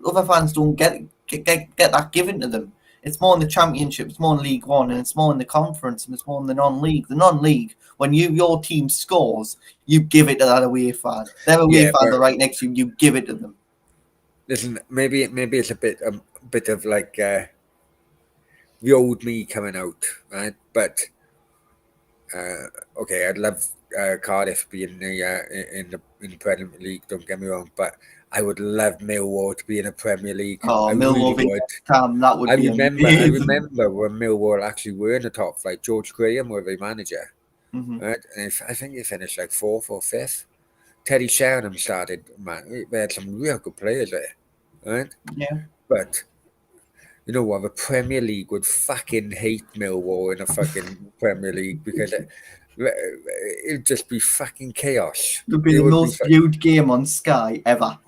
Other fans don't get that given to them. It's more in the Championship, it's more in League One, and it's more in the Conference, and it's more in the non-league. The non-league, when your team scores, you give it to that away fan. Their away Yeah, fans but are right next to you. You give it to them. listen, maybe it's a bit of like the old me coming out, right? But okay, I'd love Cardiff being in the Premier League. Don't get me wrong, but I would love Millwall to be in the Premier League. Oh, I Millwall really v would. Cam, that would be I amazing. remember when Millwall actually were in the top flight. George Graham was the manager, Hmm. right? And I think he finished like fourth or fifth. Teddy Sheringham started. Man, we had some real good players there, right? Yeah. But you know what? The Premier League would fucking hate Millwall in the fucking Premier League because it'd just be fucking chaos. It would be It the would be most viewed game on Sky ever.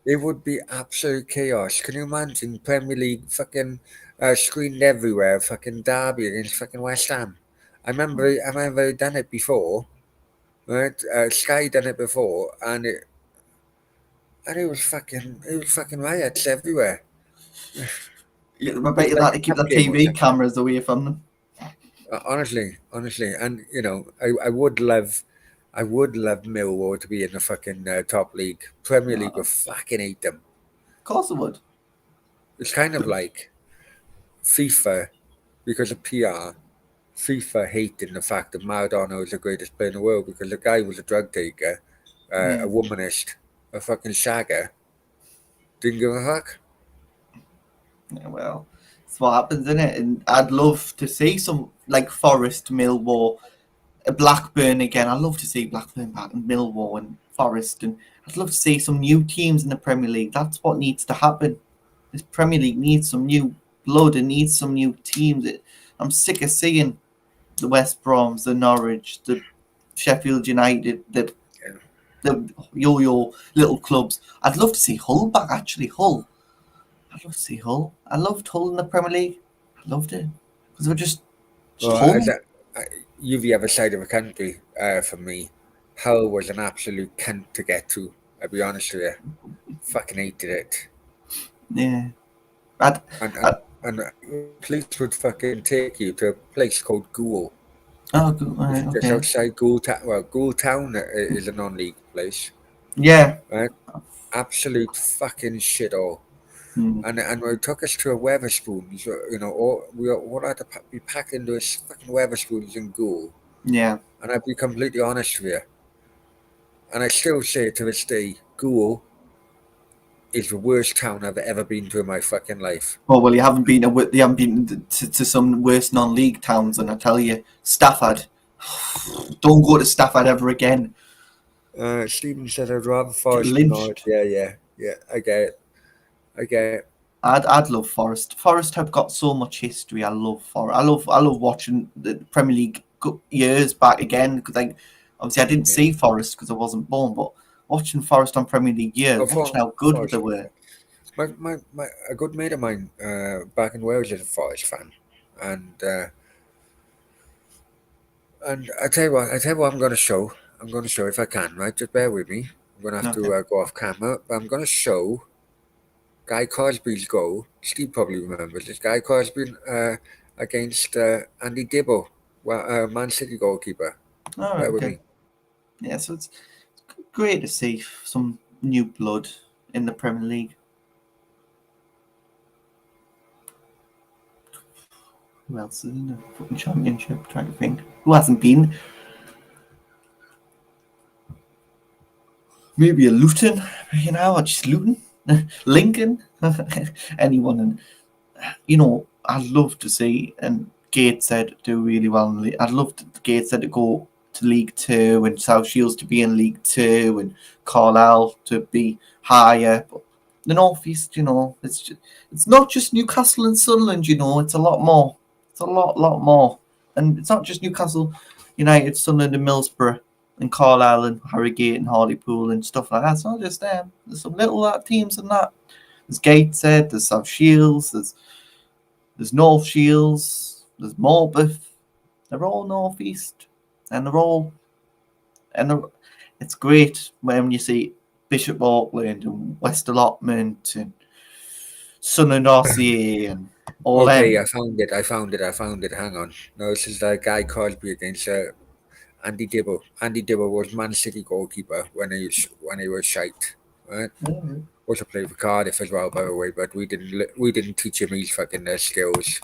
it would be absolute chaos. Can you imagine Premier League fucking screened everywhere? Fucking Derby against fucking West Ham. I remember they done it before, right? Sky done it before, and it was fucking riots everywhere. I It bet was you like had a to keep cup the game or TV something. cameras away from them. Honestly, and I would love Millwall to be in the fucking top league. Premier League would No, fucking hate them. of course it would. It's kind of like FIFA because of PR. FIFA hating the fact that Maradona was the greatest player in the world because the guy was a drug taker, Yeah. a womanist, a fucking shagger. Didn't give a fuck. Yeah, well, that's what happens, isn't it? And I'd love to see some like Forest, Millwall, Blackburn again. I'd love to see Blackburn back and Millwall and Forest, and I'd love to see some new teams in the Premier League. That's what needs to happen. This Premier League needs some new blood. It needs some new teams. I'm sick of seeing the West Broms, the Norwich, the Sheffield United, Yeah. the yo-yo little clubs. I'd love to see Hull back. Actually, Hull. I'd love to see Hull. I loved Hull in the Premier League. I loved it because we're just Well, Hull. you the other side of the country for me, Hull was an absolute cunt to get to. I'll be honest with you. Fucking hated it. Yeah. I'd, And I'd, police would fucking take you to a place called Goole, oh, good. All which right, is just okay. outside Goole Town. Well, Goole Town is a non-league place, Yeah. right? Absolute fucking shithole. Hmm. And they took us to a Weatherspoons, we all had to be packed into this fucking Weatherspoons in Goole. Yeah. And I'd be completely honest with you, and I still say to this day, Goole is the worst town I've ever been to in my fucking life. Oh well, you haven't been to some worse non-league towns, and I tell you, Stafford. Don't go to Stafford ever again. Stephen said I'd rather Get Forest than Norwich. lynched. Yeah. I get it. I'd love Forest. Forest have got so much history. I love Forest. I love watching the Premier League years back again because obviously I didn't see Forest because I wasn't born, but watching Forest on Premier League years, watching how good Forest. they were. My a good mate of mine back in Wales is a Forest fan, and I tell you what, I'm going to show. I'm going to show if I can, right? Just bear with me. I'm going to have to go off camera, but I'm going to show Guy Crosby's goal. Steve probably remembers this. Guy Crosby against Andy Dibble, Man City goalkeeper. All right, Bear with okay. me. Yeah, so it's great to see some new blood in the Premier League. Who else is in the fucking Championship? Trying to think. Who hasn't been? Maybe a Luton, or just Luton, Lincoln, anyone. And I'd love to see, and Gateshead do really well in the league. I'd love Gateshead to go to League Two and South Shields to be in League Two and Carlisle to be higher. But the North East, it's not just Newcastle and Sunderland. It's a lot more. It's a lot more, and it's not just Newcastle United, Sunderland, and Middlesbrough, and Carlisle and Harrogate and Hartlepool and stuff like that. It's not just them. There's some little teams in that. There's Gateshead, there's South Shields, there's North Shields, there's Morpeth. They're all North East, and it's great when you see Bishop Auckland and West Allotment and Sunderland RCA and all Okay, them. I found it. Hang on. No, this is Guy Crosby against Andy Dibble. Andy Dibble was Man City goalkeeper when he was shite, right? Also played for Cardiff as well, by the way. But we didn't teach him his fucking skills.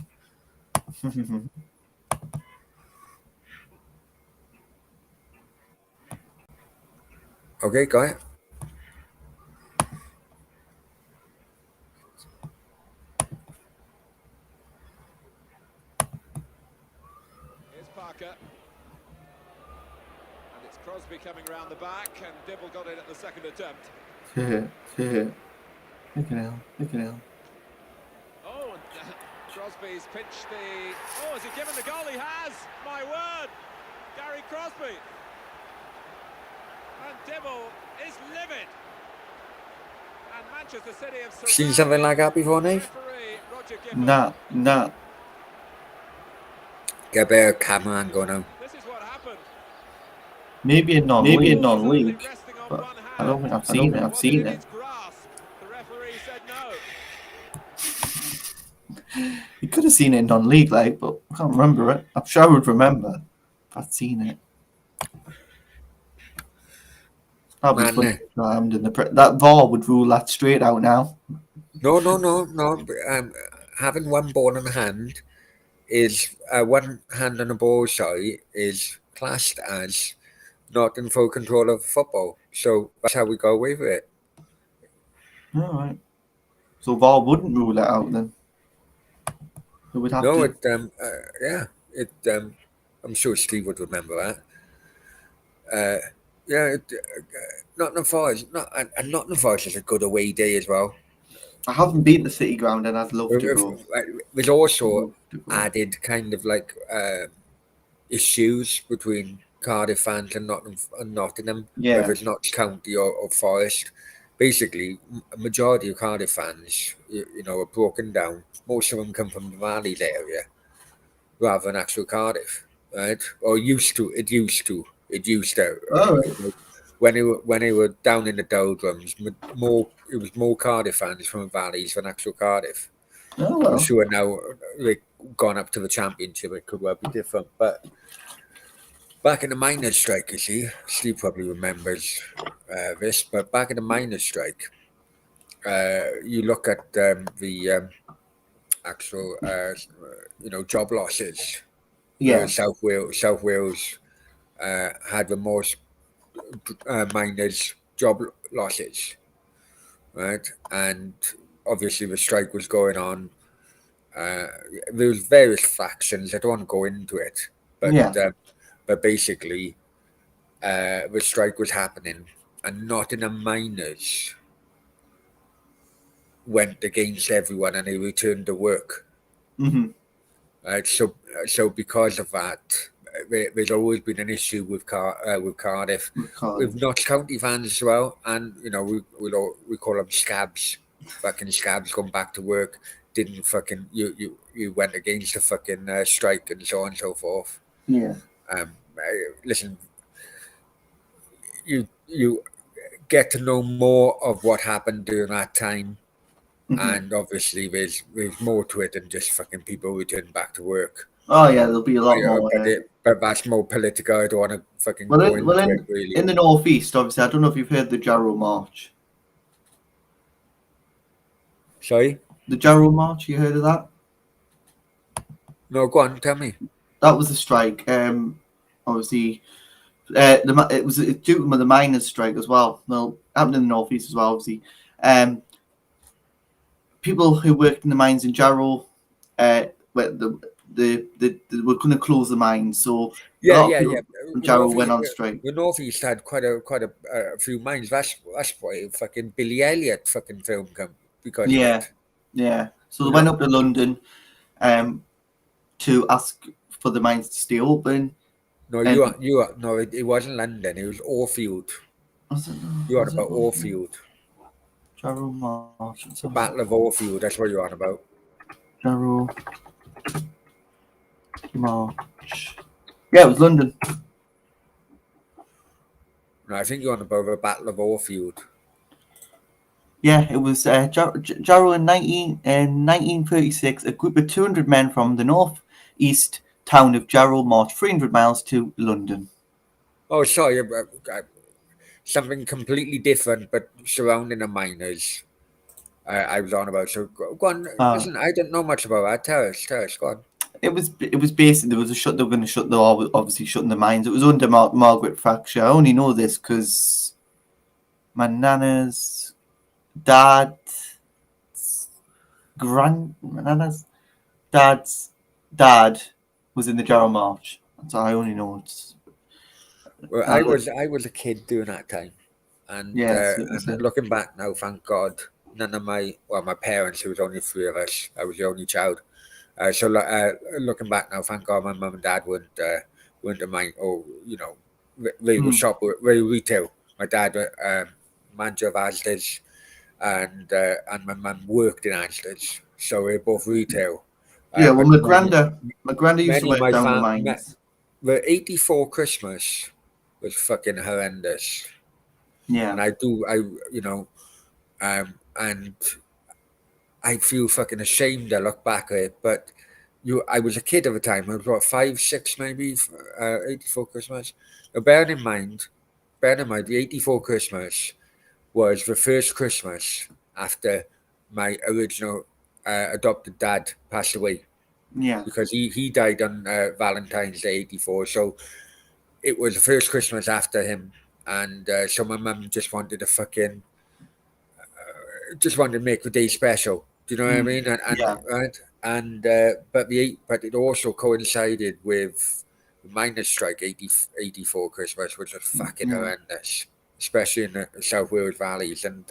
Okay, go ahead. Here's Parker. And it's Crosby coming around the back, and Dibble got it at the second attempt. Look at him. Oh, and Crosby's pinched the... Oh, has he given the goal? He has! My word! Gary Crosby! And Dibble is livid! And Manchester City have... Seen something like that before, Nate? Nah. Get a better camera angle now. This is what happened. Maybe a non-league, but I don't think I've seen it. The referee said no. You could have seen it in non-league, but I can't remember it. I'm sure I would remember if I'd seen it. Probably that VAR would rule that straight out now. No. Having one ball in the hand is one hand on the ball. Sorry, is classed as not in full control of football. So that's how we go away with it. All right. So VAR wouldn't rule it out then. It would have to. I'm sure Steve would remember that. Nottingham Forest, Nottingham Forest is a good away day as well. I haven't been to City Ground and I'd love to go. There's also added kind of issues between Cardiff fans and Nottingham, whether it's Notts County or Forest. Basically, a majority of Cardiff fans, are broken down. Most of them come from the Valleys area, rather than actual Cardiff, right? Or It used to. Oh, right. When they were down in the doldrums, it was more Cardiff fans from the Valleys than actual Cardiff. Oh, well. I'm sure now they've gone up to the Championship. It could well be different, but back in the miners' strike, you see, Steve probably remembers this. But back in the miners' strike, you look at the actual, job losses. Yeah. South Wales had the most miners' job losses, right? And obviously the strike was going on. There was various factions. I don't want to go into it, Yeah. but basically, the strike was happening, and not enough miners went against everyone, and they returned to work. Hmm. Right, so because of that, there's always been an issue with Cardiff, with Notts County fans as well, and we call them scabs, fucking scabs going back to work. Didn't fucking you went against the fucking strike and so on and so forth. Yeah. Listen, you get to know more of what happened during that time. And obviously, there's more to it than just fucking people returning back to work. Oh yeah, there'll be a lot more. But that's more political. I don't want to fucking Well, go in, into well, it in, really. in the northeast, obviously, I don't know if you've heard the Jarrow March. Sorry? The Jarrow March, you heard of that? No, go on, tell me. That was a strike. Obviously, it was due to the miners' strike as well. Well, happened in the northeast as well. Obviously, people who worked in the mines in Jarrow, were were going to close the mines, so Yeah. Jarrow went on strike. The northeast had quite a few mines. That's why fucking Billy Elliot fucking film come because of it. Yeah. So they went up to London, to ask for the mines to stay open. No, no. It wasn't London. It was Orfield. You're on about Orfield. Jarrow March. The Battle of Orfield. That's what you're on about. Jarrow March. Yeah, it was London. No, I think you're on about the Battle of Orfield. Yeah, it was Jarrow in 1936. A group of 200 men from the north-east town of Jarrow marched 300 miles to London. Oh, sorry. Something completely different, but surrounding the miners. I was on about. So go on. Listen, I don't know much about that. Tell us. Go on. It was basically there was a shut. They were going to shut. They were obviously shutting the mines. It was under Margaret Thatcher. I only know this because my nana's dad's dad was in the Jarrow March. So I only know it's. Well, I was a kid during that time, and, and looking back now, thank God, none of my parents. There was only three of us. I was the only child. So looking back now, thank God, my mum and dad weren't a mine, or they were very retail. My dad manager of Asda's, and my mum worked in Asda's, so we were both retail. Yeah, well, my granddad used to work down the mines. The 84 Christmas was fucking horrendous. Yeah. And and I feel fucking ashamed to look back at it, but I was a kid at the time. I was what, 5, 6 maybe, 84 Christmas. Now, bearing in mind, the 84 Christmas was the first Christmas after my original adopted dad passed away. Yeah. Because he died on Valentine's Day 84. So it was the first Christmas after him. And so my mum just wanted to fucking, just wanted to make the day special. Do you know what I mean? Right? And but it also coincided with the miners' strike 84 Christmas, which was fucking horrendous, especially in the South Wales valleys. And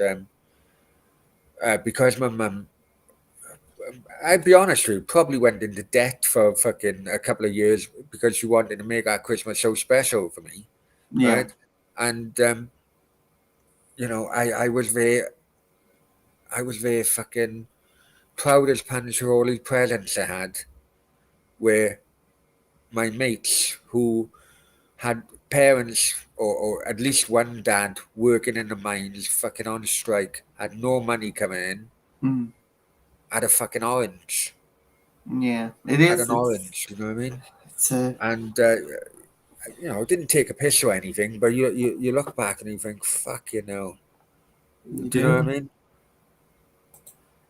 because my mum, I'd be honest with you, probably went into debt for fucking a couple of years because she wanted to make that Christmas so special for me. Yeah. Right? And I was there fucking proud as pants for all these presents I had, where my mates who had parents or at least one dad working in the mines, fucking on strike, had no money coming in, had a fucking orange. Yeah, it is. Had an orange, you know what I mean? And it didn't take a piss or anything, but you look back and you think, fuck, Do you know what I mean?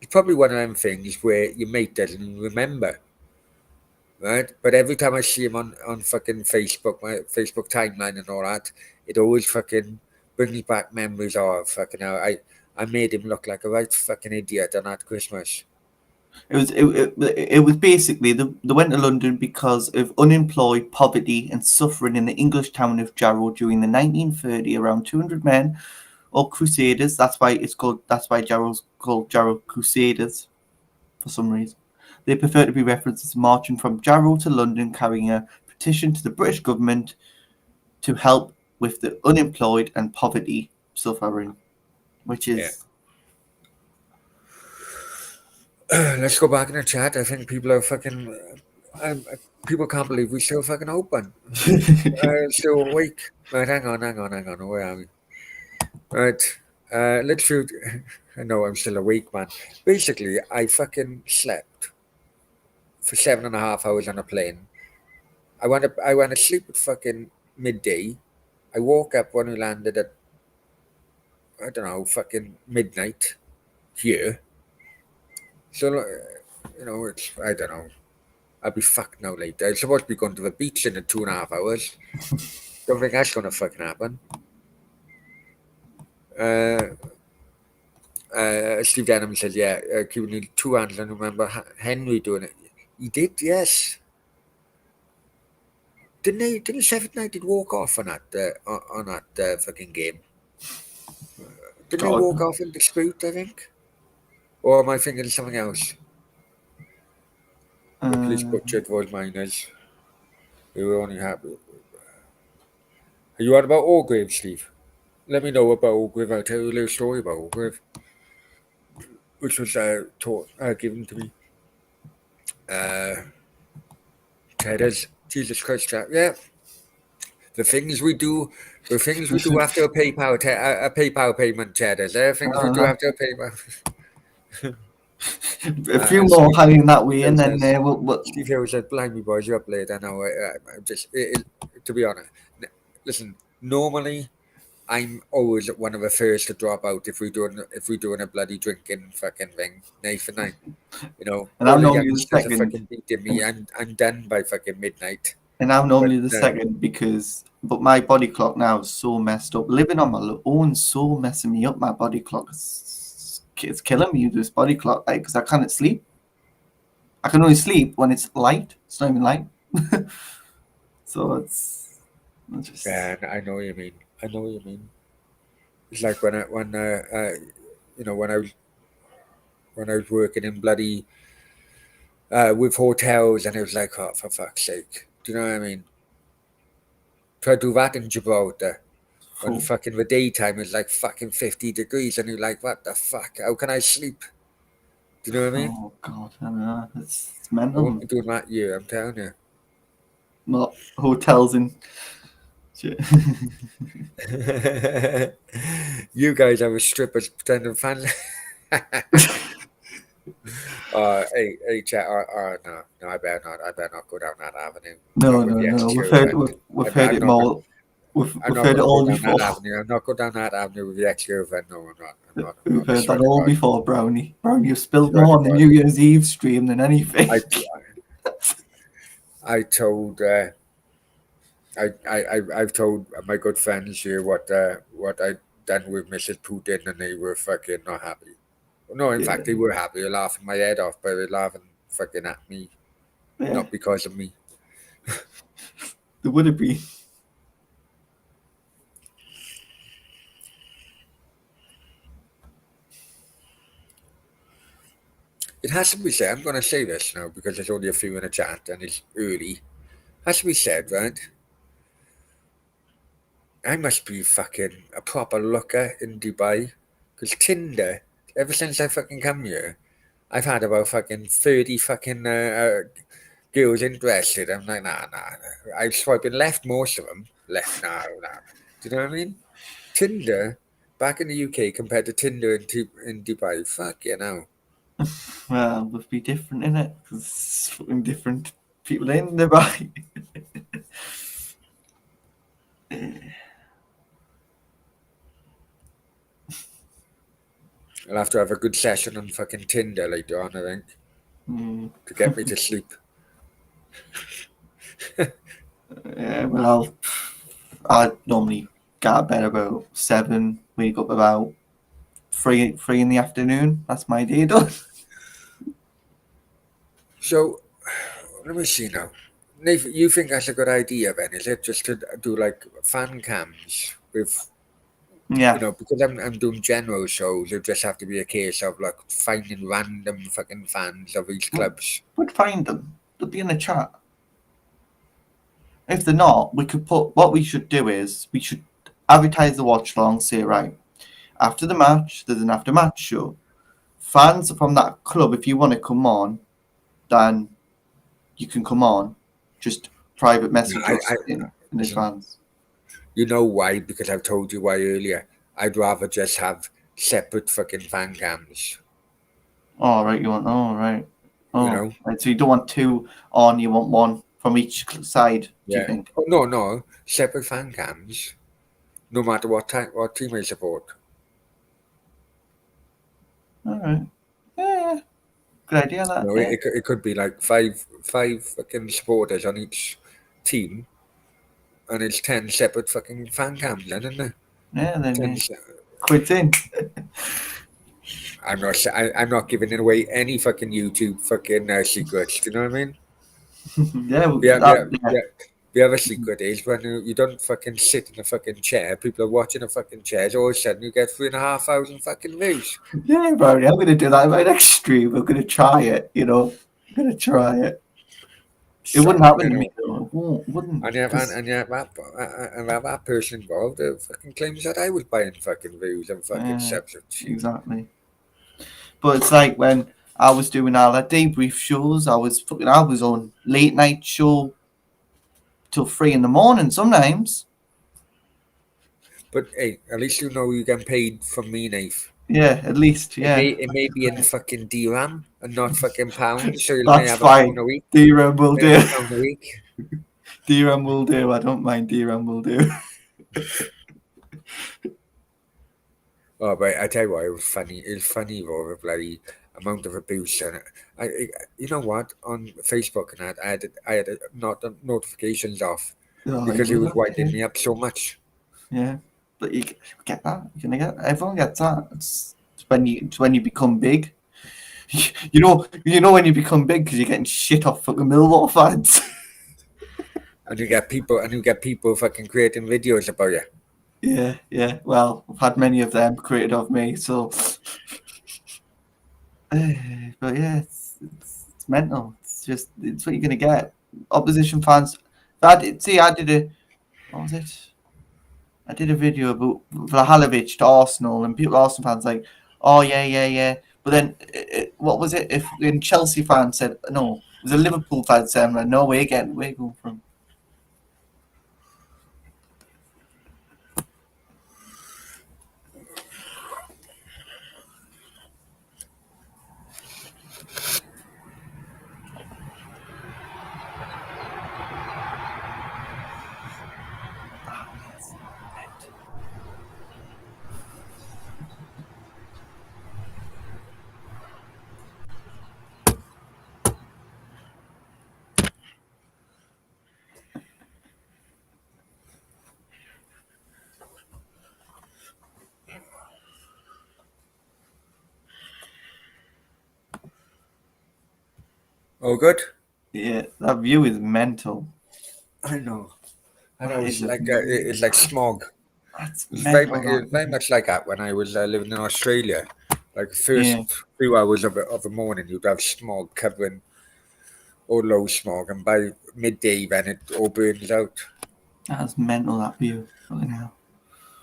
It's probably one of them things where your mate doesn't remember. right? But every time I see him on fucking Facebook, my Facebook timeline and all that, it always fucking brings back memories of fucking how I made him look like a right fucking idiot on that Christmas. It was basically they went to London because of unemployed, poverty, and suffering in the English town of Jarrow during the 1930. Around 200 men, or Crusaders. That's why Jarrow's called Jarrow Crusaders, for some reason. They prefer to be referenced as marching from Jarrow to London, carrying a petition to the British government to help with the unemployed and poverty suffering, which is. Let's go back in the chat. I think people are fucking. People can't believe we're still fucking open. Still awake. Right, hang on. Where are we? Right. Let's shoot. I know I'm still awake, man. Basically, I fucking slept for 7.5 hours on a plane. I went to sleep at fucking midday. I woke up when we landed at, I don't know, fucking midnight here. So, it's, I don't know. I'll be fucked now later. I'm supposed to be going to the beach in 2.5 hours. Don't think that's going to fucking happen. Steve Denham says, yeah, Cuban need 2 hands. And remember Henry doing it. He did, yes. Didn't Sheffield United walk off on that fucking game? Didn't they walk off in dispute, I think? Or am I thinking of something else? The police butchered those miners. They were only happy. Are you on about Orgrave, Steve? Let me know about Orgrave. I'll tell you a little story about Orgrave, which was given to me. Cheddars. Jesus Christ, chat. Yeah. The things we do after a PayPal payment, Cheddars. The things we do after a PayPal. A few more hanging that way, and then we'll. Steve Hill said, "Blimey, boys, you're up late." I know. I'm just to be honest. Listen, normally I'm always one of the first to drop out if we're doing a bloody drinking fucking thing, Nathan. And I'm all the normally the youngsters are second. fucking beating me. I'm done by fucking midnight. And I'm normally the second but my body clock now is so messed up. Living on my own so messing me up. My body clock it's killing me. This body clock, because I can't sleep. I can only sleep when it's light. It's not even light. So it's just. Yeah, I know what you mean. It's like when I was working in bloody with hotels, and it was like, oh, for fuck's sake, do you know what I mean? Try to do that in Gibraltar when fucking the daytime is like fucking 50 degrees, and you're like, what the fuck? How can I sleep? Do you know what I mean? Oh God, I don't know. It's I mental. won't be doing that here, I'm telling you. Not hotels in. You guys have a strippers pretending fans. Hey, chat. No, I better not go down that avenue. No. We've heard it more. We've heard it all before. I'm not going down that avenue with the ex-girlfriend. No, I'm not. We've heard that all before, Brownie. Brownie, you've spilled more on the New Year's Eve stream than anything. I told. I've told my good friends here what I done with Mrs. Putin, and they were fucking not happy. No, in fact, they were happy. They're laughing my head off, but they're laughing fucking at me, not because of me. There would have been. It has to be said. I'm going to say this now because there's only a few in the chat and it's early. Has to be said, right? I must be fucking a proper looker in Dubai, because Tinder, ever since I fucking come here, I've had about fucking 30 fucking girls interested. I'm like, nah. I've swiping left most of them. Left, nah. Do you know what I mean? Tinder, back in the UK compared to Tinder in Dubai, fuck you know. Well, it would be different, innit? Because fucking different people in Dubai. I'll have to have a good session on fucking Tinder later on, I think, to get me to sleep. Yeah, well, I normally get out of bed about 7, wake up about 3 in the afternoon. That's my day done. So let me see now. Nathan, you think that's a good idea then, is it? Just to do like fan cams with, Yeah. because I'm doing general shows, it'll just have to be a case of like finding random fucking fans of each clubs. We'd find them. They'll be in the chat. If they're not, we could put. What we should do is we should advertise the watch along. Say right after the match, there's an after match show. Fans from that club, if you want to come on, then you can come on. Just private message us in advance. You know why? Because I've told you why earlier. I'd rather just have separate fucking fan cams. Oh right, you want? Oh right. Oh, You know? right. So you don't want 2 on. You want 1 from each side. Do you Yeah. think? Oh, no, separate fan cams. No matter what team I support. All right. Yeah. Good idea. That. You know, Yeah. it could be like five fucking supporters on each team, and it's 10 separate fucking fan cams, then, isn't it? Yeah. Then 10 yeah. Quit in. I'm not giving away any fucking YouTube fucking secrets. Do you know what I mean? Yeah. The other secret is when you don't fucking sit in a fucking chair, people are watching a fucking chair, all of a sudden you get 3,500 fucking views. Yeah, Brownie, I'm going to do that in my next stream. I'm going to try it, I'm going to try it. It wouldn't happen to me, though. It wouldn't. And that person involved fucking claims that I was buying fucking views and fucking subs. Exactly. But it's like when I was doing all that debrief shows, I was on late night show till 3 in the morning sometimes. But hey, at least you know you get paid from me, Nath. Yeah, at least, yeah. It may be in fucking dirham and not fucking pounds, so you may That's have fine. a week. DRAM will do. A week. DRAM will do. I don't mind. DRAM will do. Oh, but I tell you what, it was funny. It was funny over the bloody amount of abuse, and you know what? On Facebook and that, I had not the notifications off because it was winding me up so much. Yeah, but you get that. You're gonna get. Everyone gets that. It's when you become big. You know when you become big because you're getting shit off fucking Millwall fans. And you get people fucking creating videos about you. Yeah. Well, I've had many of them created of me, so. But yeah, it's mental. It's what you're gonna get. Opposition fans. I did a video about Vlahovic to Arsenal, and people, Arsenal fans, like, oh yeah. But then, what was it? If when Chelsea fans said no, it was a Liverpool fan saying, no, we're going from. Oh, good. Yeah, that view is mental. I know. It's like smog. That's It's mental. very much like that when I was living in Australia. Like the first few hours of the morning, you'd have smog covering, or low smog, and by midday, then it all burns out. That's mental. That view. Fucking hell.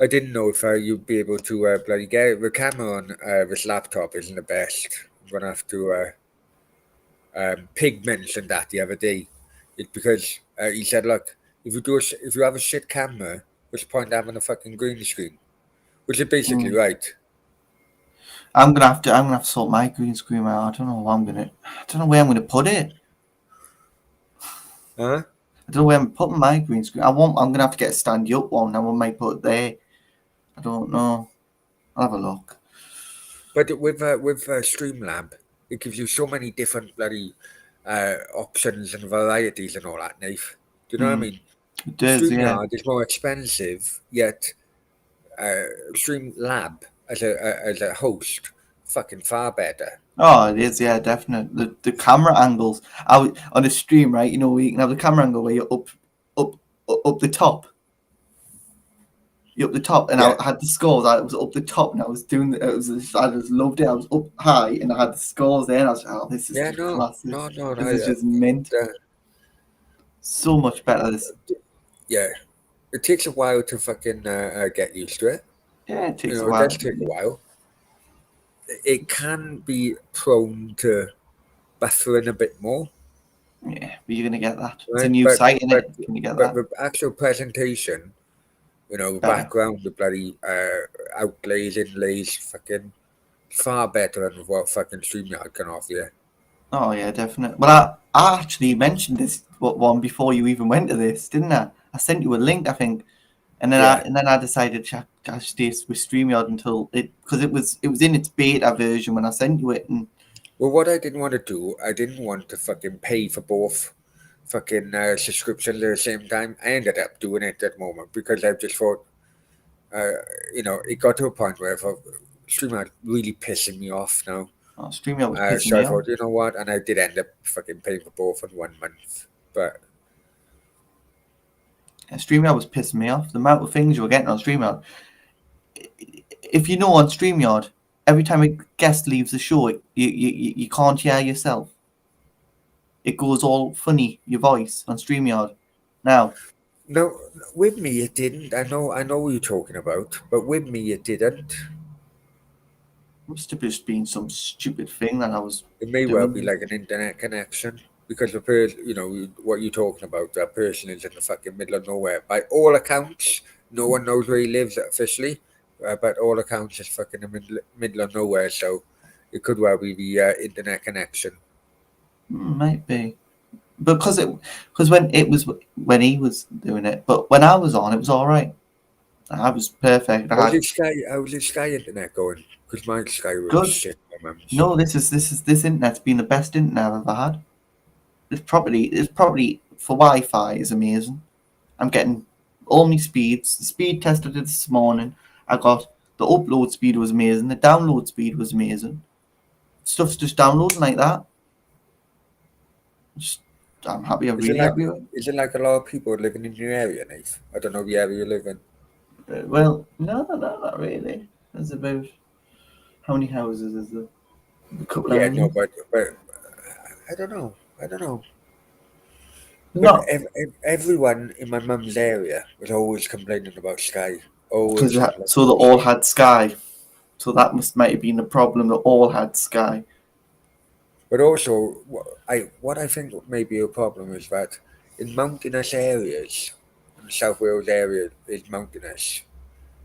I didn't know if you'd be able to bloody get the camera on this laptop isn't the best. I'm gonna have to. Pig mentioned that the other day. It's because he said, look, if you have a shit camera, what's the point of having a fucking green screen? Which is basically right. I'm gonna have to sort my green screen out. I don't know where I'm gonna put it. Huh? I don't know where I'm putting my green screen. I'm gonna have to get a stand up one. I might put it there. I don't know. I'll have a look. But with Streamlab, it gives you so many different bloody options and varieties and all that, Nave. Do you know what I mean? It does, yeah. StreamYard is more expensive, yet StreamLab as a host, fucking far better. Oh, it is, yeah, definitely. The camera angles. On a stream, right? You know, where you can have the camera angle where you're up the top. You're up the top, and Yeah. I had the scores. I was up the top, and I was doing. I just loved it. I was up high, and I had the scores there. And I was like, "Oh, this is Yeah, just no, classic. no, This is just mint. So much better. This. Yeah, it takes a while to fucking get used to it. Yeah, it takes You a know, it while. does take a while. It can be prone to buffering a bit more. Yeah, but you're gonna get that. It's a Right? new But- site, in but- it. Can you get But that? the actual presentation, you know, the Better. background, the bloody outlays, inlays, fucking far better than what fucking StreamYard can offer you. Oh yeah, definitely. Well, I actually mentioned this one before you even went to this, didn't I? I sent you a link, I think, and then Yeah. I decided to stay with StreamYard until because it was in its beta version when I sent you it, and Well, what I didn't want to do, I didn't want to fucking pay for both fucking subscriptions at the same time. I ended up doing it at the moment because I just thought, you know, it got to a point where I thought StreamYard really pissing me off now. StreamYard was pissing So I me off. thought, you know what, and I did end up fucking paying for both in 1 month. But StreamYard was pissing me off. The amount of things you were getting on StreamYard. If you know on StreamYard, every time a guest leaves the show, you can't hear yourself. It goes all funny, your voice on StreamYard. Now, no, with me it didn't. I know what you're talking about, but with me it didn't. must have just been some stupid thing that I was It may well be doing. like an internet connection because you know, what you're talking about, that person is in the fucking middle of nowhere. By all accounts, no one knows where he lives officially, but all accounts is fucking in the middle of nowhere. So it could well be the internet connection. Might be, because when he was doing it, but when I was on, it was all right. I was perfect. How's your Sky internet going? Because my Sky was Good. shit. My mum's. No, this internet's been the best internet I've ever had. It's probably for Wi-Fi is amazing. I'm getting all my speeds. The speed test I did this morning, I got the upload speed was amazing. The download speed was amazing. Stuff's just downloading like that. I'm happy. I'm really happy with it. Is it like a lot of people living in your area, Nate? I don't know the area you live in. Well, no, not really. There's about how many houses is there? A couple of Yeah, houses. no, but I don't know. No, But everyone in my mum's area was always complaining about Sky. because Always. so they all had Sky. So that might have been the problem. They all had Sky. But also, what I think may be a problem is that in mountainous areas, in the South Wales area is mountainous,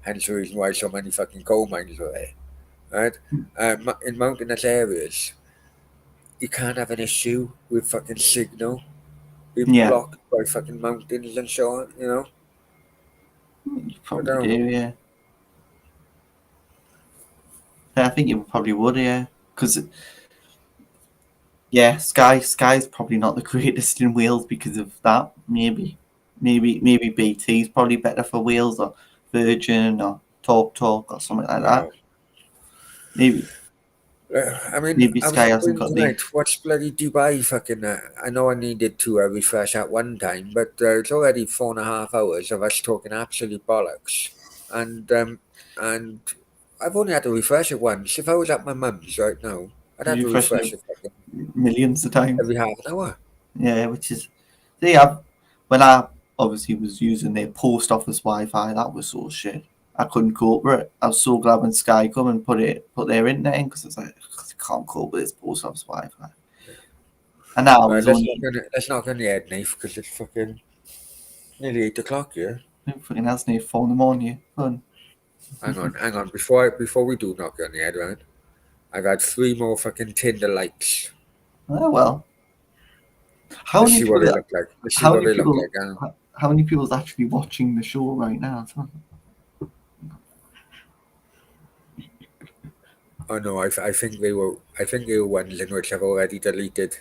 hence the reason why so many fucking coal mines are there, right? In mountainous areas, you can't have an issue with fucking signal being Yeah. blocked by fucking mountains and so on, you know? You I probably don't do, know. yeah. I think you probably would, yeah. Because, yeah, Sky's probably not the greatest in Wales because of that. Maybe BT's probably better for Wales, or Virgin, or Talk or something like that. No. Maybe I mean, Maybe I was Sky hasn't wondering got tonight, what's bloody Dubai fucking... I know I needed to refresh at one time, but it's already 4.5 hours of us talking absolute bollocks. And I've only had to refresh it once. If I was at my mum's right now, I'd have to refreshing refresh it it fucking millions of times. every half an hour. Yeah, which is when I obviously was using their post office Wi-Fi, that was so shit. I couldn't cope with it. I was so glad when Sky come and put their internet in, because it's like, I can't cope with this post office Wi-Fi. And now I was let's not go on the head, Nate, because it's fucking nearly 8 o'clock here. fucking has no phone in the morning. Fun. Hang on. Before we do knock you on the head, right? I got 3 more fucking Tinder likes. Oh well. How Let's many see what they people? look like. Let's see How what many they look people? like. How many people's actually watching the show right now? Oh no, I think they were ones in which I've already deleted.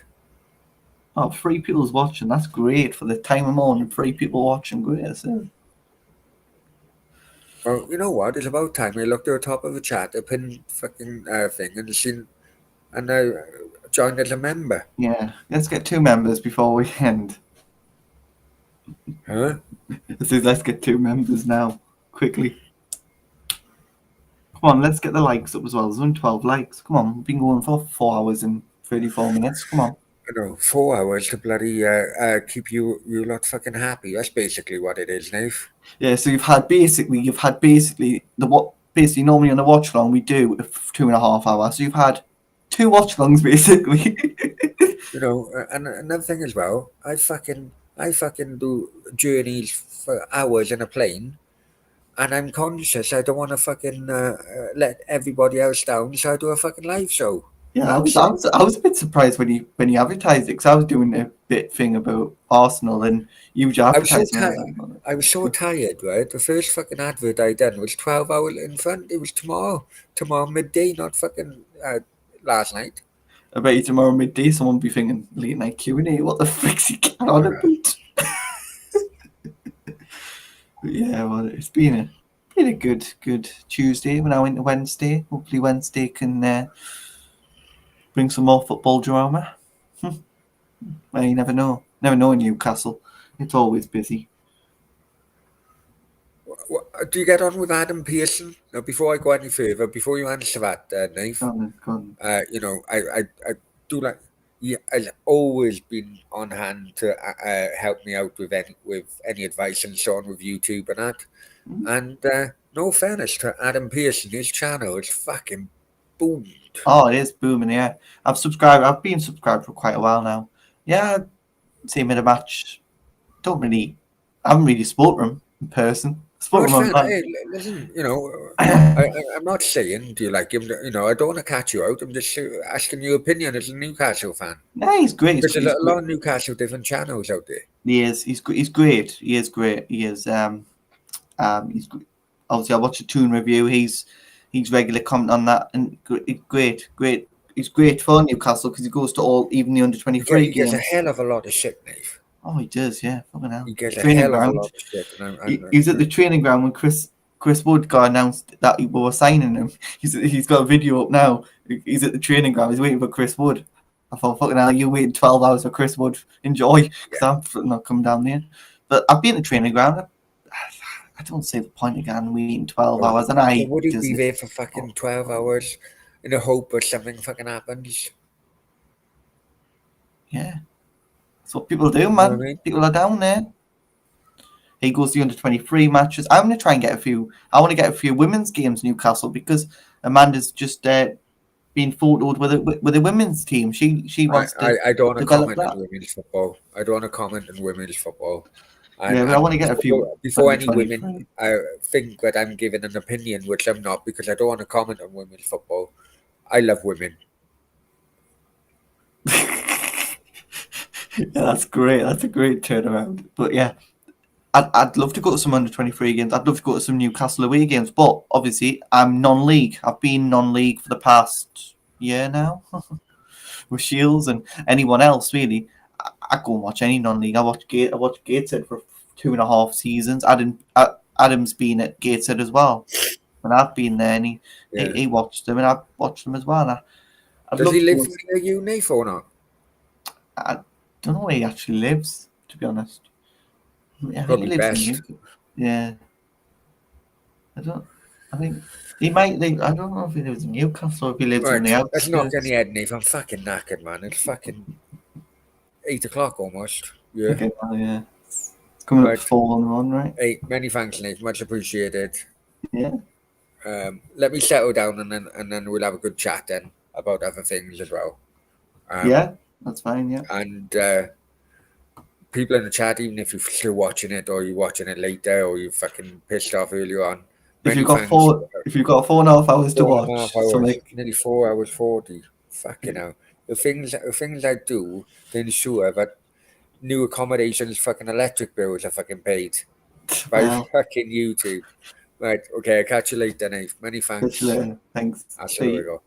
Oh, 3 people's watching. That's great for the time of morning. 3 people watching. Great. So. Well, you know what? It's about time I looked at the top of the chat, a pinned fucking thing, and I joined as a member. Yeah, let's get 2 members before we end. Huh? So let's get 2 members now, quickly. Come on, let's get the likes up as well. There's only 12 likes. Come on, we've been going for 4 hours and 34 minutes. Come on. You know, 4 hours to bloody keep you lot fucking happy. That's basically what it is, Nave. Yeah, so you've had basically basically normally on a watch along we do 2.5 hours. So you've had 2 watch alongs basically. You know, and another thing as well, I fucking do journeys for hours in a plane, and I'm conscious I don't want to fucking let everybody else down, so I do a fucking live show. Yeah, I was a bit surprised when you advertised it because I was doing a bit thing about Arsenal and you were I was so advertising. tired. I was so tired, right? The first fucking advert I done was 12 hours in front. It was tomorrow midday, not fucking last night. I bet you tomorrow midday someone will be thinking late night Q&A. What the frick's he getting on about? Yeah, well, it's been a good Tuesday. We're now into Wednesday. Hopefully Wednesday can bring some more football drama. Well, you never know. Never know in Newcastle. It's always busy. Do you get on with Adam Pearson? Now, before I go any further, before you answer that, Nate, Go on. you know, I do like. He has always been on hand to help me out with any advice and so on with YouTube and that. And no fairness to Adam Pearson, his channel is fucking boomed. Oh, it is booming, yeah. I've been subscribed for quite a while now. Yeah, see him in a match. I haven't really spoken to him in person. No, Spoken it's to him fair. online. Hey, listen, you know, I'm not saying do you like him. You know, I don't want to catch you out. I'm just asking your opinion as a Newcastle fan. Yeah, he's great. There's a lot of Newcastle different channels out there. He is. He's great. He is great. He is. He's obviously I watched a Toon review. He's regular comment on that and great. He's great for Newcastle because he goes to all even the under-23 He gets games. a hell of a lot of shit, Nate. Oh, he does. Yeah, fucking hell. He gets a Training hell of ground. a lot of shit. He was at the training ground when Chris Wood got announced that we were signing him. He's got a video up now. He's at the training ground. He's waiting for Chris Wood. I thought, fucking hell, you waiting 12 hours for Chris Wood. Enjoy, because I'm not coming down there. But I've been at the training ground. I don't see the point again waiting 12 hours. And So would he be there for fucking 12 hours in the hope that something fucking happens? Yeah. That's what people do, man. You know what I mean? People are down there. He goes to the under-23 matches. I'm going to try and get a few. I want to get a few women's games Newcastle because Amanda's just been photoed with a women's team. She wants to. I don't want to develop comment that. on women's football. I don't want to comment on women's football. Yeah, but I want to get a few before any under-23. women think that I'm giving an opinion, which I'm not, because I don't want to comment on women's football. I love women. Yeah, that's great. That's a great turnaround. But yeah, I'd love to go to some under-23 games. I'd love to go to some Newcastle away games. But obviously, I'm non-league. I've been non-league for the past year now with Shields and anyone else really. I go and watch any non-league. I watched Gateshead for 2.5 seasons. Adam's been at Gateshead as well, and I've been there. And he watched them, and I've watched them as well. Does he live near you, Nath, or not? I don't know where he actually lives, to be honest. I think Probably he lives best. Yeah. I think he might live. I don't know if he lives in Newcastle or if he lives in the Let's not outskirts. get any head, Nath. I'm fucking knackered, man. It's fucking 8 o'clock almost. Yeah. Okay, well, yeah. It's coming up to 4 on the run, right? Hey, many thanks, Nath. Much appreciated. Yeah. Let me settle down and then we'll have a good chat then about other things as well. Yeah, that's fine, yeah. And people in the chat, even if you're still watching it or you're watching it later or you fucking pissed off earlier on. If you've got 4.5 hours to watch, nearly 4 hours 40. Fucking hell. The things I do to ensure that new accommodations fucking electric bills are fucking paid by fucking YouTube. Right, okay, I'll catch you later, Nate. Many thanks. Catch you later. Thanks. That's how we go.